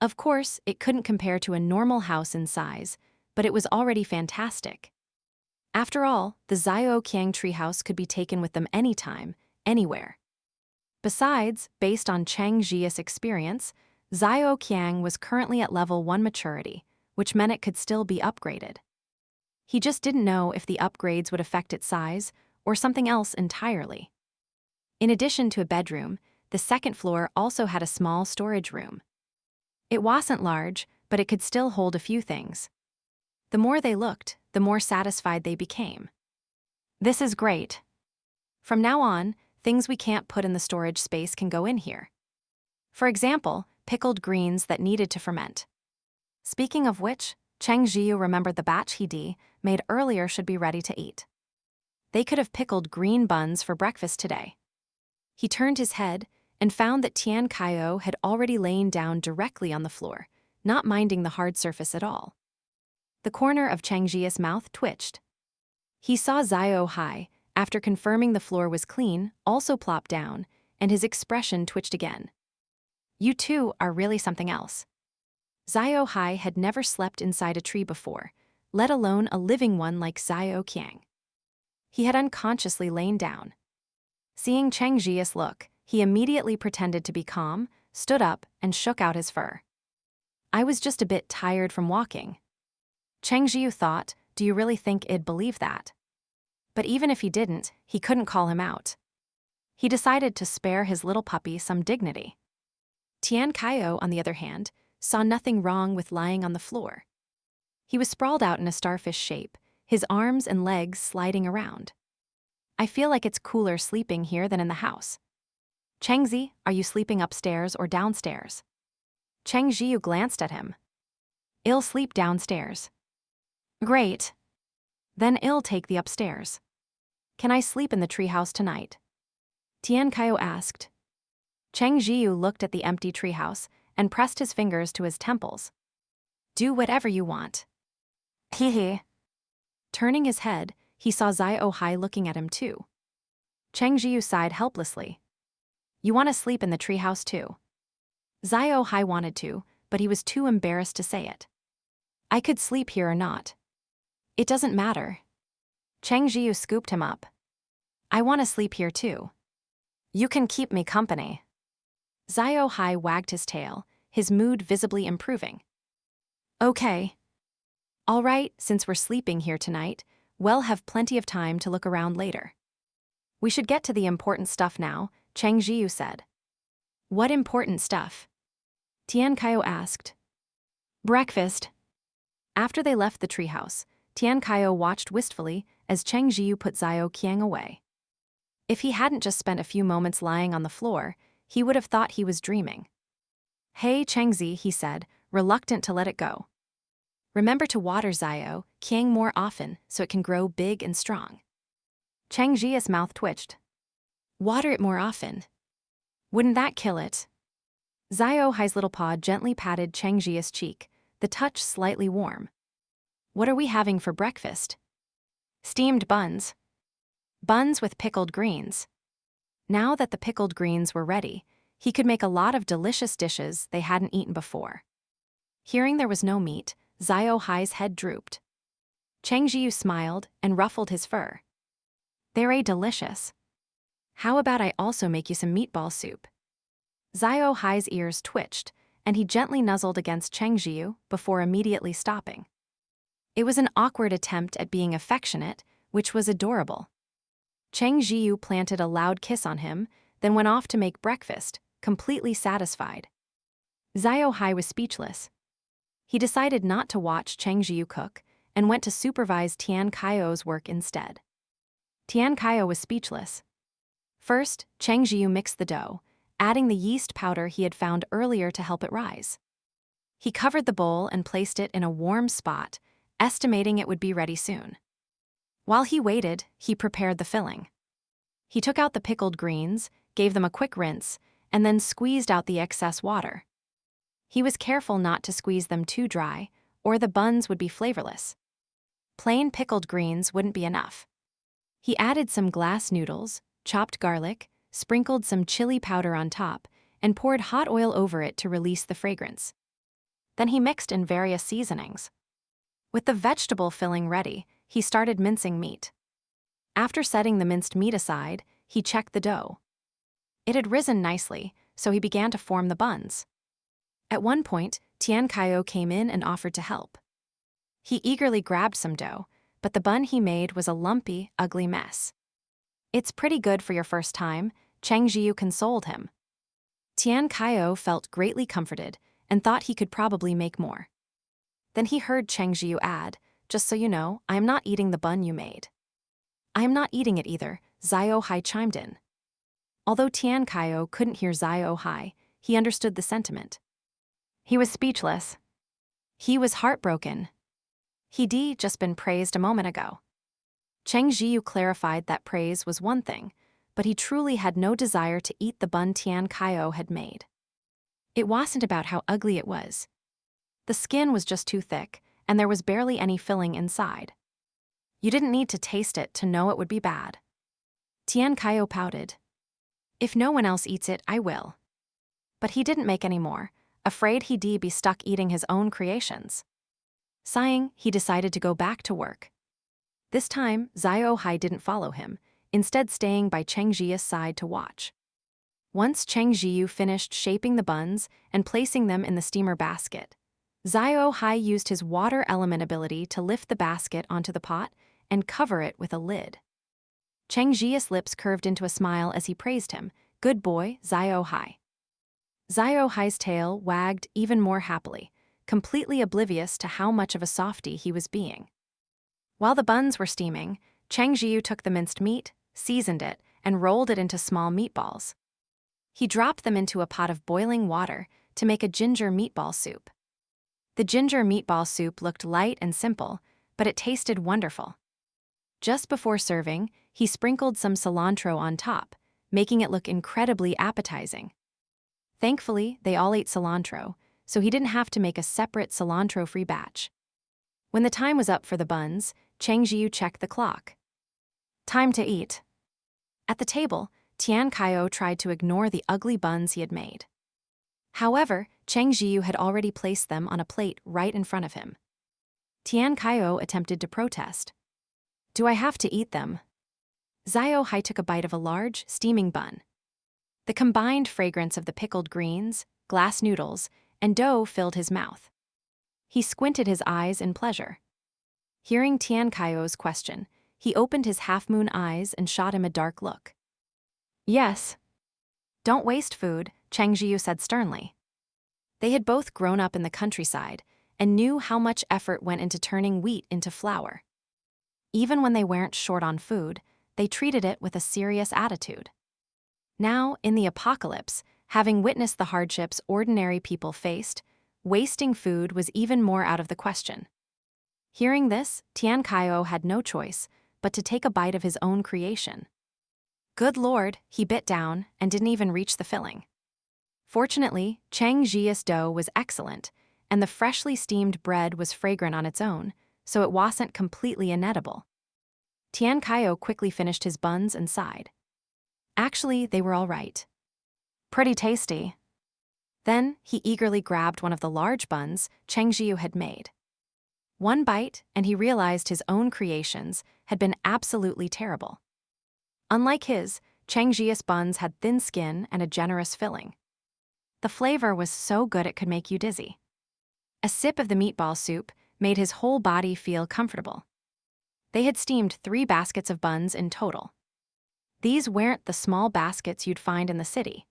Of course, it couldn't compare to a normal house in size, but it was already fantastic. After all, the Xiao Qiang treehouse could be taken with them anytime, anywhere. Besides, based on Cheng Zhiyu's experience, Xiao Qiang was currently at level 1 maturity, which meant it could still be upgraded. He just didn't know if the upgrades would affect its size or something else entirely. In addition to a bedroom, the second floor also had a small storage room. It wasn't large, but it could still hold a few things. The more they looked, the more satisfied they became. This is great. From now on, things we can't put in the storage space can go in here. For example, pickled greens that needed to ferment. Speaking of which, Cheng Zhiyu remembered the batch he made earlier should be ready to eat. They could have pickled green buns for breakfast today. He turned his head and found that Tian Qiao had already lain down directly on the floor, not minding the hard surface at all. The corner of Cheng Zhiyu's mouth twitched. He saw Xiao Hei, after confirming the floor was clean, also plop down, and his expression twitched again. You two are really something else. Xiao Hei had never slept inside a tree before, let alone a living one like Xiao Qiang. He had unconsciously lain down. Seeing Cheng Zhiyu's look, he immediately pretended to be calm, stood up, and shook out his fur. I was just a bit tired from walking. Cheng Zhiyu thought, do you really think I'd believe that? But even if he didn't, he couldn't call him out. He decided to spare his little puppy some dignity. Tian Qiao, on the other hand, saw nothing wrong with lying on the floor. He was sprawled out in a starfish shape, his arms and legs sliding around. I feel like it's cooler sleeping here than in the house. Chengzi, are you sleeping upstairs or downstairs? Cheng Zhiyu glanced at him. I'll sleep downstairs. Great. Then I'll take the upstairs. Can I sleep in the treehouse tonight? Tian Qiao asked. Cheng Zhiyu looked at the empty treehouse and pressed his fingers to his temples. Do whatever you want. Hee. Turning his head, he saw Xiao Hei looking at him too. Cheng Zhiyu sighed helplessly. You want to sleep in the treehouse too? Xiao Hei wanted to, but he was too embarrassed to say it. I could sleep here or not. It doesn't matter. Cheng Zhiyu scooped him up. I want to sleep here too. You can keep me company. Xiao Hei wagged his tail, his mood visibly improving. Okay. All right, since we're sleeping here tonight, we'll have plenty of time to look around later. We should get to the important stuff now, Cheng Zhiyu said. What important stuff? Tian Qiao asked. Breakfast. After they left the treehouse, Tian Qiao watched wistfully as Cheng Zhiyu put Xiao Qiang away. If he hadn't just spent a few moments lying on the floor, he would have thought he was dreaming. Hey Chengzi, he said, reluctant to let it go. Remember to water Xiao Qiang more often so it can grow big and strong. Cheng Zhiyu's mouth twitched. Water it more often. Wouldn't that kill it? Xiao Hai's little paw gently patted Cheng Zhiyu's cheek, the touch slightly warm. What are we having for breakfast? Steamed buns. Buns with pickled greens. Now that the pickled greens were ready, he could make a lot of delicious dishes they hadn't eaten before. Hearing there was no meat, Xiao Hai's head drooped. Cheng Zhiyu smiled and ruffled his fur. They're delicious. How about I also make you some meatball soup? Xiao Hai's ears twitched, and he gently nuzzled against Cheng Zhiyu before immediately stopping. It was an awkward attempt at being affectionate, which was adorable. Cheng Zhiyu planted a loud kiss on him, then went off to make breakfast, completely satisfied. Xiao Hei was speechless. He decided not to watch Cheng Zhiyu cook and went to supervise Tian Qiao's work instead. Tian Qiao was speechless. First, Cheng Zhiyu mixed the dough, adding the yeast powder he had found earlier to help it rise. He covered the bowl and placed it in a warm spot, estimating it would be ready soon. While he waited, he prepared the filling. He took out the pickled greens, gave them a quick rinse, and then squeezed out the excess water. He was careful not to squeeze them too dry, or the buns would be flavorless. Plain pickled greens wouldn't be enough. He added some glass noodles, chopped garlic, sprinkled some chili powder on top, and poured hot oil over it to release the fragrance. Then he mixed in various seasonings. With the vegetable filling ready, he started mincing meat. After setting the minced meat aside, he checked the dough. It had risen nicely, so he began to form the buns. At one point, Tian Qiao came in and offered to help. He eagerly grabbed some dough, but the bun he made was a lumpy, ugly mess. It's pretty good for your first time, Cheng Zhiyu consoled him. Tian Qiao felt greatly comforted and thought he could probably make more. Then he heard Cheng Zhiyu add, just so you know, I am not eating the bun you made." "I am not eating it either," Xiao Hei chimed in. Although Tian Qiao couldn't hear Xiao Hei, he understood the sentiment. He was speechless. He was heartbroken. He'd just been praised a moment ago. Cheng Zhiyu clarified that praise was one thing, but he truly had no desire to eat the bun Tian Qiao had made. It wasn't about how ugly it was. The skin was just too thick, and there was barely any filling inside. You didn't need to taste it to know it would be bad. Tian Qiao pouted. "If no one else eats it, I will." But he didn't make any more, afraid he'd be stuck eating his own creations. Sighing, he decided to go back to work. This time, Xiao Hei didn't follow him, instead staying by Cheng Zhiyu's side to watch. Once Cheng Zhiyu finished shaping the buns and placing them in the steamer basket, Xiao Hei used his water element ability to lift the basket onto the pot and cover it with a lid. Cheng Zhiyu's lips curved into a smile as he praised him. "Good boy, Xiao Hei." Xiao Hei's tail wagged even more happily, completely oblivious to how much of a softie he was being. While the buns were steaming, Cheng Zhiyu took the minced meat, seasoned it, and rolled it into small meatballs. He dropped them into a pot of boiling water to make a ginger meatball soup. The ginger meatball soup looked light and simple, but it tasted wonderful. Just before serving, he sprinkled some cilantro on top, making it look incredibly appetizing. Thankfully, they all ate cilantro, so he didn't have to make a separate cilantro-free batch. When the time was up for the buns, Cheng Zhiyu checked the clock. Time to eat. At the table, Tian Qiao tried to ignore the ugly buns he had made. However, Cheng Zhiyu had already placed them on a plate right in front of him. Tian Qiao attempted to protest. "Do I have to eat them?" Xiao Hei took a bite of a large, steaming bun. The combined fragrance of the pickled greens, glass noodles, and dough filled his mouth. He squinted his eyes in pleasure. Hearing Tian Qiao's question, he opened his half-moon eyes and shot him a dark look. "Yes." "Don't waste food," Cheng Zhiyu said sternly. They had both grown up in the countryside and knew how much effort went into turning wheat into flour. Even when they weren't short on food, they treated it with a serious attitude. Now, in the apocalypse, having witnessed the hardships ordinary people faced, wasting food was even more out of the question. Hearing this, Tian Qiao had no choice but to take a bite of his own creation. Good Lord, he bit down and didn't even reach the filling. Fortunately, Cheng Zhiyu's dough was excellent, and the freshly steamed bread was fragrant on its own, so it wasn't completely inedible. Tian Qiao quickly finished his buns and sighed. Actually, they were all right. Pretty tasty. Then, he eagerly grabbed one of the large buns Cheng Zhiyu had made. One bite, and he realized his own creations had been absolutely terrible. Unlike his, Cheng Zhiyu's buns had thin skin and a generous filling. The flavor was so good it could make you dizzy. A sip of the meatball soup made his whole body feel comfortable. They had steamed 3 baskets of buns in total. These weren't the small baskets you'd find in the city.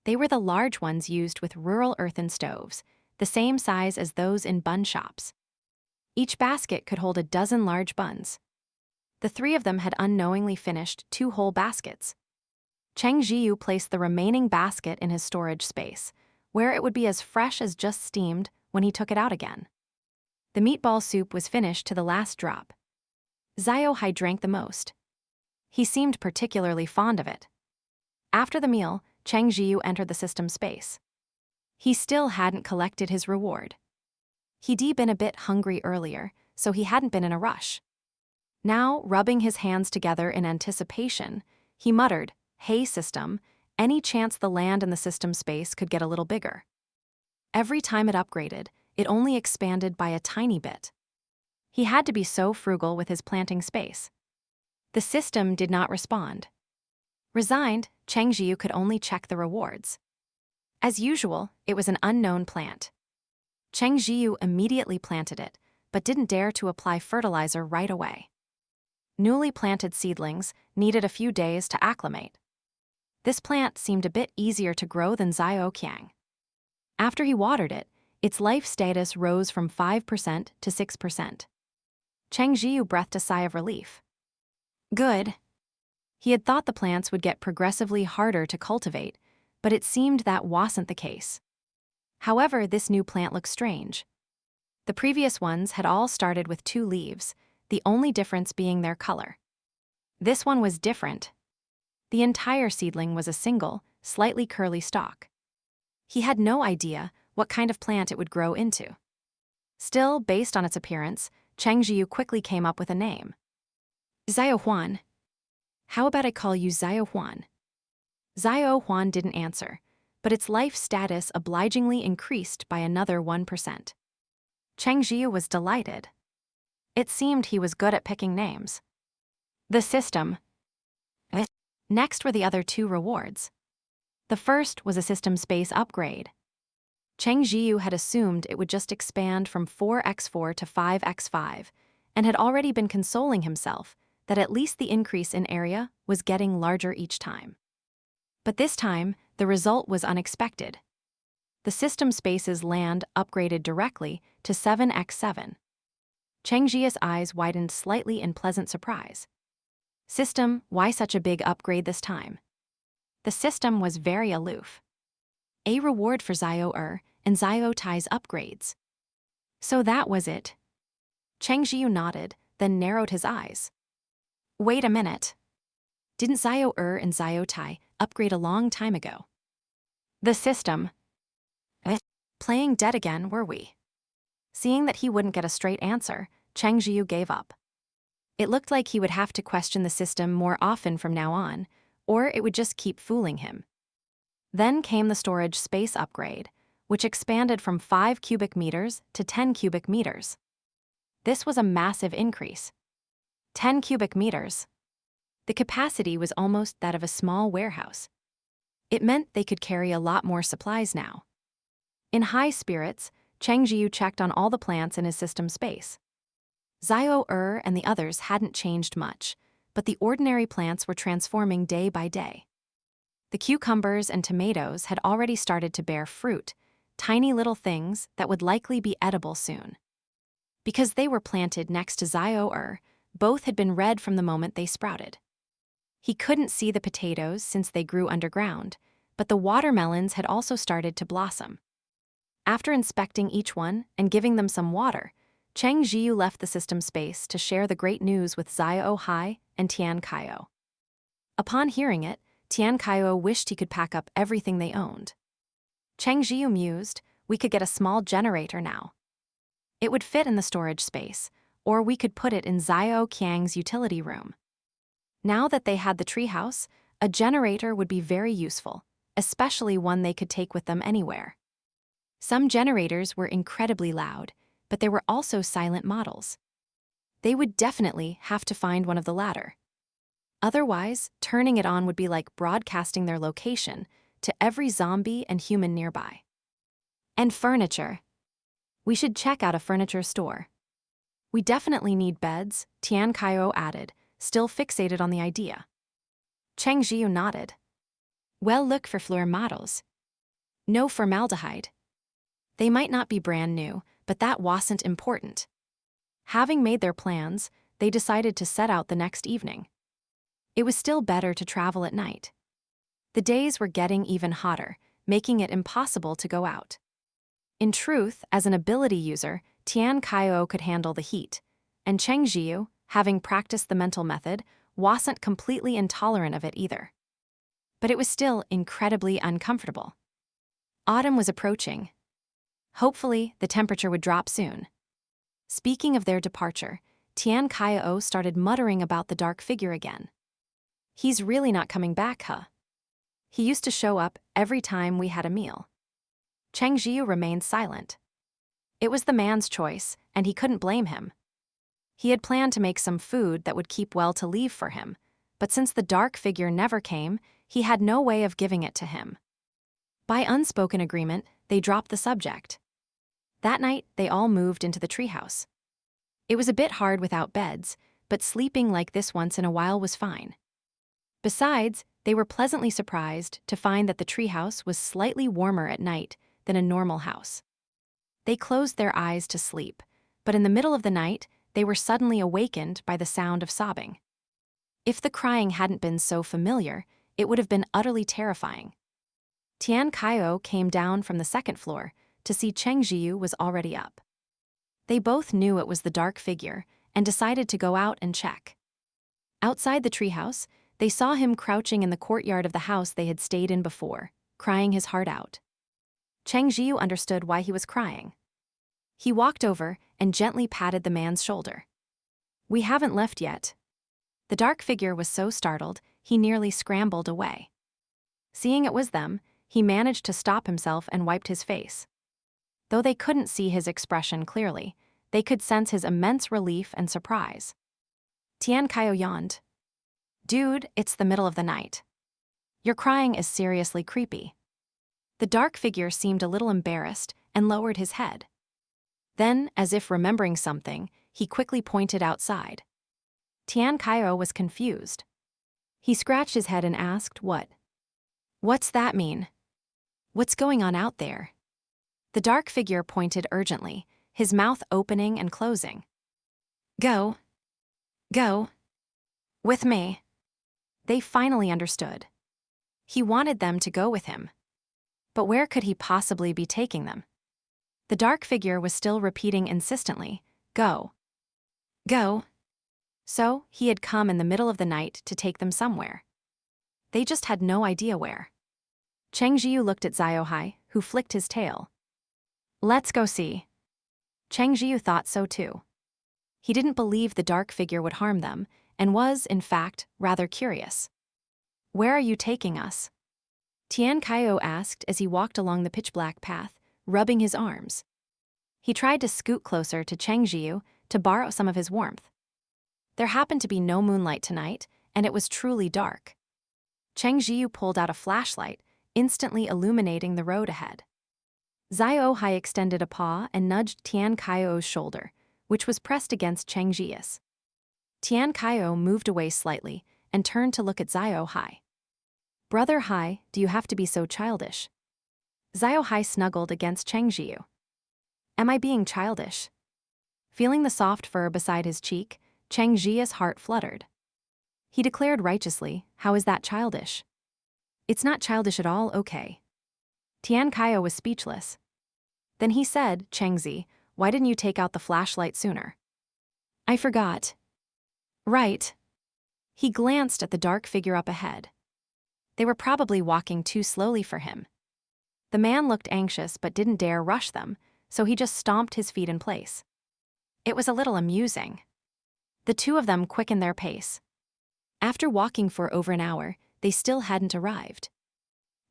They were the large ones used with rural earthen stoves, the same size as those in bun shops. Each basket could hold a dozen large buns. The 3 of them had unknowingly finished 2 whole baskets. Cheng Zhiyu placed the remaining basket in his storage space, where it would be as fresh as just steamed when he took it out again. The meatball soup was finished to the last drop. Xiao Hei drank the most. He seemed particularly fond of it. After the meal, Cheng Zhiyu entered the system space. He still hadn't collected his reward. He'd been a bit hungry earlier, so he hadn't been in a rush. Now, rubbing his hands together in anticipation, he muttered, "Hey system, any chance the land in the system space could get a little bigger?" Every time it upgraded, it only expanded by a tiny bit. He had to be so frugal with his planting space. The system did not respond. Resigned, Cheng Zhiyu could only check the rewards. As usual, it was an unknown plant. Cheng Zhiyu immediately planted it, but didn't dare to apply fertilizer right away. Newly planted seedlings needed a few days to acclimate. This plant seemed a bit easier to grow than Xiao Qiang. After he watered it, its life status rose from 5% to 6%. Cheng Zhiyu breathed a sigh of relief. Good. He had thought the plants would get progressively harder to cultivate, but it seemed that wasn't the case. However, this new plant looked strange. The previous ones had all started with 2 leaves, the only difference being their color. This one was different. The entire seedling was a single, slightly curly stalk. He had no idea what kind of plant it would grow into. Still, based on its appearance, Cheng Zhiyu quickly came up with a name. Xiao Huan. How about I call you Xiao Huan? Xiao Huan didn't answer, but its life status obligingly increased by another 1%. Cheng Zhiyu was delighted. It seemed he was good at picking names. The system. Next were the other 2 rewards. The first was a system space upgrade. Cheng Zhiyu had assumed it would just expand from 4x4 to 5x5, and had already been consoling himself that at least the increase in area was getting larger each time. But this time, the result was unexpected. The system space's land upgraded directly to 7x7. Cheng Zhiyu's eyes widened slightly in pleasant surprise. System, why such a big upgrade this time? The system was very aloof. A reward for Xiao Er and Xiao Tie's upgrades. So that was it. Cheng Zhiyu nodded, then narrowed his eyes. Wait a minute. Didn't Xiao Er and Xiao Tai upgrade a long time ago? The system. Playing dead again, were we? Seeing that he wouldn't get a straight answer, Cheng Zhiyu gave up. It looked like he would have to question the system more often from now on, or it would just keep fooling him. Then came the storage space upgrade, which expanded from 5 cubic meters to 10 cubic meters. This was a massive increase. 10 cubic meters. The capacity was almost that of a small warehouse. It meant they could carry a lot more supplies now. In high spirits, Cheng Zhiyu checked on all the plants in his system space. Xiao Er and the others hadn't changed much, but the ordinary plants were transforming day by day. The cucumbers and tomatoes had already started to bear fruit, tiny little things that would likely be edible soon. Because they were planted next to Xiao Er, both had been red from the moment they sprouted. He couldn't see the potatoes since they grew underground, but the watermelons had also started to blossom. After inspecting each one and giving them some water, Cheng Zhiyu left the system space to share the great news with Xiao Hei and Tian Qiao. Upon hearing it, Tian Qiao wished he could pack up everything they owned. Cheng Zhiyu mused, we could get a small generator now. It would fit in the storage space, or we could put it in Xiao Qiang's utility room. Now that they had the treehouse, a generator would be very useful, especially one they could take with them anywhere. Some generators were incredibly loud, but there were also silent models. They would definitely have to find one of the latter. Otherwise, turning it on would be like broadcasting their location to every zombie and human nearby. And furniture. We should check out a furniture store. We definitely need beds, Tian Qiao added, still fixated on the idea. Cheng Zhiyu nodded. Well, look for floor models. No formaldehyde. They might not be brand new, but that wasn't important. Having made their plans, they decided to set out the next evening. It was still better to travel at night. The days were getting even hotter, making it impossible to go out. In truth, as an ability user, Tian Qiao could handle the heat, and Cheng Zhiyu, having practiced the mental method, wasn't completely intolerant of it either. But it was still incredibly uncomfortable. Autumn was approaching. Hopefully, the temperature would drop soon. Speaking of their departure, Tian Qiao started muttering about the dark figure again. He's really not coming back, huh? He used to show up every time we had a meal. Cheng Zhiyu remained silent. It was the man's choice, and he couldn't blame him. He had planned to make some food that would keep well to leave for him, but since the dark figure never came, he had no way of giving it to him. By unspoken agreement, they dropped the subject. That night, they all moved into the treehouse. It was a bit hard without beds, but sleeping like this once in a while was fine. Besides, they were pleasantly surprised to find that the treehouse was slightly warmer at night than a normal house. They closed their eyes to sleep, but in the middle of the night, they were suddenly awakened by the sound of sobbing. If the crying hadn't been so familiar, it would have been utterly terrifying. Tian Qiao came down from the second floor to see Cheng Zhiyu was already up. They both knew it was the dark figure and decided to go out and check. Outside the treehouse, they saw him crouching in the courtyard of the house they had stayed in before, crying his heart out. Cheng Zhiyu understood why he was crying. He walked over and gently patted the man's shoulder. "We haven't left yet." The dark figure was so startled, he nearly scrambled away. Seeing it was them, he managed to stop himself and wiped his face. Though they couldn't see his expression clearly, they could sense his immense relief and surprise. Tian Qiao yawned. "Dude, it's the middle of the night. Your crying is seriously creepy." The dark figure seemed a little embarrassed and lowered his head. Then, as if remembering something, he quickly pointed outside. Tian Qiao was confused. He scratched his head and asked, "What's that mean? What's going on out there?" The dark figure pointed urgently, his mouth opening and closing. Go. With me." They finally understood. He wanted them to go with him. But where could he possibly be taking them? The dark figure was still repeating insistently, "Go. So, he had come in the middle of the night to take them somewhere. They just had no idea where. Cheng Zhiyu looked at Xiao Hei, who flicked his tail. "Let's go see." Cheng Zhiyu thought so too. He didn't believe the dark figure would harm them, and was, in fact, rather curious. "Where are you taking us?" Tian Qiao asked as he walked along the pitch-black path, rubbing his arms. He tried to scoot closer to Cheng Zhiyu to borrow some of his warmth. There happened to be no moonlight tonight, and it was truly dark. Cheng Zhiyu pulled out a flashlight, instantly illuminating the road ahead. Xiao Hei extended a paw and nudged Tian Qiao's shoulder, which was pressed against Cheng Zhiyu's. Tian Qiao moved away slightly and turned to look at Xiao Hei. "Brother Hei, do you have to be so childish?" Xiao Hei snuggled against Cheng Zhiyu. "Am I being childish?" Feeling the soft fur beside his cheek, Cheng Zhiyu's heart fluttered. He declared righteously, "How is that childish?" "It's not childish at all, okay." Tian Qiao was speechless. Then he said, "Cheng Zi, why didn't you take out the flashlight sooner?" "I forgot." "Right." He glanced at the dark figure up ahead. They were probably walking too slowly for him. The man looked anxious but didn't dare rush them, so he just stomped his feet in place. It was a little amusing. The two of them quickened their pace. After walking for over an hour, they still hadn't arrived.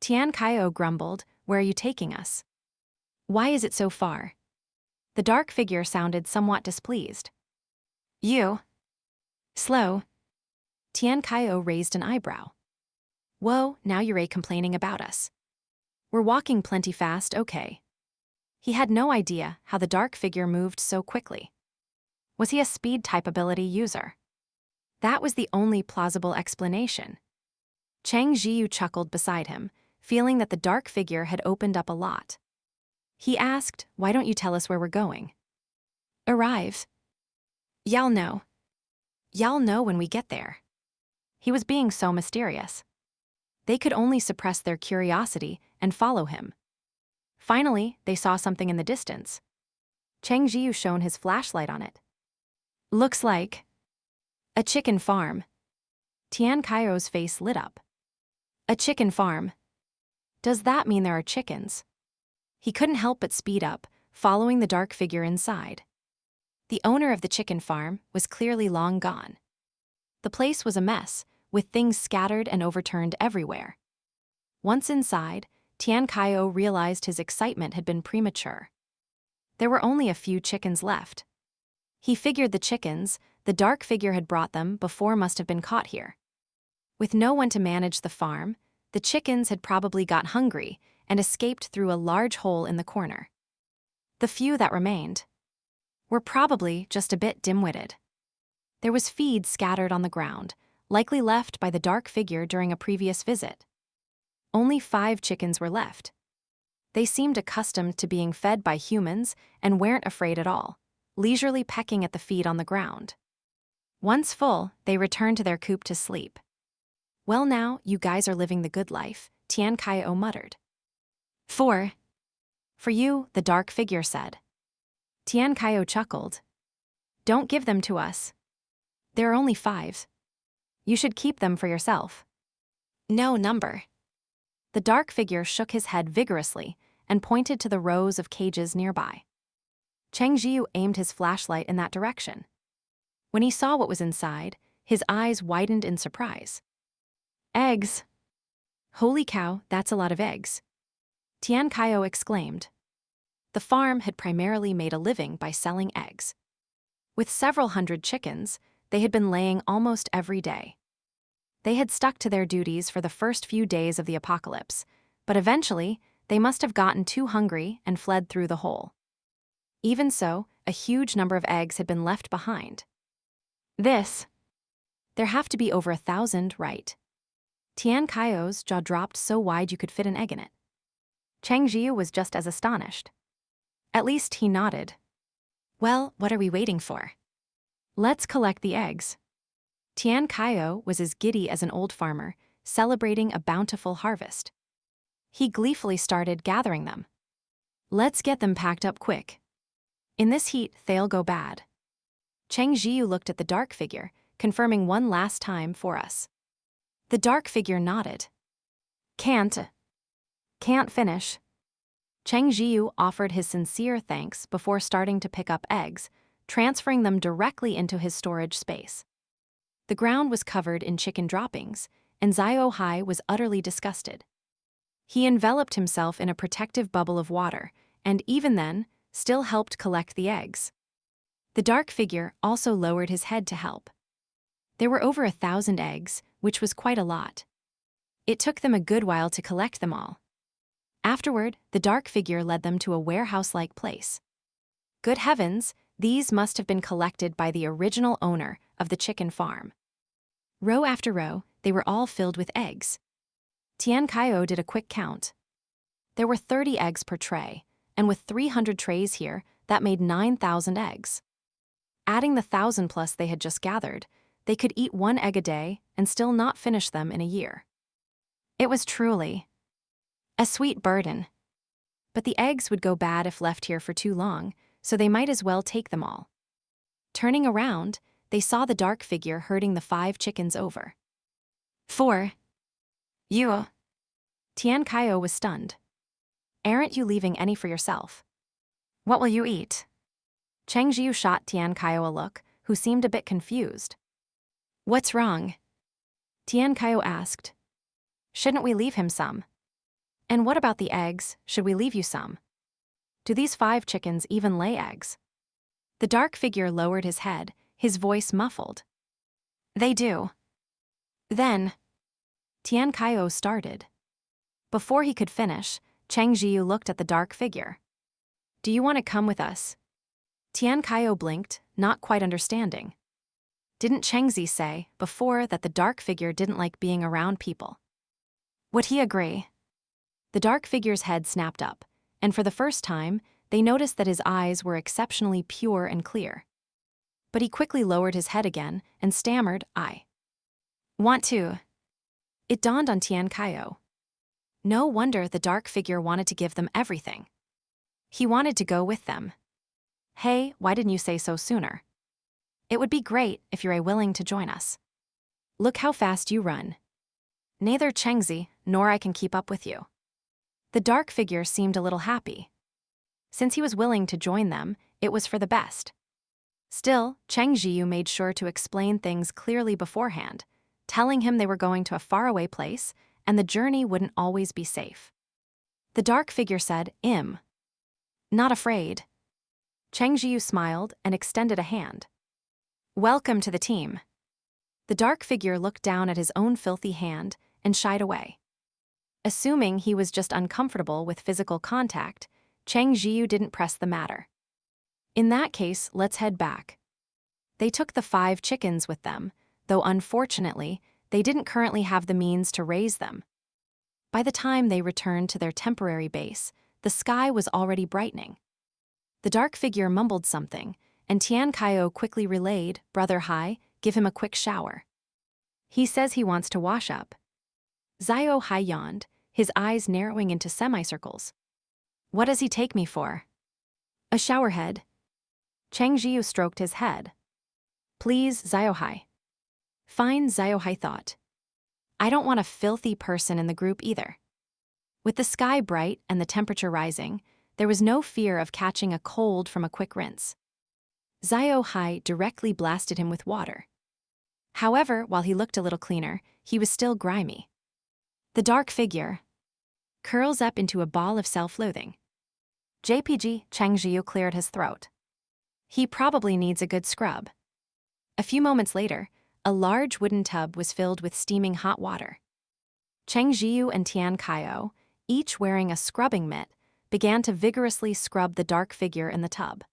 Tian Qiao grumbled, "Where are you taking us? Why is it so far?" The dark figure sounded somewhat displeased. "You. Slow." Tian Qiao raised an eyebrow. "Whoa, now you're complaining about us. We're walking plenty fast, okay." He had no idea how the dark figure moved so quickly. Was he a speed-type ability user? That was the only plausible explanation. Cheng Zhiyu chuckled beside him, feeling that the dark figure had opened up a lot. He asked, "Why don't you tell us where we're going?" "Arrive. Y'all know. Y'all know when we get there." He was being so mysterious. They could only suppress their curiosity and follow him. Finally, they saw something in the distance. Cheng Zhiyu shone his flashlight on it. "Looks like a chicken farm." Tian Qiao's face lit up. "A chicken farm? Does that mean there are chickens?" He couldn't help but speed up, following the dark figure inside. The owner of the chicken farm was clearly long gone. The place was a mess, with things scattered and overturned everywhere. Once inside, Tian Qiao realized his excitement had been premature. There were only a few chickens left. He figured the chickens, the dark figure had brought them before, must have been caught here. With no one to manage the farm, the chickens had probably got hungry and escaped through a large hole in the corner. The few that remained were probably just a bit dim-witted. There was feed scattered on the ground, likely left by the dark figure during a previous visit. Only 5 chickens were left. They seemed accustomed to being fed by humans and weren't afraid at all, leisurely pecking at the feed on the ground. Once full, they returned to their coop to sleep. Well, now, you guys are living the good life, Tian Qiao muttered. For you, the dark figure said. Tian Qiao chuckled. Don't give them to us. There are only 5. You should keep them for yourself. No number. The dark figure shook his head vigorously and pointed to the rows of cages nearby. Cheng Zhiyu aimed his flashlight in that direction. When he saw what was inside, his eyes widened in surprise. Eggs! Holy cow, that's a lot of eggs. Tian Qiao exclaimed. The farm had primarily made a living by selling eggs. With several hundred chickens, they had been laying almost every day. They had stuck to their duties for the first few days of the apocalypse, but eventually, they must have gotten too hungry and fled through the hole. Even so, a huge number of eggs had been left behind. There have to be over 1,000, right? Tian Qiao's jaw dropped so wide you could fit an egg in it. Cheng Zhiyu was just as astonished. At least he nodded. Well, what are we waiting for? Let's collect the eggs. Tian Qiao was as giddy as an old farmer, celebrating a bountiful harvest. He gleefully started gathering them. Let's get them packed up quick. In this heat, they'll go bad. Cheng Zhiyu looked at the dark figure, confirming one last time for us. The dark figure nodded. Can't finish. Cheng Zhiyu offered his sincere thanks before starting to pick up eggs, transferring them directly into his storage space. The ground was covered in chicken droppings, and Xiao Hei was utterly disgusted. He enveloped himself in a protective bubble of water, and even then, still helped collect the eggs. The dark figure also lowered his head to help. There were over 1,000 eggs, which was quite a lot. It took them a good while to collect them all. Afterward, the dark figure led them to a warehouse-like place. Good heavens, these must have been collected by the original owner of the chicken farm. Row after row, they were all filled with eggs. Tian Qiao did a quick count. There were 30 eggs per tray, and with 300 trays here, that made 9,000 eggs. Adding the 1,000+ they had just gathered, they could eat 1 egg a day and still not finish them in a year. It was truly a sweet burden. But the eggs would go bad if left here for too long, so they might as well take them all. Turning around, they saw the dark figure herding the 5 chickens over. For you. Tian Qiao was stunned. Aren't you leaving any for yourself? What will you eat? Cheng Zhiyu shot Tian Qiao a look, who seemed a bit confused. What's wrong? Tian Qiao asked. Shouldn't we leave him some? And what about the eggs, should we leave you some? Do these 5 chickens even lay eggs? The dark figure lowered his head, his voice muffled. They do. Then, Tian Qiao started. Before he could finish, Cheng Zhiyu looked at the dark figure. Do you want to come with us? Tian Qiao blinked, not quite understanding. Didn't Cheng Zhi say before that the dark figure didn't like being around people? Would he agree? The dark figure's head snapped up, and for the first time, they noticed that his eyes were exceptionally pure and clear. But he quickly lowered his head again and stammered, I want to. It dawned on Tian Qiao. No wonder the dark figure wanted to give them everything. He wanted to go with them. Hey, why didn't you say so sooner? It would be great if you're willing to join us. Look how fast you run. Neither Cheng Zhi nor I can keep up with you. The dark figure seemed a little happy. Since he was willing to join them, it was for the best. Still, Cheng Zhiyu made sure to explain things clearly beforehand, telling him they were going to a faraway place and the journey wouldn't always be safe. The dark figure said, Not afraid. Cheng Zhiyu smiled and extended a hand. Welcome to the team. The dark figure looked down at his own filthy hand and shied away. Assuming he was just uncomfortable with physical contact, Cheng Zhiyu didn't press the matter. In that case, let's head back. They took the 5 chickens with them, though unfortunately, they didn't currently have the means to raise them. By the time they returned to their temporary base, the sky was already brightening. The dark figure mumbled something, and Tian Qiao quickly relayed, "Brother Hai, give him a quick shower. He says he wants to wash up." Xiao Hei yawned, his eyes narrowing into semicircles. "What does he take me for?" "A showerhead." Cheng Zhiyu stroked his head. "Please, Xiao Hei." "Fine," Xiao Hei thought. "I don't want a filthy person in the group either." With the sky bright and the temperature rising, there was no fear of catching a cold from a quick rinse. Xiao Hei directly blasted him with water. However, while he looked a little cleaner, he was still grimy. The dark figure curls up into a ball of self-loathing. JPG, Cheng Zhiyu cleared his throat. He probably needs a good scrub. A few moments later, a large wooden tub was filled with steaming hot water. Cheng Zhiyu and Tian Qiao, each wearing a scrubbing mitt, began to vigorously scrub the dark figure in the tub.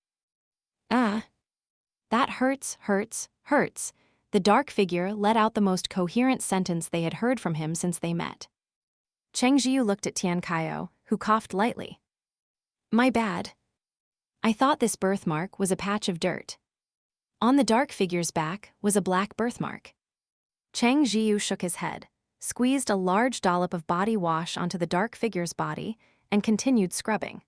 That hurts, hurts, hurts." The dark figure let out the most coherent sentence they had heard from him since they met. Cheng Zhiyu looked at Tian Qiao, who coughed lightly. "My bad. I thought this birthmark was a patch of dirt." On the dark figure's back was a black birthmark. Cheng Zhiyu shook his head, squeezed a large dollop of body wash onto the dark figure's body, and continued scrubbing.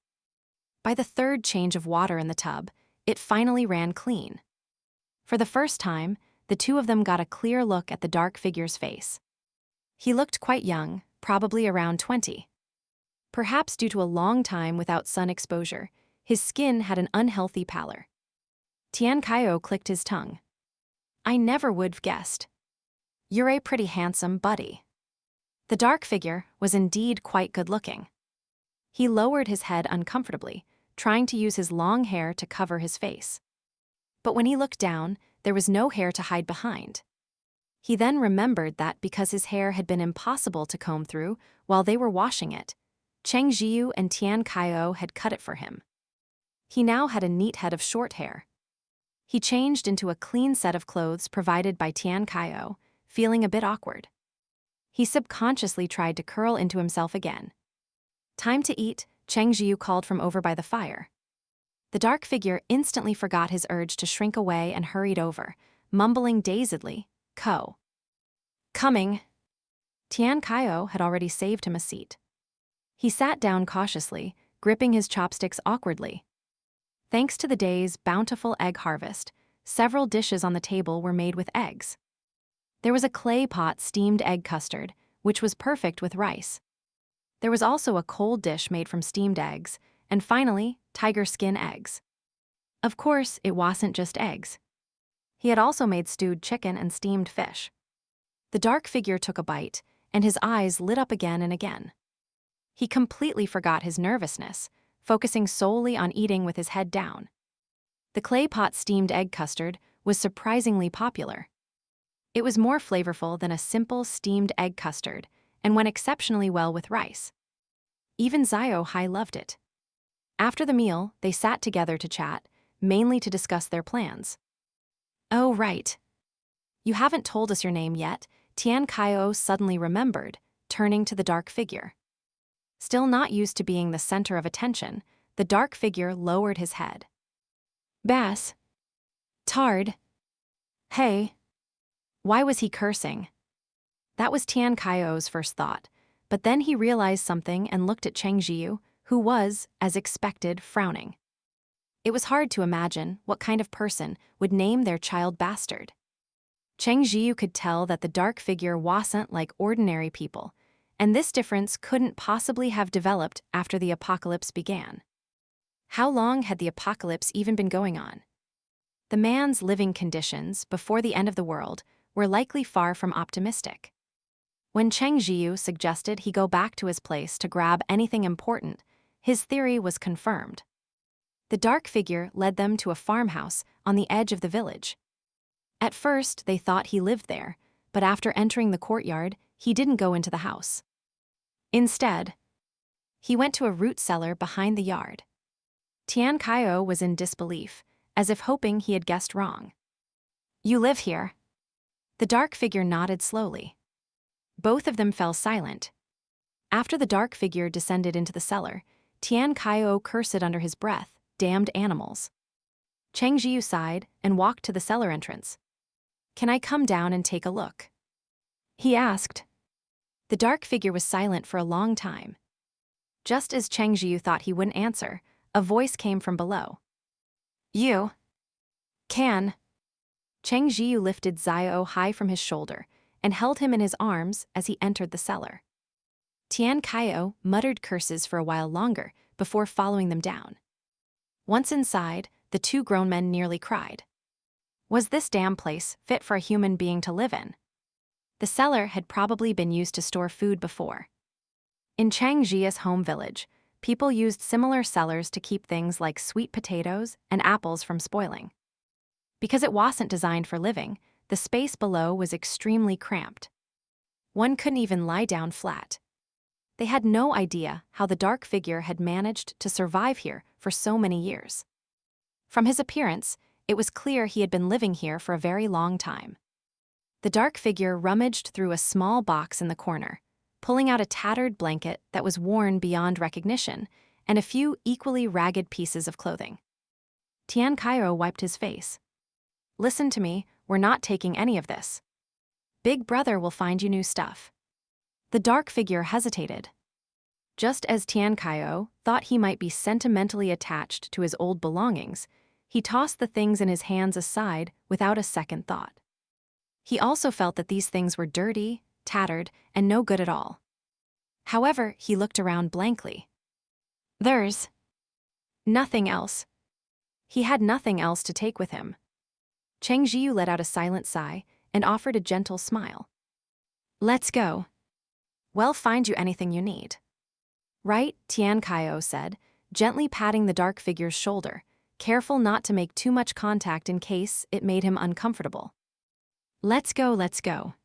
By the third change of water in the tub, it finally ran clean. For the first time, the two of them got a clear look at the dark figure's face. He looked quite young, probably around 20. Perhaps due to a long time without sun exposure, his skin had an unhealthy pallor. Tian Qiao clicked his tongue. "I never would've guessed. You're a pretty handsome buddy." The dark figure was indeed quite good-looking. He lowered his head uncomfortably, trying to use his long hair to cover his face. But when he looked down, there was no hair to hide behind. He then remembered that because his hair had been impossible to comb through while they were washing it, Cheng Zhiyu and Tian Qiao had cut it for him. He now had a neat head of short hair. He changed into a clean set of clothes provided by Tian Qiao, feeling a bit awkward. He subconsciously tried to curl into himself again. "Time to eat," Cheng Zhiyu called from over by the fire. The dark figure instantly forgot his urge to shrink away and hurried over, mumbling dazedly, "Coming." Tian Qiao had already saved him a seat. He sat down cautiously, gripping his chopsticks awkwardly. Thanks to the day's bountiful egg harvest, several dishes on the table were made with eggs. There was a clay pot steamed egg custard, which was perfect with rice. There was also a cold dish made from steamed eggs, and finally, tiger skin eggs. Of course, it wasn't just eggs. He had also made stewed chicken and steamed fish. The dark figure took a bite, and his eyes lit up again and again. He completely forgot his nervousness, focusing solely on eating with his head down. The clay pot steamed egg custard was surprisingly popular. It was more flavorful than a simple steamed egg custard, and went exceptionally well with rice. Even Xiao Hei loved it. After the meal, they sat together to chat, mainly to discuss their plans. "Oh, right. You haven't told us your name yet," Tian Qiao suddenly remembered, turning to the dark figure. Still not used to being the center of attention, the dark figure lowered his head. "Bass. Tard. Hey." Why was he cursing? That was Tian Qiao's first thought, but then he realized something and looked at Cheng Zhiyu, who was, as expected, frowning. It was hard to imagine what kind of person would name their child bastard. Cheng Zhiyu could tell that the dark figure wasn't like ordinary people, and this difference couldn't possibly have developed after the apocalypse began. How long had the apocalypse even been going on? The man's living conditions before the end of the world were likely far from optimistic. When Cheng Zhiyu suggested he go back to his place to grab anything important, his theory was confirmed. The dark figure led them to a farmhouse on the edge of the village. At first, they thought he lived there, but after entering the courtyard, he didn't go into the house. Instead, he went to a root cellar behind the yard. Tian Qiao was in disbelief, as if hoping he had guessed wrong. "You live here?" The dark figure nodded slowly. Both of them fell silent. After the dark figure descended into the cellar, Tian Qiao cursed under his breath, "Damned animals." Cheng Zhiyu sighed and walked to the cellar entrance. "Can I come down and take a look?" he asked. The dark figure was silent for a long time. Just as Cheng Zhiyu thought he wouldn't answer, a voice came from below. "You can." Cheng Zhiyu lifted Xiao Hei from his shoulder and held him in his arms as he entered the cellar. Tian Qiao muttered curses for a while longer before following them down. Once inside, the two grown men nearly cried. Was this damn place fit for a human being to live in? The cellar had probably been used to store food before. In Cheng Zhiyu's home village, people used similar cellars to keep things like sweet potatoes and apples from spoiling. Because it wasn't designed for living, the space below was extremely cramped. One couldn't even lie down flat. They had no idea how the dark figure had managed to survive here for so many years. From his appearance, it was clear he had been living here for a very long time. The dark figure rummaged through a small box in the corner, pulling out a tattered blanket that was worn beyond recognition and a few equally ragged pieces of clothing. Tian Qiao wiped his face. "Listen to me, we're not taking any of this. Big Brother will find you new stuff." The dark figure hesitated. Just as Tian Qiao thought he might be sentimentally attached to his old belongings, he tossed the things in his hands aside without a second thought. He also felt that these things were dirty, tattered, and no good at all. However, he looked around blankly. There's nothing else. He had nothing else to take with him. Cheng Zhiyu let out a silent sigh and offered a gentle smile. "Let's go. We'll find you anything you need." "Right," Tian Qiao said, gently patting the dark figure's shoulder, careful not to make too much contact in case it made him uncomfortable. Let's go, let's go."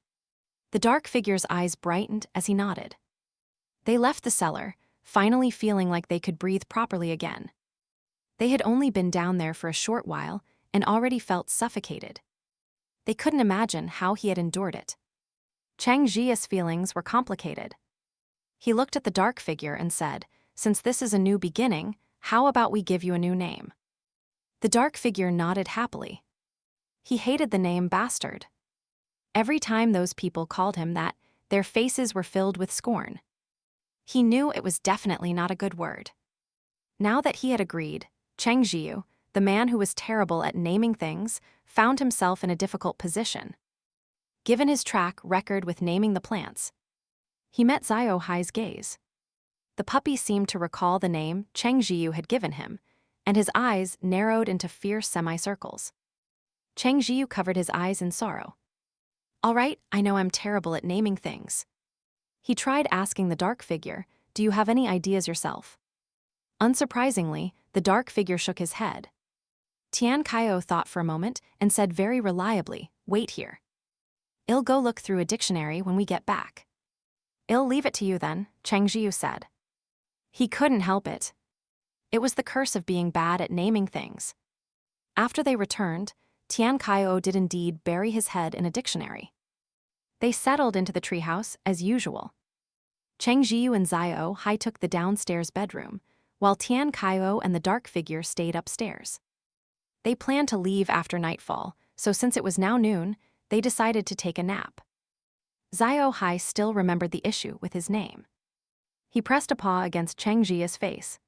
The dark figure's eyes brightened as he nodded. They left the cellar, finally feeling like they could breathe properly again. They had only been down there for a short while and already felt suffocated. They couldn't imagine how he had endured it. Cheng Zhiyu's feelings were complicated. He looked at the dark figure and said, "Since this is a new beginning, how about we give you a new name?" The dark figure nodded happily. He hated the name bastard. Every time those people called him that, their faces were filled with scorn. He knew it was definitely not a good word. Now that he had agreed, Cheng Zhiyu, the man who was terrible at naming things, found himself in a difficult position. Given his track record with naming the plants, he met Xiao Hei's gaze. The puppy seemed to recall the name Cheng Zhiyu had given him, and his eyes narrowed into fierce semicircles. Cheng Zhiyu covered his eyes in sorrow. "All right, I know I'm terrible at naming things." He tried asking the dark figure, "Do you have any ideas yourself?" Unsurprisingly, the dark figure shook his head. Tian Qiao thought for a moment and said very reliably, "Wait here. I'll go look through a dictionary when we get back." "I'll leave it to you then," Cheng Zhiyu said. He couldn't help it. It was the curse of being bad at naming things. After they returned, Tian Qiao did indeed bury his head in a dictionary. They settled into the treehouse as usual. Cheng Zhiyu and Xiao Hei took the downstairs bedroom, while Tian Qiao and the dark figure stayed upstairs. They planned to leave after nightfall, so since it was now noon, they decided to take a nap. Xiao Hei still remembered the issue with his name. He pressed a paw against Cheng Zhiyu's face.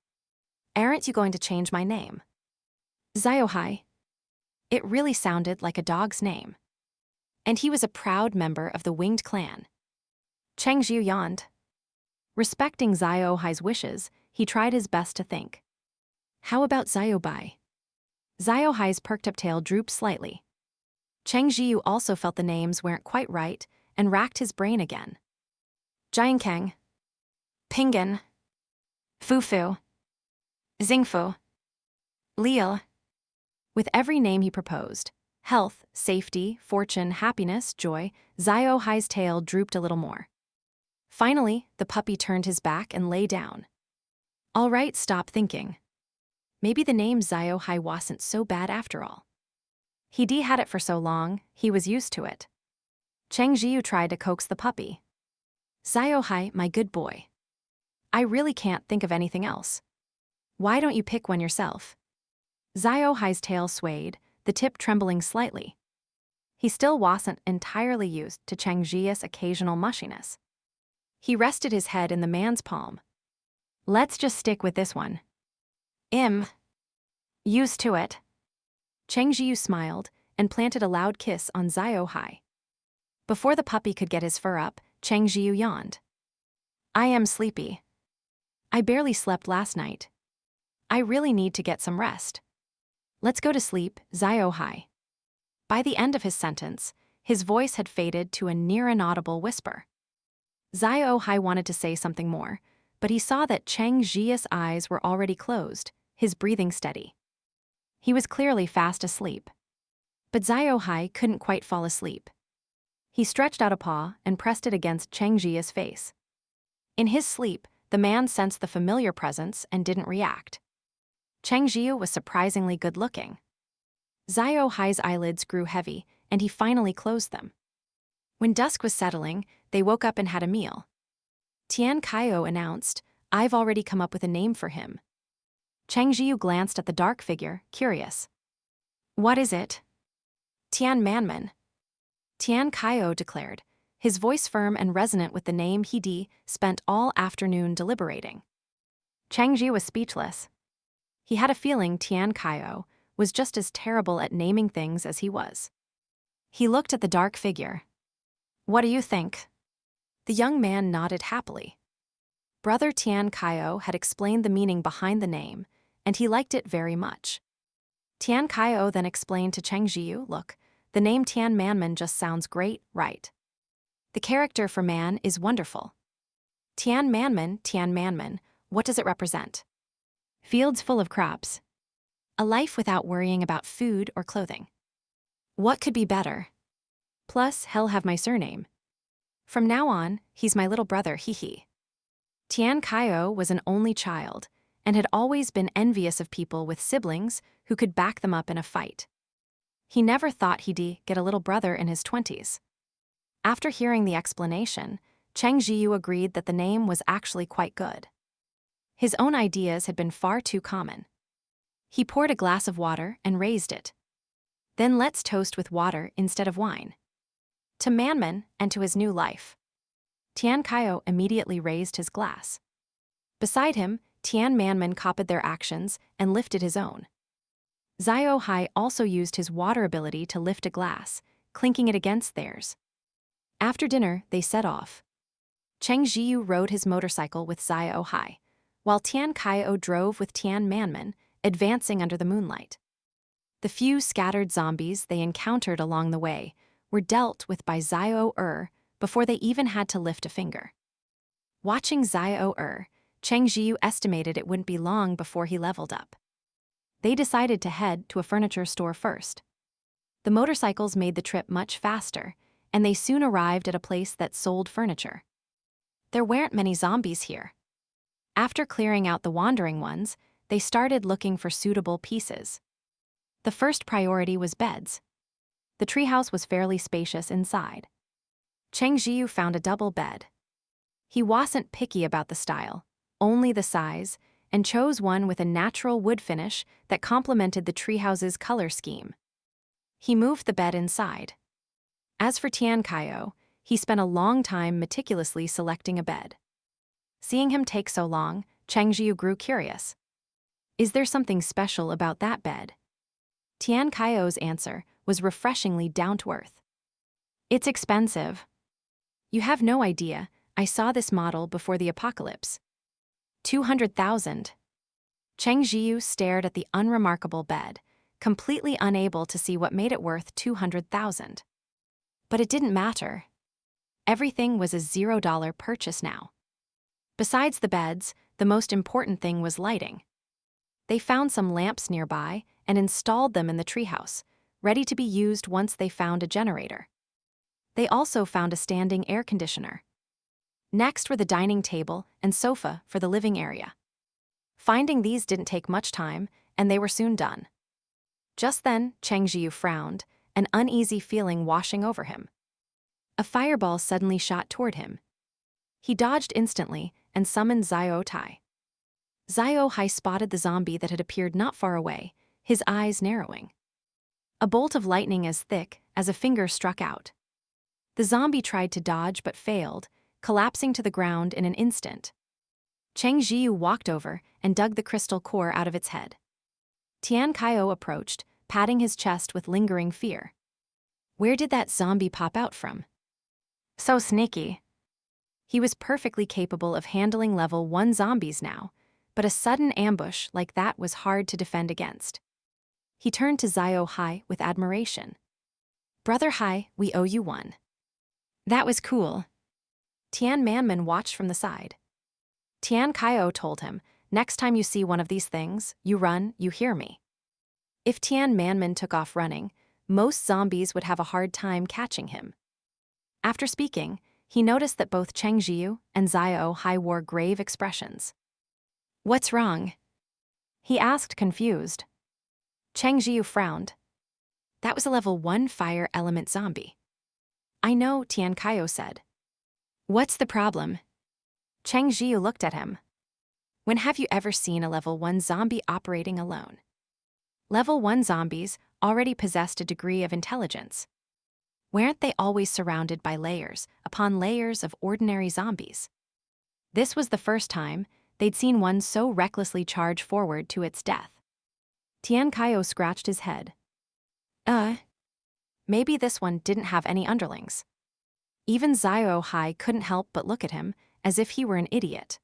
"Aren't you going to change my name?" "Xiao Hei." It really sounded like a dog's name. And he was a proud member of the winged clan. Cheng Zhiyu yawned. Respecting Xiao Hei's wishes, he tried his best to think. "How about Xiao Bai?" Xiao Hei's perked-up tail drooped slightly. Cheng Zhiyu also felt the names weren't quite right and racked his brain again. Jiankang, Pinggan, Fufu, Xingfu, Liu. With every name he proposed, health, safety, fortune, happiness, joy, Xiao Hei's tail drooped a little more. Finally, the puppy turned his back and lay down. "All right, stop thinking. Maybe the name Xiao Hei wasn't so bad after all. He'd had it for so long, he was used to it." Cheng Zhiyu tried to coax the puppy. "Xiao Hei, my good boy. I really can't think of anything else. Why don't you pick one yourself?" Xiao Hei's tail swayed, the tip trembling slightly. He still wasn't entirely used to Cheng Zhiyu's occasional mushiness. He rested his head in the man's palm. Let's just stick with this one. Used to it. Cheng Zhiyu smiled and planted a loud kiss on Xiao Hei. Before the puppy could get his fur up, Cheng Zhiyu yawned. I am sleepy. I barely slept last night. I really need to get some rest. Let's go to sleep, Xiao Hei. By the end of his sentence, his voice had faded to a near-inaudible whisper. Xiao Hei wanted to say something more, but he saw that Cheng Zhiyu's eyes were already closed, his breathing steady. He was clearly fast asleep. But Xiao Hei couldn't quite fall asleep. He stretched out a paw and pressed it against Cheng Zhiyu's face. In his sleep, the man sensed the familiar presence and didn't react. Cheng Zhiyu was surprisingly good-looking. Xiao Hei's eyelids grew heavy, and he finally closed them. When dusk was settling, they woke up and had a meal. Tian Qiao announced, I've already come up with a name for him. Cheng Zhiyu glanced at the dark figure, curious. What is it? Tian Manman. Tian Qiao declared, his voice firm and resonant with the name he'd spent all afternoon deliberating. Cheng Zhiyu was speechless. He had a feeling Tian Qiao was just as terrible at naming things as he was. He looked at the dark figure. What do you think? The young man nodded happily. Brother Tian Qiao had explained the meaning behind the name, and he liked it very much. Tian Qiao then explained to Cheng Zhiyu, look, the name Tian Manman just sounds great, right? The character for man is wonderful. Tian Manman, what does it represent? Fields full of crops. A life without worrying about food or clothing. What could be better? Plus, he'll have my surname. From now on, he's my little brother, hee. Tian Qiao was an only child, and had always been envious of people with siblings who could back them up in a fight. He never thought he'd get a little brother in his 20s. After hearing the explanation, Cheng Zhiyu agreed that the name was actually quite good. His own ideas had been far too common. He poured a glass of water and raised it. Then let's toast with water instead of wine. To Manman and to his new life. Tian Qiao immediately raised his glass. Beside him, Tian Manman copied their actions and lifted his own. Xiao Hei also used his water ability to lift a glass, clinking it against theirs. After dinner, they set off. Cheng Zhiyu rode his motorcycle with Xiao Hei, while Tian Qiao drove with Tian Manman, advancing under the moonlight. The few scattered zombies they encountered along the way were dealt with by Xiao Er before they even had to lift a finger. Watching Xiao Er, Cheng Zhiyu estimated it wouldn't be long before he leveled up. They decided to head to a furniture store first. The motorcycles made the trip much faster, and they soon arrived at a place that sold furniture. There weren't many zombies here. After clearing out the wandering ones, they started looking for suitable pieces. The first priority was beds. The treehouse was fairly spacious inside. Cheng Zhiyu found a double bed. He wasn't picky about the style, only the size, and chose one with a natural wood finish that complemented the treehouse's color scheme. He moved the bed inside. As for Tian Qiao, he spent a long time meticulously selecting a bed. Seeing him take so long, Cheng Zhiyu grew curious. Is there something special about that bed? Tian Qiao's answer was refreshingly down-to-earth. It's expensive. You have no idea, I saw this model before the apocalypse. 200,000. Cheng Zhiyu stared at the unremarkable bed, completely unable to see what made it worth 200,000. But it didn't matter. Everything was a $0 purchase now. Besides the beds, the most important thing was lighting. They found some lamps nearby and installed them in the treehouse, ready to be used once they found a generator. They also found a standing air conditioner. Next were the dining table and sofa for the living area. Finding these didn't take much time, and they were soon done. Just then, Cheng Zhiyu frowned, an uneasy feeling washing over him. A fireball suddenly shot toward him. He dodged instantly and summoned Xiao Tai. Xiao Hei spotted the zombie that had appeared not far away, his eyes narrowing. A bolt of lightning as thick as a finger struck out. The zombie tried to dodge but failed, collapsing to the ground in an instant. Cheng Zhiyu walked over and dug the crystal core out of its head. Tian Qiao approached, patting his chest with lingering fear. Where did that zombie pop out from? So sneaky. He was perfectly capable of handling level 1 zombies now, but a sudden ambush like that was hard to defend against. He turned to Xiao Hei with admiration. Brother Hei, we owe you one. That was cool. Tian Manman watched from the side. Tian Qiao told him, next time you see one of these things, you run, you hear me. If Tian Manman took off running, most zombies would have a hard time catching him. After speaking, he noticed that both Cheng Zhiyu and Xiao Hei wore grave expressions. What's wrong? He asked, confused. Cheng Zhiyu frowned. That was a level 1 fire element zombie. I know, Tian Qiao said. What's the problem? Cheng Zhiyu looked at him. When have you ever seen a level 1 zombie operating alone? Level 1 zombies already possessed a degree of intelligence. Weren't they always surrounded by layers upon layers of ordinary zombies? This was the first time they'd seen one so recklessly charge forward to its death. Tian Qiao scratched his head. Maybe this one didn't have any underlings. Even Xiao Hei couldn't help but look at him as if he were an idiot.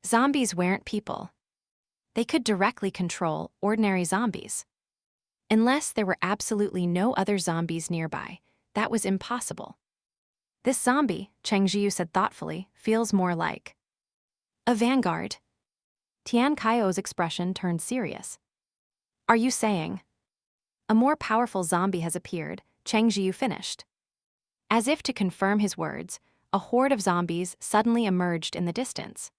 Zombies weren't people. They could directly control ordinary zombies. Unless there were absolutely no other zombies nearby, that was impossible. This zombie, Cheng Zhiyu said thoughtfully, feels more like a vanguard. Tian Qiao's expression turned serious. Are you saying? A more powerful zombie has appeared, Cheng Zhiyu finished. As if to confirm his words, a horde of zombies suddenly emerged in the distance.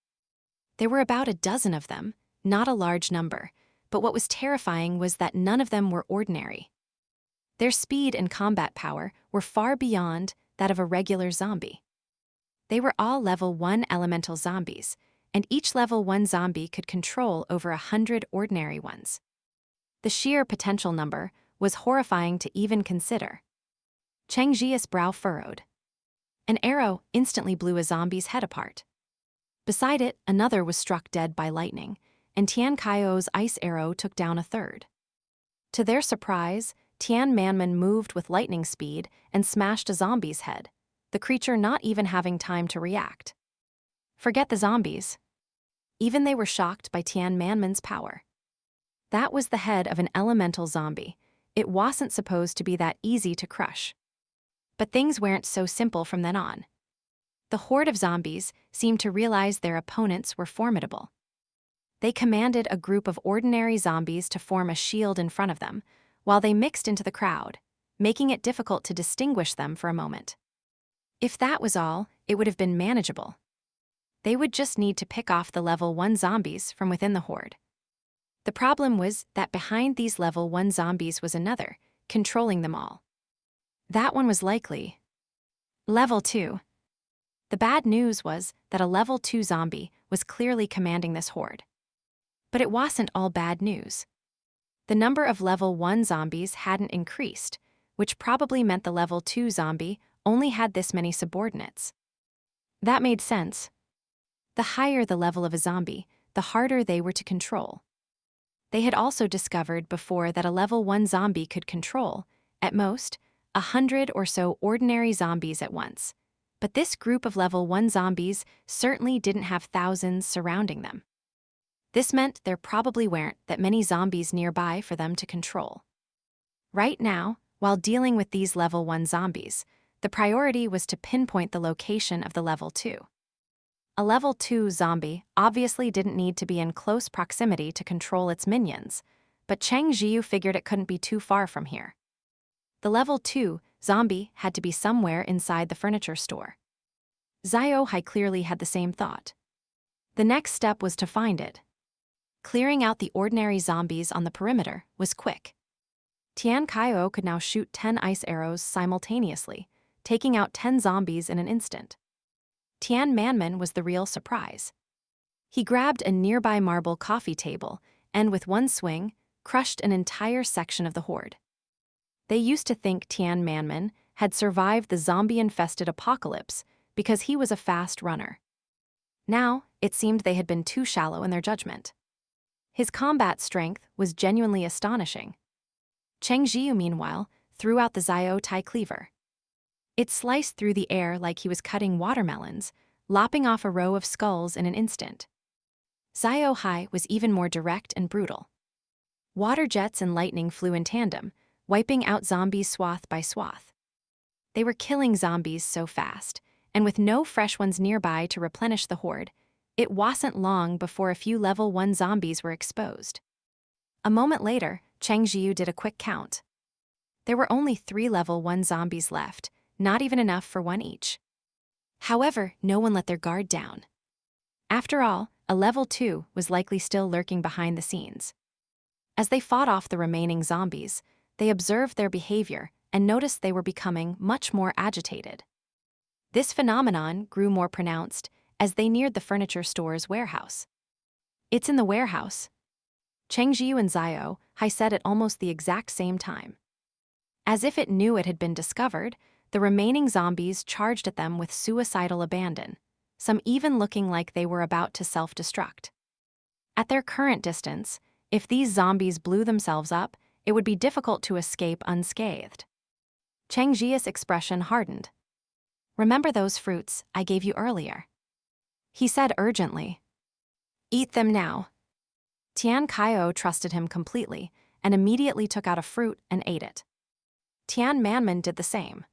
There were about a dozen of them, not a large number, but what was terrifying was that none of them were ordinary. Their speed and combat power were far beyond that of a regular zombie. They were all level 1 elemental zombies, and each level 1 zombie could control over 100 ordinary ones. The sheer potential number was horrifying to even consider. Cheng Zhiyu's brow furrowed. An arrow instantly blew a zombie's head apart. Beside it, another was struck dead by lightning, and Tian Qiao's ice arrow took down a third. To their surprise, Tian Manman moved with lightning speed and smashed a zombie's head, the creature not even having time to react. Forget the zombies. Even they were shocked by Tian Manman's power. That was the head of an elemental zombie. It wasn't supposed to be that easy to crush. But things weren't so simple from then on. The horde of zombies seemed to realize their opponents were formidable. They commanded a group of ordinary zombies to form a shield in front of them, while they mixed into the crowd, making it difficult to distinguish them for a moment. If that was all, it would have been manageable. They would just need to pick off the level 1 zombies from within the horde. The problem was that behind these level 1 zombies was another, controlling them all. That one was likely level 2. The bad news was that a level 2 zombie was clearly commanding this horde. But it wasn't all bad news. The number of level 1 zombies hadn't increased, which probably meant the level 2 zombie only had this many subordinates. That made sense. The higher the level of a zombie, the harder they were to control. They had also discovered before that a level 1 zombie could control, at most, 100 or so ordinary zombies at once. But this group of level 1 zombies certainly didn't have thousands surrounding them. This meant there probably weren't that many zombies nearby for them to control. Right now, while dealing with these level 1 zombies, the priority was to pinpoint the location of the level 2. A level 2 zombie obviously didn't need to be in close proximity to control its minions, but Cheng Zhiyu figured it couldn't be too far from here. The level 2 zombie had to be somewhere inside the furniture store. Xiao Hei clearly had the same thought. The next step was to find it. Clearing out the ordinary zombies on the perimeter was quick. Tian Qiao could now shoot 10 ice arrows simultaneously, taking out 10 zombies in an instant. Tian Manman was the real surprise. He grabbed a nearby marble coffee table and, with one swing, crushed an entire section of the horde. They used to think Tian Manman had survived the zombie-infested apocalypse because he was a fast runner. Now, it seemed they had been too shallow in their judgment. His combat strength was genuinely astonishing. Cheng Zhiyu, meanwhile, threw out the Xiao Tie cleaver. It sliced through the air like he was cutting watermelons, lopping off a row of skulls in an instant. Xiao Hei was even more direct and brutal. Water jets and lightning flew in tandem, wiping out zombies swath by swath. They were killing zombies so fast, and with no fresh ones nearby to replenish the horde, it wasn't long before a few level 1 zombies were exposed. A moment later, Cheng Zhiyu did a quick count. There were only 3 level 1 zombies left, not even enough for one each. However, no one let their guard down. After all, a level 2 was likely still lurking behind the scenes. As they fought off the remaining zombies, they observed their behavior and noticed they were becoming much more agitated. This phenomenon grew more pronounced as they neared the furniture store's warehouse. "It's in the warehouse," Cheng Zhiyu and Xiao Hei said at almost the exact same time. As if it knew it had been discovered, the remaining zombies charged at them with suicidal abandon, some even looking like they were about to self-destruct. At their current distance, if these zombies blew themselves up, it would be difficult to escape unscathed. Cheng Zhiyu's expression hardened. "Remember those fruits I gave you earlier?" he said urgently. "Eat them now." Tian Qiao trusted him completely and immediately took out a fruit and ate it. Tian Manman did the same.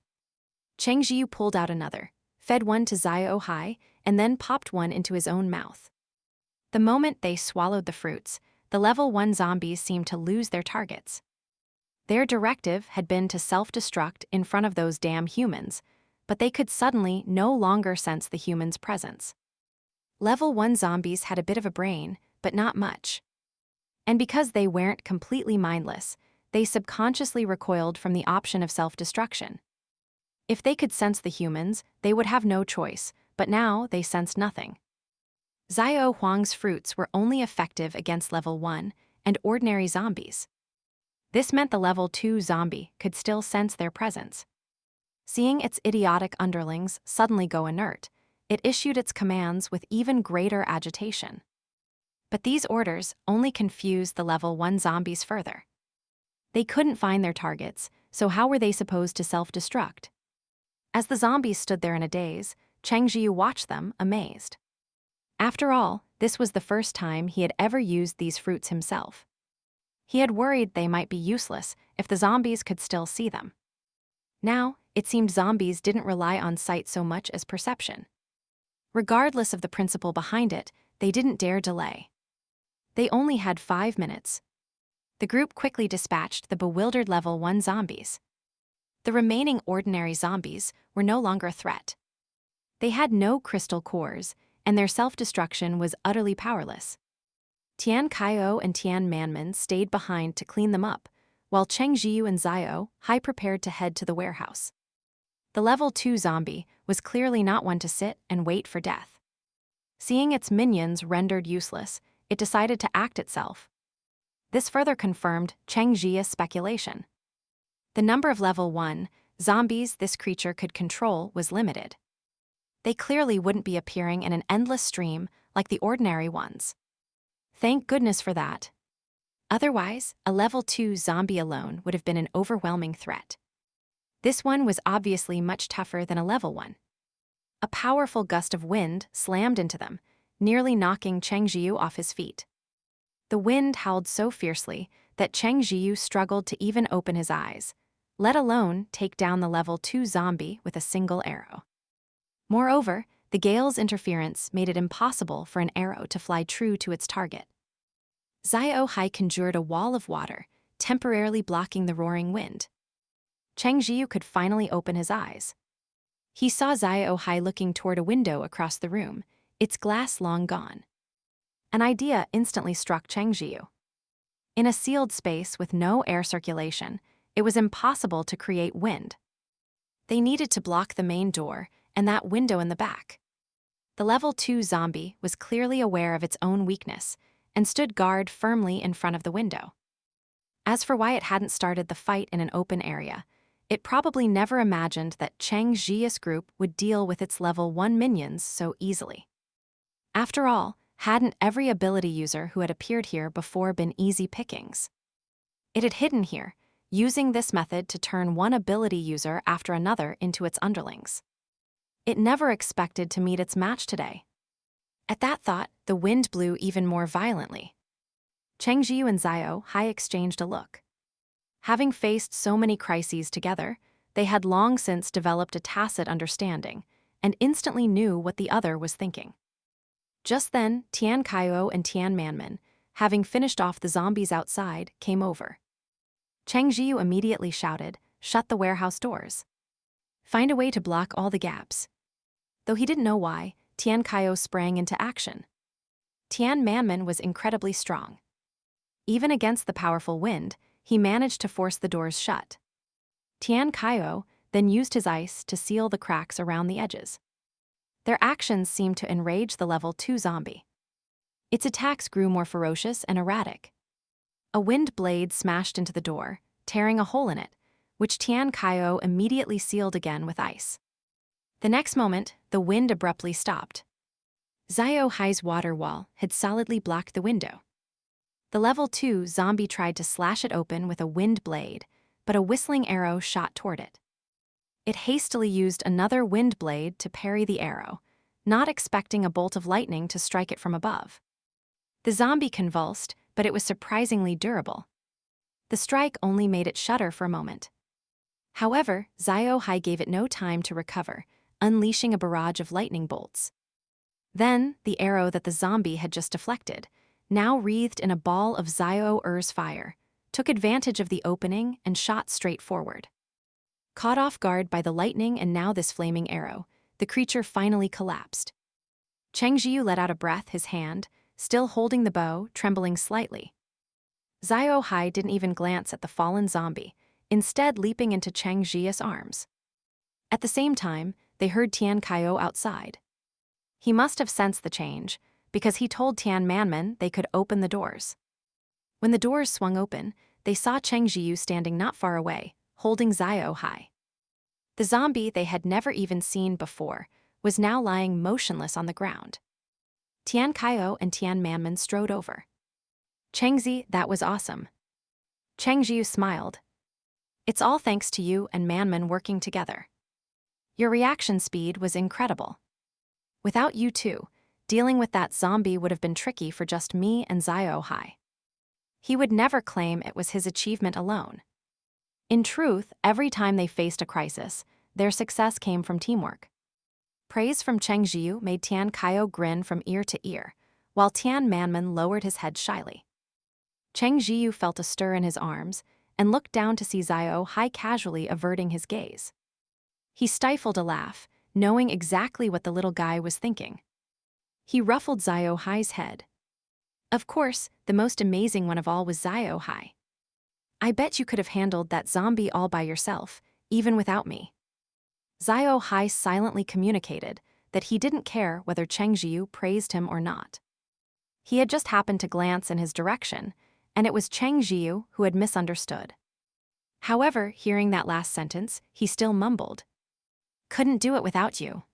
Cheng Zhiyu pulled out another, fed one to Xiao Hei, and then popped one into his own mouth. The moment they swallowed the fruits, the level 1 zombies seemed to lose their targets. Their directive had been to self-destruct in front of those damn humans, but they could suddenly no longer sense the humans' presence. Level 1 zombies had a bit of a brain, but not much. And because they weren't completely mindless, they subconsciously recoiled from the option of self-destruction. If they could sense the humans, they would have no choice, but now they sensed nothing. Xiao Huang's fruits were only effective against level 1 and ordinary zombies. This meant the level 2 zombie could still sense their presence. Seeing its idiotic underlings suddenly go inert, it issued its commands with even greater agitation. But these orders only confused the level 1 zombies further. They couldn't find their targets, so how were they supposed to self-destruct? As the zombies stood there in a daze, Cheng Zhiyu watched them, amazed. After all, this was the first time he had ever used these fruits himself. He had worried they might be useless if the zombies could still see them. Now, it seemed zombies didn't rely on sight so much as perception. Regardless of the principle behind it, they didn't dare delay. They only had 5 minutes. The group quickly dispatched the bewildered level 1 zombies. The remaining ordinary zombies were no longer a threat. They had no crystal cores, and their self-destruction was utterly powerless. Tian Qiao and Tian Manman stayed behind to clean them up, while Cheng Zhiyu and Xiao Hei prepared to head to the warehouse. The level 2 zombie was clearly not one to sit and wait for death. Seeing its minions rendered useless, it decided to act itself. This further confirmed Cheng Zhiyu's speculation. The number of level 1 zombies this creature could control was limited. They clearly wouldn't be appearing in an endless stream like the ordinary ones. Thank goodness for that. Otherwise, a level 2 zombie alone would have been an overwhelming threat. This one was obviously much tougher than a level 1. A powerful gust of wind slammed into them, nearly knocking Cheng Zhiyu off his feet. The wind howled so fiercely that Cheng Zhiyu struggled to even open his eyes, let alone take down the level 2 zombie with a single arrow. Moreover, the gale's interference made it impossible for an arrow to fly true to its target. Xiao Hei conjured a wall of water, temporarily blocking the roaring wind. Cheng Zhiyu could finally open his eyes. He saw Xiao Hei looking toward a window across the room, its glass long gone. An idea instantly struck Cheng Zhiyu. In a sealed space with no air circulation, it was impossible to create wind. They needed to block the main door and that window in the back. The level 2 zombie was clearly aware of its own weakness and stood guard firmly in front of the window. As for why it hadn't started the fight in an open area, it probably never imagined that Cheng Zhiyu's group would deal with its level 1 minions so easily. After all, hadn't every ability user who had appeared here before been easy pickings? It had hidden here, using this method to turn one ability user after another into its underlings. It never expected to meet its match today. At that thought, the wind blew even more violently. Cheng Zhiyu and Xiao Hei exchanged a look. Having faced so many crises together, they had long since developed a tacit understanding and instantly knew what the other was thinking. Just then, Tian Qiao and Tian Manman, having finished off the zombies outside, came over. Cheng Zhiyu immediately shouted, "Shut the warehouse doors. Find a way to block all the gaps." Though he didn't know why, Tian Qiao sprang into action. Tian Manman was incredibly strong. Even against the powerful wind, he managed to force the doors shut. Tian Qiao then used his ice to seal the cracks around the edges. Their actions seemed to enrage the level 2 zombie. Its attacks grew more ferocious and erratic. A wind blade smashed into the door, tearing a hole in it, which Tian Qiao immediately sealed again with ice. The next moment, the wind abruptly stopped. Xiao Hei's water wall had solidly blocked the window. The level 2 zombie tried to slash it open with a wind blade, but a whistling arrow shot toward it. It hastily used another wind blade to parry the arrow, not expecting a bolt of lightning to strike it from above. The zombie convulsed, but it was surprisingly durable. The strike only made it shudder for a moment. However, Xiao Hei gave it no time to recover, unleashing a barrage of lightning bolts. Then, the arrow that the zombie had just deflected, now wreathed in a ball of Xiao Er's fire, took advantage of the opening and shot straight forward. Caught off guard by the lightning and now this flaming arrow, the creature finally collapsed. Cheng Zhiyu let out a breath, his hand, still holding the bow, trembling slightly. Xiao Hei didn't even glance at the fallen zombie, instead leaping into Cheng Zhiyu's arms. At the same time, they heard Tian Qiao outside. He must have sensed the change, because he told Tian Manman they could open the doors. When the doors swung open, they saw Cheng Zhiyu standing not far away, holding Xiao Hei. The zombie they had never even seen before was now lying motionless on the ground. Tian Qiao and Tian Manman strode over. "Chengzi, that was awesome." Cheng Zhiyu smiled. "It's all thanks to you and Manman working together. Your reaction speed was incredible. Without you two, dealing with that zombie would have been tricky for just me and Xiao Hei." He would never claim it was his achievement alone. In truth, every time they faced a crisis, their success came from teamwork. Praise from Cheng Zhiyu made Tian Qiao grin from ear to ear, while Tian Manman lowered his head shyly. Cheng Zhiyu felt a stir in his arms and looked down to see Xiao Hei casually averting his gaze. He stifled a laugh, knowing exactly what the little guy was thinking. He ruffled Xiao Hei's head. Of course, the most amazing one of all was Xiao Hei. "I bet you could have handled that zombie all by yourself, even without me." Xiao Hei silently communicated that he didn't care whether Cheng Zhiyu praised him or not. He had just happened to glance in his direction, and it was Cheng Zhiyu who had misunderstood. However, hearing that last sentence, he still mumbled, "Couldn't do it without you."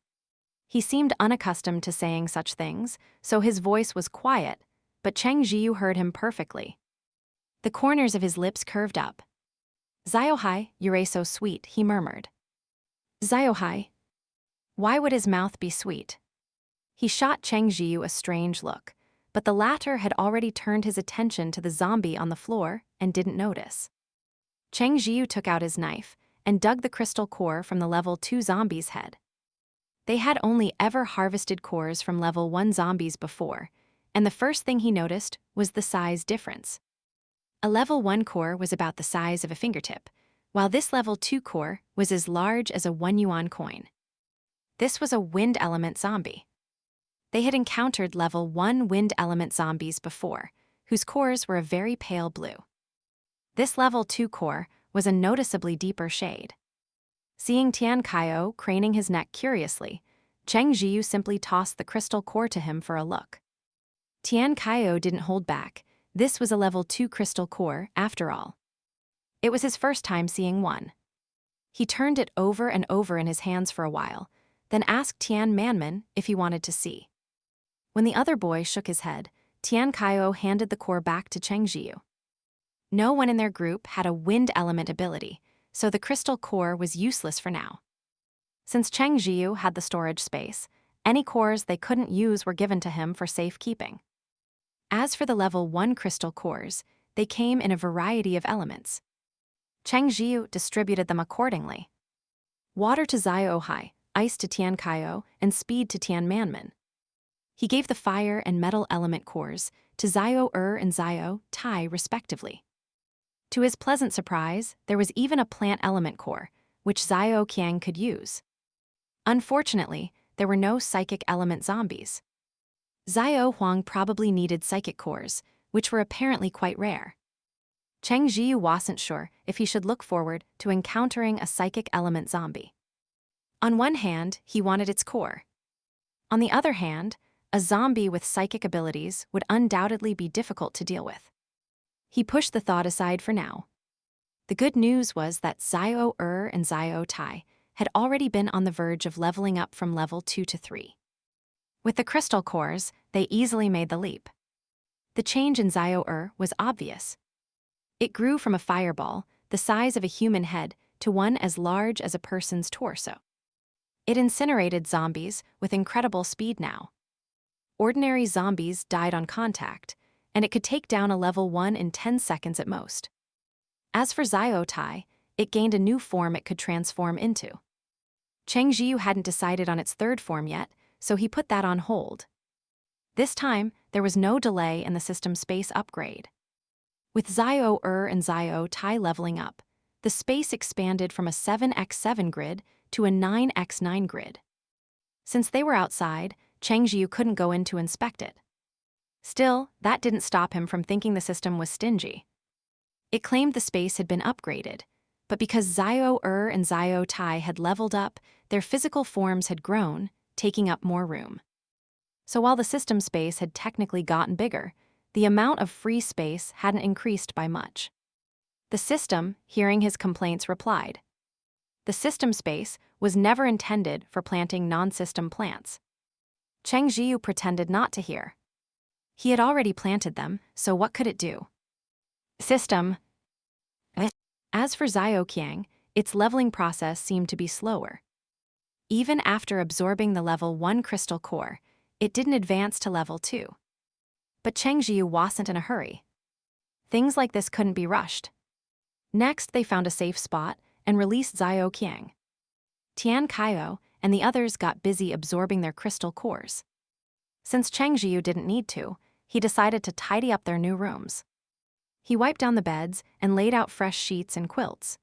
He seemed unaccustomed to saying such things, so his voice was quiet, but Cheng Zhiyu heard him perfectly. The corners of his lips curved up. "Xiao Hei, you're so sweet," he murmured. "Xiao Hei." Why would his mouth be sweet? He shot Cheng Zhiyu a strange look, but the latter had already turned his attention to the zombie on the floor and didn't notice. Cheng Zhiyu took out his knife and dug the crystal core from the level 2 zombie's head. They had only ever harvested cores from level 1 zombies before, and the first thing he noticed was the size difference. A level 1 core was about the size of a fingertip, while this level 2 core was as large as a 1 yuan coin. This was a wind element zombie. They had encountered level 1 wind element zombies before, whose cores were a very pale blue. This level 2 core was a noticeably deeper shade. Seeing Tian Qiao craning his neck curiously, Cheng Zhiyu simply tossed the crystal core to him for a look. Tian Qiao didn't hold back. This was a level 2 crystal core, after all. It was his first time seeing one. He turned it over and over in his hands for a while, then asked Tian Manman if he wanted to see. When the other boy shook his head, Tian Qiao handed the core back to Cheng Zhiyu. No one in their group had a wind element ability, so the crystal core was useless for now. Since Cheng Zhiyu had the storage space, any cores they couldn't use were given to him for safekeeping. As for the level 1 crystal cores, they came in a variety of elements. Cheng Zhiyu distributed them accordingly. Water to Xiao Hei, ice to Tian Qiao, and speed to Tian Manman. He gave the fire and metal element cores to Xiao Er and Xiao Tai respectively. To his pleasant surprise, there was even a plant element core, which Xiao Qiang could use. Unfortunately, there were no psychic element zombies. Xiao Huang probably needed psychic cores, which were apparently quite rare. Cheng Zhiyu wasn't sure if he should look forward to encountering a psychic element zombie. On one hand, he wanted its core. On the other hand, a zombie with psychic abilities would undoubtedly be difficult to deal with. He pushed the thought aside for now. The good news was that Xiao Er and Xiao Tai had already been on the verge of leveling up from level 2 to 3. With the crystal cores, they easily made the leap. The change in Xiao Er was obvious. It grew from a fireball, the size of a human head, to one as large as a person's torso. It incinerated zombies with incredible speed now. Ordinary zombies died on contact, and it could take down a level 1 in 10 seconds at most. As for Xiao Tai, it gained a new form it could transform into. Cheng Zhiyu hadn't decided on its third form yet, so he put that on hold. This time, there was no delay in the system space upgrade. With Xiao Er and Xiao Tai leveling up, the space expanded from a 7x7 grid to a 9x9 grid. Since they were outside, Cheng Zhiyu couldn't go in to inspect it. Still, that didn't stop him from thinking the system was stingy. It claimed the space had been upgraded, but because Xiao Er and Xiao Tai had leveled up, their physical forms had grown, taking up more room. So while the system space had technically gotten bigger, the amount of free space hadn't increased by much. The system, hearing his complaints, replied. The system space was never intended for planting non-system plants. Cheng Zhiyu pretended not to hear. He had already planted them, so what could it do? System. As for Xiao Qiang, its leveling process seemed to be slower. Even after absorbing the level 1 crystal core, it didn't advance to level 2. But Cheng Zhiyu wasn't in a hurry. Things like this couldn't be rushed. Next, they found a safe spot and released Xiao Qiang. Tian Qiao and the others got busy absorbing their crystal cores. Since Cheng Zhiyu didn't need to, he decided to tidy up their new rooms. He wiped down the beds and laid out fresh sheets and quilts.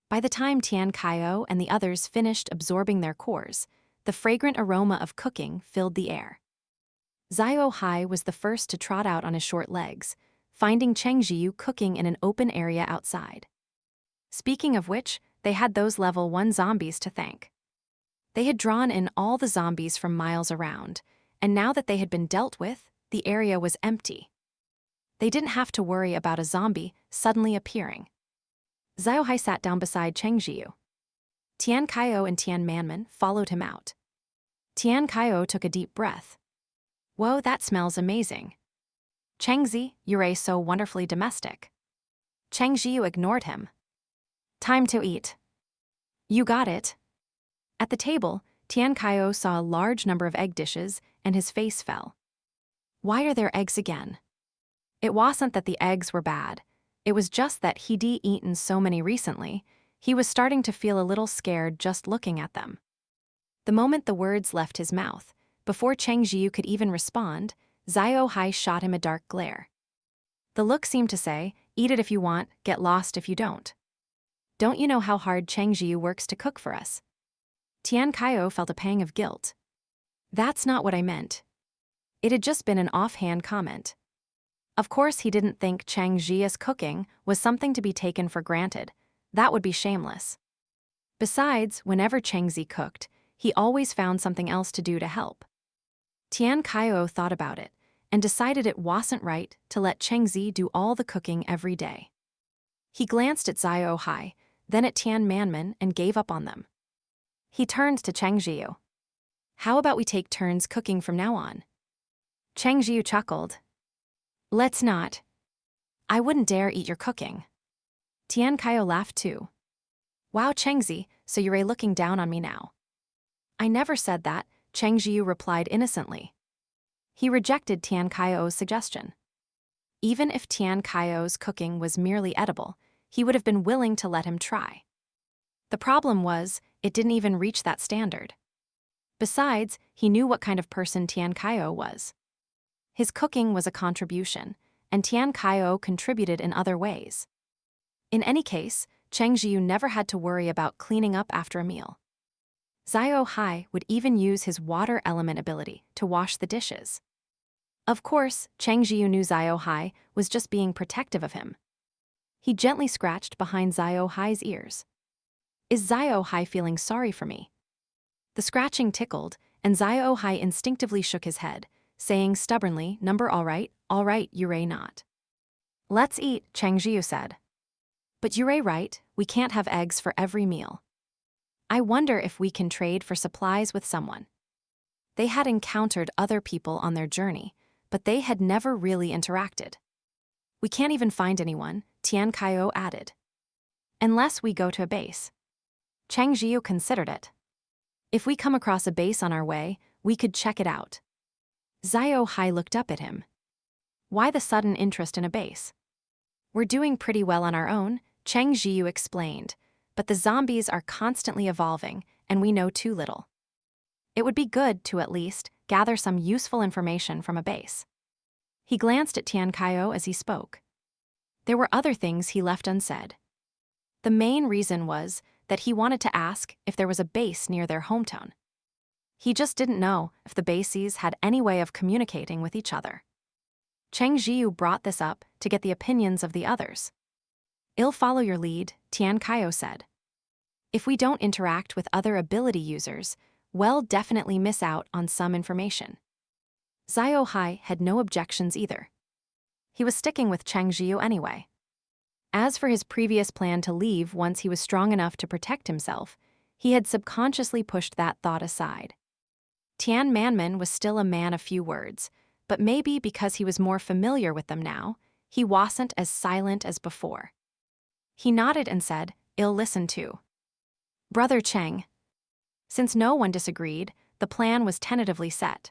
By the time Tian Qiao and the others finished absorbing their cores, the fragrant aroma of cooking filled the air. Xiao Hei was the first to trot out on his short legs, finding Cheng Zhiyu cooking in an open area outside. Speaking of which, they had those level 1 zombies to thank. They had drawn in all the zombies from miles around, and now that they had been dealt with, the area was empty. They didn't have to worry about a zombie suddenly appearing. Xiao Hei sat down beside Cheng Zhiyu. Tian Qiao and Tian Manman followed him out. Tian Qiao took a deep breath. Whoa, that smells amazing. Cheng Zi, you're so wonderfully domestic. Cheng Zhiyu ignored him. Time to eat. You got it. At the table, Tian Qiao saw a large number of egg dishes, and his face fell. Why are there eggs again? It wasn't that the eggs were bad. It was just that he'd eaten so many recently, he was starting to feel a little scared just looking at them. The moment the words left his mouth, before Cheng Zhiyu could even respond, Xiao Hei shot him a dark glare. The look seemed to say, eat it if you want, get lost if you don't. Don't you know how hard Cheng Zhiyu works to cook for us? Tian Qiao felt a pang of guilt. That's not what I meant. It had just been an offhand comment. Of course, he didn't think Cheng Zhiyu's cooking was something to be taken for granted. That would be shameless. Besides, whenever Cheng Zi cooked, he always found something else to do to help. Tian Qiao thought about it and decided it wasn't right to let Cheng Zi do all the cooking every day. He glanced at Xiao Hei, then at Tian Manman and gave up on them. He turned to Cheng Zhiyu. How about we take turns cooking from now on? Cheng Zhiyu chuckled. Let's not. I wouldn't dare eat your cooking. Tian Qiao laughed too. Wow, Chengzi, so you're looking down on me now. I never said that, Cheng Zhiyu replied innocently. He rejected Tian Qiao's suggestion. Even if Tian Qiao's cooking was merely edible, he would have been willing to let him try. The problem was, it didn't even reach that standard. Besides, he knew what kind of person Tian Qiao was. His cooking was a contribution, and Tian Qiao contributed in other ways. In any case, Cheng Zhiyu never had to worry about cleaning up after a meal. Xiao Hei would even use his water element ability to wash the dishes. Of course, Cheng Zhiyu knew Xiao Hei was just being protective of him. He gently scratched behind Xiao Hei's ears. Is Xiao Hei feeling sorry for me? The scratching tickled, and Xiao Hei instinctively shook his head, saying stubbornly, "Number all right, you're not." Let's eat, Cheng Zhiyu said. But you're right, we can't have eggs for every meal. I wonder if we can trade for supplies with someone. They had encountered other people on their journey, but they had never really interacted. We can't even find anyone, Tian Qiao added. Unless we go to a base. Cheng Zhiyu considered it. If we come across a base on our way, we could check it out. Xiao Hei looked up at him. Why the sudden interest in a base? We're doing pretty well on our own, Cheng Zhiyu explained, but the zombies are constantly evolving, and we know too little. It would be good to at least gather some useful information from a base. He glanced at Tian Qiao as he spoke. There were other things he left unsaid. The main reason was that he wanted to ask if there was a base near their hometown. He just didn't know if the bases had any way of communicating with each other. Cheng Zhiyu brought this up to get the opinions of the others. I'll follow your lead, Tian Qiao said. If we don't interact with other ability users, we'll definitely miss out on some information. Xiao Hei had no objections either. He was sticking with Cheng Zhiyu anyway. As for his previous plan to leave once he was strong enough to protect himself, he had subconsciously pushed that thought aside. Tian Manman was still a man of few words, but maybe because he was more familiar with them now, he wasn't as silent as before. He nodded and said, I'll listen too. Brother Cheng. Since no one disagreed, the plan was tentatively set.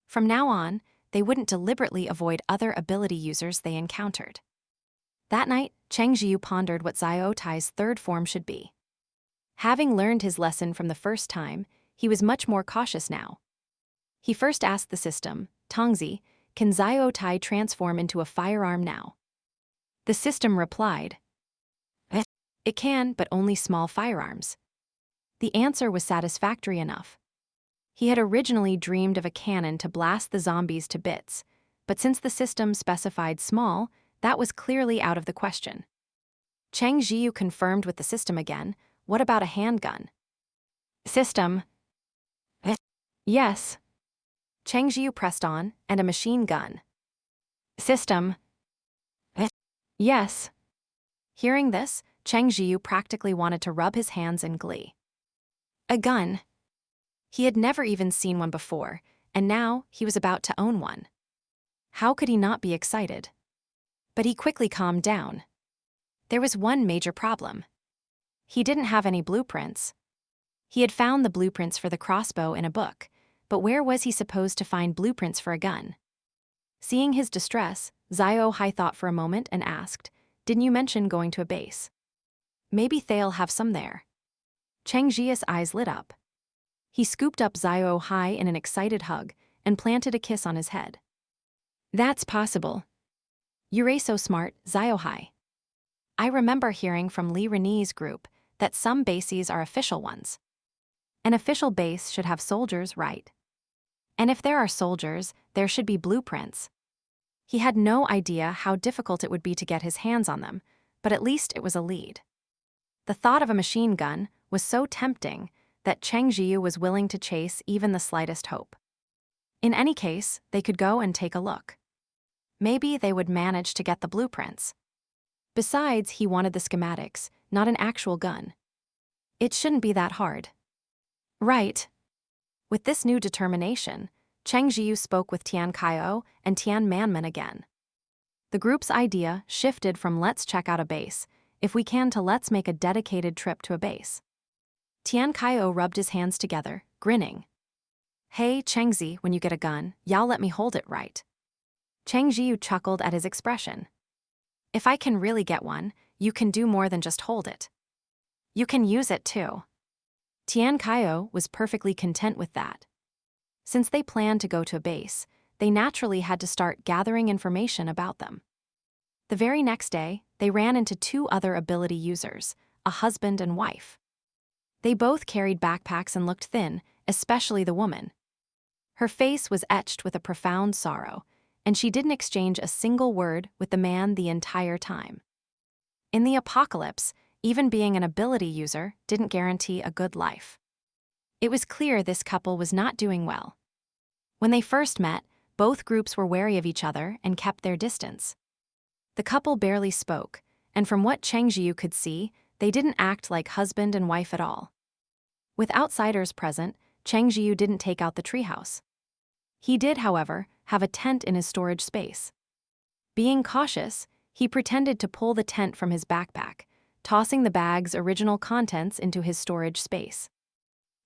From now on, they wouldn't deliberately avoid other ability users they encountered. That night, Cheng Zhiyu pondered what Xiao Tai's third form should be. Having learned his lesson from the first time, he was much more cautious now. He first asked the system, Tongzi, can Xiao Tai transform into a firearm now? The system replied, It can, but only small firearms. The answer was satisfactory enough. He had originally dreamed of a cannon to blast the zombies to bits, but since the system specified small, that was clearly out of the question. Cheng Zhiyu confirmed with the system again, what about a handgun? System. Yes. Cheng Zhiyu pressed on, and a machine gun. System. Yes. Hearing this, Cheng Zhiyu practically wanted to rub his hands in glee. A gun. He had never even seen one before, and now he was about to own one. How could he not be excited? But he quickly calmed down. There was one major problem. He didn't have any blueprints. He had found the blueprints for the crossbow in a book, but where was he supposed to find blueprints for a gun? Seeing his distress, Xiao Hei thought for a moment and asked, Didn't you mention going to a base? Maybe they'll have some there. Cheng Zhiyu's eyes lit up. He scooped up Xiao Hei in an excited hug and planted a kiss on his head. That's possible. You're so smart, Xiao Hei. I remember hearing from Li Renee's group that some bases are official ones. An official base should have soldiers, right? And if there are soldiers, there should be blueprints. He had no idea how difficult it would be to get his hands on them, but at least it was a lead. The thought of a machine gun was so tempting that Cheng Zhiyu was willing to chase even the slightest hope. In any case, they could go and take a look. Maybe they would manage to get the blueprints. Besides, he wanted the schematics, not an actual gun. It shouldn't be that hard. Right. With this new determination, Cheng Zhiyu spoke with Tian Qiao and Tian Manman again. The group's idea shifted from let's check out a base, if we can, to let's make a dedicated trip to a base. Tian Qiao rubbed his hands together, grinning. Hey, Chengzi, when you get a gun, y'all let me hold it, right? Cheng Zhiyu chuckled at his expression. If I can really get one, you can do more than just hold it. You can use it too. Tian Qiao was perfectly content with that. Since they planned to go to a base, they naturally had to start gathering information about them. The very next day, they ran into two other ability users, a husband and wife. They both carried backpacks and looked thin, especially the woman. Her face was etched with a profound sorrow, and she didn't exchange a single word with the man the entire time. In the apocalypse, even being an ability user didn't guarantee a good life. It was clear this couple was not doing well. When they first met, both groups were wary of each other and kept their distance. The couple barely spoke, and from what Cheng Zhiyu could see, they didn't act like husband and wife at all. With outsiders present, Cheng Zhiyu didn't take out the treehouse. He did, however, have a tent in his storage space. Being cautious, he pretended to pull the tent from his backpack, tossing the bag's original contents into his storage space.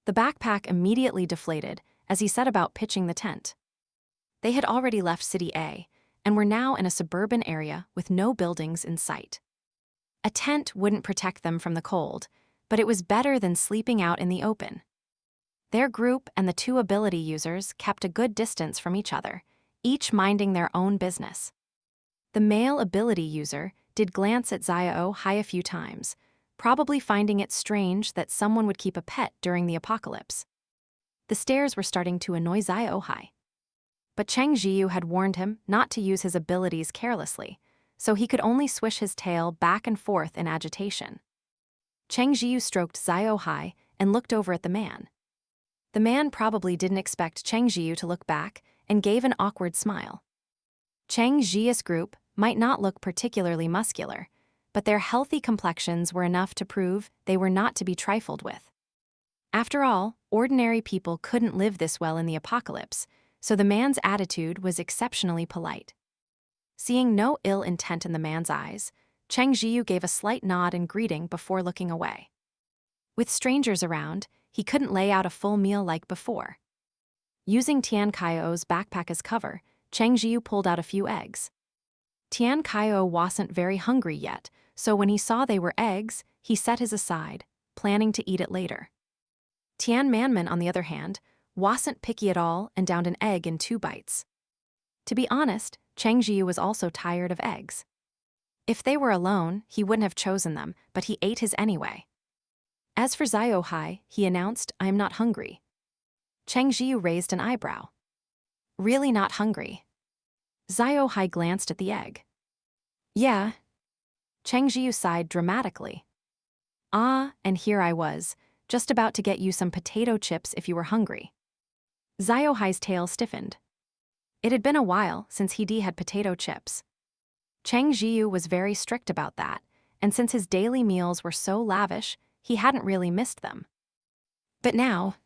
The backpack immediately deflated as he set about pitching the tent. They had already left City A and were now in a suburban area with no buildings in sight. A tent wouldn't protect them from the cold, but it was better than sleeping out in the open. Their group and the two ability users kept a good distance from each other, each minding their own business. The male ability user did glance at Xiao Hei a few times, probably finding it strange that someone would keep a pet during the apocalypse. The stares were starting to annoy Xiao Hei. But Cheng Zhiyu had warned him not to use his abilities carelessly, so he could only swish his tail back and forth in agitation. Cheng Zhiyu stroked Xiao Hei and looked over at the man. The man probably didn't expect Cheng Zhiyu to look back and gave an awkward smile. Cheng Zhiyu's group might not look particularly muscular, but their healthy complexions were enough to prove they were not to be trifled with. After all, ordinary people couldn't live this well in the apocalypse, so the man's attitude was exceptionally polite. Seeing no ill intent in the man's eyes, Cheng Zhiyu gave a slight nod in greeting before looking away. With strangers around, he couldn't lay out a full meal like before. Using Tian Qiao's backpack as cover, Cheng Zhiyu pulled out a few eggs. Tian Qiao wasn't very hungry yet, so when he saw they were eggs, he set his aside, planning to eat it later. Tian Manman, on the other hand, wasn't picky at all and downed an egg in 2 bites. To be honest, Cheng Zhiyu was also tired of eggs. If they were alone, he wouldn't have chosen them, but he ate his anyway. As for Xiao Hei, he announced, "I am not hungry." Cheng Zhiyu raised an eyebrow. Really not hungry? Xiao Hei glanced at the egg. Yeah. Cheng Zhiyu sighed dramatically. Ah, and here I was, just about to get you some potato chips if you were hungry. Xiao Hei's tail stiffened. It had been a while since he had potato chips. Cheng Zhiyu was very strict about that, and since his daily meals were so lavish, he hadn't really missed them. But now,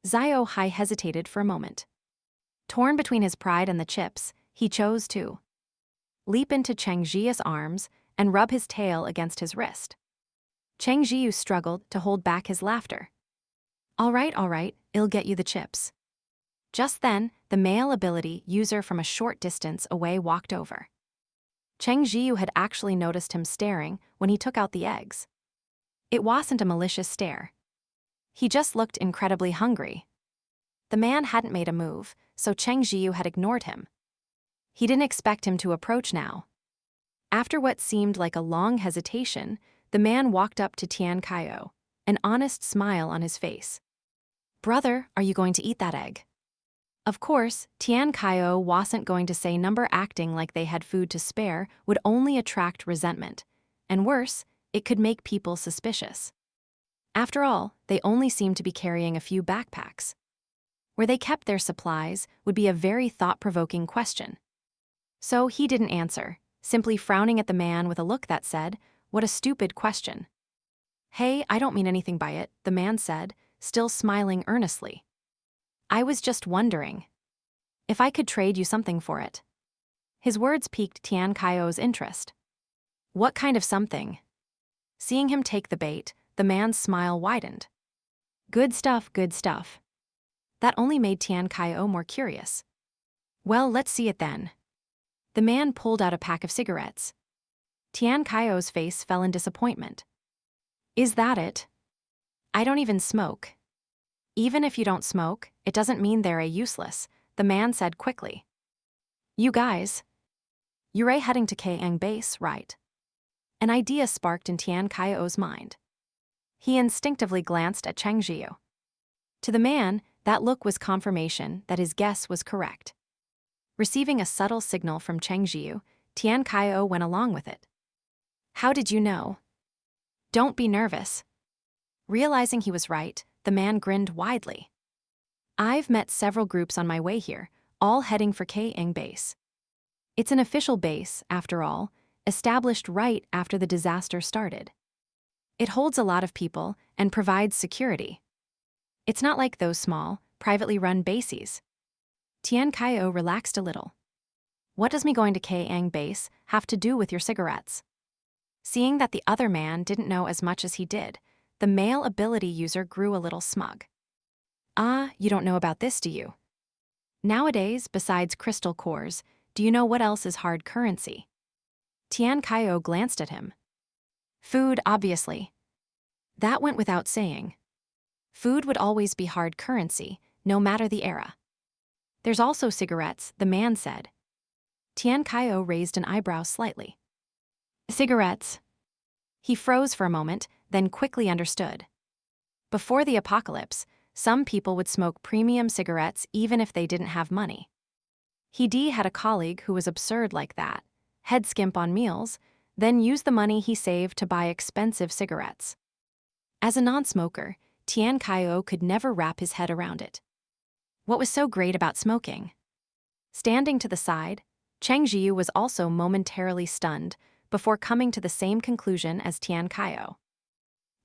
Xiao Hei hesitated for a moment. Torn between his pride and the chips, he chose to leap into Cheng Zhiyu's arms and rub his tail against his wrist. Cheng Zhiyu struggled to hold back his laughter. All right, I'll get you the chips." Just then, the male ability user from a short distance away walked over. Cheng Zhiyu had actually noticed him staring when he took out the eggs. It wasn't a malicious stare. He just looked incredibly hungry. The man hadn't made a move, so Cheng Zhiyu had ignored him. He didn't expect him to approach now. After what seemed like a long hesitation, the man walked up to Tian Qiao, an honest smile on his face. "Brother, are you going to eat that egg?" Of course, Tian Qiao wasn't going to say number acting like they had food to spare would only attract resentment, and worse, it could make people suspicious. After all, they only seemed to be carrying a few backpacks. Where they kept their supplies would be a very thought-provoking question. So he didn't answer, simply frowning at the man with a look that said, "What a stupid question." "Hey, I don't mean anything by it," the man said, still smiling earnestly. "I was just wondering if I could trade you something for it." His words piqued Tian Qiao's interest. "What kind of something?" Seeing him take the bait, the man's smile widened. Good stuff, good stuff." That only made Tian Qiao more curious. "Well, let's see it then." The man pulled out a pack of cigarettes. Tian Qiao's face fell in disappointment. "Is that it? I don't even smoke." "Even if you don't smoke, it doesn't mean they're useless," the man said quickly. "You guys, you're heading to Kang base, right?" An idea sparked in Tian Qiao's mind. He instinctively glanced at Cheng Zhiyu. To the man, that look was confirmation that his guess was correct. Receiving a subtle signal from Cheng Zhiyu, Tian Qiao went along with it. "How did you know?" "Don't be nervous." Realizing he was right, the man grinned widely. "I've met several groups on my way here, all heading for Kang base. It's an official base, after all, established right after the disaster started. It holds a lot of people and provides security. It's not like those small, privately run bases." Tian Qiao relaxed a little. "What does me going to Kang base have to do with your cigarettes?" Seeing that the other man didn't know as much as he did, the male ability user grew a little smug. "Ah, you don't know about this, do you? Nowadays, besides crystal cores, do you know what else is hard currency?" Tian Qiao glanced at him. "Food, obviously." That went without saying. Food would always be hard currency, no matter the era. "There's also cigarettes," the man said. Tian Qiao raised an eyebrow slightly. "Cigarettes?" He froze for a moment, then quickly understood. Before the apocalypse, some people would smoke premium cigarettes even if they didn't have money. He had a colleague who was absurd like that, head skimp on meals, then use the money he saved to buy expensive cigarettes. As a non-smoker, Tian Qiao could never wrap his head around it. What was so great about smoking? Standing to the side, Cheng Zhiyu was also momentarily stunned before coming to the same conclusion as Tian Qiao.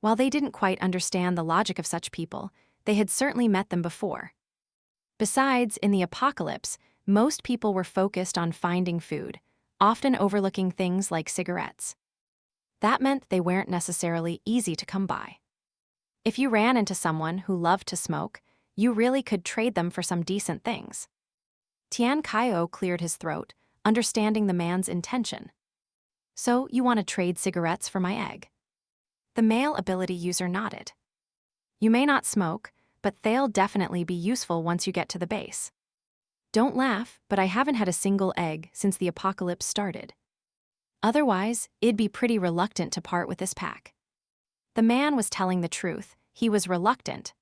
While they didn't quite understand the logic of such people, they had certainly met them before. Besides, in the apocalypse, most people were focused on finding food, often overlooking things like cigarettes. That meant they weren't necessarily easy to come by. If you ran into someone who loved to smoke, you really could trade them for some decent things. Tian Qiao cleared his throat, understanding the man's intention. "So, you want to trade cigarettes for my egg?" The male ability user nodded. "You may not smoke, but they'll definitely be useful once you get to the base. Don't laugh, but I haven't had a single egg since the apocalypse started. Otherwise, it'd be pretty reluctant to part with this pack." The man was telling the truth. He was reluctant.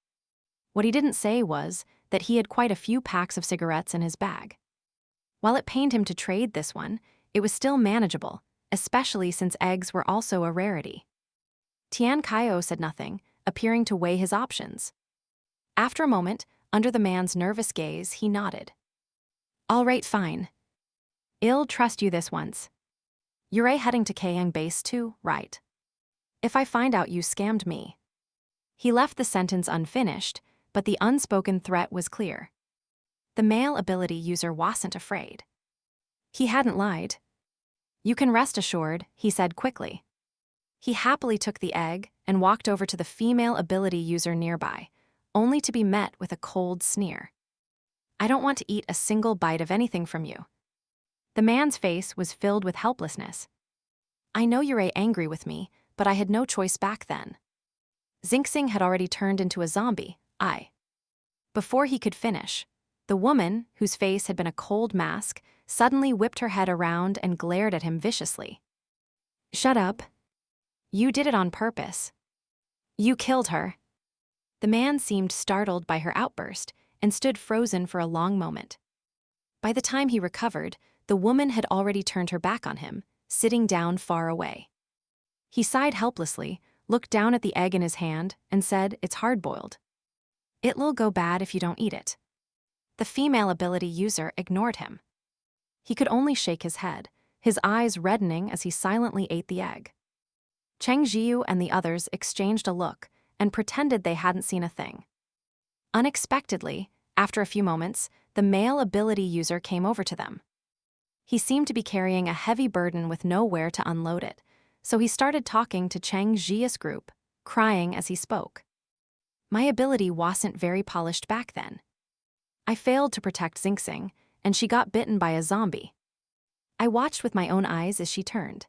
What he didn't say was that he had quite a few packs of cigarettes in his bag. While it pained him to trade this one, it was still manageable, especially since eggs were also a rarity. Tian Qiao said nothing, appearing to weigh his options. After a moment, under the man's nervous gaze, he nodded. "All right, fine. I'll trust you this once. You're heading to Kang base too, right? If I find out you scammed me." He left the sentence unfinished, but the unspoken threat was clear. The male ability user wasn't afraid. He hadn't lied. "You can rest assured," he said quickly. He happily took the egg and walked over to the female ability user nearby, only to be met with a cold sneer. "I don't want to eat a single bite of anything from you." The man's face was filled with helplessness. "I know you're angry with me, but I had no choice back then. Xingxing had already turned into a zombie, Before he could finish, the woman, whose face had been a cold mask, suddenly whipped her head around and glared at him viciously. "Shut up. You did it on purpose. You killed her." The man seemed startled by her outburst and stood frozen for a long moment. By the time he recovered, the woman had already turned her back on him, sitting down far away. He sighed helplessly, looked down at the egg in his hand, and said, "It's hard-boiled. It'll go bad if you don't eat it." The female ability user ignored him. He could only shake his head, his eyes reddening as he silently ate the egg. Cheng Zhiyu and the others exchanged a look and pretended they hadn't seen a thing. Unexpectedly, after a few moments, the male ability user came over to them. He seemed to be carrying a heavy burden with nowhere to unload it, so he started talking to Cheng Zhiyu's group, crying as he spoke. My ability wasn't very polished back then. I failed to protect Xingxing, and she got bitten by a zombie. I watched with my own eyes as she turned.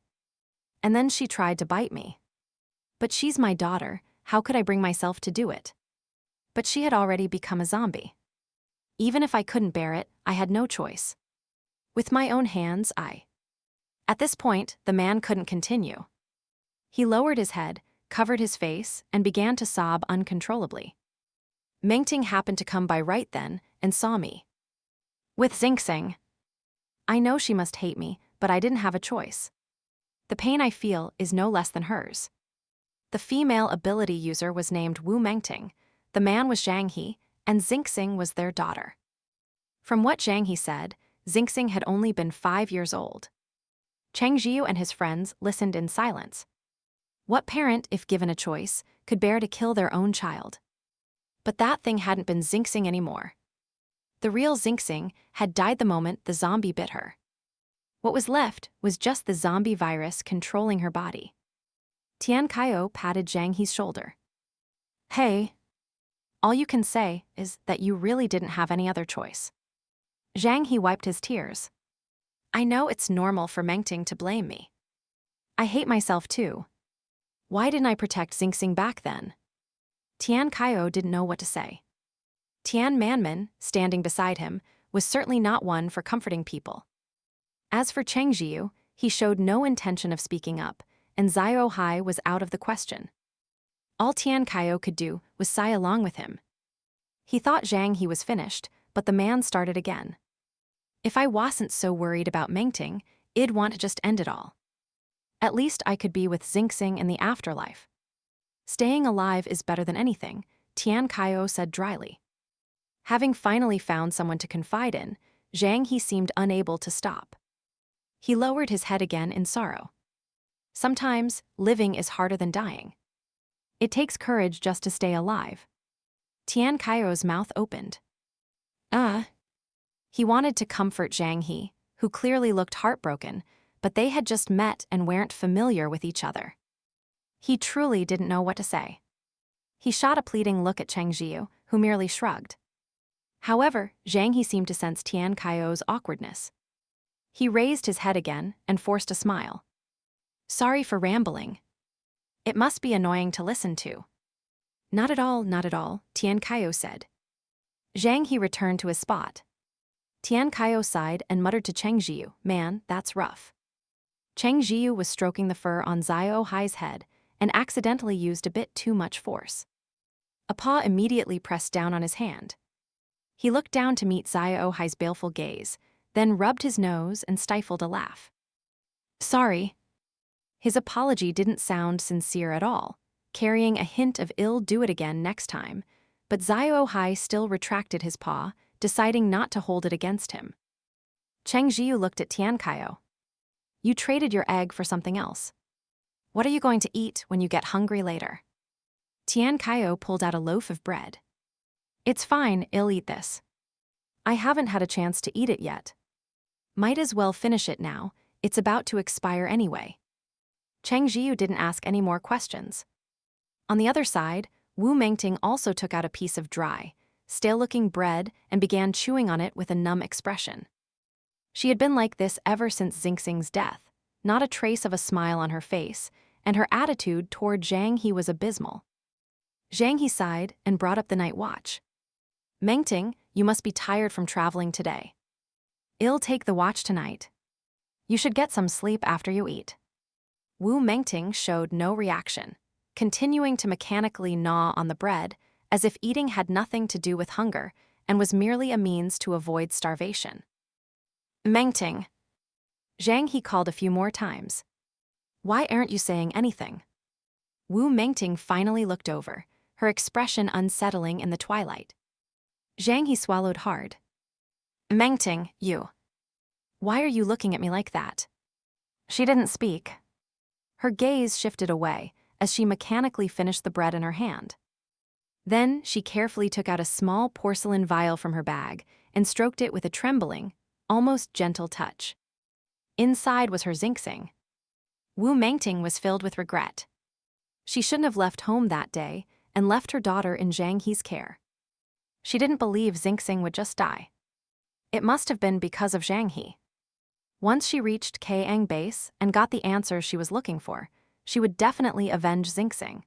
And then she tried to bite me. But she's my daughter, how could I bring myself to do it? But she had already become a zombie. Even if I couldn't bear it, I had no choice. With my own hands, At this point, the man couldn't continue. He lowered his head, covered his face, and began to sob uncontrollably. Mengting happened to come by right then and saw me. With Xingxing. I know she must hate me, but I didn't have a choice. The pain I feel is no less than hers. The female ability user was named Wu Mengting, the man was Zhang He, and Xingxing was their daughter. From what Zhang He said, Xingxing had only been 5 years old. Cheng Zhiyu and his friends listened in silence. What parent, if given a choice, could bear to kill their own child? But that thing hadn't been Xingxing anymore. The real Xingxing had died the moment the zombie bit her. What was left was just the zombie virus controlling her body. Tian Qiao patted Zhang He's shoulder. Hey. All you can say is that you really didn't have any other choice. Zhang He wiped his tears. I know it's normal for Mengting to blame me. I hate myself too. Why didn't I protect Xingxing back then? Tian Qiao didn't know what to say. Tian Manmin, standing beside him, was certainly not one for comforting people. As for Cheng Zhiyu, he showed no intention of speaking up, and Xiao Hei was out of the question. All Tian Qiao could do was sigh along with him. He thought Zhang He was finished, but the man started again. If I wasn't so worried about Mengting, I'd want to just end it all. At least I could be with Xingxing in the afterlife. Staying alive is better than anything, Tian Qiao said dryly. Having finally found someone to confide in, Zhang He seemed unable to stop. He lowered his head again in sorrow. Sometimes, living is harder than dying. It takes courage just to stay alive. Tian Qiao's mouth opened. He wanted to comfort Zhang He, who clearly looked heartbroken, but they had just met and weren't familiar with each other. He truly didn't know what to say. He shot a pleading look at Cheng Zhiyu, who merely shrugged. However, Zhang He seemed to sense Tian Qiao's awkwardness. He raised his head again and forced a smile. Sorry for rambling. It must be annoying to listen to. Not at all, Tian Qiao said. Zhang He returned to his spot. Tian Qiao sighed and muttered to Cheng Zhiyu, man, that's rough. Cheng Zhiyu was stroking the fur on Xiao Hai's head and accidentally used a bit too much force. A paw immediately pressed down on his hand. He looked down to meet Xiao Hai's baleful gaze, then rubbed his nose and stifled a laugh. Sorry. His apology didn't sound sincere at all, carrying a hint of do it again next time, but Xiao Hai still retracted his paw, deciding not to hold it against him. Cheng Zhiyu looked at Tian Qiao. You traded your egg for something else. What are you going to eat when you get hungry later? Tian Qiao pulled out a loaf of bread. It's fine, I'll eat this. I haven't had a chance to eat it yet. Might as well finish it now, it's about to expire anyway. Cheng Zhiyu didn't ask any more questions. On the other side, Wu Mengting also took out a piece of dry, stale-looking bread and began chewing on it with a numb expression. She had been like this ever since Xingxing's death, not a trace of a smile on her face, and her attitude toward Zhang He was abysmal. Zhang He sighed and brought up the night watch. Mengting, you must be tired from traveling today. I'll take the watch tonight. You should get some sleep after you eat. Wu Mengting showed no reaction, continuing to mechanically gnaw on the bread as if eating had nothing to do with hunger and was merely a means to avoid starvation. Mengting. Zhang He called a few more times. Why aren't you saying anything? Wu Mengting finally looked over, her expression unsettling in the twilight. Zhang He swallowed hard. Mengting, you. Why are you looking at me like that? She didn't speak. Her gaze shifted away as she mechanically finished the bread in her hand. Then she carefully took out a small porcelain vial from her bag and stroked it with a trembling, almost gentle touch. Inside was her Xingxing. Wu Mengting was filled with regret. She shouldn't have left home that day and left her daughter in Zhang He's care. She didn't believe Xingxing would just die. It must have been because of Zhang He. Once she reached Kang base and got the answers she was looking for, she would definitely avenge Xingxing.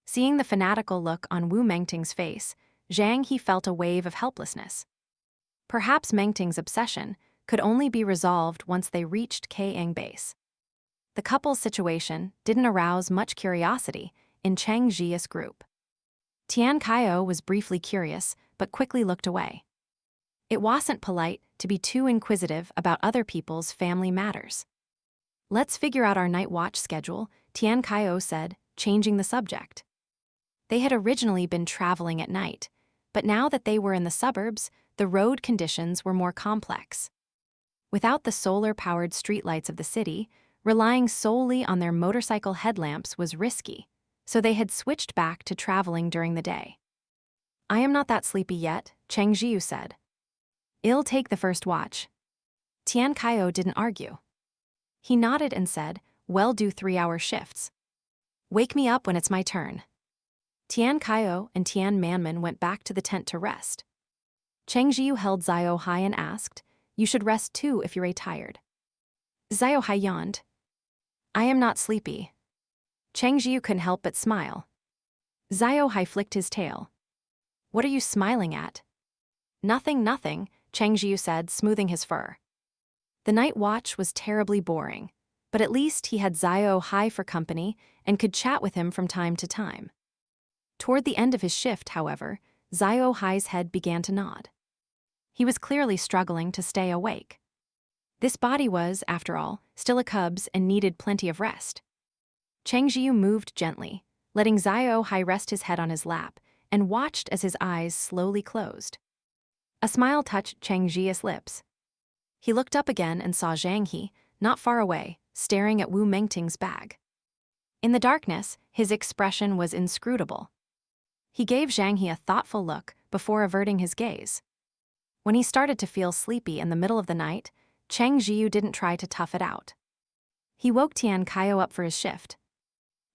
Seeing the fanatical look on Wu Mengting's face, Zhang He felt a wave of helplessness. Perhaps Mengting's obsession could only be resolved once they reached Kang base. The couple's situation didn't arouse much curiosity in Cheng Zhiyu's group. Tian Qiao was briefly curious, but quickly looked away. It wasn't polite to be too inquisitive about other people's family matters. Let's figure out our night watch schedule, Tian Qiao said, changing the subject. They had originally been traveling at night, but now that they were in the suburbs, the road conditions were more complex. Without the solar-powered streetlights of the city, relying solely on their motorcycle headlamps was risky, so they had switched back to traveling during the day. I am not that sleepy yet, Cheng Zhiyu said. I'll take the first watch. Tian Qiao didn't argue. He nodded and said, "Well, do 3-hour shifts. Wake me up when it's my turn." Tian Qiao and Tian Manman went back to the tent to rest. Cheng Zhiyu held Xiao Hei and asked, "You should rest too if you're tired." Xiao Hei yawned. "I am not sleepy." Cheng Zhiyu couldn't help but smile. Xiao Hei flicked his tail. "What are you smiling at?" "Nothing, nothing," Cheng Zhiyu said, smoothing his fur. The night watch was terribly boring, but at least he had Xiao Hei for company and could chat with him from time to time. Toward the end of his shift, however, Xiao Hei's head began to nod. He was clearly struggling to stay awake. This body was, after all, still a cub's and needed plenty of rest. Cheng Zhiyu moved gently, letting Xiao Hei rest his head on his lap, and watched as his eyes slowly closed. A smile touched Cheng Zhiyu's lips. He looked up again and saw Zhang He, not far away, staring at Wu Mengting's bag. In the darkness, his expression was inscrutable. He gave Zhang He a thoughtful look before averting his gaze. When he started to feel sleepy in the middle of the night, Cheng Zhiyu didn't try to tough it out. He woke Tian Qiao up for his shift.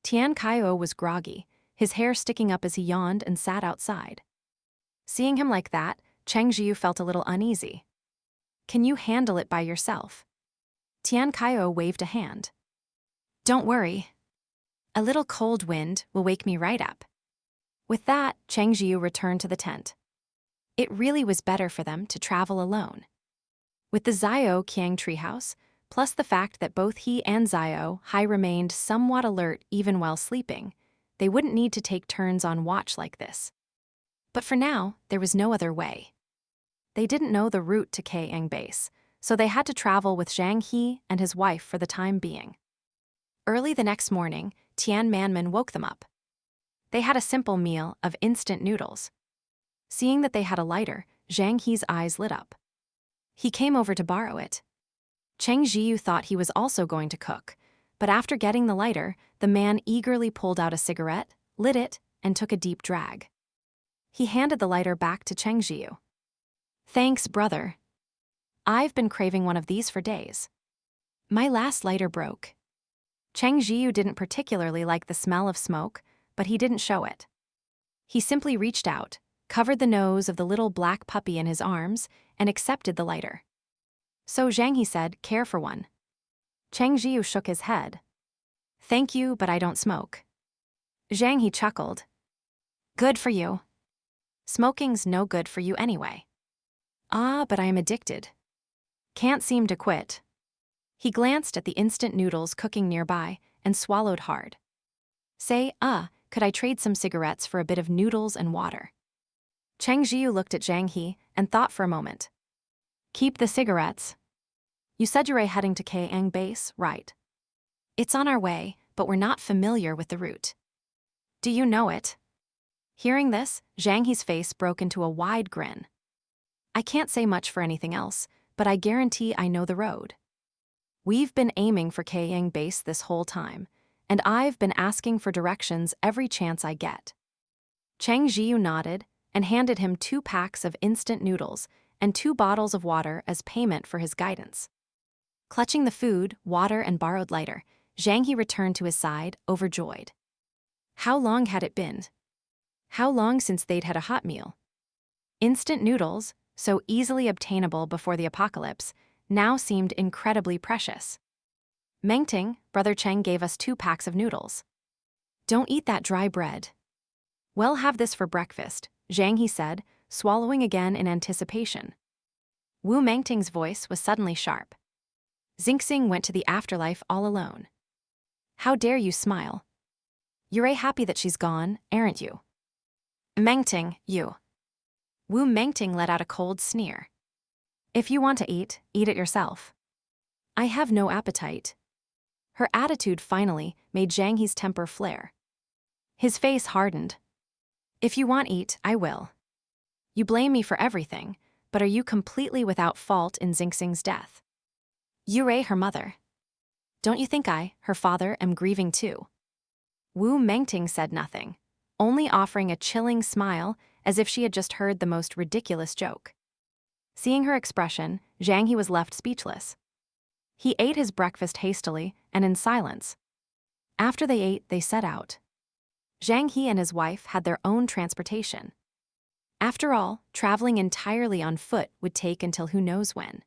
Tian Qiao was groggy, his hair sticking up as he yawned and sat outside. Seeing him like that, Cheng Zhiyu felt a little uneasy. "Can you handle it by yourself?" Tian Qiao waved a hand. "Don't worry. A little cold wind will wake me right up." With that, Cheng Zhiyu returned to the tent. It really was better for them to travel alone. With the Xiao Qiang treehouse, plus the fact that both he and Xiao Hei remained somewhat alert even while sleeping, they wouldn't need to take turns on watch like this. But for now, there was no other way. They didn't know the route to Kang base, so they had to travel with Zhang He and his wife for the time being. Early the next morning, Tian Manman woke them up. They had a simple meal of instant noodles. Seeing that they had a lighter, Zhang He's eyes lit up. He came over to borrow it. Cheng Zhiyu thought he was also going to cook, but after getting the lighter, the man eagerly pulled out a cigarette, lit it, and took a deep drag. He handed the lighter back to Cheng Zhiyu. "Thanks, brother. I've been craving one of these for days. My last lighter broke." Cheng Zhiyu didn't particularly like the smell of smoke, but he didn't show it. He simply reached out, covered the nose of the little black puppy in his arms, and accepted the lighter. "So Zhang He said, care for one." Cheng Zhiyu shook his head. "Thank you, but I don't smoke." Zhang He chuckled. "Good for you. Smoking's no good for you anyway." "Ah, but I am addicted. Can't seem to quit." He glanced at the instant noodles cooking nearby and swallowed hard. "Say, could I trade some cigarettes for a bit of noodles and water?" Cheng Zhiyu looked at Zhang He and thought for a moment. "Keep the cigarettes. You said you're heading to Kang base, right?" "It's on our way, but we're not familiar with the route." "Do you know it?" Hearing this, Zhang He's face broke into a wide grin. "I can't say much for anything else, but I guarantee I know the road." We've been aiming for Kayang base this whole time, and I've been asking for directions every chance I get. Cheng Zhiyu nodded and handed him 2 packs of instant noodles and 2 bottles of water as payment for his guidance. Clutching the food, water, and borrowed lighter, Zhang He returned to his side, overjoyed. How long had it been? How long since they'd had a hot meal? Instant noodles, so easily obtainable before the apocalypse, now seemed incredibly precious. Mengting, Brother Cheng gave us 2 packs of noodles. Don't eat that dry bread. Well, have this for breakfast, Zhang He said, swallowing again in anticipation. Wu Mengting's voice was suddenly sharp. Xingxing went to the afterlife all alone. How dare you smile? You're happy that she's gone, aren't you? Mengting, you. Wu Mengting let out a cold sneer. If you want to eat it yourself. I have no appetite. Her attitude finally made Zhang He's temper flare. His face hardened. If you want eat, I will. You blame me for everything, but are you completely without fault in Xingxing's death? Yurei, her mother. Don't you think I, her father, am grieving too? Wu Mengting said nothing, only offering a chilling smile as if she had just heard the most ridiculous joke. Seeing her expression, Zhang He was left speechless. He ate his breakfast hastily and in silence. After they ate, they set out. Zhang He and his wife had their own transportation. After all, traveling entirely on foot would take until who knows when.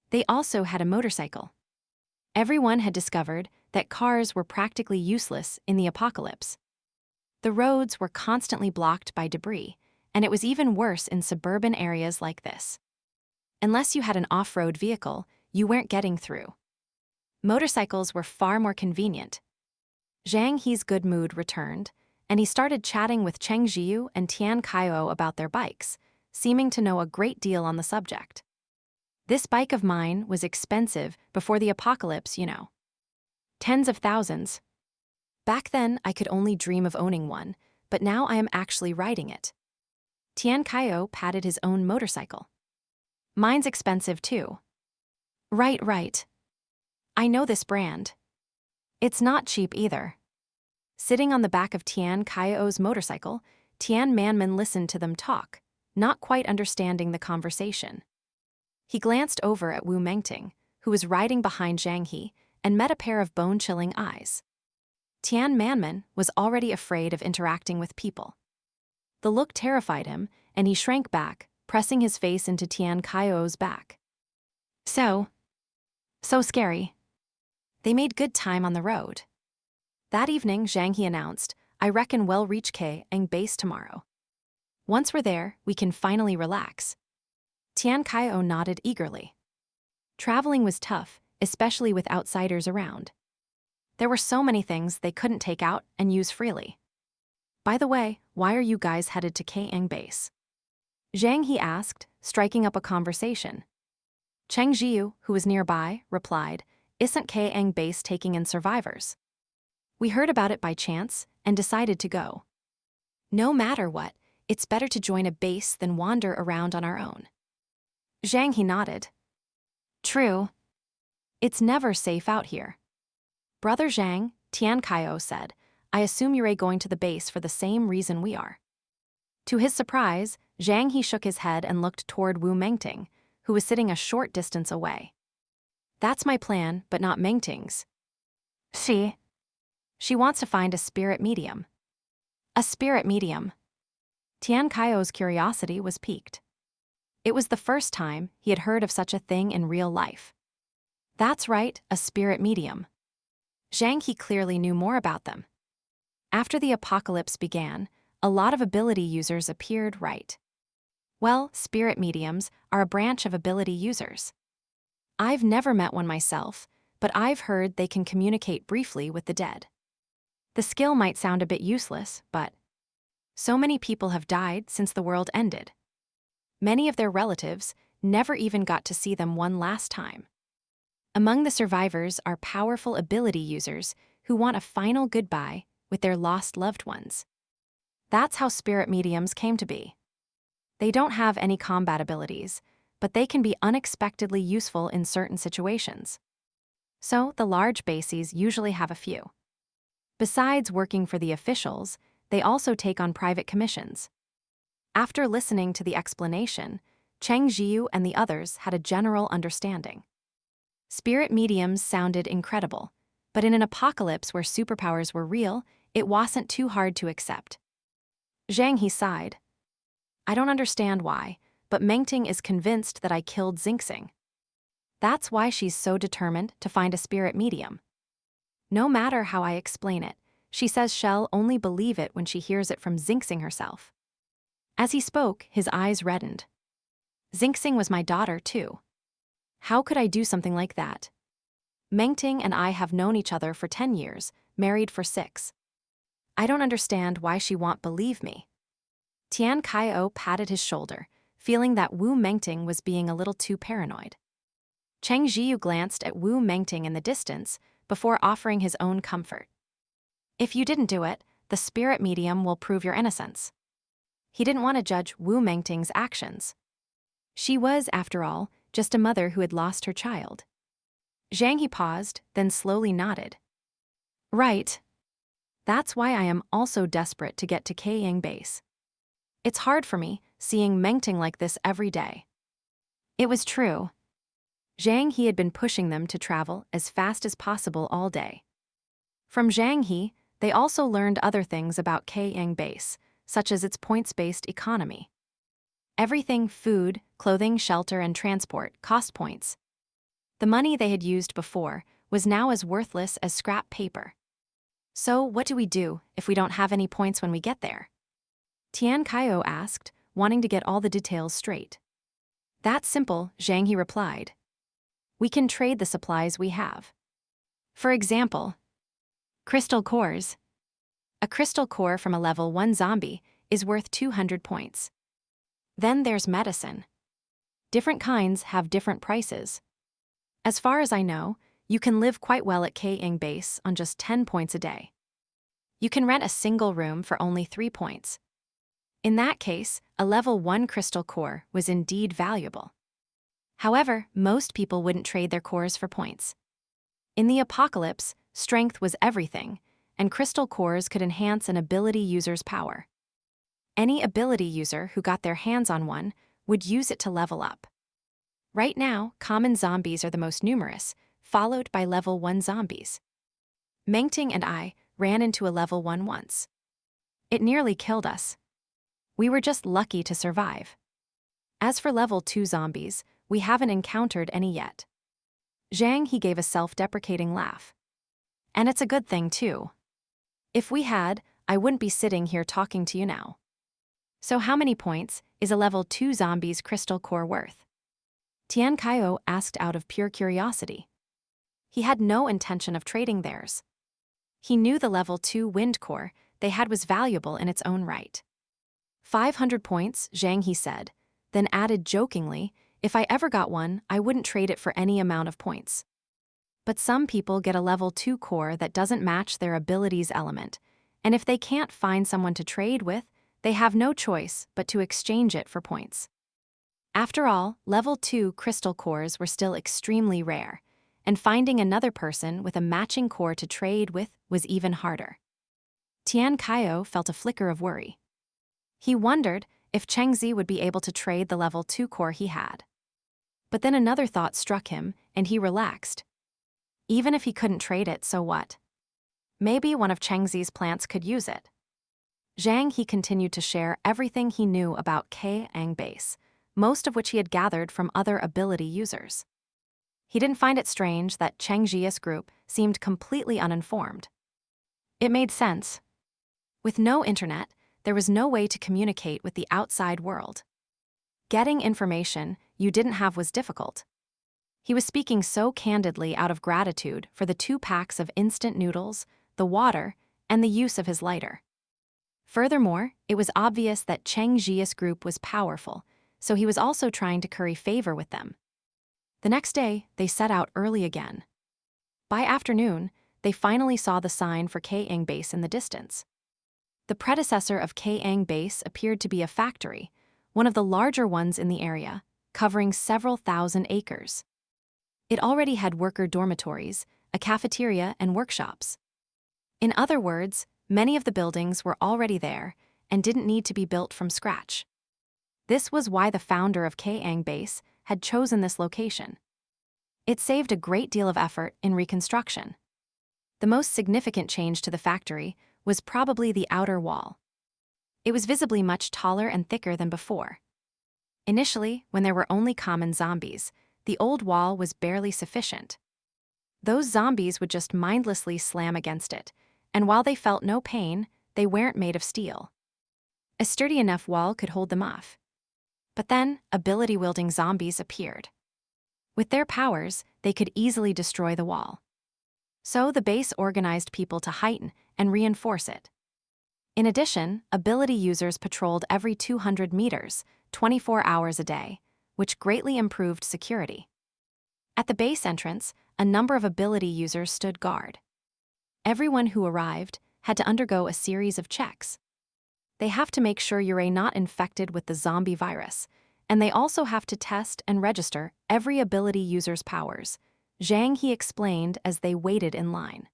They also had a motorcycle. Everyone had discovered that cars were practically useless in the apocalypse. The roads were constantly blocked by debris, and it was even worse in suburban areas like this. Unless you had an off-road vehicle, you weren't getting through. Motorcycles were far more convenient. Zhang He's good mood returned, and he started chatting with Cheng Zhiyu and Tian Qiao about their bikes, seeming to know a great deal on the subject. This bike of mine was expensive before the apocalypse, you know. Tens of thousands. Back then, I could only dream of owning one, but now I am actually riding it. Tian Qiao patted his own motorcycle. Mine's expensive too. Right. I know this brand. It's not cheap either. Sitting on the back of Tian Qiao's motorcycle, Tian Manman listened to them talk, not quite understanding the conversation. He glanced over at Wu Mengting, who was riding behind Zhang He, and met a pair of bone-chilling eyes. Tian Manman was already afraid of interacting with people. The look terrified him, and he shrank back, pressing his face into Tian Qiao's back. So scary. They made good time on the road. That evening, Zhang He announced, I reckon we'll reach Kayang base tomorrow. Once we're there, we can finally relax. Tian Qiao nodded eagerly. Traveling was tough, especially with outsiders around. There were so many things they couldn't take out and use freely. By the way, why are you guys headed to Kayang base? Zhang He asked, striking up a conversation. Cheng Zhiyu, who was nearby, replied, Isn't Kayang base taking in survivors? We heard about it by chance and decided to go. No matter what, it's better to join a base than wander around on our own. Zhang He nodded. True. It's never safe out here. Brother Zhang, Tian Qiao said, I assume you're going to the base for the same reason we are. To his surprise, Zhang He shook his head and looked toward Wu Mengting, who was sitting a short distance away. That's my plan, but not Mengting's. She wants to find a spirit medium. A spirit medium. Tian Qiao's curiosity was piqued. It was the first time he had heard of such a thing in real life. That's right, a spirit medium. Zhang He clearly knew more about them. After the apocalypse began, a lot of ability users appeared, right? Well, spirit mediums are a branch of ability users. I've never met one myself, but I've heard they can communicate briefly with the dead. The skill might sound a bit useless, but so many people have died since the world ended. Many of their relatives never even got to see them one last time. Among the survivors are powerful ability users who want a final goodbye with their lost loved ones. That's how spirit mediums came to be. They don't have any combat abilities, but they can be unexpectedly useful in certain situations. So the large bases usually have a few. Besides working for the officials, they also take on private commissions. After listening to the explanation, Cheng Zhiyu and the others had a general understanding. Spirit mediums sounded incredible, but in an apocalypse where superpowers were real, it wasn't too hard to accept. Zhang He sighed. I don't understand why, but Mengting is convinced that I killed Xingxing. That's why she's so determined to find a spirit medium. No matter how I explain it, she says she'll only believe it when she hears it from Xingxing herself. As he spoke, his eyes reddened. Xingxing was my daughter, too. How could I do something like that? Mengting and I have known each other for 10 years, married for 6. I don't understand why she won't believe me. Tian Qiao patted his shoulder, feeling that Wu Mengting was being a little too paranoid. Cheng Zhiyu glanced at Wu Mengting in the distance before offering his own comfort. If you didn't do it, the spirit medium will prove your innocence. He didn't want to judge Wu Mengting's actions. She was, after all, just a mother who had lost her child. Zhang He paused, then slowly nodded. Right. That's why I am also desperate to get to Kaiying Base. It's hard for me, seeing Mengting like this every day. It was true. Zhang He had been pushing them to travel as fast as possible all day. From Zhang He, they also learned other things about Kaiying Base, such as its points-based economy. Everything food, clothing, shelter, and transport cost points. The money they had used before was now as worthless as scrap paper. So what do we do if we don't have any points when we get there? Tian Qiao asked, wanting to get all the details straight. That's simple, Zhang He replied. We can trade the supplies we have. For example, crystal cores. A crystal core from a level 1 zombie is worth 200 points. Then there's medicine. Different kinds have different prices. As far as I know, you can live quite well at Kaiying Base on just 10 points a day. You can rent a single room for only 3 points. In that case, a level 1 crystal core was indeed valuable. However, most people wouldn't trade their cores for points. In the apocalypse, strength was everything, and crystal cores could enhance an ability user's power. Any ability user who got their hands on one would use it to level up. Right now, common zombies are the most numerous, followed by level 1 zombies. Mengting and I ran into a level 1 once. It nearly killed us. We were just lucky to survive. As for level 2 zombies, we haven't encountered any yet. Zhang He gave a self-deprecating laugh. And it's a good thing, too. If we had, I wouldn't be sitting here talking to you now. So how many points is a level 2 zombie's crystal core worth? Tian Qiao asked out of pure curiosity. He had no intention of trading theirs. He knew the level 2 wind core they had was valuable in its own right. 500 points, Zhang He said, then added jokingly, if I ever got one, I wouldn't trade it for any amount of points. But some people get a level 2 core that doesn't match their abilities element, and if they can't find someone to trade with, they have no choice but to exchange it for points. After all, level 2 crystal cores were still extremely rare, and finding another person with a matching core to trade with was even harder. Tian Qiao felt a flicker of worry. He wondered if Cheng Zhiyu would be able to trade the level 2 core he had. But then another thought struck him, and he relaxed. Even if he couldn't trade it, so what? Maybe one of Cheng Zhiyu's plants could use it. Zhang He continued to share everything he knew about Kaiying Base, most of which he had gathered from other ability users. He didn't find it strange that Cheng Zhiyu's group seemed completely uninformed. It made sense. With no internet, there was no way to communicate with the outside world. Getting information you didn't have was difficult. He was speaking so candidly out of gratitude for the 2 packs of instant noodles, the water, and the use of his lighter. Furthermore, it was obvious that Cheng Zhiyu's group was powerful, so he was also trying to curry favor with them. The next day, they set out early again. By afternoon, they finally saw the sign for Kaiying Base in the distance. The predecessor of Kaiying Base appeared to be a factory, one of the larger ones in the area, covering several thousand acres. It already had worker dormitories, a cafeteria, and workshops. In other words, many of the buildings were already there and didn't need to be built from scratch. This was why the founder of Kaang Base had chosen this location. It saved a great deal of effort in reconstruction. The most significant change to the factory was probably the outer wall. It was visibly much taller and thicker than before. Initially, when there were only common zombies, the old wall was barely sufficient. Those zombies would just mindlessly slam against it, and while they felt no pain, they weren't made of steel. A sturdy enough wall could hold them off. But then, ability-wielding zombies appeared. With their powers, they could easily destroy the wall. So the base organized people to heighten and reinforce it. In addition, ability users patrolled every 200 meters, 24 hours a day, which greatly improved security. At the base entrance, a number of ability users stood guard. Everyone who arrived had to undergo a series of checks. They have to make sure you're not infected with the zombie virus, and they also have to test and register every ability user's powers, Zhang He explained as they waited in line.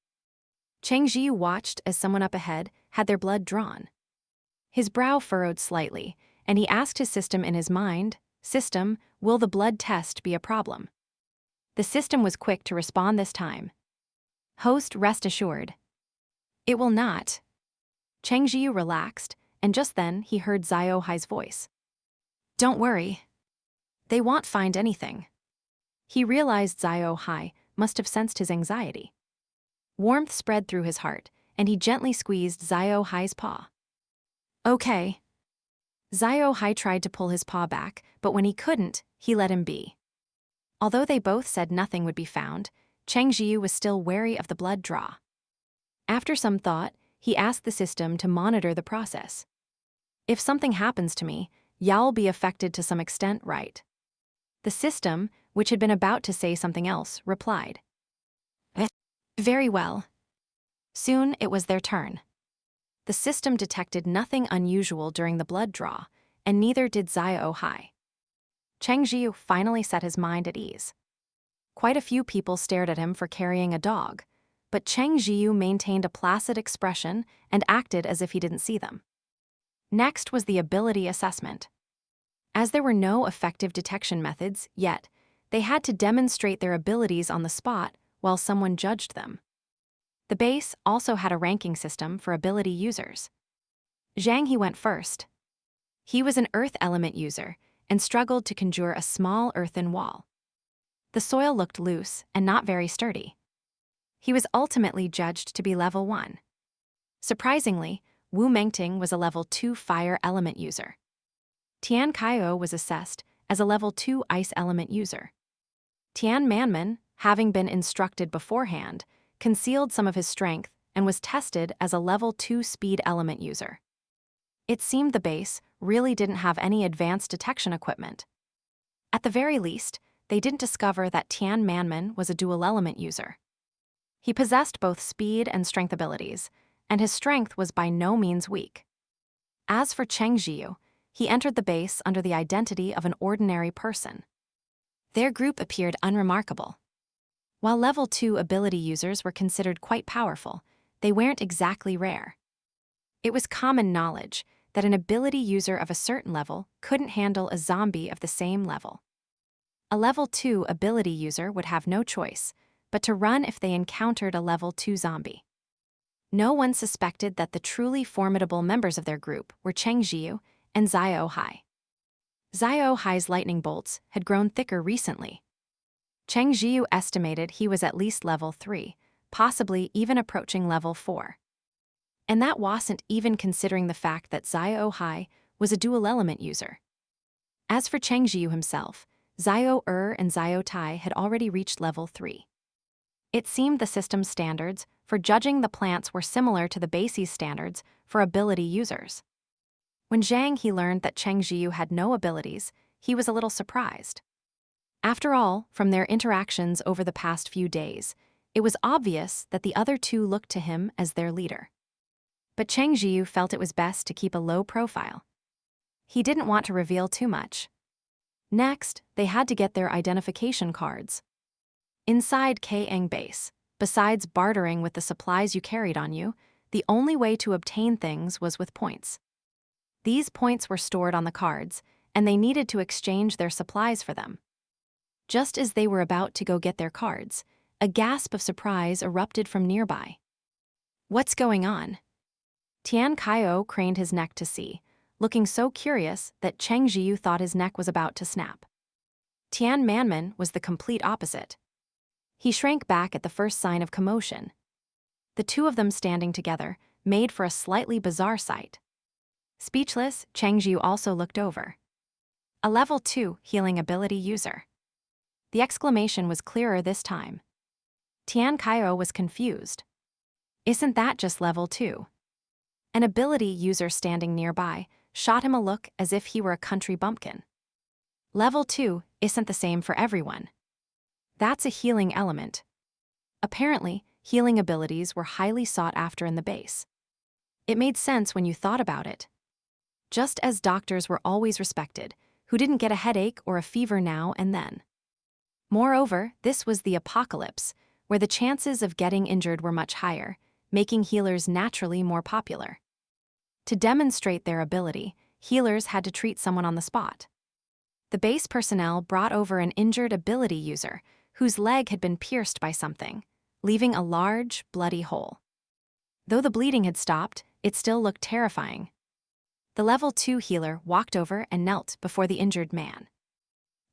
Cheng Zhiyu watched as someone up ahead had their blood drawn. His brow furrowed slightly, and he asked his system in his mind, "System, will the blood test be a problem?" The system was quick to respond this time. "Host, rest assured. It will not." Cheng Zhiyu relaxed, and just then he heard Xiao Hei's voice. "Don't worry. They won't find anything." He realized Xiao Hei must have sensed his anxiety. Warmth spread through his heart, and he gently squeezed Xiao Hei's paw. "Okay." Xiao Hei tried to pull his paw back, but when he couldn't, he let him be. Although they both said nothing would be found, Cheng Zhiyu was still wary of the blood draw. After some thought, he asked the system to monitor the process. "If something happens to me, y'all be affected to some extent, right?" The system, which had been about to say something else, replied. "Very well." Soon it was their turn. The system detected nothing unusual during the blood draw, and neither did Xiao Hei. Cheng Zhiyu finally set his mind at ease. Quite a few people stared at him for carrying a dog, but Cheng Zhiyu maintained a placid expression and acted as if he didn't see them. Next was the ability assessment. As there were no effective detection methods yet, they had to demonstrate their abilities on the spot while someone judged them. The base also had a ranking system for ability users. Zhang He went first. He was an earth element user and struggled to conjure a small earthen wall. The soil looked loose and not very sturdy. He was ultimately judged to be level 1. Surprisingly, Wu Mengting was a level 2 fire element user. Tian Qiao was assessed as a level 2 ice element user. Tian Manman, having been instructed beforehand, concealed some of his strength and was tested as a level 2 speed element user. It seemed the base really didn't have any advanced detection equipment. At the very least, they didn't discover that Tian Manman was a dual element user. He possessed both speed and strength abilities, and his strength was by no means weak. As for Cheng Zhiyu, he entered the base under the identity of an ordinary person. Their group appeared unremarkable. While level 2 ability users were considered quite powerful, they weren't exactly rare. It was common knowledge that an ability user of a certain level couldn't handle a zombie of the same level. A level 2 ability user would have no choice but to run if they encountered a level 2 zombie. No one suspected that the truly formidable members of their group were Cheng Zhiyu and Xiao Hei. Xiao Hei's lightning bolts had grown thicker recently. Cheng Zhiyu estimated he was at least level 3, possibly even approaching level 4. And that wasn't even considering the fact that Xiao Hei was a dual element user. As for Cheng Zhiyu himself, Xiao Er and Xiao Tai had already reached level 3. It seemed the system's standards for judging the plants were similar to the base's standards for ability users. When Zhang He learned that Cheng Zhiyu had no abilities, he was a little surprised. After all, from their interactions over the past few days, it was obvious that the other two looked to him as their leader. But Cheng Zhiyu felt it was best to keep a low profile. He didn't want to reveal too much. Next, they had to get their identification cards. Inside Kang base, besides bartering with the supplies you carried on you, the only way to obtain things was with points. These points were stored on the cards, and they needed to exchange their supplies for them. Just as they were about to go get their cards, a gasp of surprise erupted from nearby. What's going on? Tian Qiao craned his neck to see, looking so curious that Cheng Zhiyu thought his neck was about to snap. Tian Manman was the complete opposite. He shrank back at the first sign of commotion. The two of them standing together made for a slightly bizarre sight. Speechless, Cheng Zhiyu also looked over. A level 2 healing ability user. The exclamation was clearer this time. Tian Qiao was confused. Isn't that just level 2? An ability user standing nearby shot him a look as if he were a country bumpkin. Level 2 isn't the same for everyone. That's a healing element. Apparently, healing abilities were highly sought after in the base. It made sense when you thought about it. Just as doctors were always respected, who didn't get a headache or a fever now and then. Moreover, this was the apocalypse, where the chances of getting injured were much higher, making healers naturally more popular. To demonstrate their ability, healers had to treat someone on the spot. The base personnel brought over an injured ability user whose leg had been pierced by something, leaving a large, bloody hole. Though the bleeding had stopped, it still looked terrifying. The level 2 healer walked over and knelt before the injured man.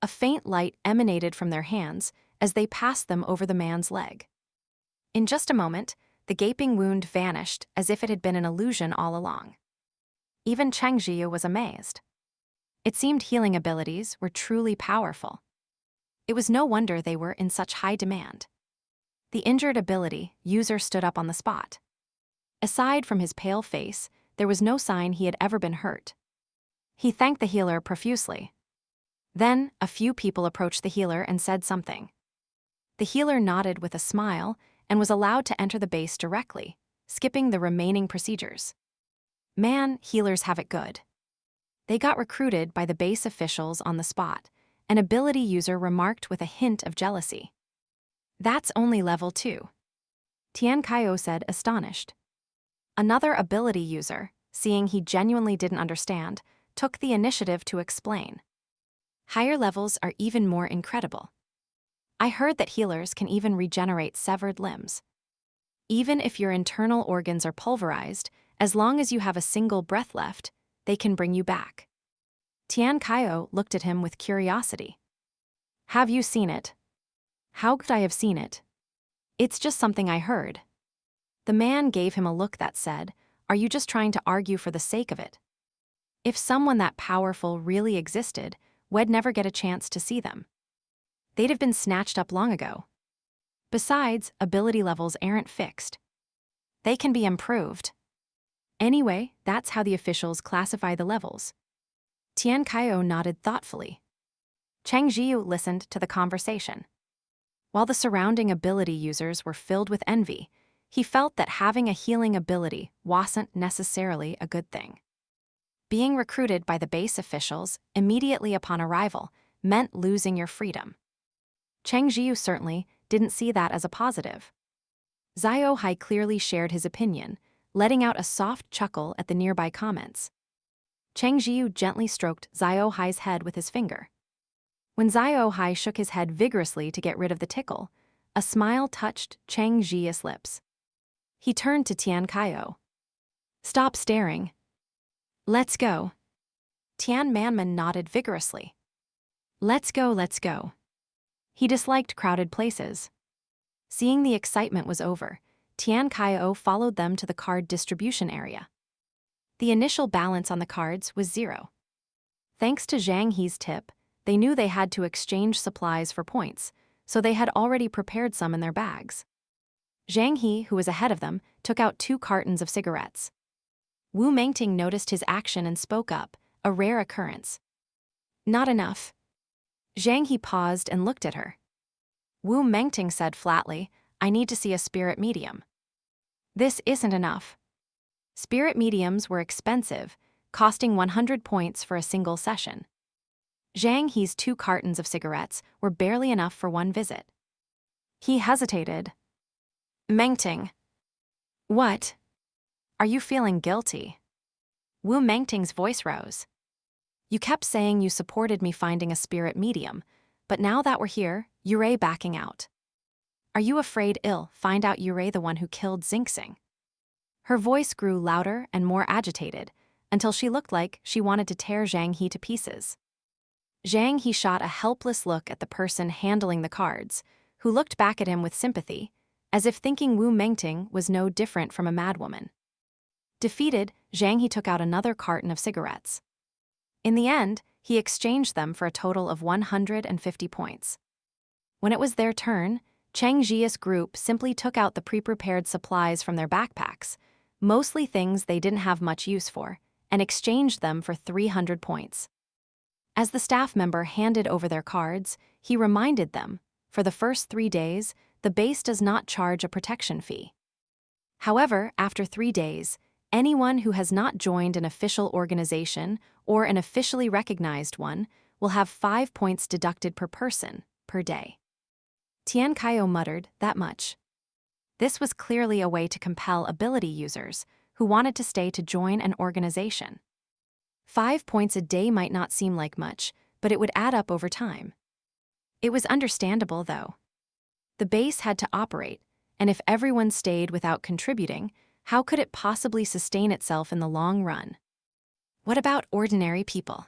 A faint light emanated from their hands as they passed them over the man's leg. In just a moment, the gaping wound vanished as if it had been an illusion all along. Even Cheng Zhiyu was amazed. It seemed healing abilities were truly powerful. It was no wonder they were in such high demand. The injured ability user stood up on the spot. Aside from his pale face, there was no sign he had ever been hurt. He thanked the healer profusely. Then, a few people approached the healer and said something. The healer nodded with a smile and was allowed to enter the base directly, skipping the remaining procedures. Man, healers have it good. They got recruited by the base officials on the spot, an ability user remarked with a hint of jealousy. That's only level 2. Tian Qiao said, astonished. Another ability user, seeing he genuinely didn't understand, took the initiative to explain. Higher levels are even more incredible. I heard that healers can even regenerate severed limbs. Even if your internal organs are pulverized, as long as you have a single breath left, they can bring you back. Tian Qiao looked at him with curiosity. Have you seen it? How could I have seen it? It's just something I heard. The man gave him a look that said, are you just trying to argue for the sake of it? If someone that powerful really existed, we'd never get a chance to see them. They'd have been snatched up long ago. Besides, ability levels aren't fixed. They can be improved. Anyway, that's how the officials classify the levels. Tian Qiao nodded thoughtfully. Cheng Zhiyu listened to the conversation. While the surrounding ability users were filled with envy, he felt that having a healing ability wasn't necessarily a good thing. Being recruited by the base officials immediately upon arrival meant losing your freedom. Cheng Zhiyu certainly didn't see that as a positive. Xiao Hei clearly shared his opinion, letting out a soft chuckle at the nearby comments. Cheng Zhiyu gently stroked Xiao Hei's head with his finger. When Xiao Hei shook his head vigorously to get rid of the tickle, a smile touched Cheng Zhiyu's lips. He turned to Tian Qiao. Stop staring. Let's go. Tian Manman nodded vigorously. Let's go, let's go. He disliked crowded places. Seeing the excitement was over, Tian Qiao followed them to the card distribution area. The initial balance on the cards was 0. Thanks to Zhang He's tip, they knew they had to exchange supplies for points, so they had already prepared some in their bags. Zhang He, who was ahead of them, took out 2 cartons of cigarettes. Wu Mengting noticed his action and spoke up, a rare occurrence. Not enough. Zhang He paused and looked at her. Wu Mengting said flatly, I need to see a spirit medium. This isn't enough. Spirit mediums were expensive, costing 100 points for a single session. Zhang He's 2 cartons of cigarettes were barely enough for one visit. He hesitated. Mengting. What? Are you feeling guilty? Wu Mengting's voice rose. You kept saying you supported me finding a spirit medium, but now that we're here, you're backing out. Are you afraid I'll find out you're the one who killed Xingxing? Her voice grew louder and more agitated, until she looked like she wanted to tear Zhang He to pieces. Zhang He shot a helpless look at the person handling the cards, who looked back at him with sympathy, as if thinking Wu Mengting was no different from a madwoman. Defeated, Zhang He took out another carton of cigarettes. In the end, he exchanged them for a total of 150 points. When it was their turn, Cheng Zhiyu's group simply took out the pre-prepared supplies from their backpacks, mostly things they didn't have much use for, and exchanged them for 300 points. As the staff member handed over their cards, he reminded them, for the first 3 days, the base does not charge a protection fee. However, after 3 days, anyone who has not joined an official organization or an officially recognized one will have 5 points deducted per person, per day. Tian Qiao muttered, that much. This was clearly a way to compel ability users who wanted to stay to join an organization. 5 points a day might not seem like much, but it would add up over time. It was understandable, though. The base had to operate, and if everyone stayed without contributing, how could it possibly sustain itself in the long run? What about ordinary people?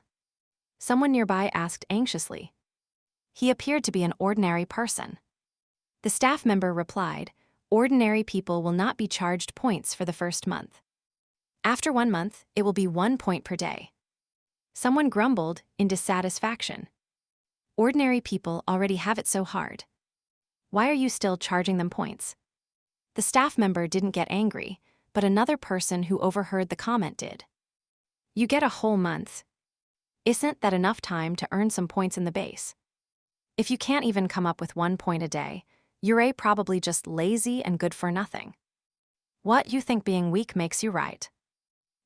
Someone nearby asked anxiously. He appeared to be an ordinary person. The staff member replied, ordinary people will not be charged points for the first month. After 1 month, it will be 1 point per day. Someone grumbled in dissatisfaction. Ordinary people already have it so hard. Why are you still charging them points? The staff member didn't get angry, but another person who overheard the comment did. You get a whole month. Isn't that enough time to earn some points in the base? If you can't even come up with 1 point a day, you're probably just lazy and good for nothing. What, you think being weak makes you right?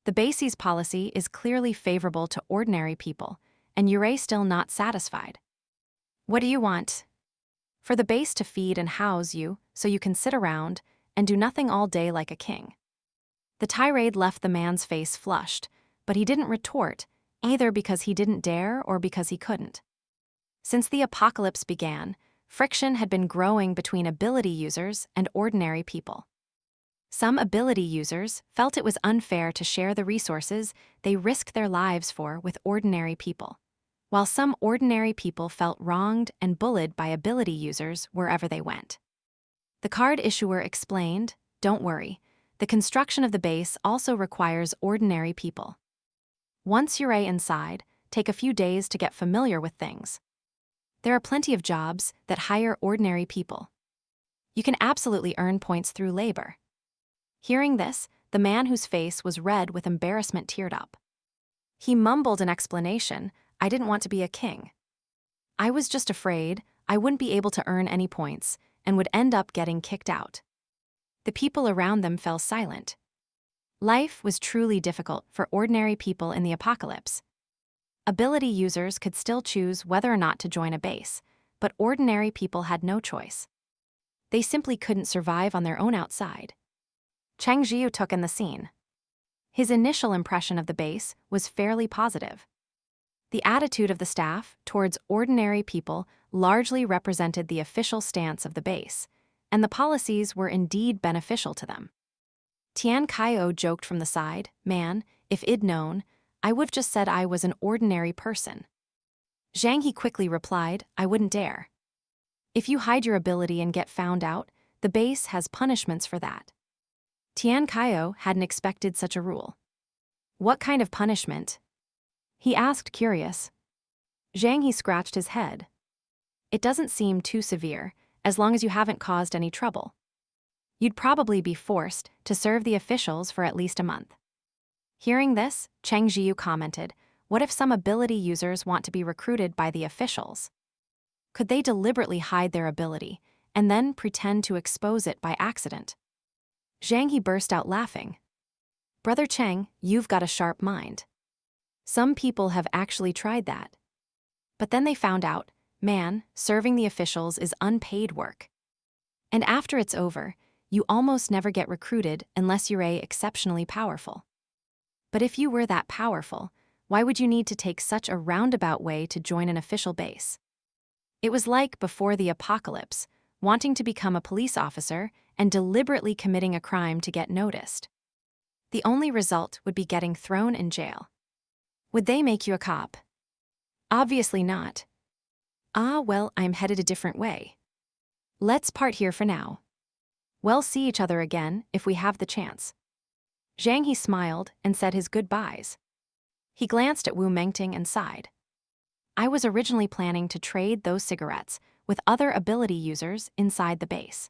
The base's policy is clearly favorable to ordinary people, and you're still not satisfied. What do you want? For the base to feed and house you so you can sit around and do nothing all day like a king. The tirade left the man's face flushed, but he didn't retort, either because he didn't dare or because he couldn't. Since the apocalypse began, friction had been growing between ability users and ordinary people. Some ability users felt it was unfair to share the resources they risked their lives for with ordinary people, while some ordinary people felt wronged and bullied by ability users wherever they went. The card issuer explained, don't worry, the construction of the base also requires ordinary people. Once you're inside, take a few days to get familiar with things. There are plenty of jobs that hire ordinary people. You can absolutely earn points through labor. Hearing this, the man whose face was red with embarrassment teared up. He mumbled an explanation, I didn't want to be a king. I was just afraid I wouldn't be able to earn any points and would end up getting kicked out. The people around them fell silent. Life was truly difficult for ordinary people in the apocalypse. Ability users could still choose whether or not to join a base, but ordinary people had no choice. They simply couldn't survive on their own outside. Cheng Zhiyu took in the scene. His initial impression of the base was fairly positive. The attitude of the staff towards ordinary people largely represented the official stance of the base, and the policies were indeed beneficial to them. Tian Qiao joked from the side, man, if I'd known, I would've just said I was an ordinary person. Zhang He quickly replied, I wouldn't dare. If you hide your ability and get found out, the base has punishments for that. Tian Qiao hadn't expected such a rule. What kind of punishment? He asked, curious. Zhang He scratched his head. It doesn't seem too severe, as long as you haven't caused any trouble. You'd probably be forced to serve the officials for at least a month. Hearing this, Cheng Zhiyu commented, what if some ability users want to be recruited by the officials? Could they deliberately hide their ability and then pretend to expose it by accident? Zhang He burst out laughing. Brother Cheng, you've got a sharp mind. Some people have actually tried that. But then they found out, man, serving the officials is unpaid work. And after it's over, you almost never get recruited unless you're exceptionally powerful. But if you were that powerful, why would you need to take such a roundabout way to join an official base? It was like before the apocalypse, wanting to become a police officer and deliberately committing a crime to get noticed. The only result would be getting thrown in jail. Would they make you a cop? Obviously not. Ah, well, I'm headed a different way. Let's part here for now. We'll see each other again if we have the chance. Zhang He smiled and said his goodbyes. He glanced at Wu Mengting and sighed. I was originally planning to trade those cigarettes with other ability users inside the base.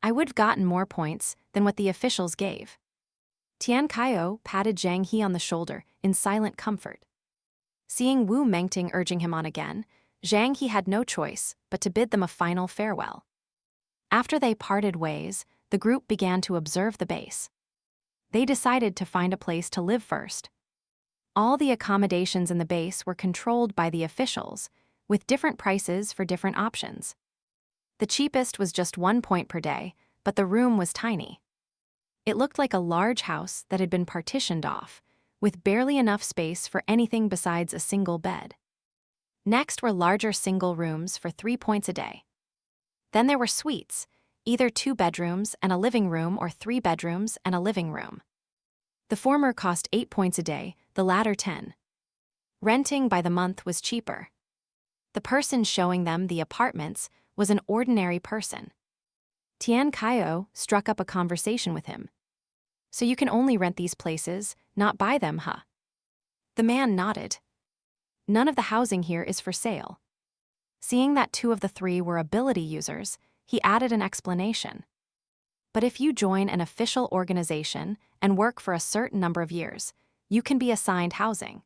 I would have gotten more points than what the officials gave. Tian Qiao patted Zhang He on the shoulder in silent comfort. Seeing Wu Mengting urging him on again, Zhang He had no choice but to bid them a final farewell. After they parted ways, the group began to observe the base. They decided to find a place to live first. All the accommodations in the base were controlled by the officials, with different prices for different options. The cheapest was just 1 point per day, but the room was tiny. It looked like a large house that had been partitioned off, with barely enough space for anything besides a single bed. Next were larger single rooms for 3 points a day. Then there were suites, either 2 bedrooms and a living room or 3 bedrooms and a living room. The former cost 8 points a day, the latter 10. Renting by the month was cheaper. The person showing them the apartments was an ordinary person. Tian Qiao struck up a conversation with him. So you can only rent these places, not buy them, huh? The man nodded. None of the housing here is for sale. Seeing that 2 of the 3 were ability users, he added an explanation. But if you join an official organization and work for a certain number of years, you can be assigned housing.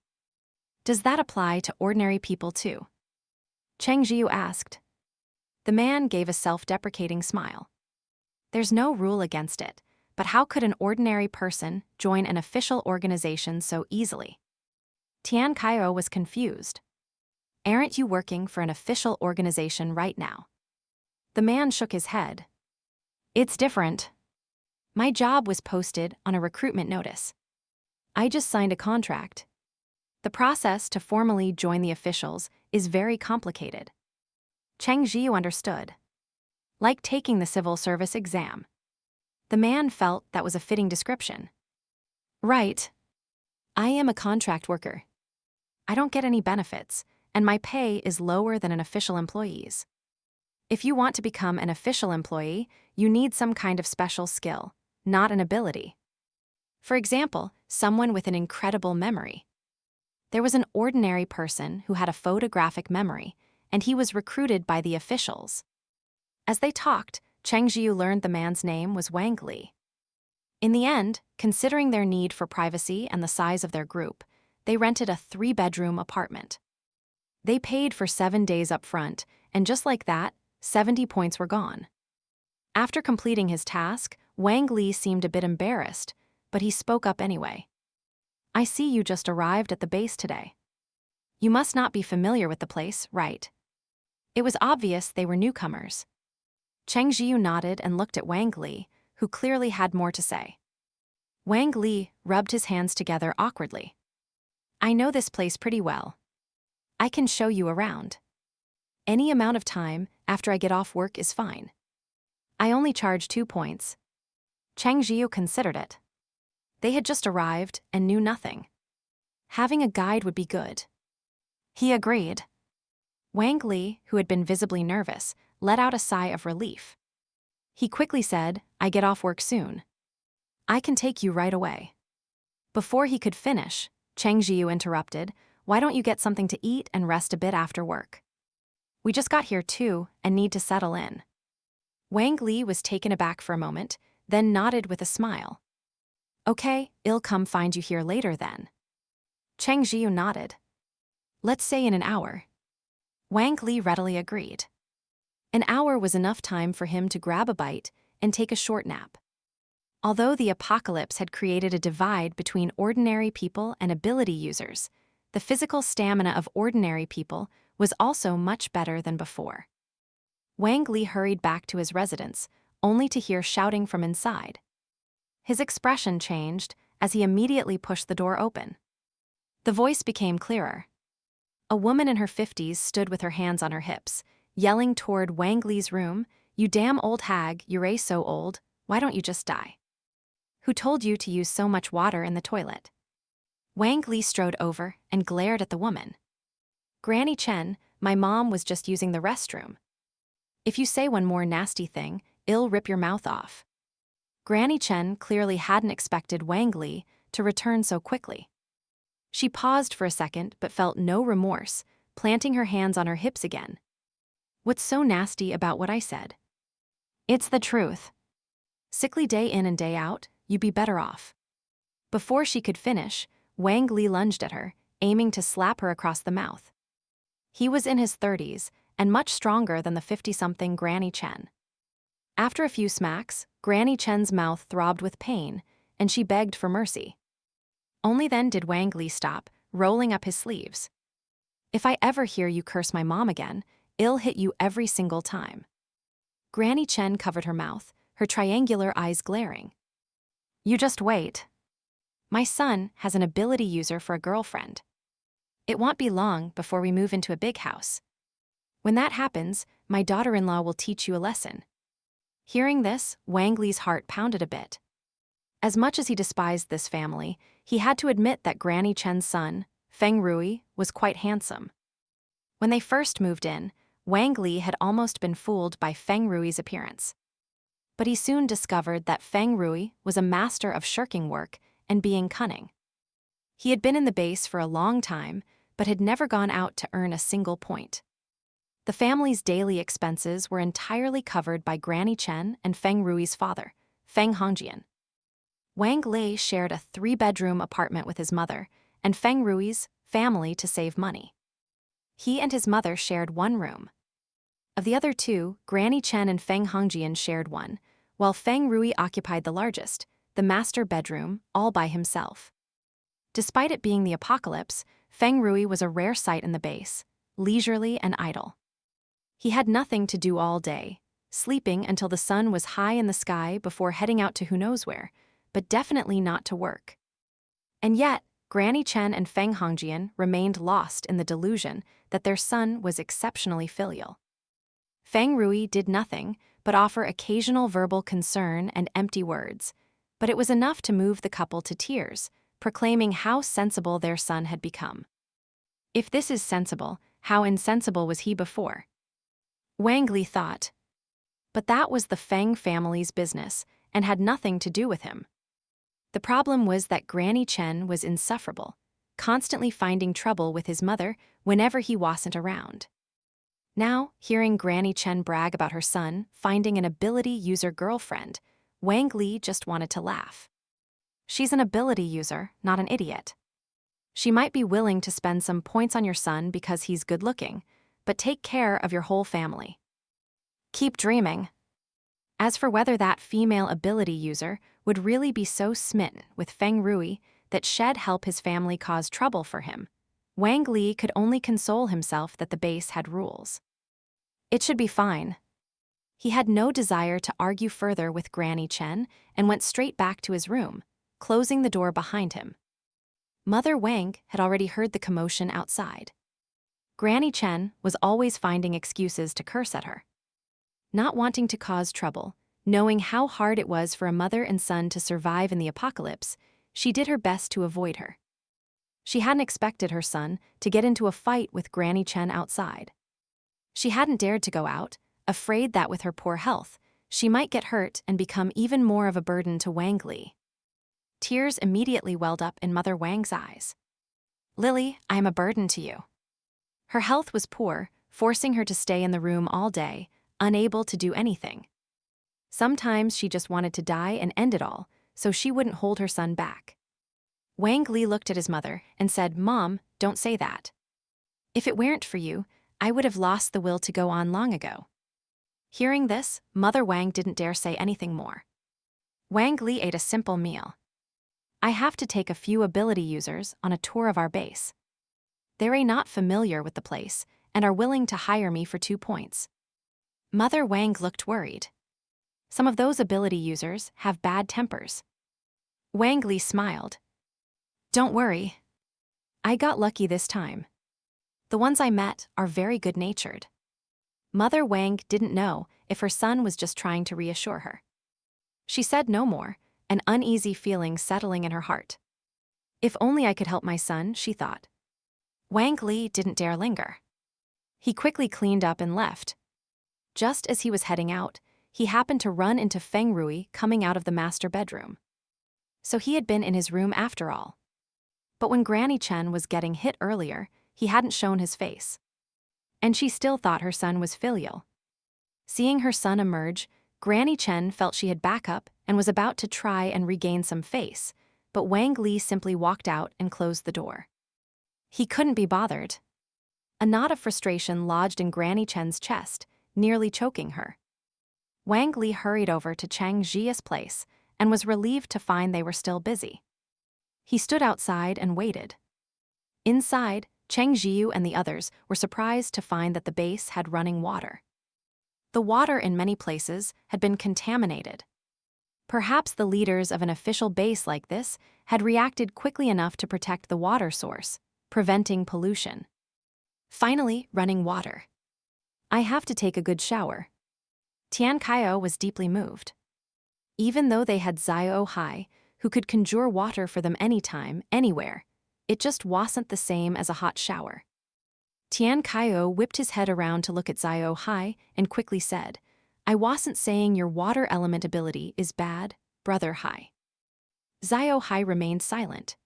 Does that apply to ordinary people too? Cheng Zhiyu asked. The man gave a self-deprecating smile. There's no rule against it, but how could an ordinary person join an official organization so easily? Tian Qiao was confused. Aren't you working for an official organization right now? The man shook his head. It's different. My job was posted on a recruitment notice. I just signed a contract. The process to formally join the officials is very complicated. Cheng Zhiyu understood. Like taking the civil service exam. The man felt that was a fitting description. Right. I am a contract worker. I don't get any benefits, and my pay is lower than an official employee's. If you want to become an official employee, you need some kind of special skill, not an ability. For example, someone with an incredible memory. There was an ordinary person who had a photographic memory, and he was recruited by the officials. As they talked, Cheng Zhiyu learned the man's name was Wang Li. In the end, considering their need for privacy and the size of their group, they rented a 3-bedroom apartment. They paid for 7 days up front, and just like that, 70 points were gone. After completing his task, Wang Li seemed a bit embarrassed, but he spoke up anyway. I see you just arrived at the base today. You must not be familiar with the place, right? It was obvious they were newcomers. Cheng Zhiyu nodded and looked at Wang Li, who clearly had more to say. Wang Li rubbed his hands together awkwardly. I know this place pretty well. I can show you around. Any amount of time after I get off work is fine. I only charge 2 points. Cheng Zhiyu considered it. They had just arrived and knew nothing. Having a guide would be good. He agreed. Wang Li, who had been visibly nervous, let out a sigh of relief. He quickly said, I get off work soon. I can take you right away. Before he could finish, Cheng Zhiyu interrupted, why don't you get something to eat and rest a bit after work? We just got here too and need to settle in. Wang Li was taken aback for a moment, then nodded with a smile. Okay, I'll come find you here later then. Cheng Zhiyu nodded. Let's say in an hour. Wang Li readily agreed. An hour was enough time for him to grab a bite and take a short nap. Although the apocalypse had created a divide between ordinary people and ability users, the physical stamina of ordinary people was also much better than before. Wang Li hurried back to his residence, only to hear shouting from inside. His expression changed as he immediately pushed the door open. The voice became clearer. A woman in her 50s stood with her hands on her hips, yelling toward Wang Li's room, "You damn old hag, you're so old, why don't you just die? Who told you to use so much water in the toilet?" Wang Li strode over and glared at the woman. "Granny Chen, my mom was just using the restroom. If you say one more nasty thing, I'll rip your mouth off." Granny Chen clearly hadn't expected Wang Li to return so quickly. She paused for a second but felt no remorse, planting her hands on her hips again. "What's so nasty about what I said?" "It's the truth. Sickly day in and day out, you'd be better off." Before she could finish, Wang Li lunged at her, aiming to slap her across the mouth. He was in his 30s and much stronger than the 50-something Granny Chen. After a few smacks, Granny Chen's mouth throbbed with pain, and she begged for mercy. Only then did Wang Li stop, rolling up his sleeves. "If I ever hear you curse my mom again, I'll hit you every single time." Granny Chen covered her mouth, her triangular eyes glaring. "You just wait. My son has an ability user for a girlfriend. It won't be long before we move into a big house. When that happens, my daughter-in-law will teach you a lesson." Hearing this, Wang Li's heart pounded a bit. As much as he despised this family, he had to admit that Granny Chen's son, Feng Rui, was quite handsome. When they first moved in, Wang Li had almost been fooled by Feng Rui's appearance. But he soon discovered that Feng Rui was a master of shirking work and being cunning. He had been in the base for a long time, but had never gone out to earn a single point. The family's daily expenses were entirely covered by Granny Chen and Feng Rui's father, Feng Hongjian. Wang Li shared a 3-bedroom apartment with his mother and Feng Rui's family to save money. He and his mother shared one room. Of the other two, Granny Chen and Feng Hongjian shared one, while Feng Rui occupied the largest, the master bedroom, all by himself. Despite it being the apocalypse, Feng Rui was a rare sight in the base, leisurely and idle. He had nothing to do all day, sleeping until the sun was high in the sky before heading out to who knows where, but definitely not to work. And yet, Granny Chen and Feng Hongjian remained lost in the delusion that their son was exceptionally filial. Feng Rui did nothing but offer occasional verbal concern and empty words, but it was enough to move the couple to tears, proclaiming how sensible their son had become. If this is sensible, how insensible was he before? Wang Li thought. But that was the Feng family's business and had nothing to do with him. The problem was that Granny Chen was insufferable, constantly finding trouble with his mother whenever he wasn't around. Now, hearing Granny Chen brag about her son finding an ability user girlfriend, Wang Li just wanted to laugh. She's an ability user, not an idiot. She might be willing to spend some points on your son because he's good-looking, but take care of your whole family. Keep dreaming. As for whether that female ability user would really be so smitten with Feng Rui that she'd help his family cause trouble for him, Wang Li could only console himself that the base had rules. It should be fine. He had no desire to argue further with Granny Chen and went straight back to his room, closing the door behind him. Mother Wang had already heard the commotion outside. Granny Chen was always finding excuses to curse at her. Not wanting to cause trouble, knowing how hard it was for a mother and son to survive in the apocalypse, she did her best to avoid her. She hadn't expected her son to get into a fight with Granny Chen outside. She hadn't dared to go out, afraid that with her poor health, she might get hurt and become even more of a burden to Wang Li. Tears immediately welled up in Mother Wang's eyes. "Lily, I am a burden to you." Her health was poor, forcing her to stay in the room all day, unable to do anything. Sometimes she just wanted to die and end it all, so she wouldn't hold her son back. Wang Li looked at his mother and said, "Mom, don't say that. If it weren't for you, I would have lost the will to go on long ago." Hearing this, Mother Wang didn't dare say anything more. Wang Li ate a simple meal. "I have to take a few ability users on a tour of our base. They're not familiar with the place and are willing to hire me for 2 points. Mother Wang looked worried. Some of those ability users have bad tempers. Wang Li smiled. Don't worry. I got lucky this time. The ones I met are very good-natured. Mother Wang didn't know if her son was just trying to reassure her. She said no more, an uneasy feeling settling in her heart. If only I could help my son, she thought. Wang Li didn't dare linger. He quickly cleaned up and left. Just as he was heading out, he happened to run into Feng Rui coming out of the master bedroom. So he had been in his room after all. But when Granny Chen was getting hit earlier, he hadn't shown his face. And she still thought her son was filial. Seeing her son emerge, Granny Chen felt she had backup and was about to try and regain some face, but Wang Li simply walked out and closed the door. He couldn't be bothered. A knot of frustration lodged in Granny Chen's chest, nearly choking her. Wang Li hurried over to Cheng Zhiyu's place and was relieved to find they were still busy. He stood outside and waited. Inside, Cheng Zhiyu and the others were surprised to find that the base had running water. The water in many places had been contaminated. Perhaps the leaders of an official base like this had reacted quickly enough to protect the water source, preventing pollution. Finally, running water. I have to take a good shower. Tian Qiao was deeply moved. Even though they had Xiao Hei, who could conjure water for them anytime, anywhere, it just wasn't the same as a hot shower. Tian Qiao whipped his head around to look at Xiao Hei and quickly said, I wasn't saying your water element ability is bad, Brother Hei. Xiao Hei remained silent.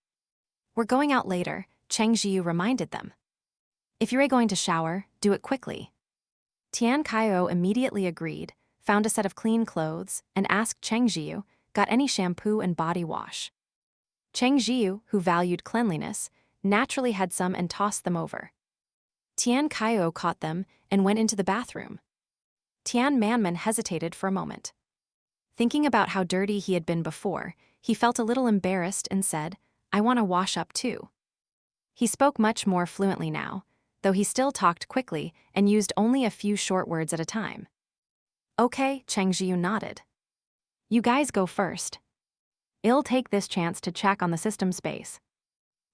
We're going out later, Cheng Zhiyu reminded them. If you're going to shower, do it quickly. Tian Qiao immediately agreed, found a set of clean clothes, and asked Cheng Zhiyu, got any shampoo and body wash. Cheng Zhiyu, who valued cleanliness, naturally had some and tossed them over. Tian Qiao caught them and went into the bathroom. Tian Manman hesitated for a moment. Thinking about how dirty he had been before, he felt a little embarrassed and said, I want to wash up too. He spoke much more fluently now, though he still talked quickly and used only a few short words at a time. Okay, Cheng Zhiyu nodded. You guys go first. I'll take this chance to check on the system space.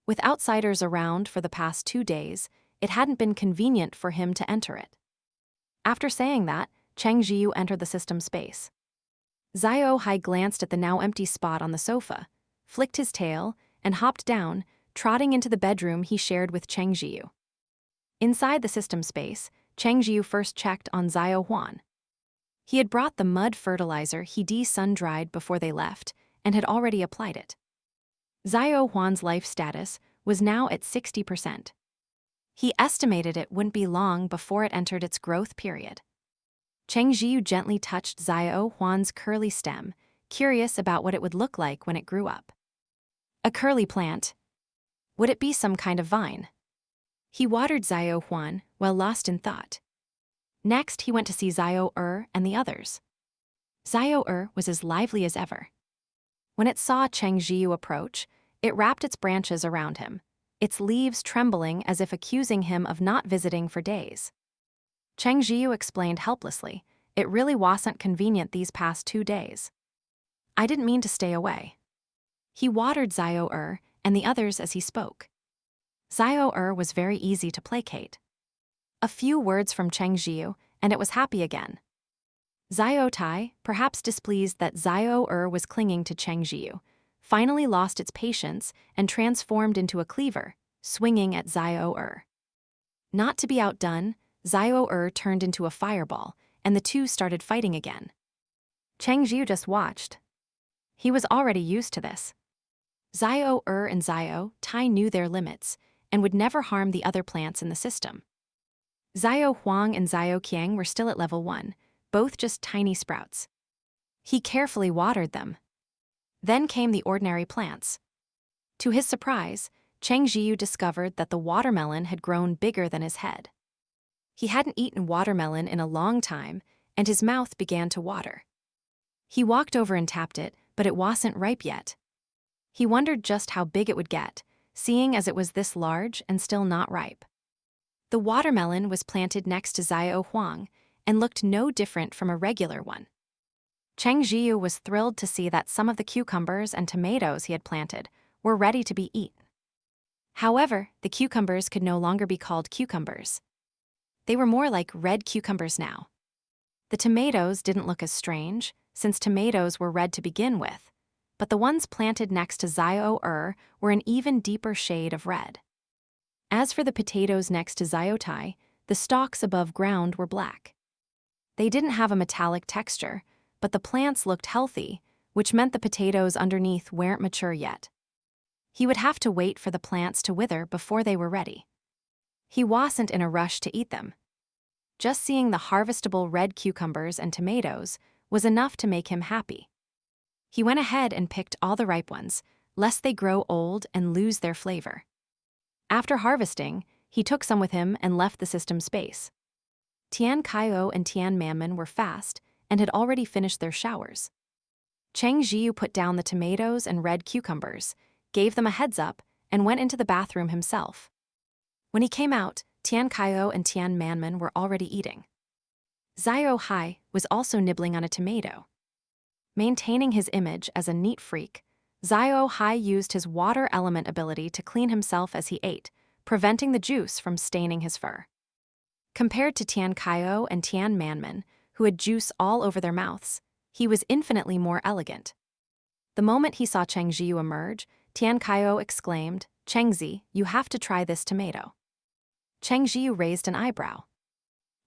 With outsiders around for the past 2 days, it hadn't been convenient for him to enter it. After saying that, Cheng Zhiyu entered the system space. Xiao Hei glanced at the now empty spot on the sofa, flicked his tail, and hopped down, trotting into the bedroom he shared with Cheng Zhiyu. Inside the system space, Cheng Zhiyu first checked on Xiao Huan. He had brought the mud fertilizer he de-sun-dried before they left and had already applied it. Xiao Huan's life status was now at 60%. He estimated it wouldn't be long before it entered its growth period. Cheng Zhiyu gently touched Xiao Huan's curly stem, curious about what it would look like when it grew up. A curly plant. Would it be some kind of vine? He watered Xiao Huan while lost in thought. Next, he went to see Xiao Er and the others. Xiao Er was as lively as ever. When it saw Cheng Zhiyu approach, it wrapped its branches around him, its leaves trembling as if accusing him of not visiting for days. Cheng Zhiyu explained helplessly, it really wasn't convenient these past 2 days. I didn't mean to stay away. He watered Xiao Er and the others as he spoke. Xiao Er was very easy to placate. A few words from Cheng Zhiyu, and it was happy again. Xiao Tai, perhaps displeased that Xiao Er was clinging to Cheng Zhiyu, finally lost its patience and transformed into a cleaver, swinging at Xiao Er. Not to be outdone, Xiao Er turned into a fireball, and the two started fighting again. Cheng Zhiyu just watched. He was already used to this. Xiao Er and Xiao Tai knew their limits and would never harm the other plants in the system. Xiao Huang and Xiao Qiang were still at level 1, both just tiny sprouts. He carefully watered them. Then came the ordinary plants. To his surprise, Cheng Zhiyu discovered that the watermelon had grown bigger than his head. He hadn't eaten watermelon in a long time, and his mouth began to water. He walked over and tapped it, but it wasn't ripe yet. He wondered just how big it would get, seeing as it was this large and still not ripe. The watermelon was planted next to Xiao Huang, and looked no different from a regular one. Cheng Zhiyu was thrilled to see that some of the cucumbers and tomatoes he had planted were ready to be eaten. However, the cucumbers could no longer be called cucumbers. They were more like red cucumbers now. The tomatoes didn't look as strange, since tomatoes were red to begin with, but the ones planted next to Xiao Er were an even deeper shade of red. As for the potatoes next to Xiao Tai, the stalks above ground were black. They didn't have a metallic texture, but the plants looked healthy, which meant the potatoes underneath weren't mature yet. He would have to wait for the plants to wither before they were ready. He wasn't in a rush to eat them. Just seeing the harvestable red cucumbers and tomatoes was enough to make him happy. He went ahead and picked all the ripe ones, lest they grow old and lose their flavor. After harvesting, he took some with him and left the system space. Tian Qiao and Tian Manman were fast and had already finished their showers. Cheng Zhiyu put down the tomatoes and red cucumbers, gave them a heads up, and went into the bathroom himself. When he came out, Tian Qiao and Tian Manman were already eating. Xiao Hei was also nibbling on a tomato. Maintaining his image as a neat freak, Xiao Hei used his water element ability to clean himself as he ate, preventing the juice from staining his fur. Compared to Tian Qiao and Tian Manman, who had juice all over their mouths, he was infinitely more elegant. The moment he saw Cheng Zhiyu emerge, Tian Qiao exclaimed, "Cheng Zi, you have to try this tomato." Cheng Zhiyu raised an eyebrow.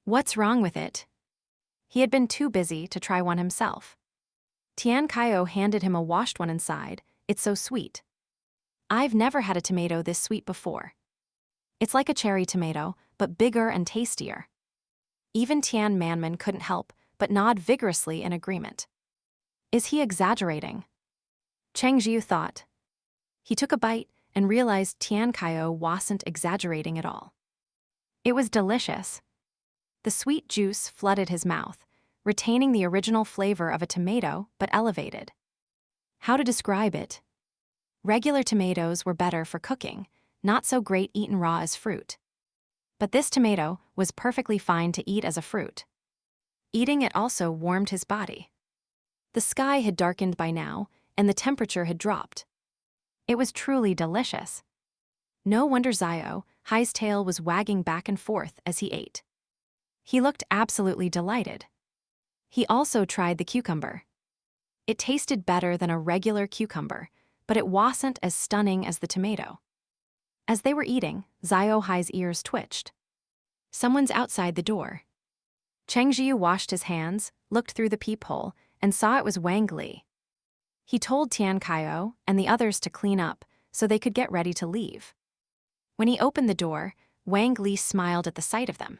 What's wrong with it? He had been too busy to try one himself. Tian Qiao handed him a washed one and sighed, "It's so sweet. I've never had a tomato this sweet before. It's like a cherry tomato, but bigger and tastier." Even Tian Manman couldn't help but nod vigorously in agreement. Is he exaggerating? Cheng Zhiyu thought. He took a bite and realized Tian Qiao wasn't exaggerating at all. It was delicious. The sweet juice flooded his mouth, retaining the original flavor of a tomato but elevated. How to describe it? Regular tomatoes were better for cooking, not so great eaten raw as fruit. But this tomato was perfectly fine to eat as a fruit. Eating it also warmed his body. The sky had darkened by now, and the temperature had dropped. It was truly delicious. No wonder Xiao Hei's tail was wagging back and forth as he ate. He looked absolutely delighted. He also tried the cucumber. It tasted better than a regular cucumber, but it wasn't as stunning as the tomato. As they were eating, Xiao Hei's ears twitched. Someone's outside the door. Cheng Zhiyu washed his hands, looked through the peephole, and saw it was Wang Li. He told Tian Qiao and the others to clean up so they could get ready to leave. When he opened the door, Wang Li smiled at the sight of them.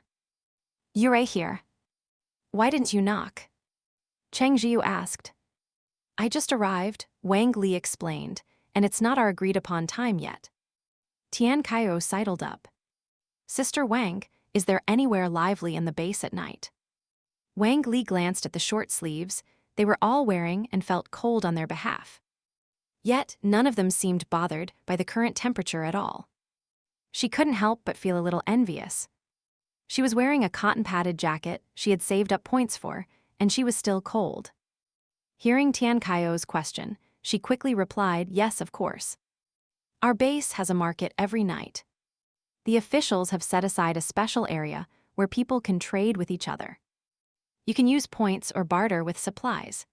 "You're right here. Why didn't you knock?" Cheng Zhiyu asked. "I just arrived," Wang Li explained, "and it's not our agreed-upon time yet." Tian Qiao sidled up. "Sister Wang, is there anywhere lively in the base at night?" Wang Li glanced at the short sleeves they were all wearing and felt cold on their behalf. Yet none of them seemed bothered by the current temperature at all. She couldn't help but feel a little envious. She was wearing a cotton-padded jacket she had saved up points for, and she was still cold. Hearing Tian Qiao's question, she quickly replied, "Yes, of course. Our base has a market every night. The officials have set aside a special area where people can trade with each other. You can use points or barter with supplies."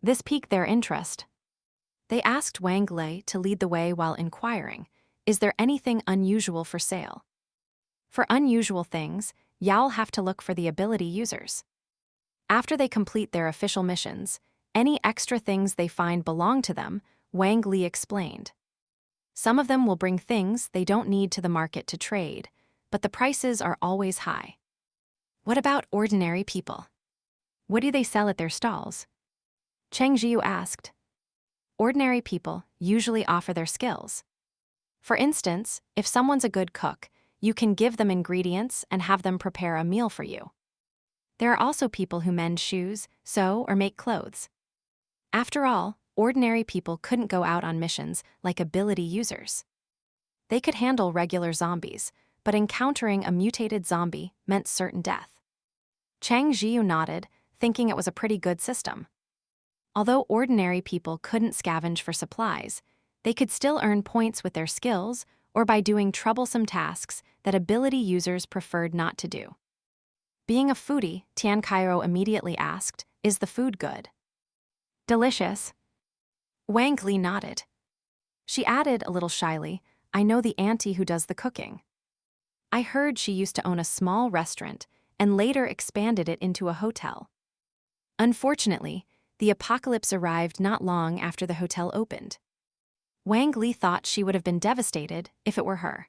This piqued their interest. They asked Wang Li to lead the way while inquiring, "Is there anything unusual for sale?" For unusual things, you'll have to look for the ability users. After they complete their official missions, any extra things they find belong to them, Wang Li explained. Some of them will bring things they don't need to the market to trade, but the prices are always high. What about ordinary people? What do they sell at their stalls? Cheng Zhiyu asked. Ordinary people usually offer their skills. For instance, if someone's a good cook, you can give them ingredients and have them prepare a meal for you. There are also people who mend shoes, sew, or make clothes. After all, ordinary people couldn't go out on missions like ability users. They could handle regular zombies, but encountering a mutated zombie meant certain death. Cheng Zhiyu nodded, thinking it was a pretty good system. Although ordinary people couldn't scavenge for supplies, they could still earn points with their skills or by doing troublesome tasks that ability users preferred not to do. Being a foodie, Tian Qiao immediately asked, "Is the food good?" "Delicious." Wang Li nodded. She added a little shyly, "I know the auntie who does the cooking. I heard she used to own a small restaurant and later expanded it into a hotel. Unfortunately, the apocalypse arrived not long after the hotel opened." Wang Li thought she would have been devastated if it were her.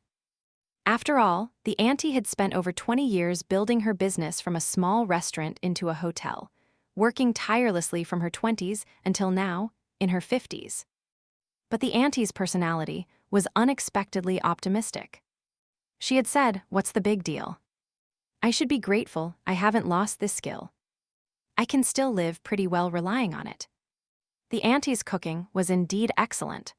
After all, the auntie had spent over 20 years building her business from a small restaurant into a hotel, working tirelessly from her 20s until now, in her 50s. But the auntie's personality was unexpectedly optimistic. She had said, "What's the big deal? I should be grateful I haven't lost this skill. I can still live pretty well relying on it." The auntie's cooking was indeed excellent.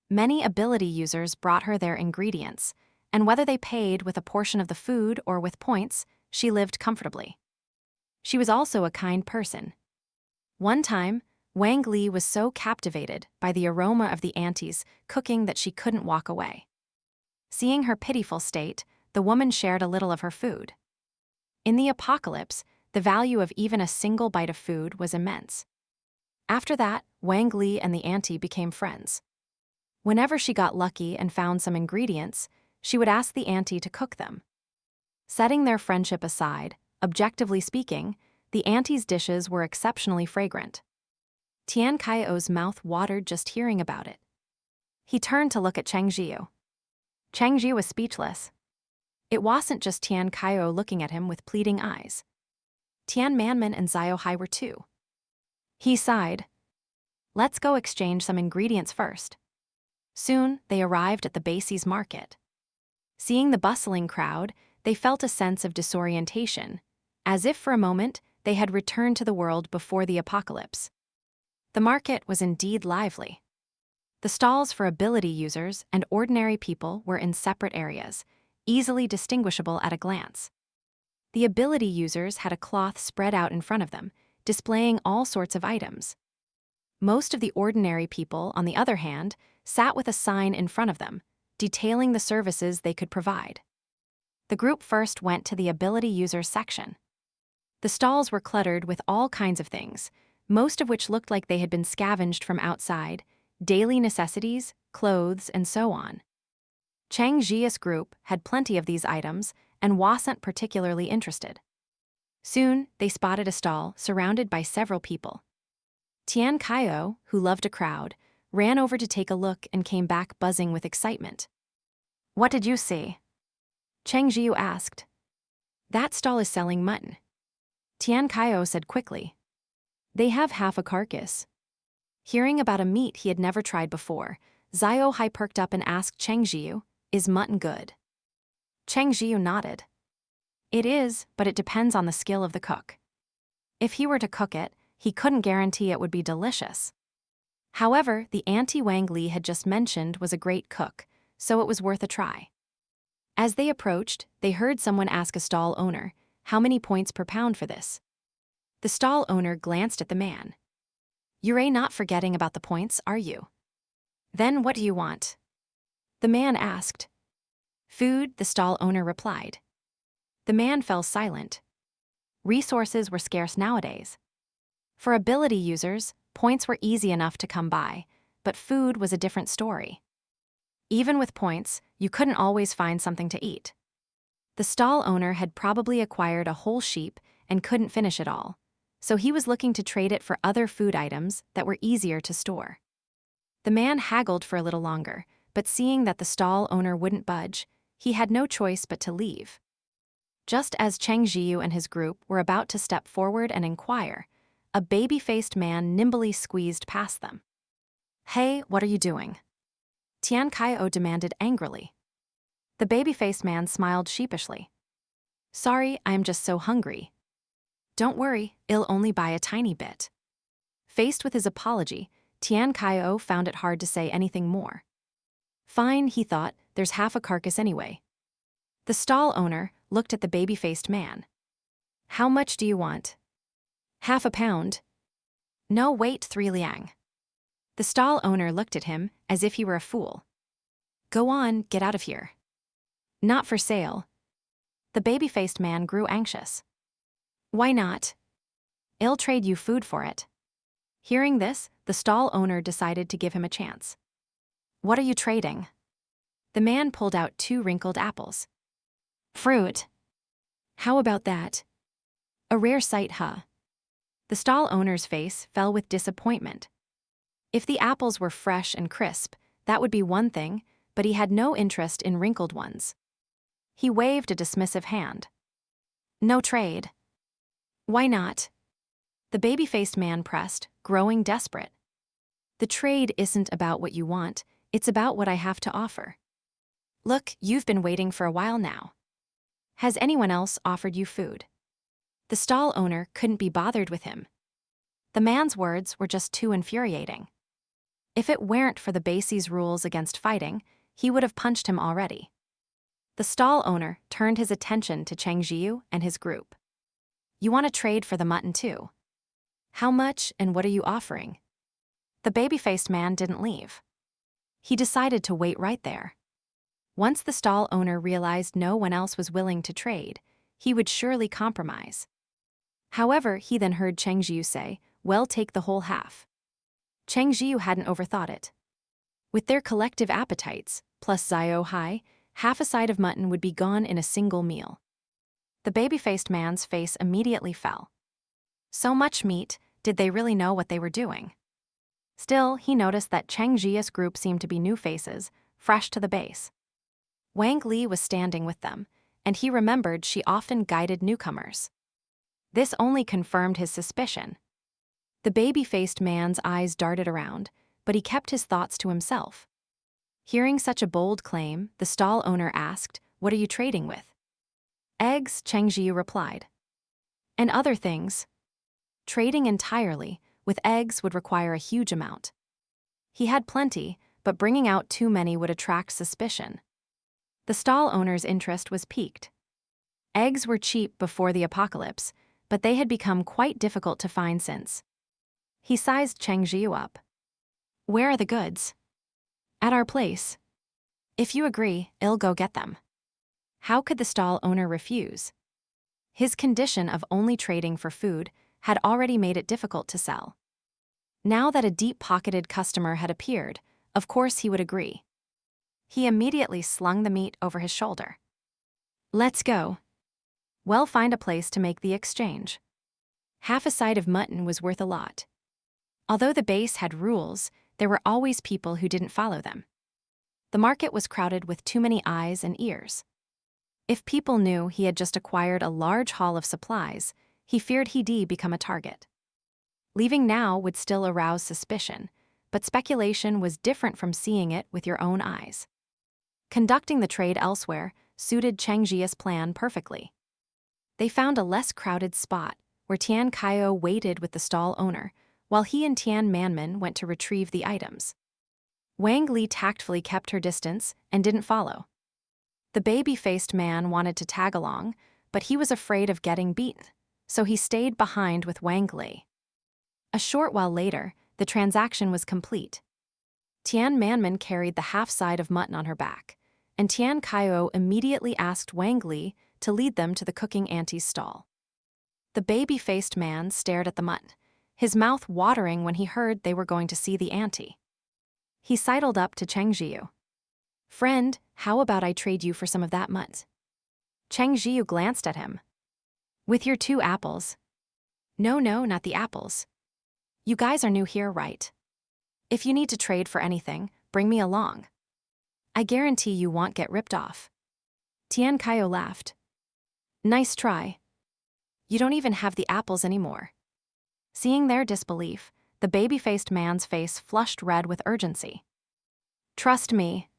Many ability users brought her their ingredients, and whether they paid with a portion of the food or with points, she lived comfortably. She was also a kind person. One time, Wang Li was so captivated by the aroma of the auntie's cooking that she couldn't walk away. Seeing her pitiful state, the woman shared a little of her food. In the apocalypse, the value of even a single bite of food was immense. After that, Wang Li and the auntie became friends. Whenever she got lucky and found some ingredients, she would ask the auntie to cook them. Setting their friendship aside, objectively speaking, the auntie's dishes were exceptionally fragrant. Tian Qiao's mouth watered just hearing about it. He turned to look at Cheng Zhiyu. Cheng Zhiyu was speechless. It wasn't just Tian Qiao looking at him with pleading eyes. Tian Manman and Xiao Hei were too. He sighed. "Let's go exchange some ingredients first." Soon, they arrived at the Basie's market. Seeing the bustling crowd, they felt a sense of disorientation, as if for a moment they had returned to the world before the apocalypse. The market was indeed lively. The stalls for ability users and ordinary people were in separate areas, easily distinguishable at a glance. The ability users had a cloth spread out in front of them, displaying all sorts of items. Most of the ordinary people, on the other hand, sat with a sign in front of them, detailing the services they could provide. The group first went to the ability users section. The stalls were cluttered with all kinds of things, most of which looked like they had been scavenged from outside, daily necessities, clothes, and so on. Cheng Zhiyu's group had plenty of these items and wasn't particularly interested. Soon, they spotted a stall surrounded by several people. Tian Qiao, who loved a crowd, ran over to take a look and came back buzzing with excitement. "What did you see?" Cheng Zhiyu asked. "That stall is selling mutton," Tian Qiao said quickly. "They have half a carcass." Hearing about a meat he had never tried before, Xiao Hei perked up and asked Cheng Zhiyu, "Is mutton good?" Cheng Zhiyu nodded. "It is, but it depends on the skill of the cook. If he were to cook it, he couldn't guarantee it would be delicious." However, the auntie Wang Li had just mentioned was a great cook, so it was worth a try. As they approached, they heard someone ask a stall owner, "How many points per pound for this?" The stall owner glanced at the man. "You're not forgetting about the points, are you?" "Then what do you want?" the man asked. "Food," the stall owner replied. The man fell silent. Resources were scarce nowadays. For ability users, points were easy enough to come by, but food was a different story. Even with points, you couldn't always find something to eat. The stall owner had probably acquired a whole sheep and couldn't finish it all, so he was looking to trade it for other food items that were easier to store. The man haggled for a little longer, but seeing that the stall owner wouldn't budge, he had no choice but to leave. Just as Cheng Zhiyu and his group were about to step forward and inquire, a baby-faced man nimbly squeezed past them. "Hey, what are you doing?" Tian Qiao demanded angrily. The baby-faced man smiled sheepishly. "Sorry, I'm just so hungry." "Don't worry, I'll only buy a tiny bit." Faced with his apology, Tian Qiao found it hard to say anything more. Fine, he thought, there's half a carcass anyway. The stall owner looked at the baby-faced man. How much do you want? Half a pound. No, wait, 3 liang. The stall owner looked at him as if he were a fool. Go on, get out of here. Not for sale. The baby-faced man grew anxious. Why not? I'll trade you food for it. Hearing this, the stall owner decided to give him a chance. What are you trading? The man pulled out 2 wrinkled apples. Fruit. How about that? A rare sight, huh? The stall owner's face fell with disappointment. If the apples were fresh and crisp, that would be one thing, but he had no interest in wrinkled ones. He waved a dismissive hand. No trade. Why not? The baby-faced man pressed, growing desperate. The trade isn't about what you want, it's about what I have to offer. Look, you've been waiting for a while now. Has anyone else offered you food? The stall owner couldn't be bothered with him. The man's words were just too infuriating. If it weren't for the Basie's rules against fighting, he would have punched him already. The stall owner turned his attention to Cheng Zhiyu and his group. You want to trade for the mutton too? How much and what are you offering? The baby-faced man didn't leave. He decided to wait right there. Once the stall owner realized no one else was willing to trade, he would surely compromise. However, he then heard Cheng Zhiyu say, well, take the whole half. Cheng Zhiyu hadn't overthought it. With their collective appetites, plus Xiao Hei, half a side of mutton would be gone in a single meal. The baby-faced man's face immediately fell. So much meat, did they really know what they were doing? Still, he noticed that Cheng Zhiyu's group seemed to be new faces, fresh to the base. Wang Li was standing with them, and he remembered she often guided newcomers. This only confirmed his suspicion. The baby-faced man's eyes darted around, but he kept his thoughts to himself. Hearing such a bold claim, the stall owner asked, what are you trading with? Eggs, Cheng Zhiyu replied. And other things. Trading entirely with eggs would require a huge amount. He had plenty, but bringing out too many would attract suspicion. The stall owner's interest was piqued. Eggs were cheap before the apocalypse, but they had become quite difficult to find since. He sized Cheng Zhiyu up. Where are the goods? At our place. If you agree, I'll go get them. How could the stall owner refuse? His condition of only trading for food had already made it difficult to sell. Now that a deep-pocketed customer had appeared, of course he would agree. He immediately slung the meat over his shoulder. Let's go. Well, find a place to make the exchange. Half a side of mutton was worth a lot. Although the base had rules, there were always people who didn't follow them. The market was crowded with too many eyes and ears. If people knew he had just acquired a large haul of supplies, he feared he'd become a target. Leaving now would still arouse suspicion, but speculation was different from seeing it with your own eyes. Conducting the trade elsewhere suited Cheng Zhiyu's plan perfectly. They found a less crowded spot where Tian Qiao waited with the stall owner, while he and Tian Manman went to retrieve the items. Wang Li tactfully kept her distance and didn't follow. The baby-faced man wanted to tag along, but he was afraid of getting beaten, so he stayed behind with Wang Li. A short while later, the transaction was complete. Tian Manman carried the half side of mutton on her back, and Tian Qiao immediately asked Wang Li to lead them to the cooking auntie's stall. The baby-faced man stared at the mutton, his mouth watering when he heard they were going to see the auntie. He sidled up to Cheng Zhiyu. Friend, how about I trade you for some of that mutton? Cheng Zhiyu glanced at him. With your 2 apples. No, not the apples. You guys are new here, right? If you need to trade for anything, bring me along. I guarantee you won't get ripped off. Tian Qiao laughed. Nice try. You don't even have the apples anymore. Seeing their disbelief, the baby-faced man's face flushed red with urgency. Trust me.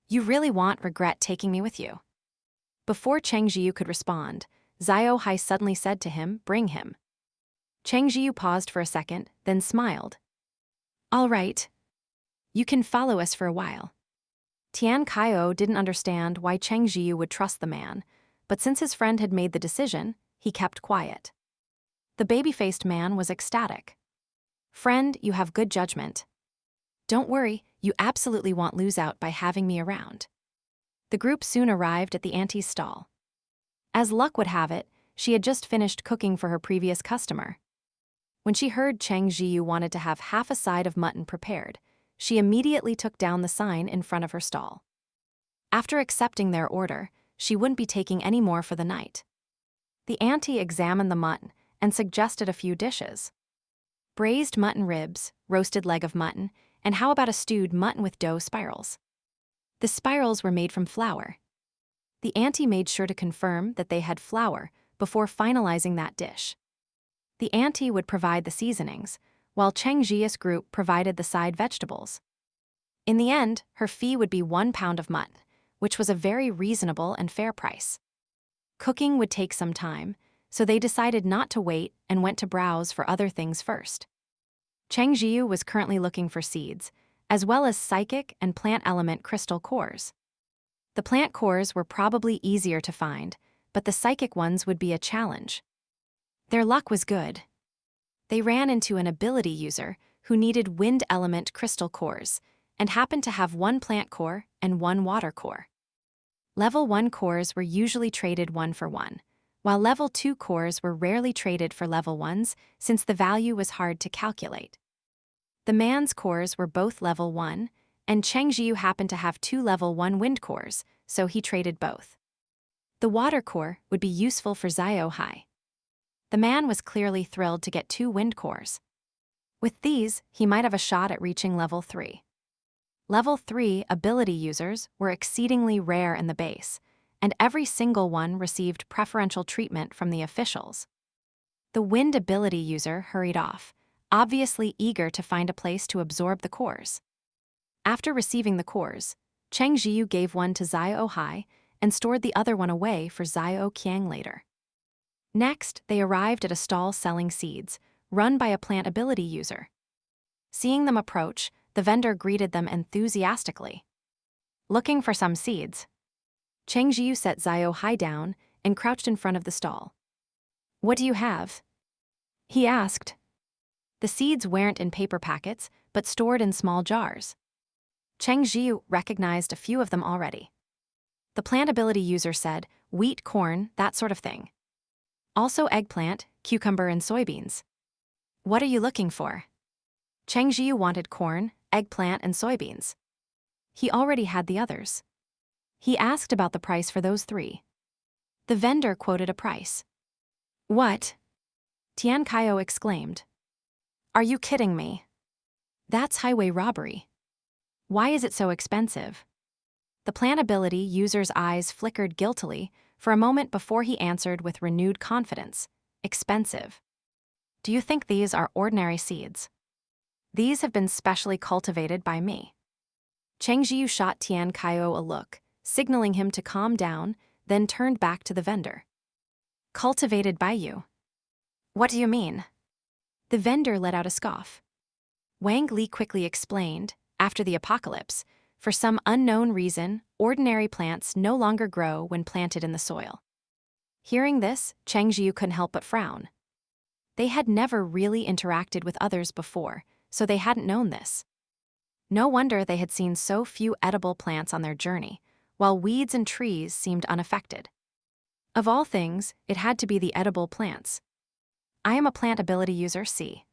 You really won't regret taking me with you. Before Cheng Zhiyu could respond, Xiao Hei suddenly said to him, bring him. Cheng Zhiyu paused for a second, then smiled. All right. You can follow us for a while. Tian Qiao didn't understand why Cheng Zhiyu would trust the man, but since his friend had made the decision, he kept quiet. The baby-faced man was ecstatic. "Friend, you have good judgment. Don't worry, you absolutely won't lose out by having me around." The group soon arrived at the auntie's stall. As luck would have it, she had just finished cooking for her previous customer. When she heard Cheng Zhiyu wanted to have half a side of mutton prepared, she immediately took down the sign in front of her stall. After accepting their order, she wouldn't be taking any more for the night. The auntie examined the mutton and suggested a few dishes. Braised mutton ribs, roasted leg of mutton, and how about a stewed mutton with dough spirals? The spirals were made from flour. The auntie made sure to confirm that they had flour before finalizing that dish. The auntie would provide the seasonings, while Cheng Zhiyu's group provided the side vegetables. In the end, her fee would be 1 pound of mutton, which was a very reasonable and fair price. Cooking would take some time, so they decided not to wait and went to browse for other things first. Cheng Zhiyu was currently looking for seeds, as well as psychic and plant element crystal cores. The plant cores were probably easier to find, but the psychic ones would be a challenge. Their luck was good. They ran into an ability user who needed wind element crystal cores and happened to have 1 plant core and 1 water core. Level 1 cores were usually traded 1 for 1, while level 2 cores were rarely traded for level 1s since the value was hard to calculate. The man's cores were both level 1, and Cheng Zhiyu happened to have 2 level 1 wind cores, so he traded both. The water core would be useful for Xiao Hei. The man was clearly thrilled to get 2 wind cores. With these, he might have a shot at reaching level 3. Level 3 ability users were exceedingly rare in the base, and every single one received preferential treatment from the officials. The wind ability user hurried off, obviously eager to find a place to absorb the cores. After receiving the cores, Cheng Zhiyu gave one to Xiao Hei and stored the other one away for Xiao Qiang later. Next, they arrived at a stall selling seeds, run by a plant ability user. Seeing them approach, the vendor greeted them enthusiastically. "Looking for some seeds?" Cheng Zhiyu set Xiao Hei down and crouched in front of the stall. "What do you have?" he asked. The seeds weren't in paper packets, but stored in small jars. Cheng Zhiyu recognized a few of them already. The plant ability user said, "Wheat, corn, that sort of thing. Also eggplant, cucumber, and soybeans." "What are you looking for?" Cheng Zhiyu wanted corn, eggplant, and soybeans. He already had the others. He asked about the price for those 3. The vendor quoted a price. "What?" Tian Qiao exclaimed. "Are you kidding me? That's highway robbery. Why is it so expensive?" The plant ability user's eyes flickered guiltily for a moment before he answered with renewed confidence, "Expensive. Do you think these are ordinary seeds? These have been specially cultivated by me." Cheng Zhiyu shot Tian Qiao a look, signaling him to calm down, then turned back to the vendor. "Cultivated by you? What do you mean?" The vendor let out a scoff. Wang Li quickly explained, after the apocalypse, for some unknown reason, ordinary plants no longer grow when planted in the soil. Hearing this, Cheng Zhiyu couldn't help but frown. They had never really interacted with others before, so they hadn't known this. No wonder they had seen so few edible plants on their journey, while weeds and trees seemed unaffected. Of all things, it had to be the edible plants. "I am a plant ability user C,"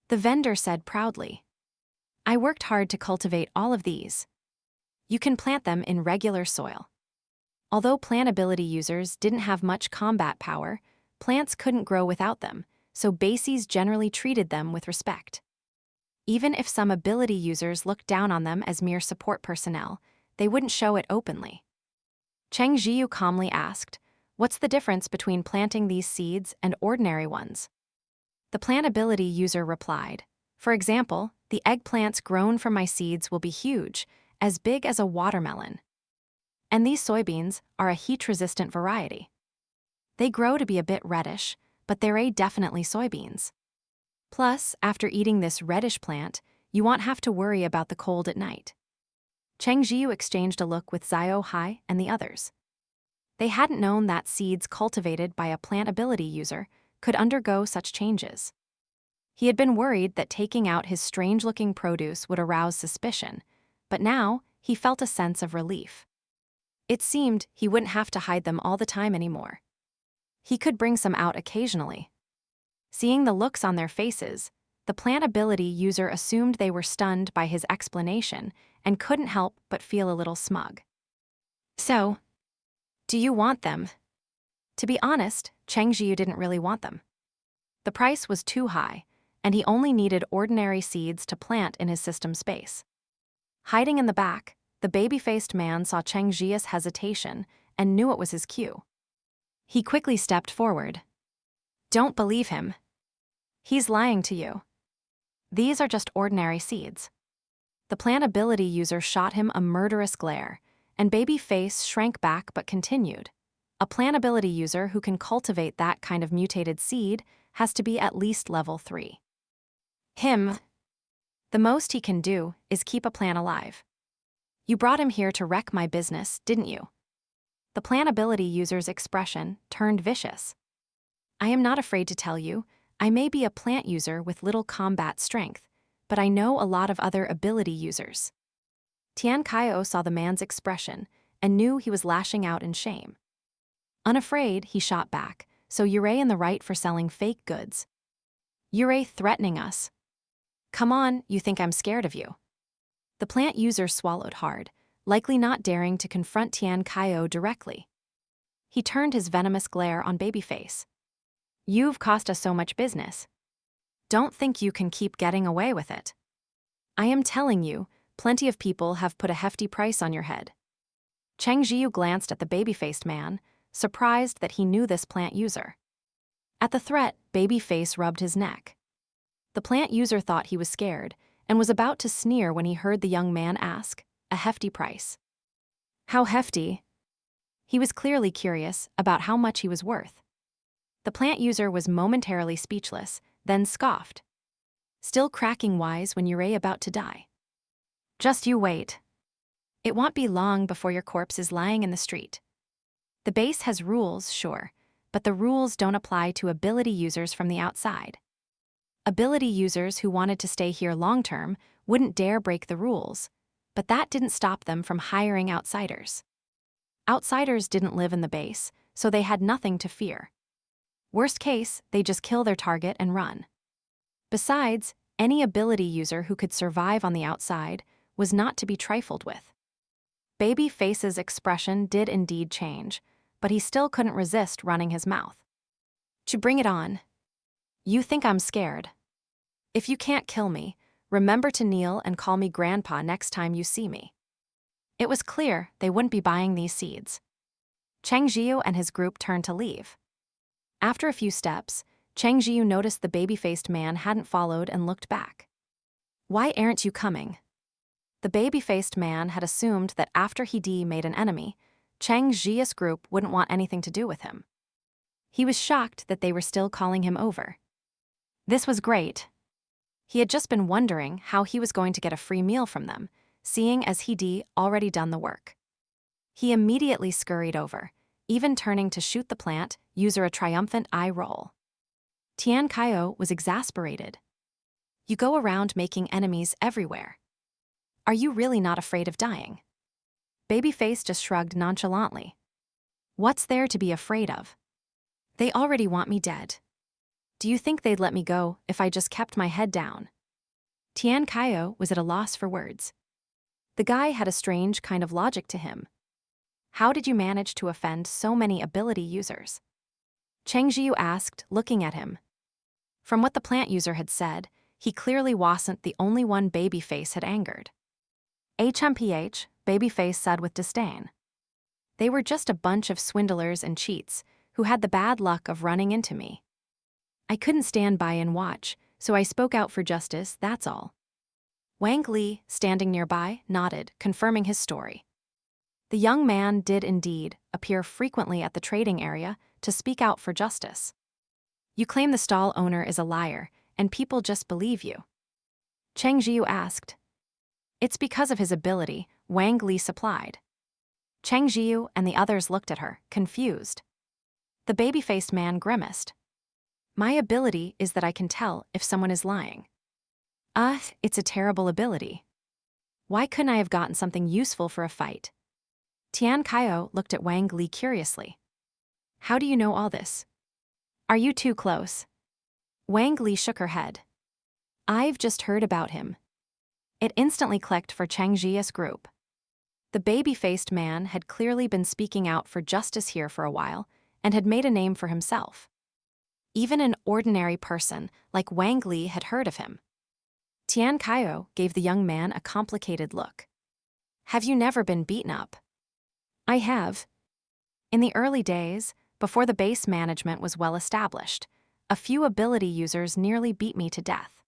the vendor said proudly. "I worked hard to cultivate all of these. You can plant them in regular soil." Although plant ability users didn't have much combat power, plants couldn't grow without them, so bases generally treated them with respect. Even if some ability users looked down on them as mere support personnel, they wouldn't show it openly. Cheng Zhiyu calmly asked, "What's the difference between planting these seeds and ordinary ones?" The plant ability user replied, "For example, the eggplants grown from my seeds will be huge, as big as a watermelon. And these soybeans are a heat-resistant variety. They grow to be a bit reddish, but they're definitely soybeans. Plus, after eating this reddish plant, you won't have to worry about the cold at night." Cheng Zhiyu exchanged a look with Xiao Hei and the others. They hadn't known that seeds cultivated by a plant ability user could undergo such changes. He had been worried that taking out his strange-looking produce would arouse suspicion, but now he felt a sense of relief. It seemed he wouldn't have to hide them all the time anymore. He could bring some out occasionally. Seeing the looks on their faces, the plant ability user assumed they were stunned by his explanation and couldn't help but feel a little smug. So, do you want them? To be honest, Cheng Zhiyu didn't really want them. The price was too high, and he only needed ordinary seeds to plant in his system space. Hiding in the back, the baby-faced man saw Cheng Zhiyu's hesitation and knew it was his cue. He quickly stepped forward. Don't believe him. He's lying to you. These are just ordinary seeds. The plant ability user shot him a murderous glare, and Babyface shrank back but continued. A plant ability user who can cultivate that kind of mutated seed has to be at least level 3. The most he can do is keep a plant alive. You brought him here to wreck my business, didn't you? The plant ability user's expression turned vicious. I am not afraid to tell you, I may be a plant user with little combat strength, but I know a lot of other ability users. Tian Qiao saw the man's expression and knew he was lashing out in shame. Unafraid, he shot back, so you're in the right for selling fake goods. You're threatening us. Come on, you think I'm scared of you? The plant user swallowed hard, likely not daring to confront Tian Qiao directly. He turned his venomous glare on Babyface. You've cost us so much business. Don't think you can keep getting away with it. I am telling you, plenty of people have put a hefty price on your head. Cheng Zhiyu glanced at the baby-faced man, surprised that he knew this plant user. At the threat, Babyface rubbed his neck. The plant user thought he was scared and was about to sneer when he heard the young man ask, a hefty price. How hefty? He was clearly curious about how much he was worth. The plant user was momentarily speechless, then scoffed. Still cracking wise when you're about to die. Just you wait. It won't be long before your corpse is lying in the street. The base has rules, sure, but the rules don't apply to ability users from the outside. Ability users who wanted to stay here long-term wouldn't dare break the rules, but that didn't stop them from hiring outsiders. Outsiders didn't live in the base, so they had nothing to fear. Worst case, they just kill their target and run. Besides, any ability user who could survive on the outside was not to be trifled with. Babyface's expression did indeed change, but he still couldn't resist running his mouth. To bring it on. You think I'm scared. If you can't kill me, remember to kneel and call me Grandpa next time you see me. It was clear they wouldn't be buying these seeds. Cheng Zhiyu and his group turned to leave. After a few steps, Cheng Zhiyu noticed the baby-faced man hadn't followed and looked back. Why aren't you coming? The baby-faced man had assumed that after he made an enemy, Cheng Zhiyu's group wouldn't want anything to do with him. He was shocked that they were still calling him over. This was great. He had just been wondering how he was going to get a free meal from them, seeing as he'd already done the work. He immediately scurried over, even turning to shoot the plant user a triumphant eye roll. Tian Qiao was exasperated. You go around making enemies everywhere. Are you really not afraid of dying? Babyface just shrugged nonchalantly. What's there to be afraid of? They already want me dead. Do you think they'd let me go if I just kept my head down? Tian Qiao was at a loss for words. The guy had a strange kind of logic to him. How did you manage to offend so many ability users? Cheng Zhiyu asked, looking at him. From what the plant user had said, he clearly wasn't the only one Babyface had angered. HMPH, Babyface said with disdain. They were just a bunch of swindlers and cheats who had the bad luck of running into me. I couldn't stand by and watch, so I spoke out for justice, that's all. Wang Li, standing nearby, nodded, confirming his story. The young man did indeed appear frequently at the trading area to speak out for justice. You claim the stall owner is a liar, and people just believe you. Cheng Zhiyu asked. It's because of his ability, Wang Li supplied. Cheng Zhiyu and the others looked at her, confused. The baby-faced man grimaced. My ability is that I can tell if someone is lying. It's a terrible ability. Why couldn't I have gotten something useful for a fight? Tian Qiao looked at Wang Li curiously. How do you know all this? Are you too close? Wang Li shook her head. I've just heard about him. It instantly clicked for Cheng Zhiyu's group. The baby-faced man had clearly been speaking out for justice here for a while and had made a name for himself. Even an ordinary person like Wang Li had heard of him. Tian Qiao gave the young man a complicated look. Have you never been beaten up? I have. In the early days, before the base management was well established, a few ability users nearly beat me to death.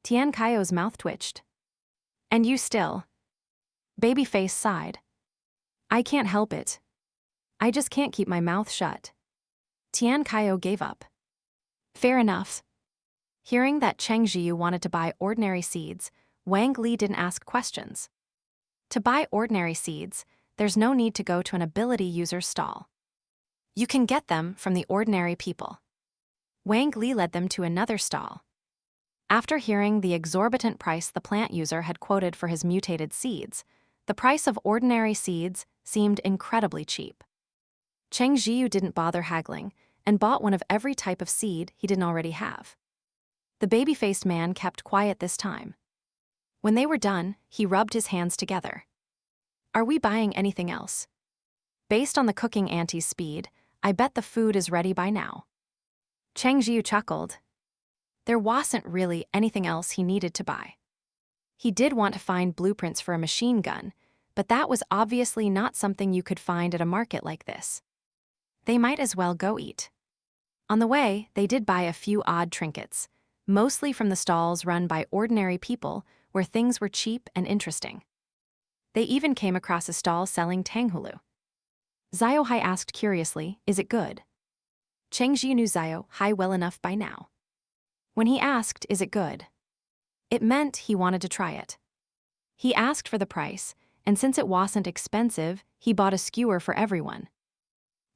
Tian Qiao's mouth twitched. And you still? Babyface sighed. I can't help it. I just can't keep my mouth shut. Tian Qiao gave up. Fair enough. Hearing that Cheng Zhiyu wanted to buy ordinary seeds, Wang Li didn't ask questions. To buy ordinary seeds, there's no need to go to an ability user's stall. You can get them from the ordinary people. Wang Li led them to another stall. After hearing the exorbitant price the plant user had quoted for his mutated seeds, the price of ordinary seeds seemed incredibly cheap. Cheng Zhiyu didn't bother haggling and bought one of every type of seed he didn't already have. The baby-faced man kept quiet this time. When they were done, he rubbed his hands together. Are we buying anything else? Based on the cooking auntie's speed, I bet the food is ready by now. Cheng Zhiyu chuckled. There wasn't really anything else he needed to buy. He did want to find blueprints for a machine gun, but that was obviously not something you could find at a market like this. They might as well go eat. On the way, they did buy a few odd trinkets, mostly from the stalls run by ordinary people where things were cheap and interesting. They even came across a stall selling tanghulu. Xiao Hei asked curiously, is it good? Cheng Zhiyu knew Xiao Hei well enough by now. When he asked, is it good? It meant he wanted to try it. He asked for the price, and since it wasn't expensive, he bought a skewer for everyone.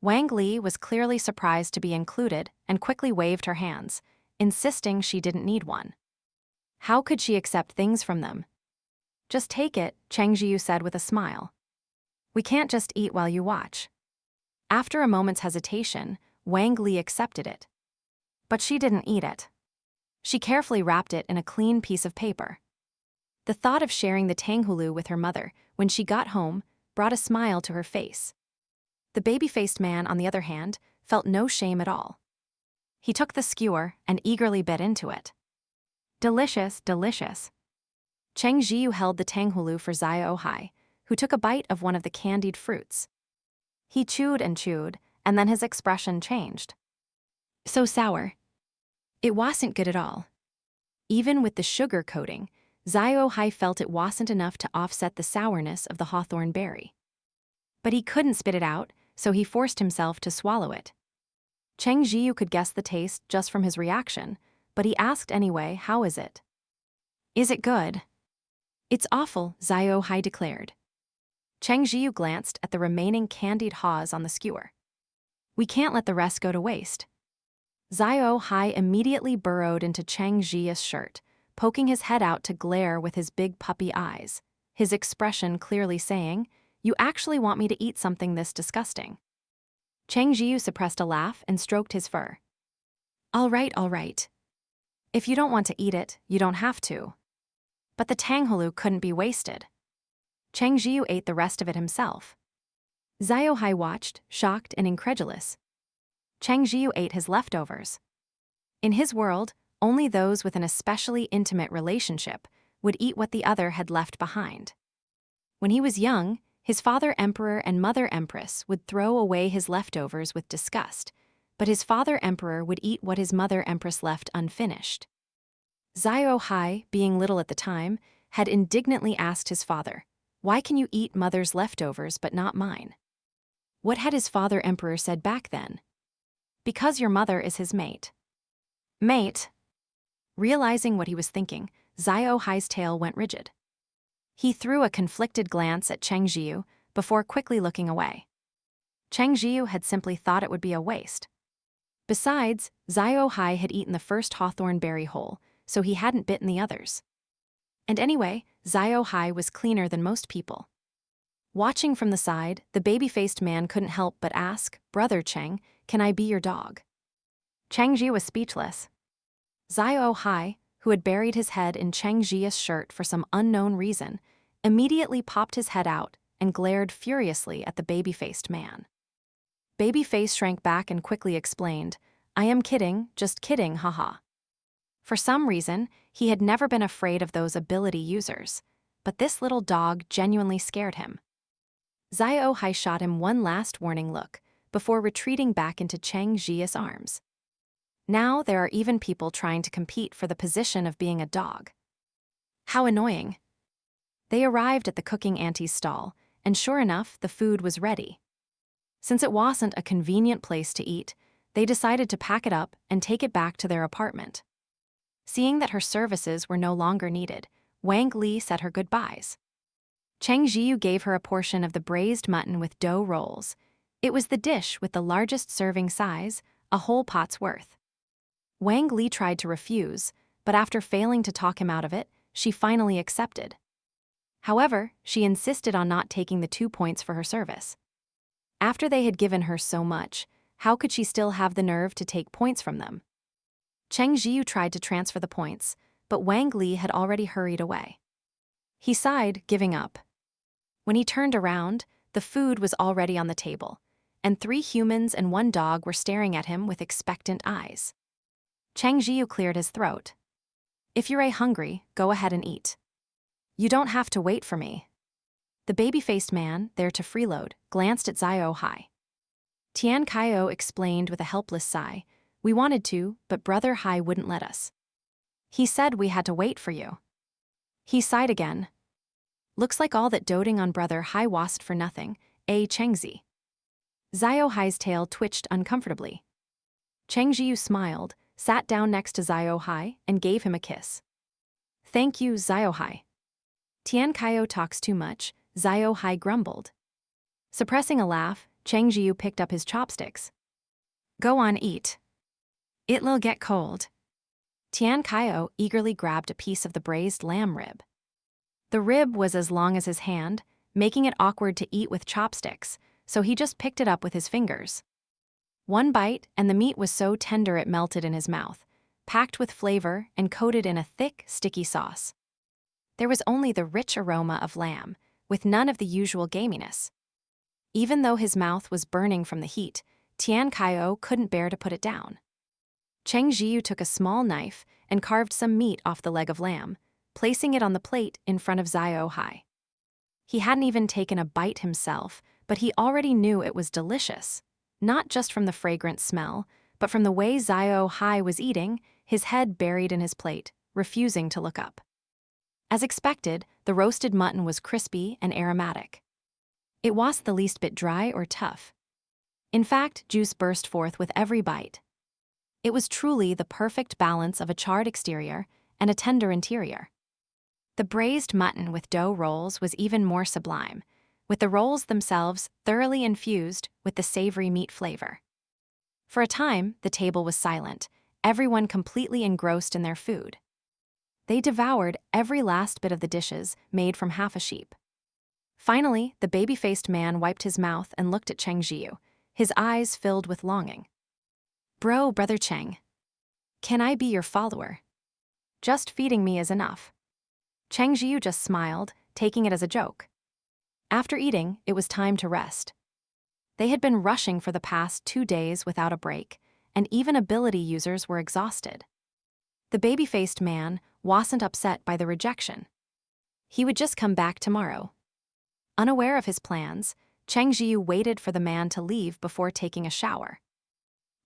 Wang Li was clearly surprised to be included and quickly waved her hands, insisting she didn't need one. How could she accept things from them? Just take it, Cheng Zhiyu said with a smile. We can't just eat while you watch. After a moment's hesitation, Wang Li accepted it. But she didn't eat it. She carefully wrapped it in a clean piece of paper. The thought of sharing the tanghulu with her mother when she got home brought a smile to her face. The baby-faced man, on the other hand, felt no shame at all. He took the skewer and eagerly bit into it. Delicious, delicious. Cheng Zhiyu held the tanghulu for Xiao Hei, who took a bite of one of the candied fruits. He chewed, and then his expression changed. So sour. It wasn't good at all. Even with the sugar coating, Xiao Hei felt it wasn't enough to offset the sourness of the hawthorn berry. But he couldn't spit it out, so he forced himself to swallow it. Cheng Zhiyu could guess the taste just from his reaction, but he asked anyway, how is it? Is it good? It's awful, Xiao Hei declared. Cheng Zhiyu glanced at the remaining candied haws on the skewer. We can't let the rest go to waste. Xiao Hei immediately burrowed into Cheng Zhiyu's shirt, poking his head out to glare with his big puppy eyes, his expression clearly saying, you actually want me to eat something this disgusting. Cheng Zhiyu suppressed a laugh and stroked his fur. All right. If you don't want to eat it, you don't have to. But the tanghulu couldn't be wasted. Cheng Zhiyu ate the rest of it himself. Xiao Hei watched, shocked and incredulous. Cheng Zhiyu ate his leftovers. In his world, only those with an especially intimate relationship would eat what the other had left behind. When he was young, his father emperor and mother empress would throw away his leftovers with disgust, but his father emperor would eat what his mother empress left unfinished. Xiao Hei, being little at the time, had indignantly asked his father, why can you eat mother's leftovers but not mine? What had his father emperor said back then? Because your mother is his mate. Mate? Realizing what he was thinking, Xiao Hei's tail went rigid. He threw a conflicted glance at Cheng Zhiyu, before quickly looking away. Cheng Zhiyu had simply thought it would be a waste. Besides, Xiao Hei had eaten the first hawthorn berry whole, so he hadn't bitten the others. And anyway, Xiao Hei was cleaner than most people. Watching from the side, the baby-faced man couldn't help but ask, "Brother Cheng, can I be your dog?" Cheng Zhiyu was speechless. Xiao Hei, who had buried his head in Cheng Zhiyu's shirt for some unknown reason, immediately popped his head out and glared furiously at the baby-faced man. Babyface shrank back and quickly explained, "I am kidding, just kidding, haha." For some reason, he had never been afraid of those ability users, but this little dog genuinely scared him. Xiao Hei shot him one last warning look before retreating back into Cheng Zhiyu's arms. Now there are even people trying to compete for the position of being a dog. How annoying. They arrived at the cooking auntie's stall, and sure enough, the food was ready. Since it wasn't a convenient place to eat, they decided to pack it up and take it back to their apartment. Seeing that her services were no longer needed, Wang Li said her goodbyes. Cheng Zhiyu gave her a portion of the braised mutton with dough rolls. It was the dish with the largest serving size, a whole pot's worth. Wang Li tried to refuse, but after failing to talk him out of it, she finally accepted. However, she insisted on not taking the 2 points for her service. After they had given her so much, how could she still have the nerve to take points from them? Cheng Zhiyu tried to transfer the points, but Wang Li had already hurried away. He sighed, giving up. When he turned around, the food was already on the table, and 3 humans and 1 dog were staring at him with expectant eyes. Cheng Zhiyu cleared his throat. "If you're hungry, go ahead and eat. You don't have to wait for me." The baby-faced man, there to freeload, glanced at Xiao Hei. Tian Qiao explained with a helpless sigh, "We wanted to, but Brother Hei wouldn't let us. He said we had to wait for you." He sighed again. "Looks like all that doting on Brother Hei wasn't for nothing, Cheng Zhi." Xiao Hei's tail twitched uncomfortably. Cheng Zhiyu smiled, sat down next to Xiao Hei, and gave him a kiss. "Thank you, Xiao Hei." Tian Qiao talks too much, Xiao Hei grumbled. Suppressing a laugh, Cheng Zhiyu picked up his chopsticks. "Go on, eat. It'll get cold." Tian Qiao eagerly grabbed a piece of the braised lamb rib. The rib was as long as his hand, making it awkward to eat with chopsticks, so he just picked it up with his fingers. 1 bite, and the meat was so tender it melted in his mouth, packed with flavor and coated in a thick, sticky sauce. There was only the rich aroma of lamb, with none of the usual gaminess. Even though his mouth was burning from the heat, Tian Qiao couldn't bear to put it down. Cheng Zhiyu took a small knife and carved some meat off the leg of lamb, placing it on the plate in front of Xiao Hei. He hadn't even taken a bite himself, but he already knew it was delicious, not just from the fragrant smell, but from the way Xiao Hei was eating, his head buried in his plate, refusing to look up. As expected, the roasted mutton was crispy and aromatic. It wasn't the least bit dry or tough. In fact, juice burst forth with every bite. It was truly the perfect balance of a charred exterior and a tender interior. The braised mutton with dough rolls was even more sublime, with the rolls themselves thoroughly infused with the savory meat flavor. For a time, the table was silent, everyone completely engrossed in their food. They devoured every last bit of the dishes made from half a sheep. Finally, the baby-faced man wiped his mouth and looked at Cheng Zhiyu, his eyes filled with longing. Brother Cheng. Can I be your follower? Just feeding me is enough." Cheng Zhiyu just smiled, taking it as a joke. After eating, it was time to rest. They had been rushing for the past 2 days without a break, and even ability users were exhausted. The baby-faced man wasn't upset by the rejection. He would just come back tomorrow. Unaware of his plans, Cheng Zhiyu waited for the man to leave before taking a shower.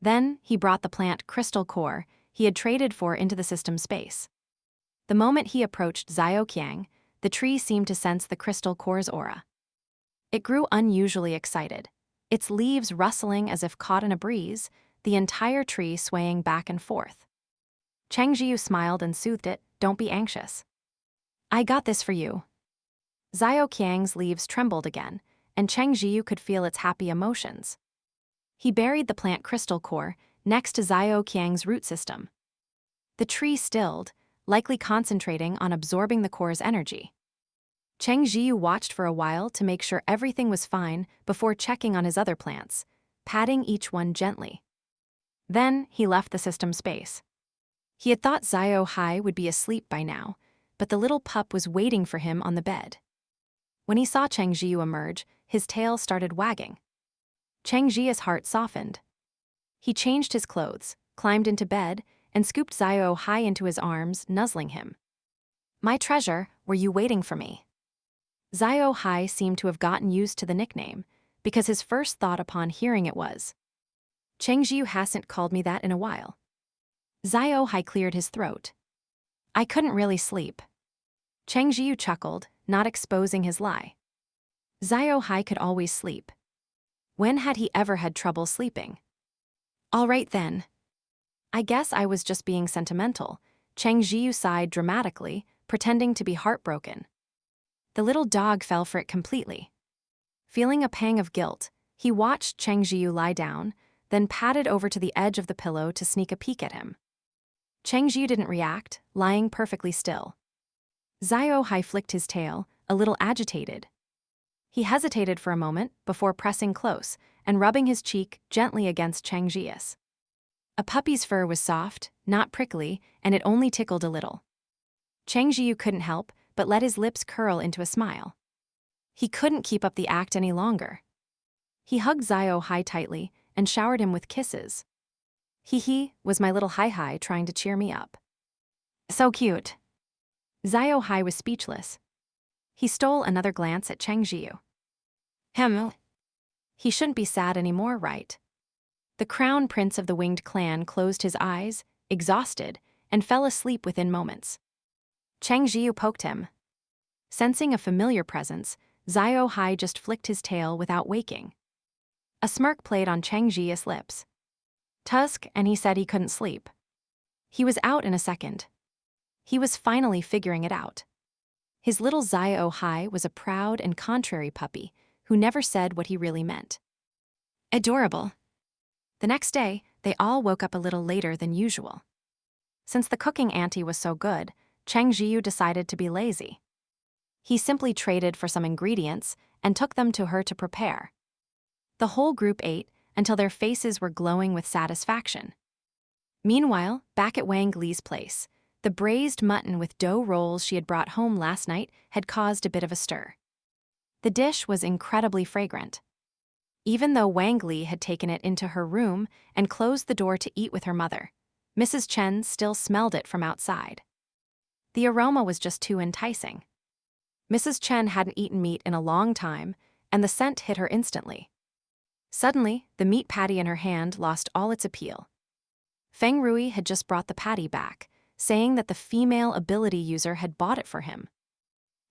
Then, he brought the plant crystal core he had traded for into the system space. The moment he approached Xiao Qiang, the tree seemed to sense the crystal core's aura. It grew unusually excited, its leaves rustling as if caught in a breeze, the entire tree swaying back and forth. Cheng Zhiyu smiled and soothed it, "Don't be anxious. I got this for you." Xiao Qiang's leaves trembled again, and Cheng Zhiyu could feel its happy emotions. He buried the plant crystal core next to Xiao Qiang's root system. The tree stilled, likely concentrating on absorbing the core's energy. Cheng Zhiyu watched for a while to make sure everything was fine before checking on his other plants, patting each one gently. Then he left the system space. He had thought Xiao Hei would be asleep by now, but the little pup was waiting for him on the bed. When he saw Cheng Zhiyu emerge, his tail started wagging. Cheng Zhiyu's heart softened. He changed his clothes, climbed into bed, and scooped Xiao Hei into his arms, nuzzling him. "My treasure, were you waiting for me?" Xiao Hei seemed to have gotten used to the nickname, because his first thought upon hearing it was, "Cheng Zhiyu hasn't called me that in a while." Xiao Hei cleared his throat. "I couldn't really sleep." Cheng Zhiyu chuckled, not exposing his lie. Xiao Hei could always sleep. When had he ever had trouble sleeping? "All right then. I guess I was just being sentimental," Cheng Zhiyu sighed dramatically, pretending to be heartbroken. The little dog fell for it completely. Feeling a pang of guilt, he watched Cheng Zhiyu lie down, then padded over to the edge of the pillow to sneak a peek at him. Cheng Zhiyu didn't react, lying perfectly still. Xiao Hei flicked his tail, a little agitated. He hesitated for a moment before pressing close and rubbing his cheek gently against Cheng Zhiyu's. A puppy's fur was soft, not prickly, and it only tickled a little. Cheng Zhiyu couldn't help but let his lips curl into a smile. He couldn't keep up the act any longer. He hugged Xiao Hei tightly and showered him with kisses. "Hee," was my little Hai trying to cheer me up. "So cute." Xiao Hei was speechless. He stole another glance at Cheng Zhiyu. He shouldn't be sad anymore, right? The crown prince of the winged clan closed his eyes, exhausted, and fell asleep within moments. Cheng Zhiyu poked him. Sensing a familiar presence, Xiao Hei just flicked his tail without waking. A smirk played on Cheng Zhiyu's lips. Tusk, and he said he couldn't sleep. He was out in a second. He was finally figuring it out. His little Xiao Hei was a proud and contrary puppy who never said what he really meant. Adorable. The next day, they all woke up a little later than usual. Since the cooking auntie was so good, Cheng Zhiyu decided to be lazy. He simply traded for some ingredients and took them to her to prepare. The whole group ate until their faces were glowing with satisfaction. Meanwhile, back at Wang Li's place, the braised mutton with dough rolls she had brought home last night had caused a bit of a stir. The dish was incredibly fragrant. Even though Wang Li had taken it into her room and closed the door to eat with her mother, Mrs. Chen still smelled it from outside. The aroma was just too enticing. Mrs. Chen hadn't eaten meat in a long time, and the scent hit her instantly. Suddenly, the meat patty in her hand lost all its appeal. Feng Rui had just brought the patty back, saying that the female ability user had bought it for him.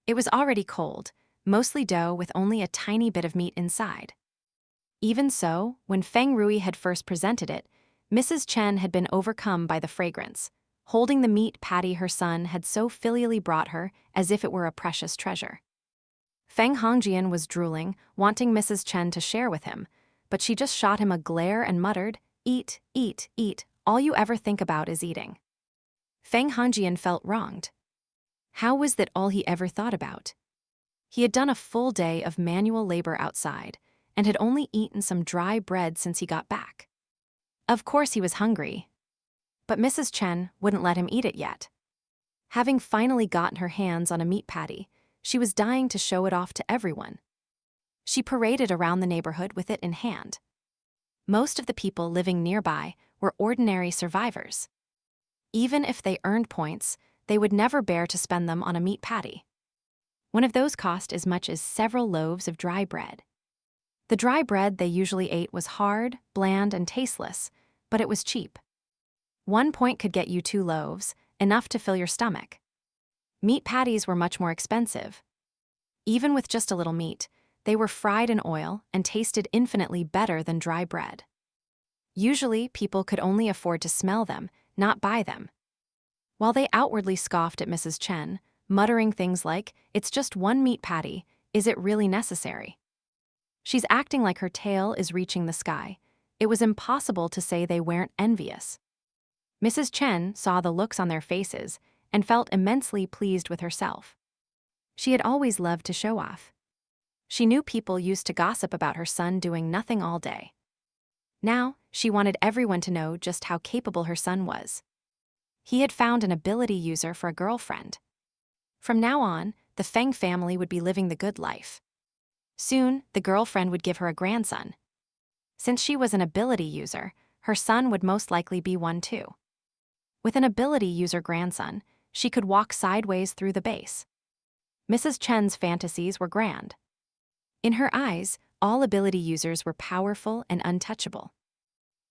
It was already cold, mostly dough with only a tiny bit of meat inside. Even so, when Feng Rui had first presented it, Mrs. Chen had been overcome by the fragrance, holding the meat patty her son had so filially brought her as if it were a precious treasure. Feng Hongjian was drooling, wanting Mrs. Chen to share with him, but she just shot him a glare and muttered, "Eat, eat, eat, all you ever think about is eating." Feng Hongjian felt wronged. How was that all he ever thought about? He had done a full day of manual labor outside, and had only eaten some dry bread since he got back. Of course he was hungry, but Mrs. Chen wouldn't let him eat it yet. Having finally gotten her hands on a meat patty, she was dying to show it off to everyone. She paraded around the neighborhood with it in hand. Most of the people living nearby were ordinary survivors. Even if they earned points, they would never bear to spend them on a meat patty. One of those cost as much as several loaves of dry bread. The dry bread they usually ate was hard, bland, and tasteless, but it was cheap. 1 point could get you 2 loaves, enough to fill your stomach. Meat patties were much more expensive. Even with just a little meat, they were fried in oil and tasted infinitely better than dry bread. Usually, people could only afford to smell them, not buy them. While they outwardly scoffed at Mrs. Chen, muttering things like, "It's just one meat patty, is it really necessary?" She's acting like her tail is reaching the sky. It was impossible to say they weren't envious. Mrs. Chen saw the looks on their faces and felt immensely pleased with herself. She had always loved to show off. She knew people used to gossip about her son doing nothing all day. Now, she wanted everyone to know just how capable her son was. He had found an ability user for a girlfriend. From now on, the Feng family would be living the good life. Soon, the girlfriend would give her a grandson. Since she was an ability user, her son would most likely be one too. With an ability user grandson, she could walk sideways through the base. Mrs. Chen's fantasies were grand. In her eyes, all ability users were powerful and untouchable.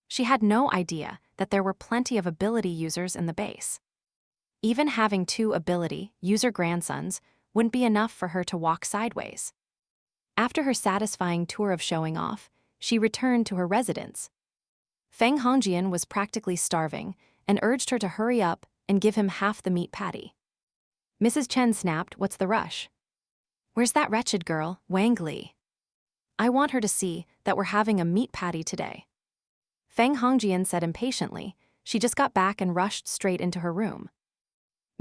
She had no idea that there were plenty of ability users in the base. Even having 2 ability user grandsons wouldn't be enough for her to walk sideways. After her satisfying tour of showing off, she returned to her residence. Feng Hongjian was practically starving and urged her to hurry up and give him half the meat patty. Mrs. Chen snapped, "What's the rush? Where's that wretched girl, Wang Li? I want her to see that we're having a meat patty today." Feng Hongjian said impatiently. She just got back and rushed straight into her room.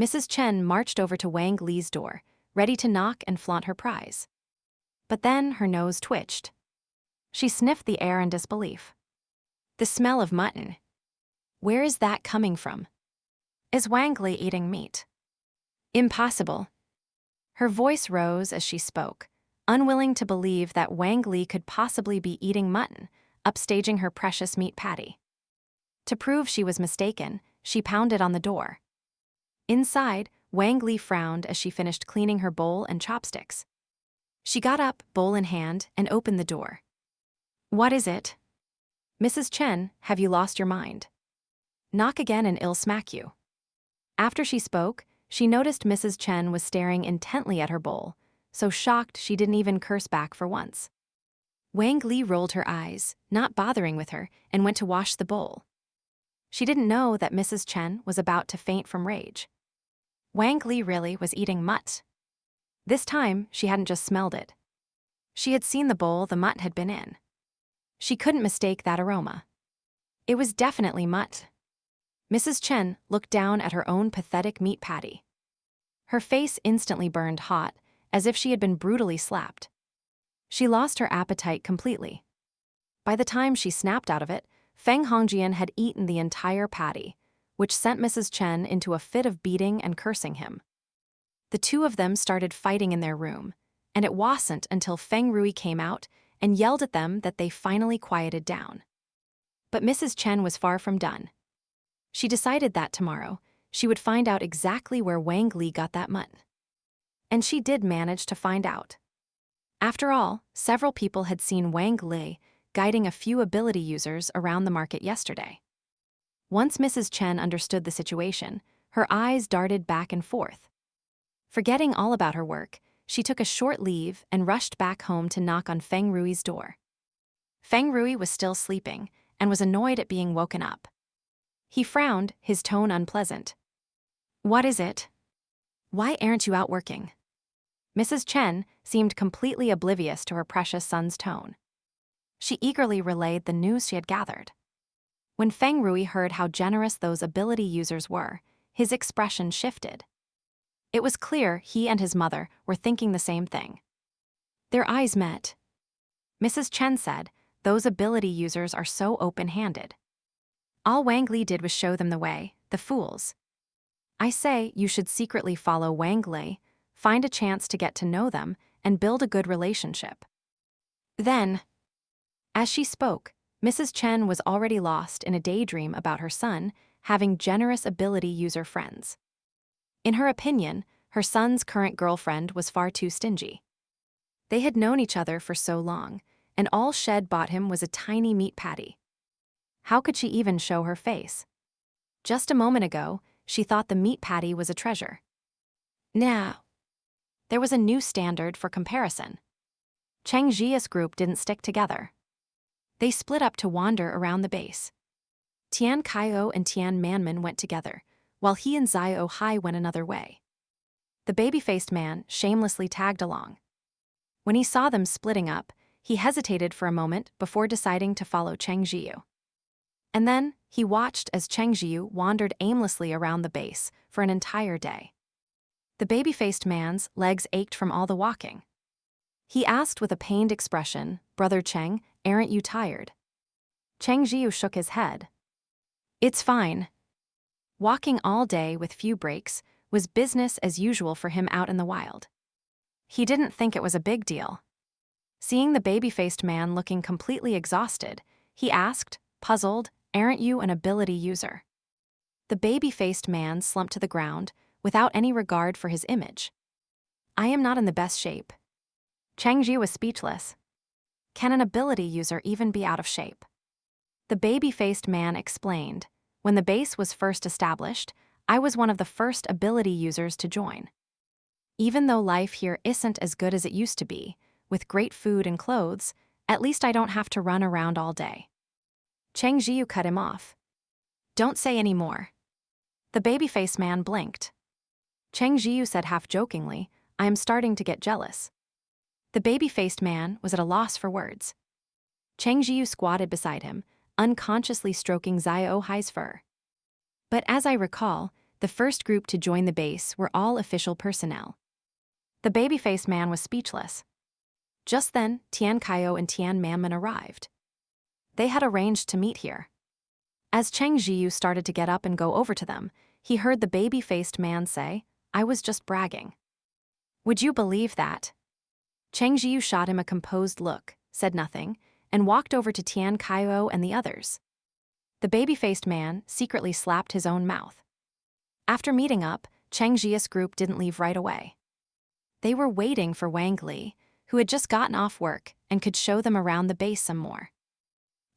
Mrs. Chen marched over to Wang Li's door, ready to knock and flaunt her prize. But then her nose twitched. She sniffed the air in disbelief. The smell of mutton. Where is that coming from? Is Wang Li eating meat? Impossible. Her voice rose as she spoke, unwilling to believe that Wang Li could possibly be eating mutton, upstaging her precious meat patty. To prove she was mistaken, she pounded on the door. Inside, Wang Li frowned as she finished cleaning her bowl and chopsticks. She got up, bowl in hand, and opened the door. "What is it?" "Mrs. Chen, have you lost your mind? Knock again and I'll smack you." After she spoke, she noticed Mrs. Chen was staring intently at her bowl, so shocked she didn't even curse back for once. Wang Li rolled her eyes, not bothering with her, and went to wash the bowl. She didn't know that Mrs. Chen was about to faint from rage. Wang Li really was eating mutt. This time, she hadn't just smelled it. She had seen the bowl the mutt had been in. She couldn't mistake that aroma. It was definitely mutt. Mrs. Chen looked down at her own pathetic meat patty. Her face instantly burned hot, as if she had been brutally slapped. She lost her appetite completely. By the time she snapped out of it, Feng Hongjian had eaten the entire patty, which sent Mrs. Chen into a fit of beating and cursing him. The 2 of them started fighting in their room, and it wasn't until Feng Rui came out and yelled at them that they finally quieted down. But Mrs. Chen was far from done. She decided that tomorrow, she would find out exactly where Wang Li got that mutton. And she did manage to find out. After all, several people had seen Wang Li guiding a few ability users around the market yesterday. Once Mrs. Chen understood the situation, her eyes darted back and forth. Forgetting all about her work, she took a short leave and rushed back home to knock on Feng Rui's door. Feng Rui was still sleeping and was annoyed at being woken up. He frowned, his tone unpleasant. "What is it? Why aren't you out working?" Mrs. Chen seemed completely oblivious to her precious son's tone. She eagerly relayed the news she had gathered. When Feng Rui heard how generous those ability users were, his expression shifted. It was clear he and his mother were thinking the same thing. Their eyes met. Mrs. Chen said, "Those ability users are so open-handed. All Wang Li did was show them the way, the fools. I say you should secretly follow Wang Li, find a chance to get to know them, and build a good relationship." Then, as she spoke, Mrs. Chen was already lost in a daydream about her son having generous ability user friends. In her opinion, her son's current girlfriend was far too stingy. They had known each other for so long, and all Shed bought him was a tiny meat patty. How could she even show her face? Just a moment ago, she thought the meat patty was a treasure. Now, there was a new standard for comparison. Cheng Zhiyu's group didn't stick together. They split up to wander around the base. Tian Qiao and Tian Manman went together, while he and Xiao Hei went another way. The baby-faced man shamelessly tagged along. When he saw them splitting up, He hesitated for a moment before deciding to follow Cheng Zhiyu. And then, he watched as Cheng Zhiyu wandered aimlessly around the base for an entire day. The baby-faced man's legs ached from all the walking. He asked with a pained expression, "Brother Cheng, aren't you tired?" Cheng Zhiyu shook his head. "It's fine." Walking all day with few breaks was business as usual for him out in the wild. He didn't think it was a big deal. Seeing the baby-faced man looking completely exhausted, he asked, puzzled, "Aren't you an ability user?" The baby-faced man slumped to the ground, without any regard for his image. "I am not in the best shape." Cheng Zhiyu was speechless. Can an ability user even be out of shape? The baby-faced man explained, "When the base was first established, I was one of the first ability users to join. Even though life here isn't as good as it used to be, with great food and clothes, at least I don't have to run around all day." Cheng Zhiyu cut him off. "Don't say any more." The baby-faced man blinked. Cheng Zhiyu said half-jokingly, "I am starting to get jealous." The baby-faced man was at a loss for words. Cheng Zhiyu squatted beside him, unconsciously stroking Xiao Hei's fur. "But as I recall, the first group to join the base were all official personnel." The baby-faced man was speechless. Just then, Tian Qiao and Tian Manman arrived. They had arranged to meet here. As Cheng Zhiyu started to get up and go over to them, he heard the baby-faced man say, "I was just bragging." "Would you believe that?" Cheng Zhiyu shot him a composed look, said nothing, and walked over to Tian Qiao and the others. The baby-faced man secretly slapped his own mouth. After meeting up, Cheng Zhiyu's group didn't leave right away. They were waiting for Wang Li, who had just gotten off work and could show them around the base some more.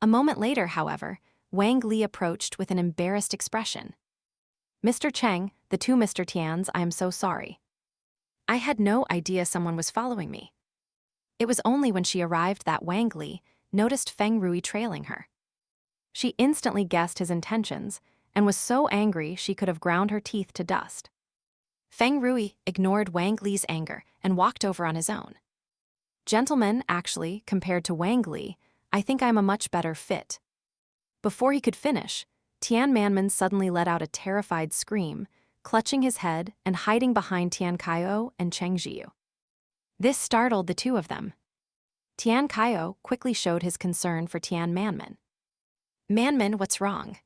A moment later, however, Wang Li approached with an embarrassed expression. "Mr. Cheng, the two Mr. Tians, I am so sorry. I had no idea someone was following me." It was only when she arrived that Wang Li noticed Feng Rui trailing her. She instantly guessed his intentions and was so angry she could have ground her teeth to dust. Feng Rui ignored Wang Li's anger and walked over on his own. "Gentlemen, actually, compared to Wang Li, I think I'm a much better fit." Before he could finish, Tian Manman suddenly let out a terrified scream, clutching his head and hiding behind Tian Qiao and Cheng Zhiyu. This startled the two of them. Tian Qiao quickly showed his concern for Tian Manman. "Manman, what's wrong?"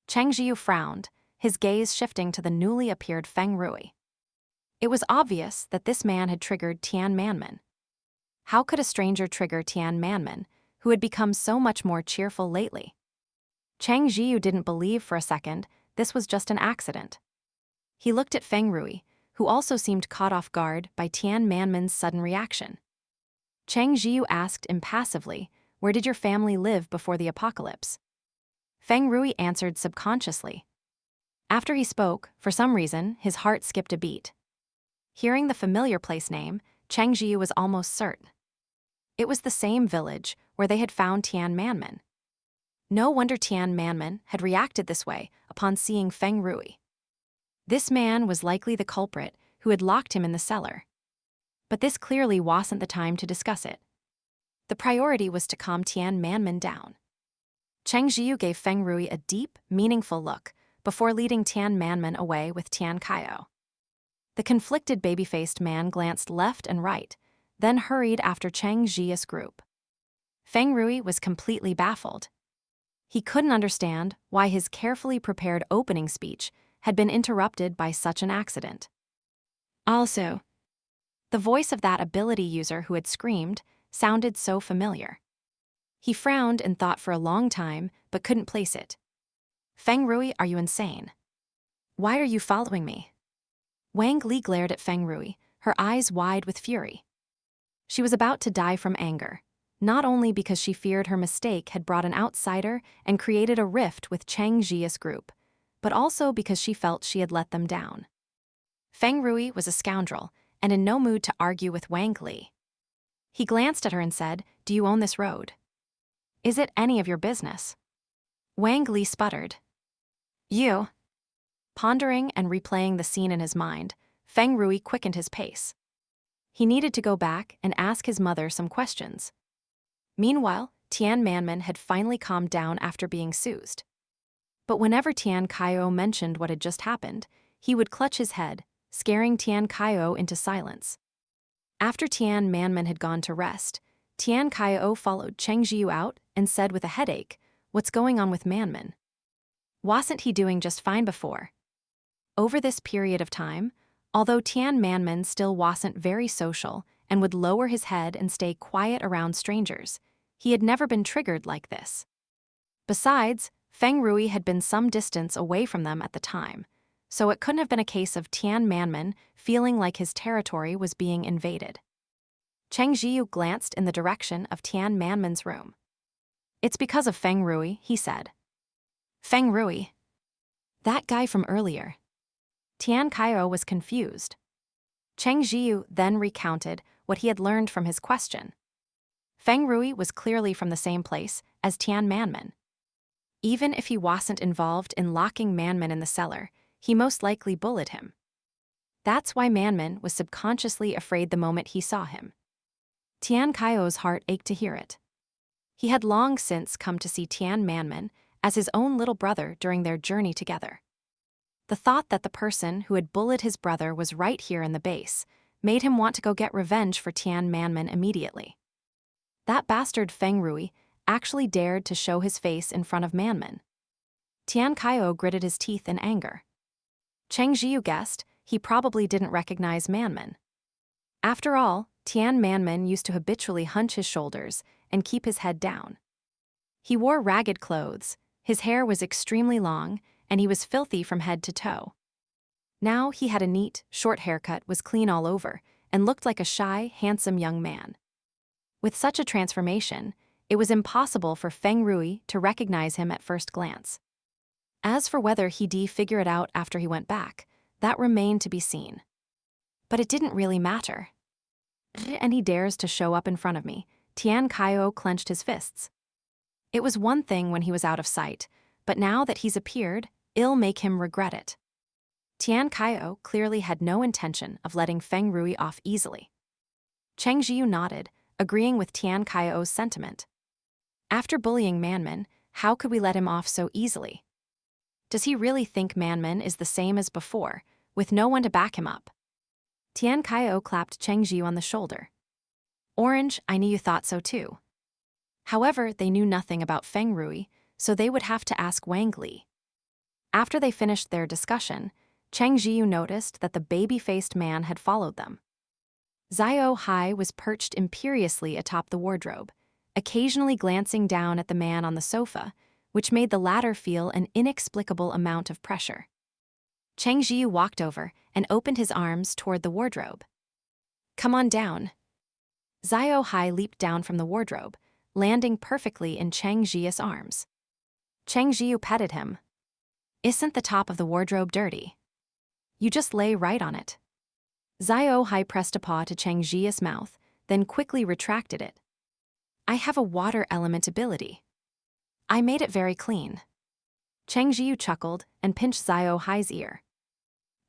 Cheng Zhiyu frowned, his gaze shifting to the newly appeared Feng Rui. It was obvious that this man had triggered Tian Manman. How could a stranger trigger Tian Manman, who had become so much more cheerful lately? Cheng Zhiyu didn't believe for a second this was just an accident. He looked at Feng Rui, who also seemed caught off guard by Tian Manman's sudden reaction. Cheng Zhiyu asked impassively, "Where did your family live before the apocalypse?" Feng Rui answered subconsciously. After he spoke, for some reason, his heart skipped a beat. Hearing the familiar place name, Cheng Zhiyu was almost certain. It was the same village where they had found Tian Manman. No wonder Tian Manman had reacted this way upon seeing Feng Rui. This man was likely the culprit who had locked him in the cellar. But this clearly wasn't the time to discuss it. The priority was to calm Tian Manman down. Cheng Zhiyu gave Feng Rui a deep, meaningful look before leading Tian Manman away with Tian Qiao. The conflicted baby-faced man glanced left and right, then hurried after Cheng Zhiyu's group. Feng Rui was completely baffled. He couldn't understand why his carefully prepared opening speech had been interrupted by such an accident. Also, the voice of that ability user who had screamed sounded so familiar. He frowned and thought for a long time, but couldn't place it. "Feng Rui, are you insane? Why are you following me?" Wang Li glared at Feng Rui, her eyes wide with fury. She was about to die from anger, not only because she feared her mistake had brought an outsider and created a rift with Cheng Zhiyu's group, but also because she felt she had let them down. Feng Rui was a scoundrel and in no mood to argue with Wang Li. He glanced at her and said, "Do you own this road? Is it any of your business?" Wang Li sputtered. "You." Pondering and replaying the scene in his mind, Feng Rui quickened his pace. He needed to go back and ask his mother some questions. Meanwhile, Tian Manman had finally calmed down after being soothed. But whenever Tian Qiao mentioned what had just happened, he would clutch his head, scaring Tian Qiao into silence. After Tian Manman had gone to rest, Tian Qiao followed Cheng Zhiyu out and said with a headache, "What's going on with Manman? Wasn't he doing just fine before?" Over this period of time, although Tian Manman still wasn't very social and would lower his head and stay quiet around strangers, he had never been triggered like this. Besides, Feng Rui had been some distance away from them at the time, so it couldn't have been a case of Tian Manman feeling like his territory was being invaded. Cheng Zhiyu glanced in the direction of Tian Manman's room. "It's because of Feng Rui," he said. "Feng Rui? That guy from earlier." Tian Qiao was confused. Cheng Zhiyu then recounted what he had learned from his question. Feng Rui was clearly from the same place as Tian Manman. Even if he wasn't involved in locking Manman in the cellar, he most likely bullied him. That's why Manman was subconsciously afraid the moment he saw him. Tian Qiao's heart ached to hear it. He had long since come to see Tian Manman as his own little brother during their journey together. The thought that the person who had bullied his brother was right here in the base made him want to go get revenge for Tian Manman immediately. That bastard Feng Rui actually dared to show his face in front of Manman. Tian Qiao gritted his teeth in anger. Cheng Zhiyu guessed he probably didn't recognize Manman. After all, Tian Manman used to habitually hunch his shoulders and keep his head down. He wore ragged clothes, his hair was extremely long, and he was filthy from head to toe. Now he had a neat, short haircut, was clean all over, and looked like a shy, handsome young man. With such a transformation, it was impossible for Feng Rui to recognize him at first glance. As for whether he'd figure it out after he went back, that remained to be seen. But it didn't really matter. "And he dares to show up in front of me." Tian Qiao clenched his fists. It was one thing when he was out of sight, but now that he's appeared, it'll make him regret it. Tian Qiao clearly had no intention of letting Feng Rui off easily. Cheng Zhiyu nodded, agreeing with Tian Qiao's sentiment. After bullying Manman, how could we let him off so easily? Does he really think Manman is the same as before, with no one to back him up? Tian Qiao clapped Cheng Zhiyu on the shoulder. "Orange, I knew you thought so too." However, they knew nothing about Feng Rui, so they would have to ask Wang Li. After they finished their discussion, Cheng Zhiyu noticed that the baby-faced man had followed them. Xiao Hei was perched imperiously atop the wardrobe, occasionally glancing down at the man on the sofa, which made the latter feel an inexplicable amount of pressure. Cheng Zhiyu walked over and opened his arms toward the wardrobe. "Come on down." Xiao Hei leaped down from the wardrobe, landing perfectly in Cheng Zhiyu's arms. Cheng Zhiyu petted him. "Isn't the top of the wardrobe dirty? You just lay right on it." Xiao Hei pressed a paw to Cheng Zhiyu's mouth, then quickly retracted it. "I have a water element ability. I made it very clean." Cheng Zhiyu chuckled and pinched Xiao Hei's ear.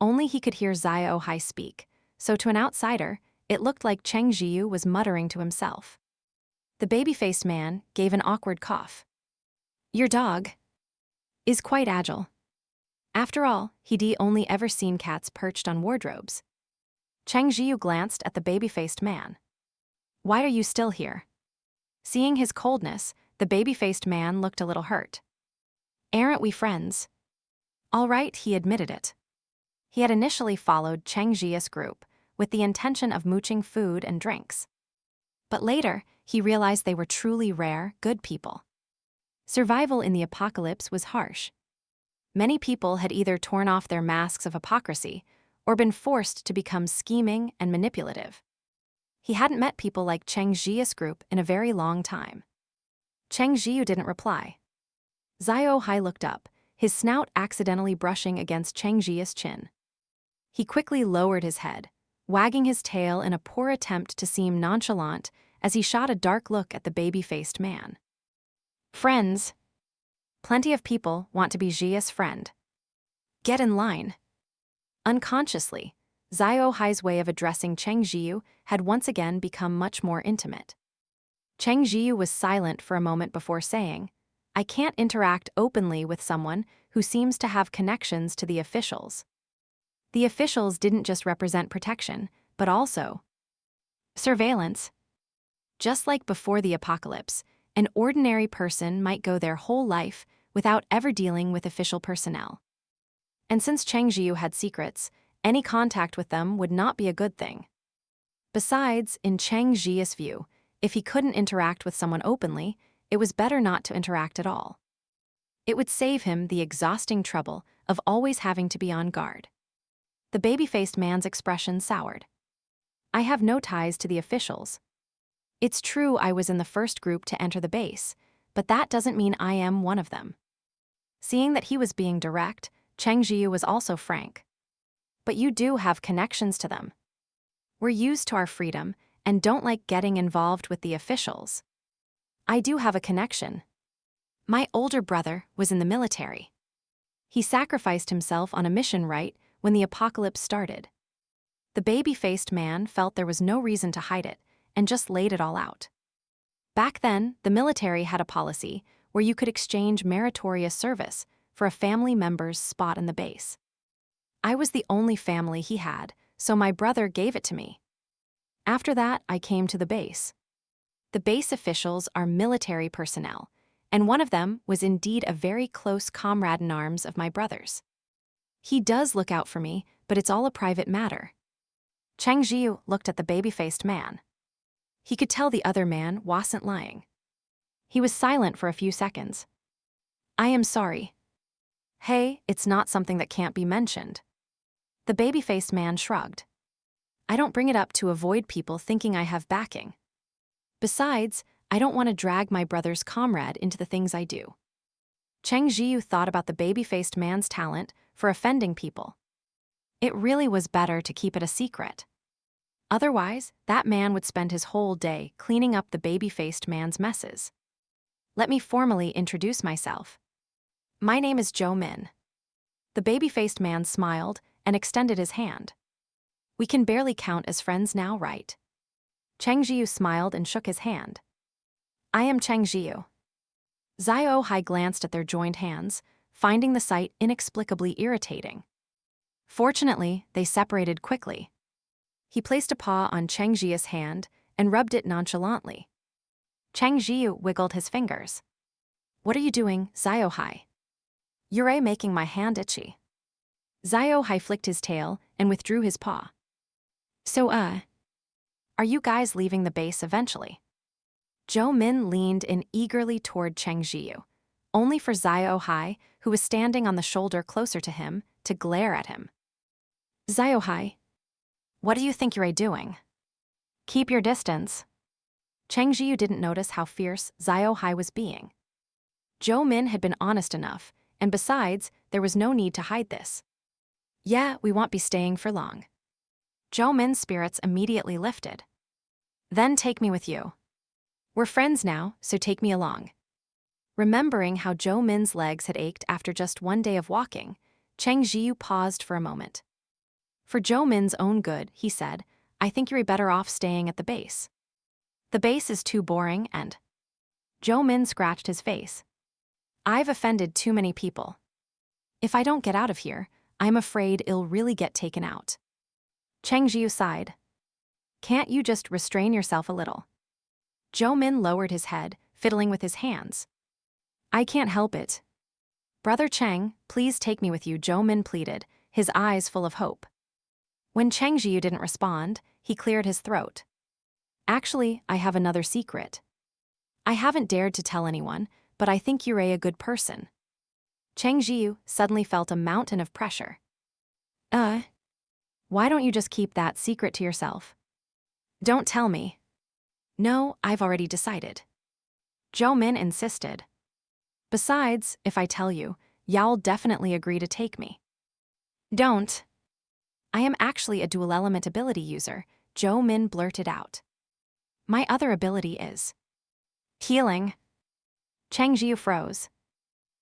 Only he could hear Xiao Hei speak, so to an outsider, it looked like Cheng Zhiyu was muttering to himself. The baby-faced man gave an awkward cough. "Your dog is quite agile." After all, he'd only ever seen cats perched on wardrobes. Cheng Zhiyu glanced at the baby-faced man. "Why are you still here?" Seeing his coldness, the baby-faced man looked a little hurt. "Aren't we friends?" All right, he admitted it. He had initially followed Cheng Zhiyu's group with the intention of mooching food and drinks. But later, he realized they were truly rare, good people. Survival in the apocalypse was harsh. Many people had either torn off their masks of hypocrisy or been forced to become scheming and manipulative. He hadn't met people like Cheng Zhiyu's group in a very long time. Cheng Zhiyu didn't reply. Xiao Hei looked up, his snout accidentally brushing against Cheng Zhiyu's chin. He quickly lowered his head, wagging his tail in a poor attempt to seem nonchalant as he shot a dark look at the baby-faced man. "Friends. Plenty of people want to be Zhiyu's friend. Get in line." Unconsciously, Xiao Hei's way of addressing Cheng Zhiyu had once again become much more intimate. Cheng Zhiyu was silent for a moment before saying, I can't interact openly with someone who seems to have connections to the officials. The officials didn't just represent protection, but also surveillance. Just like before the apocalypse, an ordinary person might go their whole life without ever dealing with official personnel. And since Cheng Zhiyu had secrets, any contact with them would not be a good thing. Besides, in Cheng Zhiyu's view, if he couldn't interact with someone openly, it was better not to interact at all. It would save him the exhausting trouble of always having to be on guard. The baby-faced man's expression soured. I have no ties to the officials. It's true I was in the first group to enter the base, but that doesn't mean I am one of them. Seeing that he was being direct, Cheng Zhiyu was also frank. But you do have connections to them. We're used to our freedom and don't like getting involved with the officials. I do have a connection. My older brother was in the military. He sacrificed himself on a mission right when the apocalypse started. The baby-faced man felt there was no reason to hide it and just laid it all out. Back then, the military had a policy where you could exchange meritorious service for a family member's spot in the base. I was the only family he had, so my brother gave it to me. After that, I came to the base. The base officials are military personnel, and one of them was indeed a very close comrade in arms of my brother's. He does look out for me, but it's all a private matter. Cheng Zhiyu looked at the baby-faced man. He could tell the other man wasn't lying. He was silent for a few seconds. I am sorry. Hey, it's not something that can't be mentioned. The baby-faced man shrugged. I don't bring it up to avoid people thinking I have backing. Besides, I don't want to drag my brother's comrade into the things I do. Cheng Zhiyu thought about the baby-faced man's talent for offending people. It really was better to keep it a secret. Otherwise, that man would spend his whole day cleaning up the baby-faced man's messes. Let me formally introduce myself. My name is Zhou Min. The baby-faced man smiled and extended his hand. We can barely count as friends now, right? Cheng Zhiyu smiled and shook his hand. I am Cheng Zhiyu. Xiao Hei glanced at their joined hands, finding the sight inexplicably irritating. Fortunately, they separated quickly. He placed a paw on Cheng Zhiyu's hand and rubbed it nonchalantly. Cheng Zhiyu wiggled his fingers. What are you doing, Xiao Hei? You're making my hand itchy. Xiao Hei flicked his tail and withdrew his paw. So, are you guys leaving the base eventually? Zhou Min leaned in eagerly toward Cheng Zhiyu, only for Xiao Hei, who was standing on the shoulder closer to him, to glare at him. Xiao Hei, what do you think you're doing? Keep your distance. Cheng Zhiyu didn't notice how fierce Xiao Hei was being. Zhou Min had been honest enough, and besides, there was no need to hide this. Yeah, we won't be staying for long. Zhou Min's spirits immediately lifted. Then take me with you. We're friends now, so take me along. Remembering how Zhou Min's legs had ached after just one day of walking, Cheng Zhiyu paused for a moment. For Zhou Min's own good, he said, I think you're better off staying at the base. The base is too boring and… Zhou Min scratched his face. I've offended too many people. If I don't get out of here, I'm afraid it'll really get taken out. Cheng Zhiyu sighed. Can't you just restrain yourself a little? Zhou Min lowered his head, fiddling with his hands. I can't help it. Brother Cheng, please take me with you, Zhou Min pleaded, his eyes full of hope. When Cheng Zhiyu didn't respond, he cleared his throat. Actually, I have another secret. I haven't dared to tell anyone, but I think you're a good person. Cheng Zhiyu suddenly felt a mountain of pressure. Why don't you just keep that secret to yourself? Don't tell me. No, I've already decided. Zhou Min insisted. Besides, if I tell you, you'll definitely agree to take me. Don't. I am actually a dual-element ability user, Zhou Min blurted out. My other ability is healing. Cheng Zhiyu froze.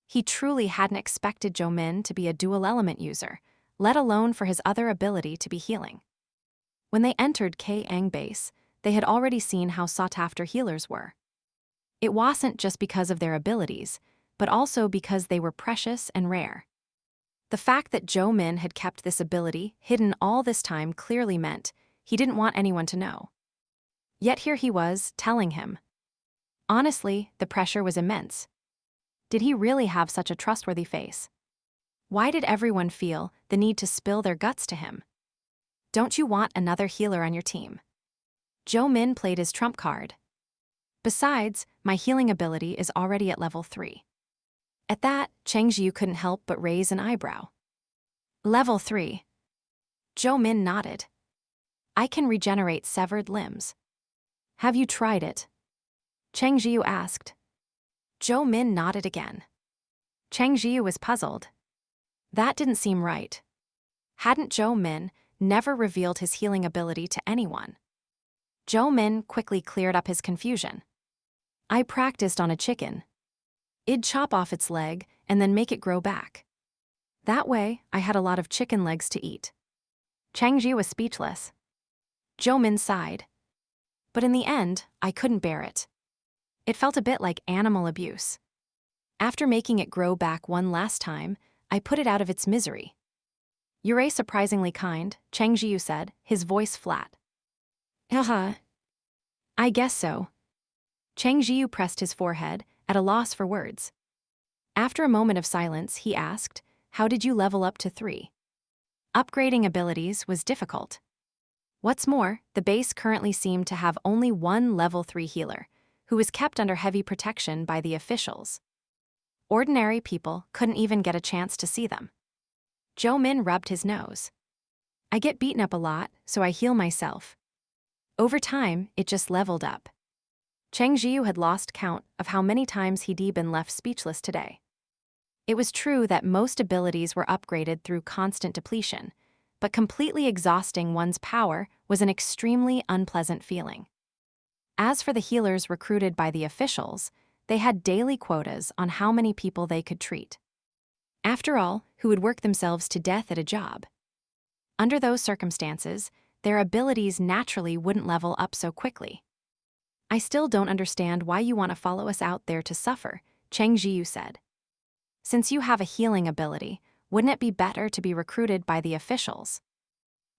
He truly hadn't expected Zhou Min to be a dual-element user, let alone for his other ability to be healing. When they entered Kang base, they had already seen how sought-after healers were. It wasn't just because of their abilities, but also because they were precious and rare. The fact that Zhou Min had kept this ability hidden all this time clearly meant he didn't want anyone to know. Yet here he was, telling him. Honestly, the pressure was immense. Did he really have such a trustworthy face? Why did everyone feel the need to spill their guts to him? Don't you want another healer on your team? Zhou Min played his trump card. Besides, my healing ability is already at level 3. At that, Cheng Zhiyu couldn't help but raise an eyebrow. Level 3. Zhou Min nodded. I can regenerate severed limbs. Have you tried it? Cheng Zhiyu asked. Zhou Min nodded again. Cheng Zhiyu was puzzled. That didn't seem right. Hadn't Zhou Min never revealed his healing ability to anyone? Zhou Min quickly cleared up his confusion. I practiced on a chicken. I'd chop off its leg and then make it grow back. That way, I had a lot of chicken legs to eat. Cheng Zhiyu was speechless. Zhou Min sighed. But in the end, I couldn't bear it. It felt a bit like animal abuse. After making it grow back one last time, I put it out of its misery. You're surprisingly kind, Cheng Zhiyu said, his voice flat. Haha. I guess so. Cheng Zhiyu pressed his forehead, at a loss for words. After a moment of silence, he asked, how did you level up to 3? Upgrading abilities was difficult. What's more, the base currently seemed to have only one level 3 healer, who was kept under heavy protection by the officials. Ordinary people couldn't even get a chance to see them. Zhou Min rubbed his nose. I get beaten up a lot, so I heal myself. Over time, it just leveled up. Cheng Zhiyu had lost count of how many times he'd been left speechless today. It was true that most abilities were upgraded through constant depletion, but completely exhausting one's power was an extremely unpleasant feeling. As for the healers recruited by the officials, they had daily quotas on how many people they could treat. After all, who would work themselves to death at a job? Under those circumstances, their abilities naturally wouldn't level up so quickly. I still don't understand why you want to follow us out there to suffer, Cheng Zhiyu said. Since you have a healing ability, wouldn't it be better to be recruited by the officials?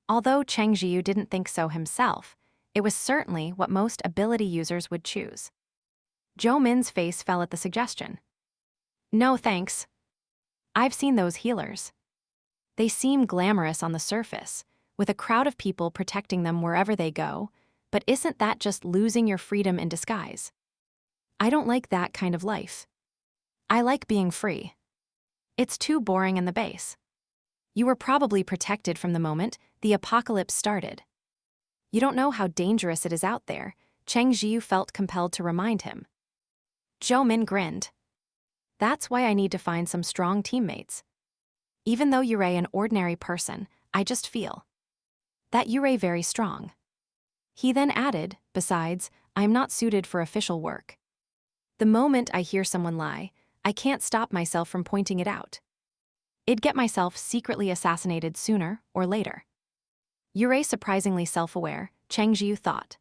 Although Cheng Zhiyu didn't think so himself, it was certainly what most ability users would choose. Zhou Min's face fell at the suggestion. No thanks. I've seen those healers. They seem glamorous on the surface, with a crowd of people protecting them wherever they go, but isn't that just losing your freedom in disguise? I don't like that kind of life. I like being free. It's too boring in the base. You were probably protected from the moment the apocalypse started. You don't know how dangerous it is out there, Cheng Zhiyu felt compelled to remind him. Zhou Min grinned. That's why I need to find some strong teammates. Even though you're an ordinary person, I just feel that you're very strong. He then added, besides, I'm not suited for official work. The moment I hear someone lie, I can't stop myself from pointing it out. I'd get myself secretly assassinated sooner or later. You're surprisingly self-aware, Cheng Zhiyu thought.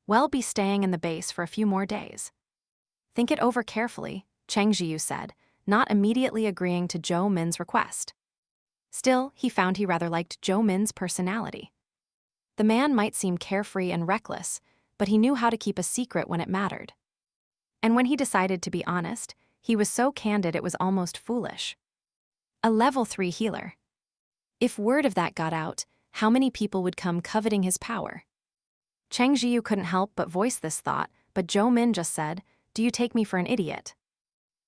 Well, be staying in the base for a few more days. Think it over carefully, Cheng Zhiyu said, not immediately agreeing to Zhou Min's request. Still, he found he rather liked Zhou Min's personality. The man might seem carefree and reckless, but he knew how to keep a secret when it mattered. And when he decided to be honest, he was so candid it was almost foolish. A level 3 healer. If word of that got out, how many people would come coveting his power? Cheng Zhiyu couldn't help but voice this thought, but Zhou Min just said, do you take me for an idiot?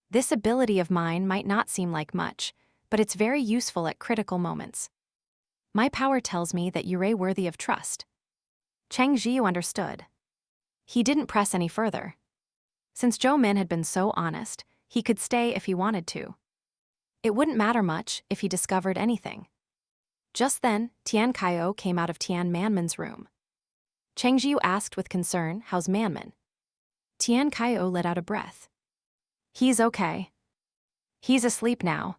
This ability of mine might not seem like much, but it's very useful at critical moments. My power tells me that you're worthy of trust. Cheng Zhiyu understood. He didn't press any further. Since Zhou Min had been so honest, he could stay if he wanted to. It wouldn't matter much if he discovered anything. Just then, Tian Qiao came out of Tian Manman's room. Cheng Zhiyu asked with concern, how's Manman? Tian Qiao let out a breath. He's okay. He's asleep now.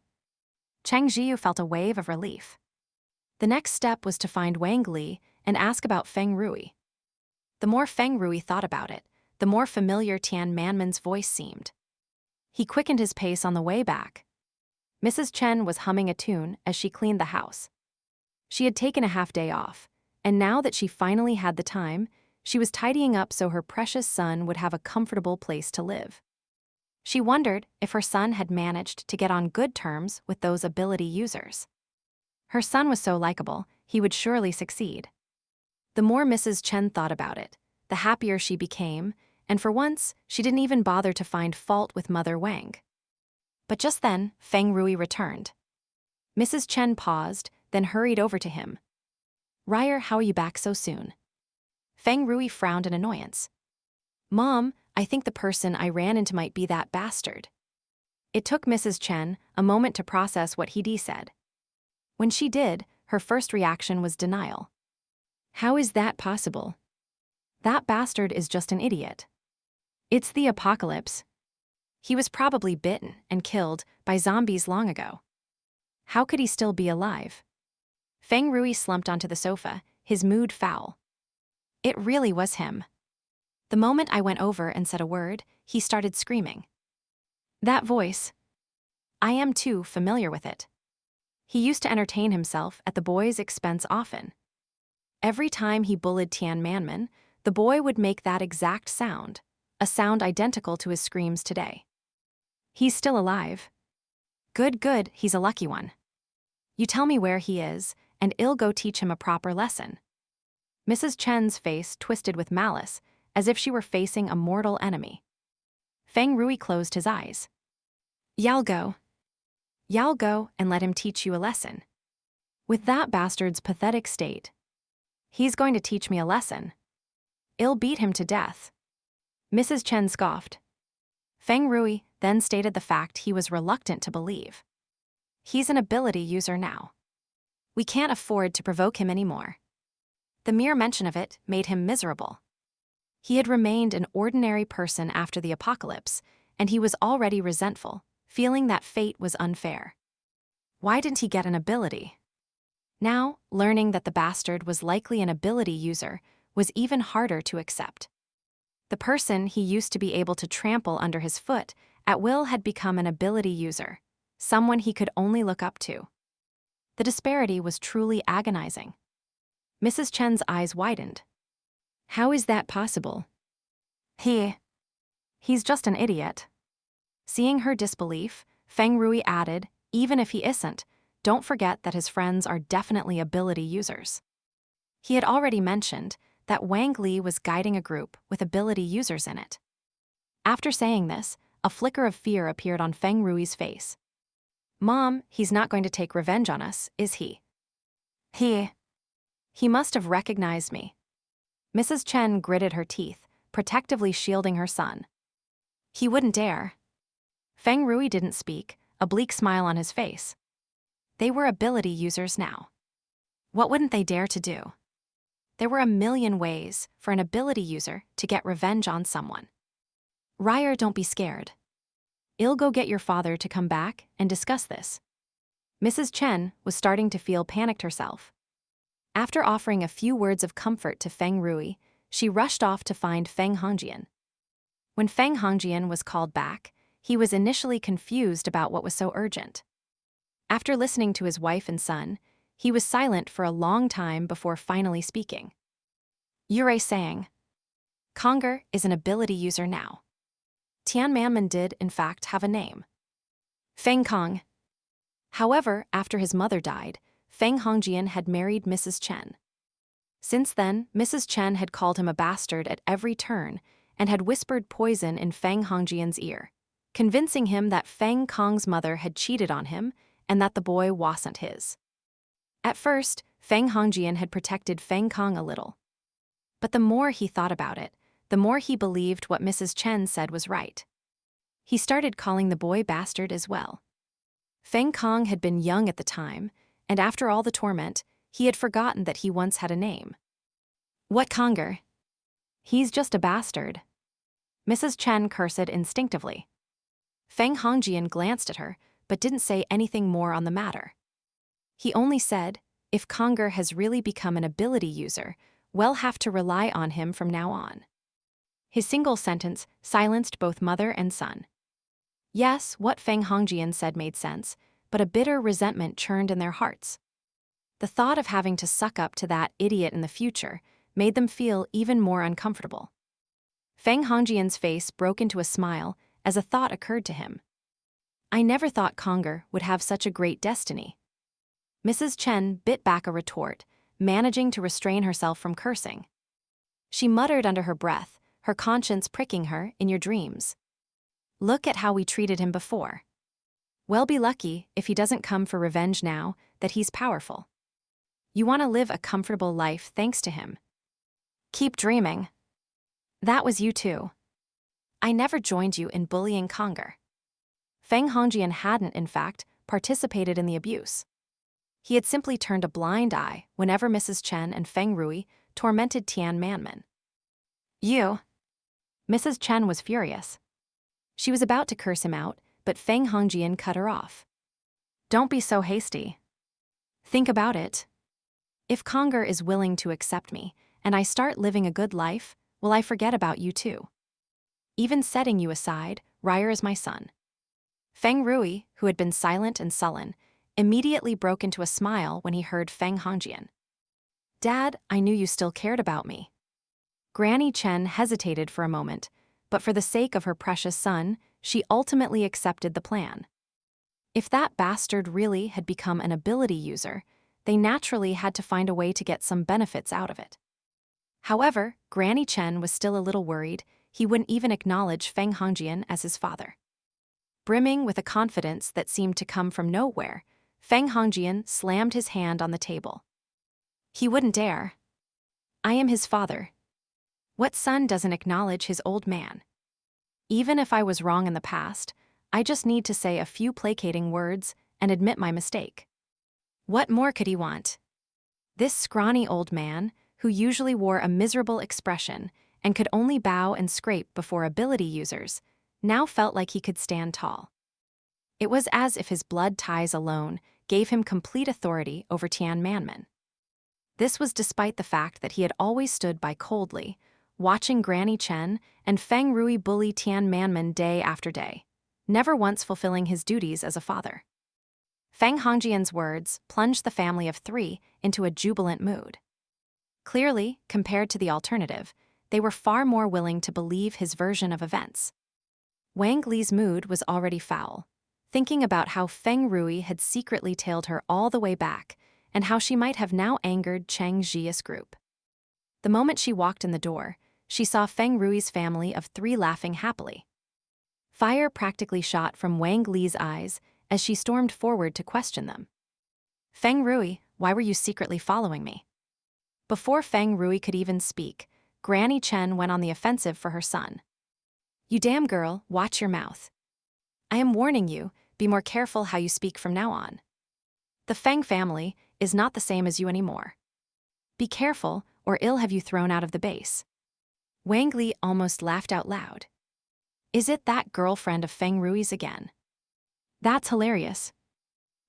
Cheng Zhiyu felt a wave of relief. The next step was to find Wang Li and ask about Feng Rui. The more Feng Rui thought about it, the more familiar Tian Manman's voice seemed. He quickened his pace on the way back. Mrs. Chen was humming a tune as she cleaned the house. She had taken a half-day off, and now that she finally had the time, she was tidying up so her precious son would have a comfortable place to live. She wondered if her son had managed to get on good terms with those ability users. Her son was so likable, he would surely succeed. The more Mrs. Chen thought about it, the happier she became, and for once, she didn't even bother to find fault with Mother Wang. But just then, Feng Rui returned. Mrs. Chen paused, then hurried over to him. "Ryer, how are you back so soon?" Feng Rui frowned in annoyance. "Mom, I think the person I ran into might be that bastard." It took Mrs. Chen a moment to process what He said. When she did, her first reaction was denial. "How is that possible? That bastard is just an idiot. It's the apocalypse. He was probably bitten and killed by zombies long ago. How could he still be alive?" Feng Rui slumped onto the sofa, his mood foul. "It really was him. The moment I went over and said a word, he started screaming. That voice. I am too familiar with it. He used to entertain himself at the boy's expense often. Every time he bullied Tian Manman, the boy would make that exact sound, a sound identical to his screams today. He's still alive. Good, he's a lucky one. You tell me where he is, and I'll go teach him a proper lesson." Mrs. Chen's face twisted with malice, as if she were facing a mortal enemy. Feng Rui closed his eyes. Y'all go and let him teach you a lesson. With that bastard's pathetic state. He's going to teach me a lesson. I'll beat him to death. Mrs. Chen scoffed. Feng Rui then stated the fact he was reluctant to believe. He's an ability user now. We can't afford to provoke him anymore. The mere mention of it made him miserable. He had remained an ordinary person after the apocalypse, and he was already resentful, feeling that fate was unfair. Why didn't he get an ability? Now, learning that the bastard was likely an ability user was even harder to accept. The person he used to be able to trample under his foot at will had become an ability user, someone he could only look up to. The disparity was truly agonizing. Mrs. Chen's eyes widened. How is that possible? He's just an idiot. Seeing her disbelief, Feng Rui added, even if he isn't, don't forget that his friends are definitely ability users. He had already mentioned that Wang Li was guiding a group with ability users in it. After saying this, a flicker of fear appeared on Feng Rui's face. Mom, he's not going to take revenge on us, is he? He must have recognized me. Mrs. Chen gritted her teeth, protectively shielding her son. He wouldn't dare. Feng Rui didn't speak, a bleak smile on his face. They were ability users now. What wouldn't they dare to do? There were a million ways for an ability user to get revenge on someone. Ryer, don't be scared. I'll go get your father to come back and discuss this. Mrs. Chen was starting to feel panicked herself. After offering a few words of comfort to Feng Rui, she rushed off to find Feng Hongjian. When Feng Hongjian was called back, he was initially confused about what was so urgent. After listening to his wife and son, he was silent for a long time before finally speaking. Yurei sang. Conger is an ability user now. Tian Manman did, in fact, have a name. Feng Kong. However, after his mother died, Feng Hongjian had married Mrs. Chen. Since then, Mrs. Chen had called him a bastard at every turn and had whispered poison in Feng Hongjian's ear, convincing him that Feng Kong's mother had cheated on him and that the boy wasn't his. At first, Feng Hongjian had protected Feng Kong a little. But the more he thought about it, the more he believed what Mrs. Chen said was right. He started calling the boy bastard as well. Feng Kong had been young at the time, and after all the torment, he had forgotten that he once had a name. What Conger? He's just a bastard. Mrs. Chen cursed instinctively. Feng Hongjian glanced at her, but didn't say anything more on the matter. He only said, if Conger has really become an ability user, we'll have to rely on him from now on. His single sentence silenced both mother and son. Yes, what Feng Hongjian said made sense, but a bitter resentment churned in their hearts. The thought of having to suck up to that idiot in the future made them feel even more uncomfortable. Feng Hongjian's face broke into a smile as a thought occurred to him. I never thought Conger would have such a great destiny. Mrs. Chen bit back a retort, managing to restrain herself from cursing. She muttered under her breath, her conscience pricking her in your dreams. Look at how we treated him before. We'll be lucky if he doesn't come for revenge now that he's powerful. You want to live a comfortable life thanks to him. Keep dreaming. That was you too. I never joined you in bullying Conger. Feng Hongjian hadn't, in fact, participated in the abuse. He had simply turned a blind eye whenever Mrs. Chen and Feng Rui tormented Tian Manman. You. Mrs. Chen was furious. She was about to curse him out, but Feng Hongjian cut her off. Don't be so hasty. Think about it. If Conger is willing to accept me, and I start living a good life, will I forget about you too? Even setting you aside, Ryer is my son. Feng Rui, who had been silent and sullen, immediately broke into a smile when he heard Feng Hongjian. Dad, I knew you still cared about me. Granny Chen hesitated for a moment, but for the sake of her precious son, she ultimately accepted the plan. If that bastard really had become an ability user, they naturally had to find a way to get some benefits out of it. However, Granny Chen was still a little worried he wouldn't even acknowledge Feng Hongjian as his father. Brimming with a confidence that seemed to come from nowhere, Feng Hongjian slammed his hand on the table. He wouldn't dare. I am his father. What son doesn't acknowledge his old man? Even if I was wrong in the past, I just need to say a few placating words and admit my mistake. What more could he want? This scrawny old man, who usually wore a miserable expression and could only bow and scrape before ability users, now felt like he could stand tall. It was as if his blood ties alone gave him complete authority over Tian Manman. This was despite the fact that he had always stood by coldly, watching Granny Chen and Feng Rui bully Tian Manman day after day, never once fulfilling his duties as a father. Feng Hongjian's words plunged the family of three into a jubilant mood. Clearly, compared to the alternative, they were far more willing to believe his version of events. Wang Li's mood was already foul, thinking about how Feng Rui had secretly tailed her all the way back and how she might have now angered Cheng Zhiyu's group. The moment she walked in the door, she saw Feng Rui's family of three laughing happily. Fire practically shot from Wang Li's eyes as she stormed forward to question them. Feng Rui, why were you secretly following me? Before Feng Rui could even speak, Granny Chen went on the offensive for her son. You damn girl, watch your mouth. I am warning you, be more careful how you speak from now on. The Feng family is not the same as you anymore. Be careful, or ill have you thrown out of the base. Wang Li almost laughed out loud. Is it that girlfriend of Feng Rui's again? That's hilarious.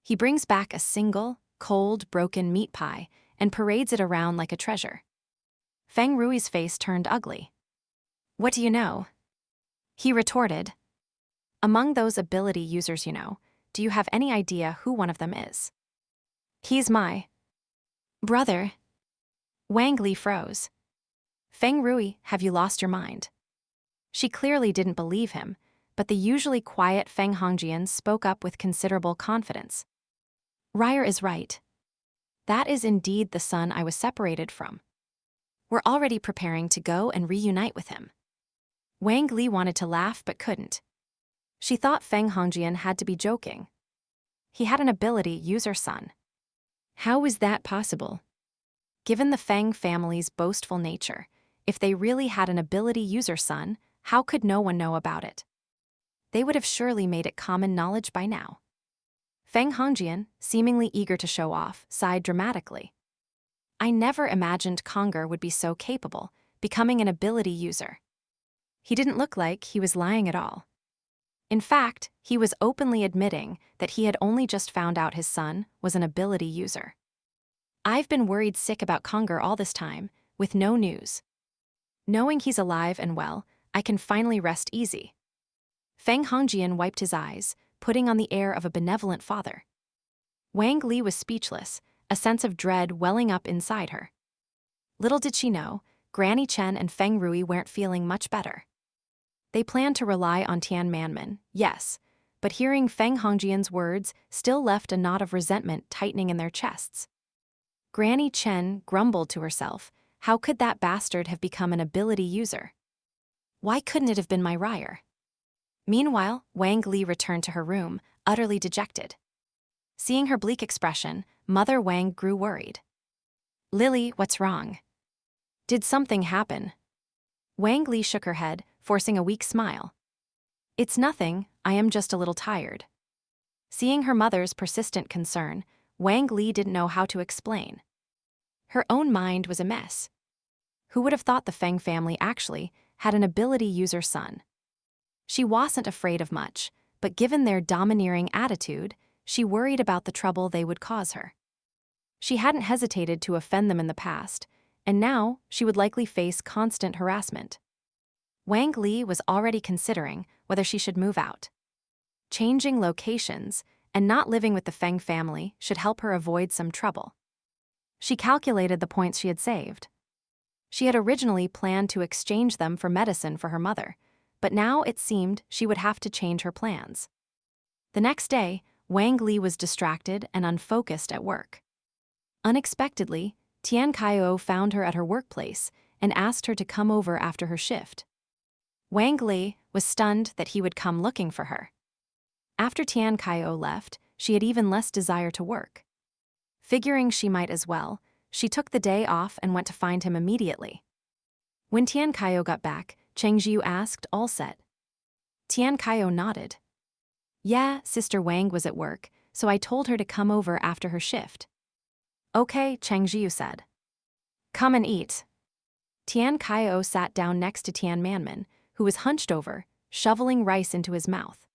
He brings back a single, cold, broken meat pie and parades it around like a treasure. Feng Rui's face turned ugly. What do you know? He retorted. Among those ability users you know, do you have any idea who one of them is? He's my brother. Wang Li froze. Feng Rui, have you lost your mind? She clearly didn't believe him, but the usually quiet Feng Hongjian spoke up with considerable confidence. Ryer is right. That is indeed the son I was separated from. We're already preparing to go and reunite with him. Wang Li wanted to laugh but couldn't. She thought Feng Hongjian had to be joking. He had an ability user son. How was that possible? Given the Feng family's boastful nature, if they really had an ability user son, how could no one know about it? They would have surely made it common knowledge by now. Feng Hongjian, seemingly eager to show off, sighed dramatically. I never imagined Conger would be so capable, becoming an ability user. He didn't look like he was lying at all. In fact, he was openly admitting that he had only just found out his son was an ability user. I've been worried sick about Conger all this time, with no news. Knowing he's alive and well, I can finally rest easy. Feng Hongjian wiped his eyes, putting on the air of a benevolent father. Wang Li was speechless, a sense of dread welling up inside her. Little did she know, Granny Chen and Feng Rui weren't feeling much better. They planned to rely on Tian Manman, yes, but hearing Feng Hongjian's words still left a knot of resentment tightening in their chests. Granny Chen grumbled to herself, how could that bastard have become an ability user? Why couldn't it have been my Ryer? Meanwhile, Wang Li returned to her room, utterly dejected. Seeing her bleak expression, Mother Wang grew worried. Lily, what's wrong? Did something happen? Wang Li shook her head, forcing a weak smile. It's nothing, I am just a little tired. Seeing her mother's persistent concern, Wang Li didn't know how to explain. Her own mind was a mess. Who would have thought the Feng family actually had an ability user son? She wasn't afraid of much, but given their domineering attitude, she worried about the trouble they would cause her. She hadn't hesitated to offend them in the past, and now she would likely face constant harassment. Wang Li was already considering whether she should move out. Changing locations and not living with the Feng family should help her avoid some trouble. She calculated the points she had saved. She had originally planned to exchange them for medicine for her mother, but now it seemed she would have to change her plans. The next day, Wang Li was distracted and unfocused at work. Unexpectedly, Tian Qiao found her at her workplace and asked her to come over after her shift. Wang Li was stunned that he would come looking for her. After Tian Qiao left, she had even less desire to work. Figuring she might as well, she took the day off and went to find him immediately. When Tian Qiao got back, Cheng Zhiyu asked, all set. Tian Qiao nodded. Yeah, Sister Wang was at work, so I told her to come over after her shift. Okay, Cheng Zhiyu said. Come and eat. Tian Qiao sat down next to Tian Manman, who was hunched over, shoveling rice into his mouth.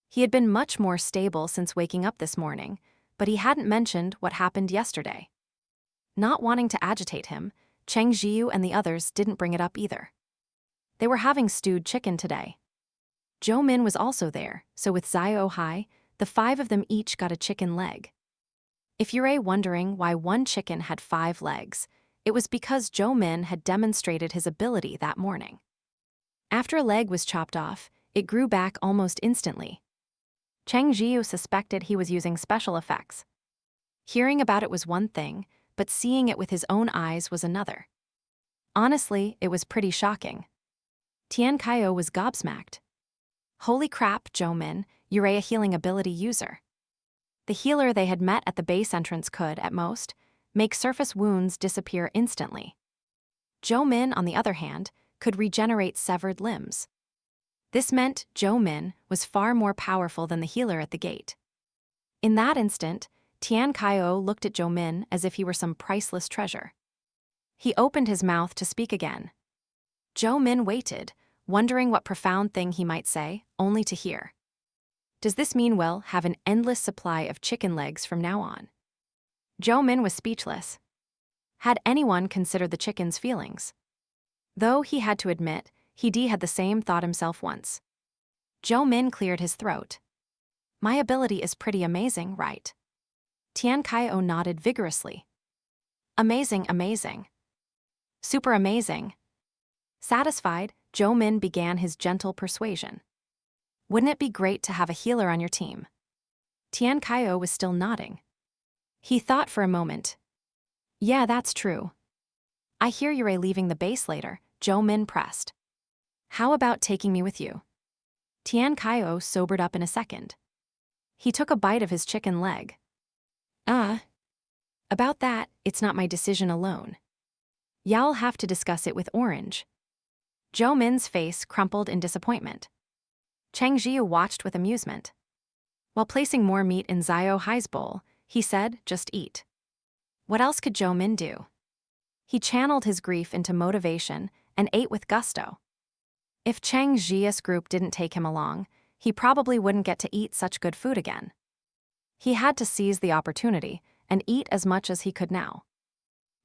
He had been much more stable since waking up this morning, but he hadn't mentioned what happened yesterday. Not wanting to agitate him, Cheng Zhiyu and the others didn't bring it up either. They were having stewed chicken today. Zhou Min was also there, so with Xiao Hei, the 5 of them each got a chicken leg. If you're wondering why one chicken had 5 legs, it was because Zhou Min had demonstrated his ability that morning. After a leg was chopped off, it grew back almost instantly. Cheng Zhiyu suspected he was using special effects. Hearing about it was one thing, but seeing it with his own eyes was another. Honestly, it was pretty shocking. Tian Qiao was gobsmacked. Holy crap, Zhou Min, you're a healing ability user. The healer they had met at the base entrance could, at most, make surface wounds disappear instantly. Zhou Min, on the other hand, could regenerate severed limbs. This meant Zhou Min was far more powerful than the healer at the gate. In that instant, Tian Qiao looked at Zhou Min as if he were some priceless treasure. He opened his mouth to speak again. Zhou Min waited, wondering what profound thing he might say, only to hear. Does this mean we'll have an endless supply of chicken legs from now on? Zhou Min was speechless. Had anyone considered the chicken's feelings? Though he had to admit, he had the same thought himself once. Zhou Min cleared his throat. My ability is pretty amazing, right? Tian Qiao nodded vigorously. Amazing, amazing. Super amazing. Satisfied, Zhou Min began his gentle persuasion. Wouldn't it be great to have a healer on your team? Tian Qiao was still nodding. He thought for a moment. Yeah, that's true. I hear you're leaving the base later, Zhou Min pressed. How about taking me with you? Tian Qiao sobered up in a second. He took a bite of his chicken leg. About that, it's not my decision alone. Y'all have to discuss it with Orange. Zhou Min's face crumpled in disappointment. Cheng Zhiyu watched with amusement. While placing more meat in Xiao Hei's bowl, he said, just eat. What else could Zhou Min do? He channeled his grief into motivation and ate with gusto. If Cheng Zhiyu's group didn't take him along, he probably wouldn't get to eat such good food again. He had to seize the opportunity and eat as much as he could now.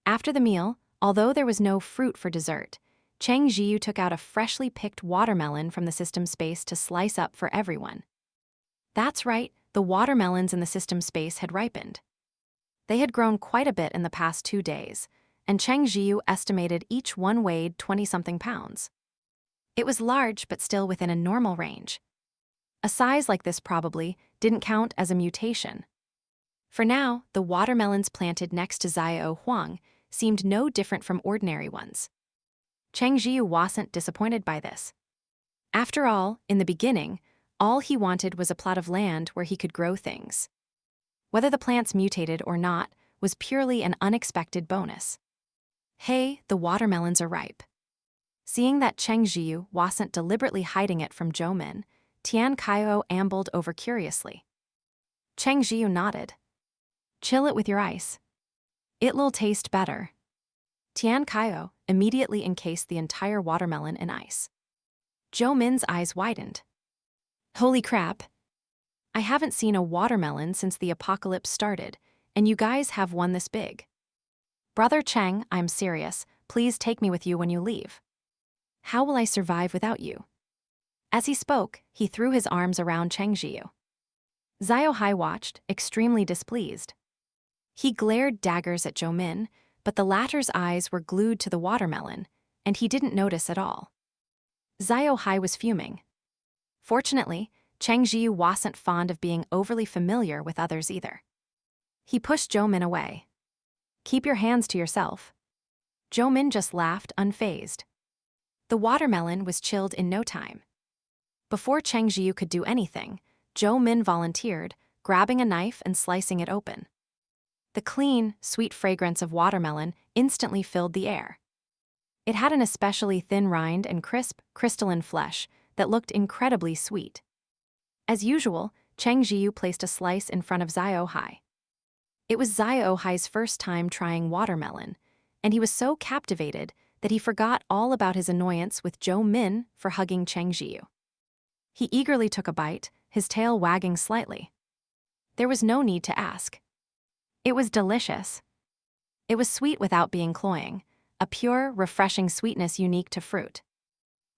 After the meal, although there was no fruit for dessert, Cheng Zhiyu took out a freshly picked watermelon from the system space to slice up for everyone. That's right, the watermelons in the system space had ripened. They had grown quite a bit in the past 2 days, and Cheng Zhiyu estimated each one weighed 20-something pounds. It was large but still within a normal range. A size like this probably didn't count as a mutation. For now, the watermelons planted next to Xiao Huang seemed no different from ordinary ones. Cheng Zhiyu wasn't disappointed by this. After all, in the beginning, all he wanted was a plot of land where he could grow things. Whether the plants mutated or not was purely an unexpected bonus. Hey, the watermelons are ripe. Seeing that Cheng Zhiyu wasn't deliberately hiding it from Zhou Min, Tian Qiao ambled over curiously. Cheng Zhiyu nodded. Chill it with your ice. It'll taste better. Tian Qiao immediately encased the entire watermelon in ice. Zhou Min's eyes widened. Holy crap! I haven't seen a watermelon since the apocalypse started, and you guys have one this big. Brother Cheng, I'm serious. Please take me with you when you leave. How will I survive without you? As he spoke, he threw his arms around Cheng Zhiyu. Xiao Hei watched, extremely displeased. He glared daggers at Zhou Min, but the latter's eyes were glued to the watermelon, and he didn't notice at all. Xiao Hei was fuming. Fortunately, Cheng Zhiyu wasn't fond of being overly familiar with others either. He pushed Zhou Min away. Keep your hands to yourself. Zhou Min just laughed, unfazed. The watermelon was chilled in no time. Before Cheng Zhiyu could do anything, Zhou Min volunteered, grabbing a knife and slicing it open. The clean, sweet fragrance of watermelon instantly filled the air. It had an especially thin rind and crisp, crystalline flesh that looked incredibly sweet. As usual, Cheng Zhiyu placed a slice in front of Xiao Hei. It was Xiao Hei's first time trying watermelon, and he was so captivated that he forgot all about his annoyance with Zhou Min for hugging Cheng Zhiyu. He eagerly took a bite, his tail wagging slightly. There was no need to ask. It was delicious. It was sweet without being cloying, a pure, refreshing sweetness unique to fruit.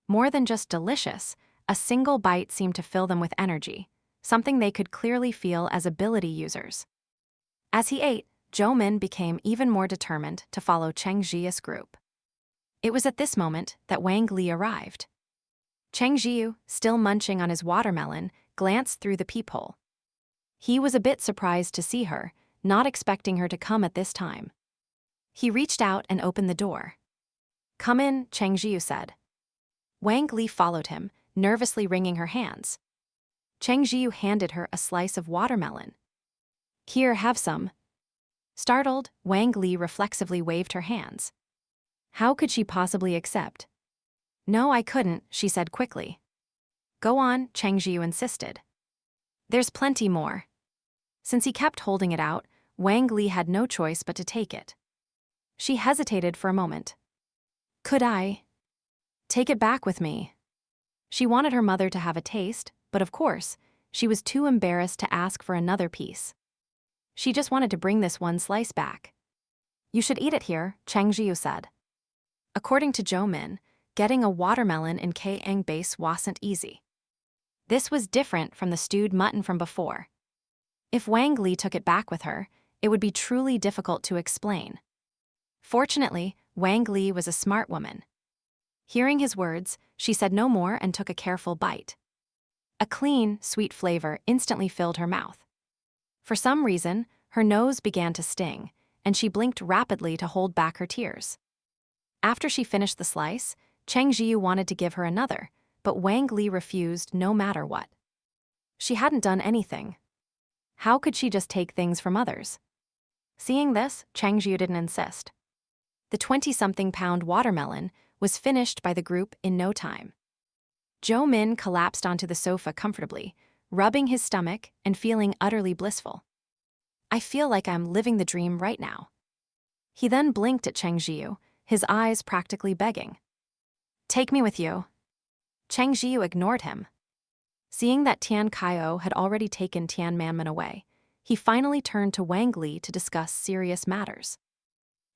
More than just delicious, a single bite seemed to fill them with energy, something they could clearly feel as ability users. As he ate, Zhou Min became even more determined to follow Cheng Zhiyu's group. It was at this moment that Wang Li arrived. Cheng Zhiyu, still munching on his watermelon, glanced through the peephole. He was a bit surprised to see her, not expecting her to come at this time. He reached out and opened the door. Come in, Cheng Zhiyu said. Wang Li followed him, nervously wringing her hands. Cheng Zhiyu handed her a slice of watermelon. Here, have some. Startled, Wang Li reflexively waved her hands. How could she possibly accept? No, I couldn't, she said quickly. Go on, Cheng Zhiyu insisted. There's plenty more. Since he kept holding it out, Wang Li had no choice but to take it. She hesitated for a moment. Could I take it back with me? She wanted her mother to have a taste, but of course, she was too embarrassed to ask for another piece. She just wanted to bring this one slice back. You should eat it here, Cheng Zhiyu said. According to Zhou Min, getting a watermelon in Kang base wasn't easy. This was different from the stewed mutton from before. If Wang Li took it back with her, it would be truly difficult to explain. Fortunately, Wang Li was a smart woman. Hearing his words, she said no more and took a careful bite. A clean, sweet flavor instantly filled her mouth. For some reason, her nose began to sting, and she blinked rapidly to hold back her tears. After she finished the slice, Cheng Zhiyu wanted to give her another, but Wang Li refused no matter what. She hadn't done anything. How could she just take things from others? Seeing this, Cheng Zhiyu didn't insist. The 20-something pound watermelon was finished by the group in no time. Zhou Min collapsed onto the sofa comfortably, rubbing his stomach and feeling utterly blissful. I feel like I'm living the dream right now. He then blinked at Cheng Zhiyu, his eyes practically begging. Take me with you. Cheng Zhiyu ignored him. Seeing that Tian Qiao had already taken Tian Manman away, he finally turned to Wang Li to discuss serious matters.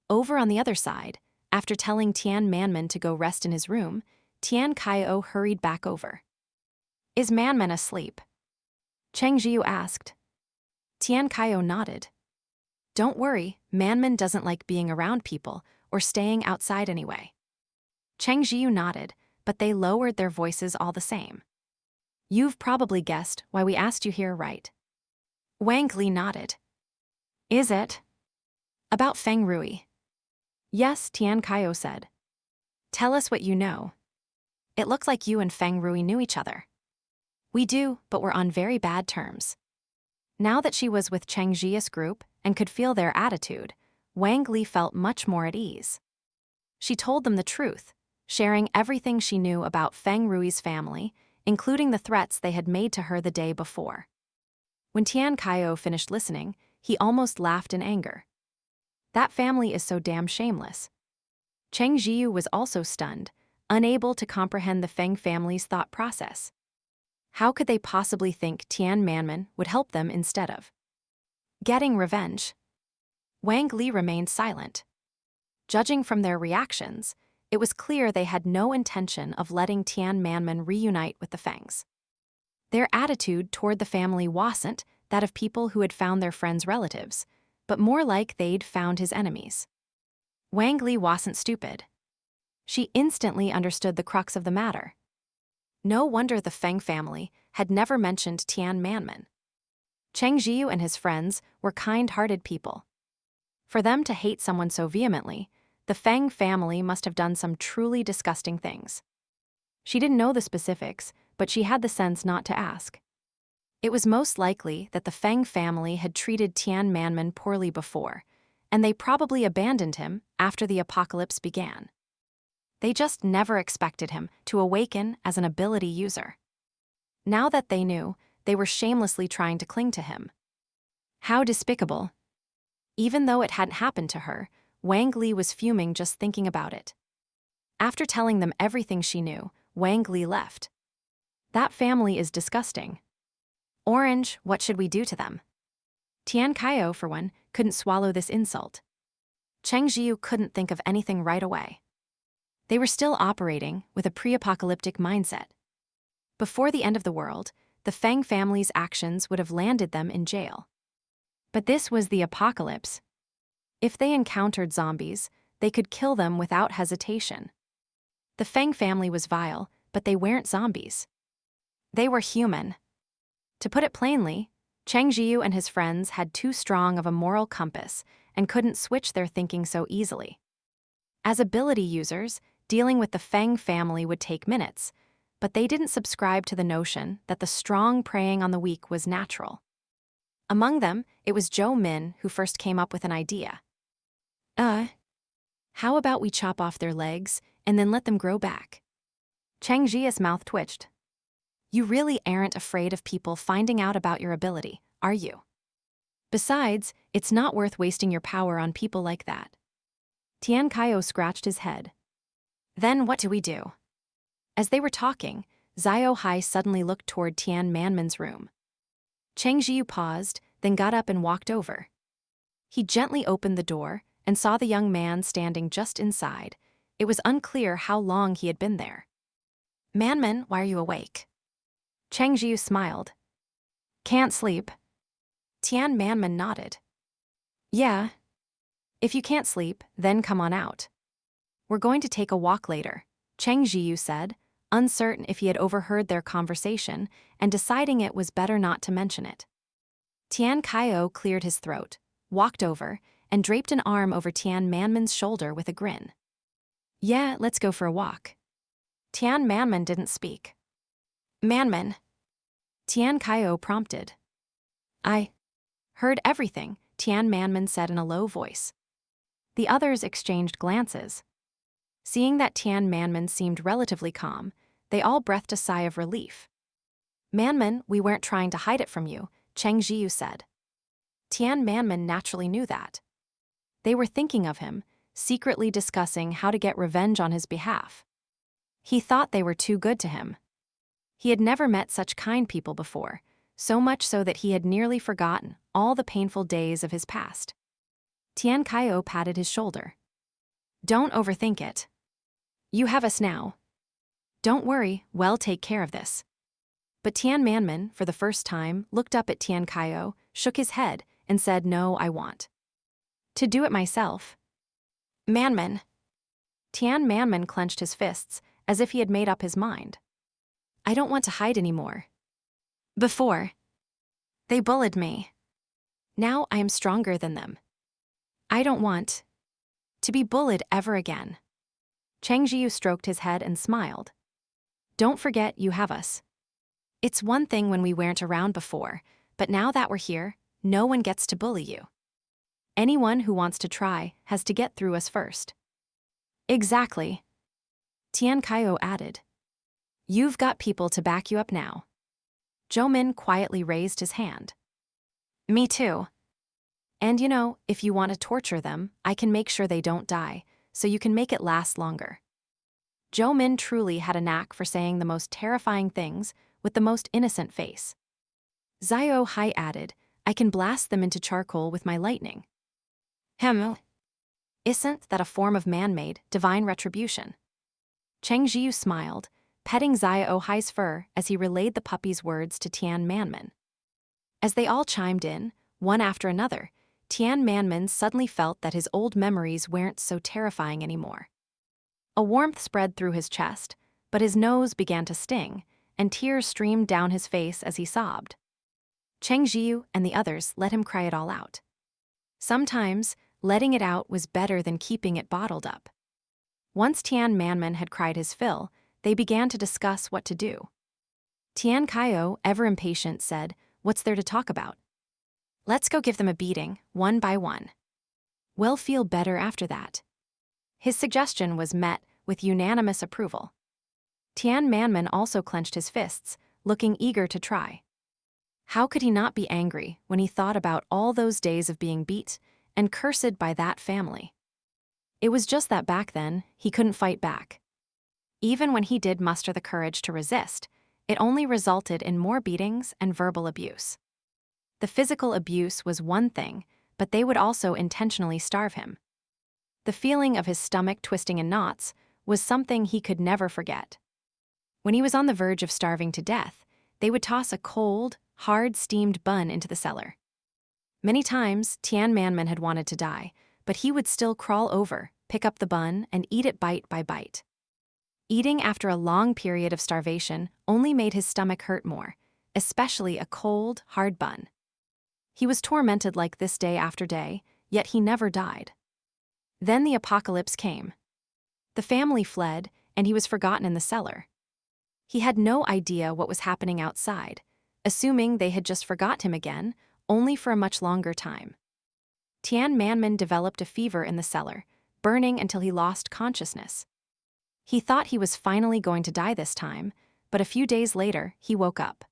Over on the other side, After telling Tian Manmen to go rest in his room, Tian Qiao hurried back over. Is Manmen asleep? Cheng Zhiyu asked. Tian Qiao nodded. Don't worry, Manmen doesn't like being around people or staying outside anyway. Cheng Zhiyu nodded, but they lowered their voices all the same. You've probably guessed why we asked you here, right? Wang Li nodded. Is it? About Feng Rui. Yes, Tian Qiao said. Tell us what you know. It looked like you and Feng Rui knew each other. We do, but we're on very bad terms. Now that she was with Cheng Zhiyu's group and could feel their attitude, Wang Li felt much more at ease. She told them the truth, sharing everything she knew about Feng Rui's family, including the threats they had made to her the day before. When Tian Qiao finished listening, he almost laughed in anger. That family is so damn shameless. Cheng Zhiyu was also stunned, unable to comprehend the Feng family's thought process. How could they possibly think Tian Manmen would help them instead of getting revenge? Wang Li remained silent. Judging from their reactions, it was clear they had no intention of letting Tian Manmen reunite with the Fengs. Their attitude toward the family wasn't that of people who had found their friend's relatives, but more like they'd found his enemies. Wang Li wasn't stupid. She instantly understood the crux of the matter. No wonder the Feng family had never mentioned Tian Manmen. Cheng Zhiyu and his friends were kind-hearted people. For them to hate someone so vehemently, the Feng family must have done some truly disgusting things. She didn't know the specifics, but she had the sense not to ask. It was most likely that the Feng family had treated Tian Manmen poorly before, and they probably abandoned him after the apocalypse began. They just never expected him to awaken as an ability user. Now that they knew, they were shamelessly trying to cling to him. How despicable. Even though it hadn't happened to her, Wang Li was fuming just thinking about it. After telling them everything she knew, Wang Li left. That family is disgusting. Orange, what should we do to them? Tian Qiao, for one, couldn't swallow this insult. Cheng Zhiyu couldn't think of anything right away. They were still operating with a pre-apocalyptic mindset. Before the end of the world, the Feng family's actions would have landed them in jail. But this was the apocalypse. If they encountered zombies, they could kill them without hesitation. The Feng family was vile, but they weren't zombies. They were human. To put it plainly, Cheng Zhiyu and his friends had too strong of a moral compass and couldn't switch their thinking so easily. As ability users, dealing with the Feng family would take minutes, but they didn't subscribe to the notion that the strong preying on the weak was natural. Among them, it was Zhou Min who first came up with an idea. How about we chop off their legs and then let them grow back? Cheng Zhiyu's mouth twitched. You really aren't afraid of people finding out about your ability, are you? Besides, it's not worth wasting your power on people like that. Tian Qiao scratched his head. Then what do we do? As they were talking, Xiao Hei suddenly looked toward Tian Manmen's room. Cheng Zhiyu paused, then got up and walked over. He gently opened the door and saw the young man standing just inside. It was unclear how long he had been there. Manmen, why are you awake? Cheng Zhiyu smiled. Can't sleep. Tian Manmen nodded. Yeah. If you can't sleep, then come on out. We're going to take a walk later, Cheng Zhiyu said, uncertain if he had overheard their conversation and deciding it was better not to mention it. Tian Qiao cleared his throat, walked over, and draped an arm over Tian Manmen's shoulder with a grin. Yeah, let's go for a walk. Tian Manmen didn't speak. Manmen. Tian Qiao prompted. I heard everything, Tian Manmen said in a low voice. The others exchanged glances. Seeing that Tian Manmen seemed relatively calm, they all breathed a sigh of relief. Manmen, we weren't trying to hide it from you, Cheng Zhiyu said. Tian Manmen naturally knew that. They were thinking of him, secretly discussing how to get revenge on his behalf. He thought they were too good to him. He had never met such kind people before, so much so that he had nearly forgotten all the painful days of his past. Tian Qiao patted his shoulder. Don't overthink it. You have us now. Don't worry, we'll take care of this. But Tian Manman, for the first time, looked up at Tian Qiao, shook his head, and said, "No, I want to do it myself." Manman. Tian Manman clenched his fists, as if he had made up his mind. "I don't want to hide anymore. Before, they bullied me. Now I am stronger than them. I don't want to be bullied ever again." Cheng Zhiyu stroked his head and smiled. "Don't forget you have us. It's one thing when we weren't around before, but now that we're here, no one gets to bully you. Anyone who wants to try has to get through us first." Exactly. Tian Qiao added. "You've got people to back you up now." Zhou Min quietly raised his hand. "Me too. And if you want to torture them, I can make sure they don't die, so you can make it last longer." Zhou Min truly had a knack for saying the most terrifying things with the most innocent face. Xiao Hei added, "I can blast them into charcoal with my lightning." Isn't that a form of man-made, divine retribution? Cheng Zhiyu smiled, petting Xiao Hei's fur as he relayed the puppy's words to Tian Manman. As they all chimed in, one after another, Tian Manman suddenly felt that his old memories weren't so terrifying anymore. A warmth spread through his chest, but his nose began to sting, and tears streamed down his face as he sobbed. Cheng Zhiyu and the others let him cry it all out. Sometimes, letting it out was better than keeping it bottled up. Once Tian Manman had cried his fill, they began to discuss what to do. Tian Qiao, ever impatient, said, "What's there to talk about? Let's go give them a beating, one by one. We'll feel better after that." His suggestion was met with unanimous approval. Tian Manman also clenched his fists, looking eager to try. How could he not be angry when he thought about all those days of being beat and cursed by that family? It was just that back then, he couldn't fight back. Even when he did muster the courage to resist, it only resulted in more beatings and verbal abuse. The physical abuse was one thing, but they would also intentionally starve him. The feeling of his stomach twisting in knots was something he could never forget. When he was on the verge of starving to death, they would toss a cold, hard steamed bun into the cellar. Many times, Tian Manman had wanted to die, but he would still crawl over, pick up the bun, and eat it bite by bite. Eating after a long period of starvation only made his stomach hurt more, especially a cold, hard bun. He was tormented like this day after day, yet he never died. Then the apocalypse came. The family fled, and he was forgotten in the cellar. He had no idea what was happening outside, assuming they had just forgot him again, only for a much longer time. Tian Manman developed a fever in the cellar, burning until he lost consciousness. He thought he was finally going to die this time, but a few days later, he woke up.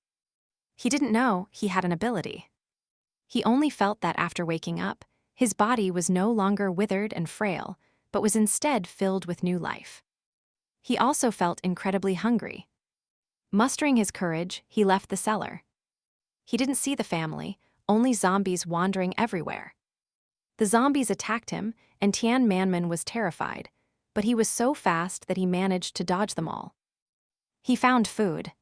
He didn't know he had an ability. He only felt that after waking up, his body was no longer withered and frail, but was instead filled with new life. He also felt incredibly hungry. Mustering his courage, he left the cellar. He didn't see the family, only zombies wandering everywhere. The zombies attacked him, and Tian Manman was terrified, but he was so fast that he managed to dodge them all. He found food.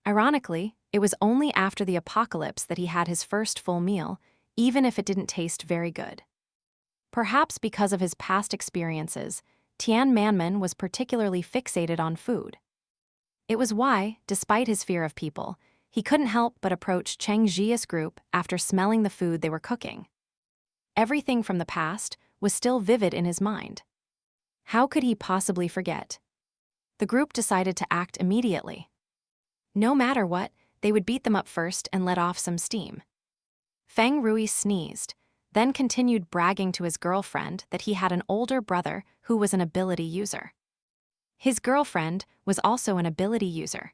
Ironically, it was only after the apocalypse that he had his first full meal, even if it didn't taste very good. Perhaps because of his past experiences, Tian Manman was particularly fixated on food. It was why, despite his fear of people, he couldn't help but approach Cheng Zhiyu's group after smelling the food they were cooking. Everything from the past was still vivid in his mind. How could he possibly forget? The group decided to act immediately. No matter what, they would beat them up first and let off some steam. Feng Rui sneezed, then continued bragging to his girlfriend that he had an older brother who was an ability user. His girlfriend was also an ability user.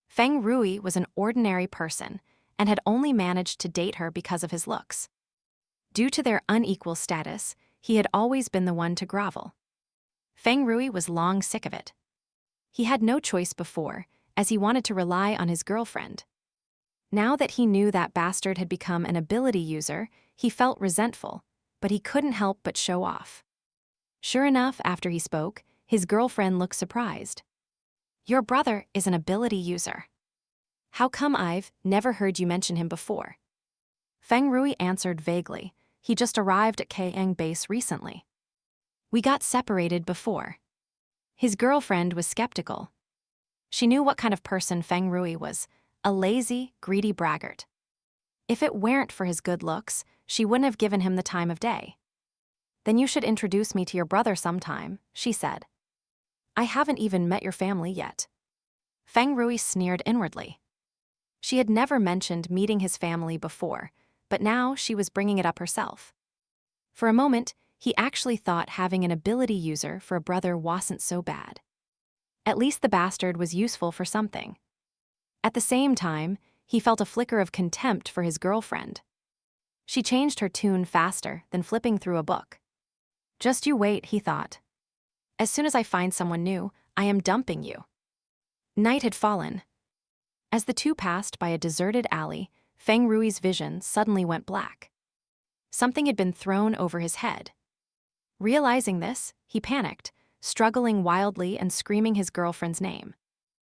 Feng Rui was an ordinary person and had only managed to date her because of his looks. Due to their unequal status, he had always been the one to grovel. Feng Rui was long sick of it. He had no choice before, as he wanted to rely on his girlfriend. Now that he knew that bastard had become an ability user, he felt resentful, but he couldn't help but show off. Sure enough, after he spoke, his girlfriend looked surprised. Your brother is an ability user. How come I've never heard you mention him before? Feng Rui answered vaguely. He just arrived at Kang base recently. We got separated before. His girlfriend was skeptical. She knew what kind of person Feng Rui was, a lazy, greedy braggart. If it weren't for his good looks, she wouldn't have given him the time of day. Then you should introduce me to your brother sometime, she said. I haven't even met your family yet. Feng Rui sneered inwardly. She had never mentioned meeting his family before, but now she was bringing it up herself. For a moment, he actually thought having an ability user for a brother wasn't so bad. At least the bastard was useful for something. At the same time, he felt a flicker of contempt for his girlfriend. She changed her tune faster than flipping through a book. Just you wait, he thought. As soon as I find someone new, I am dumping you. Night had fallen. As the two passed by a deserted alley, Feng Rui's vision suddenly went black. Something had been thrown over his head. Realizing this, he panicked, struggling wildly and screaming his girlfriend's name.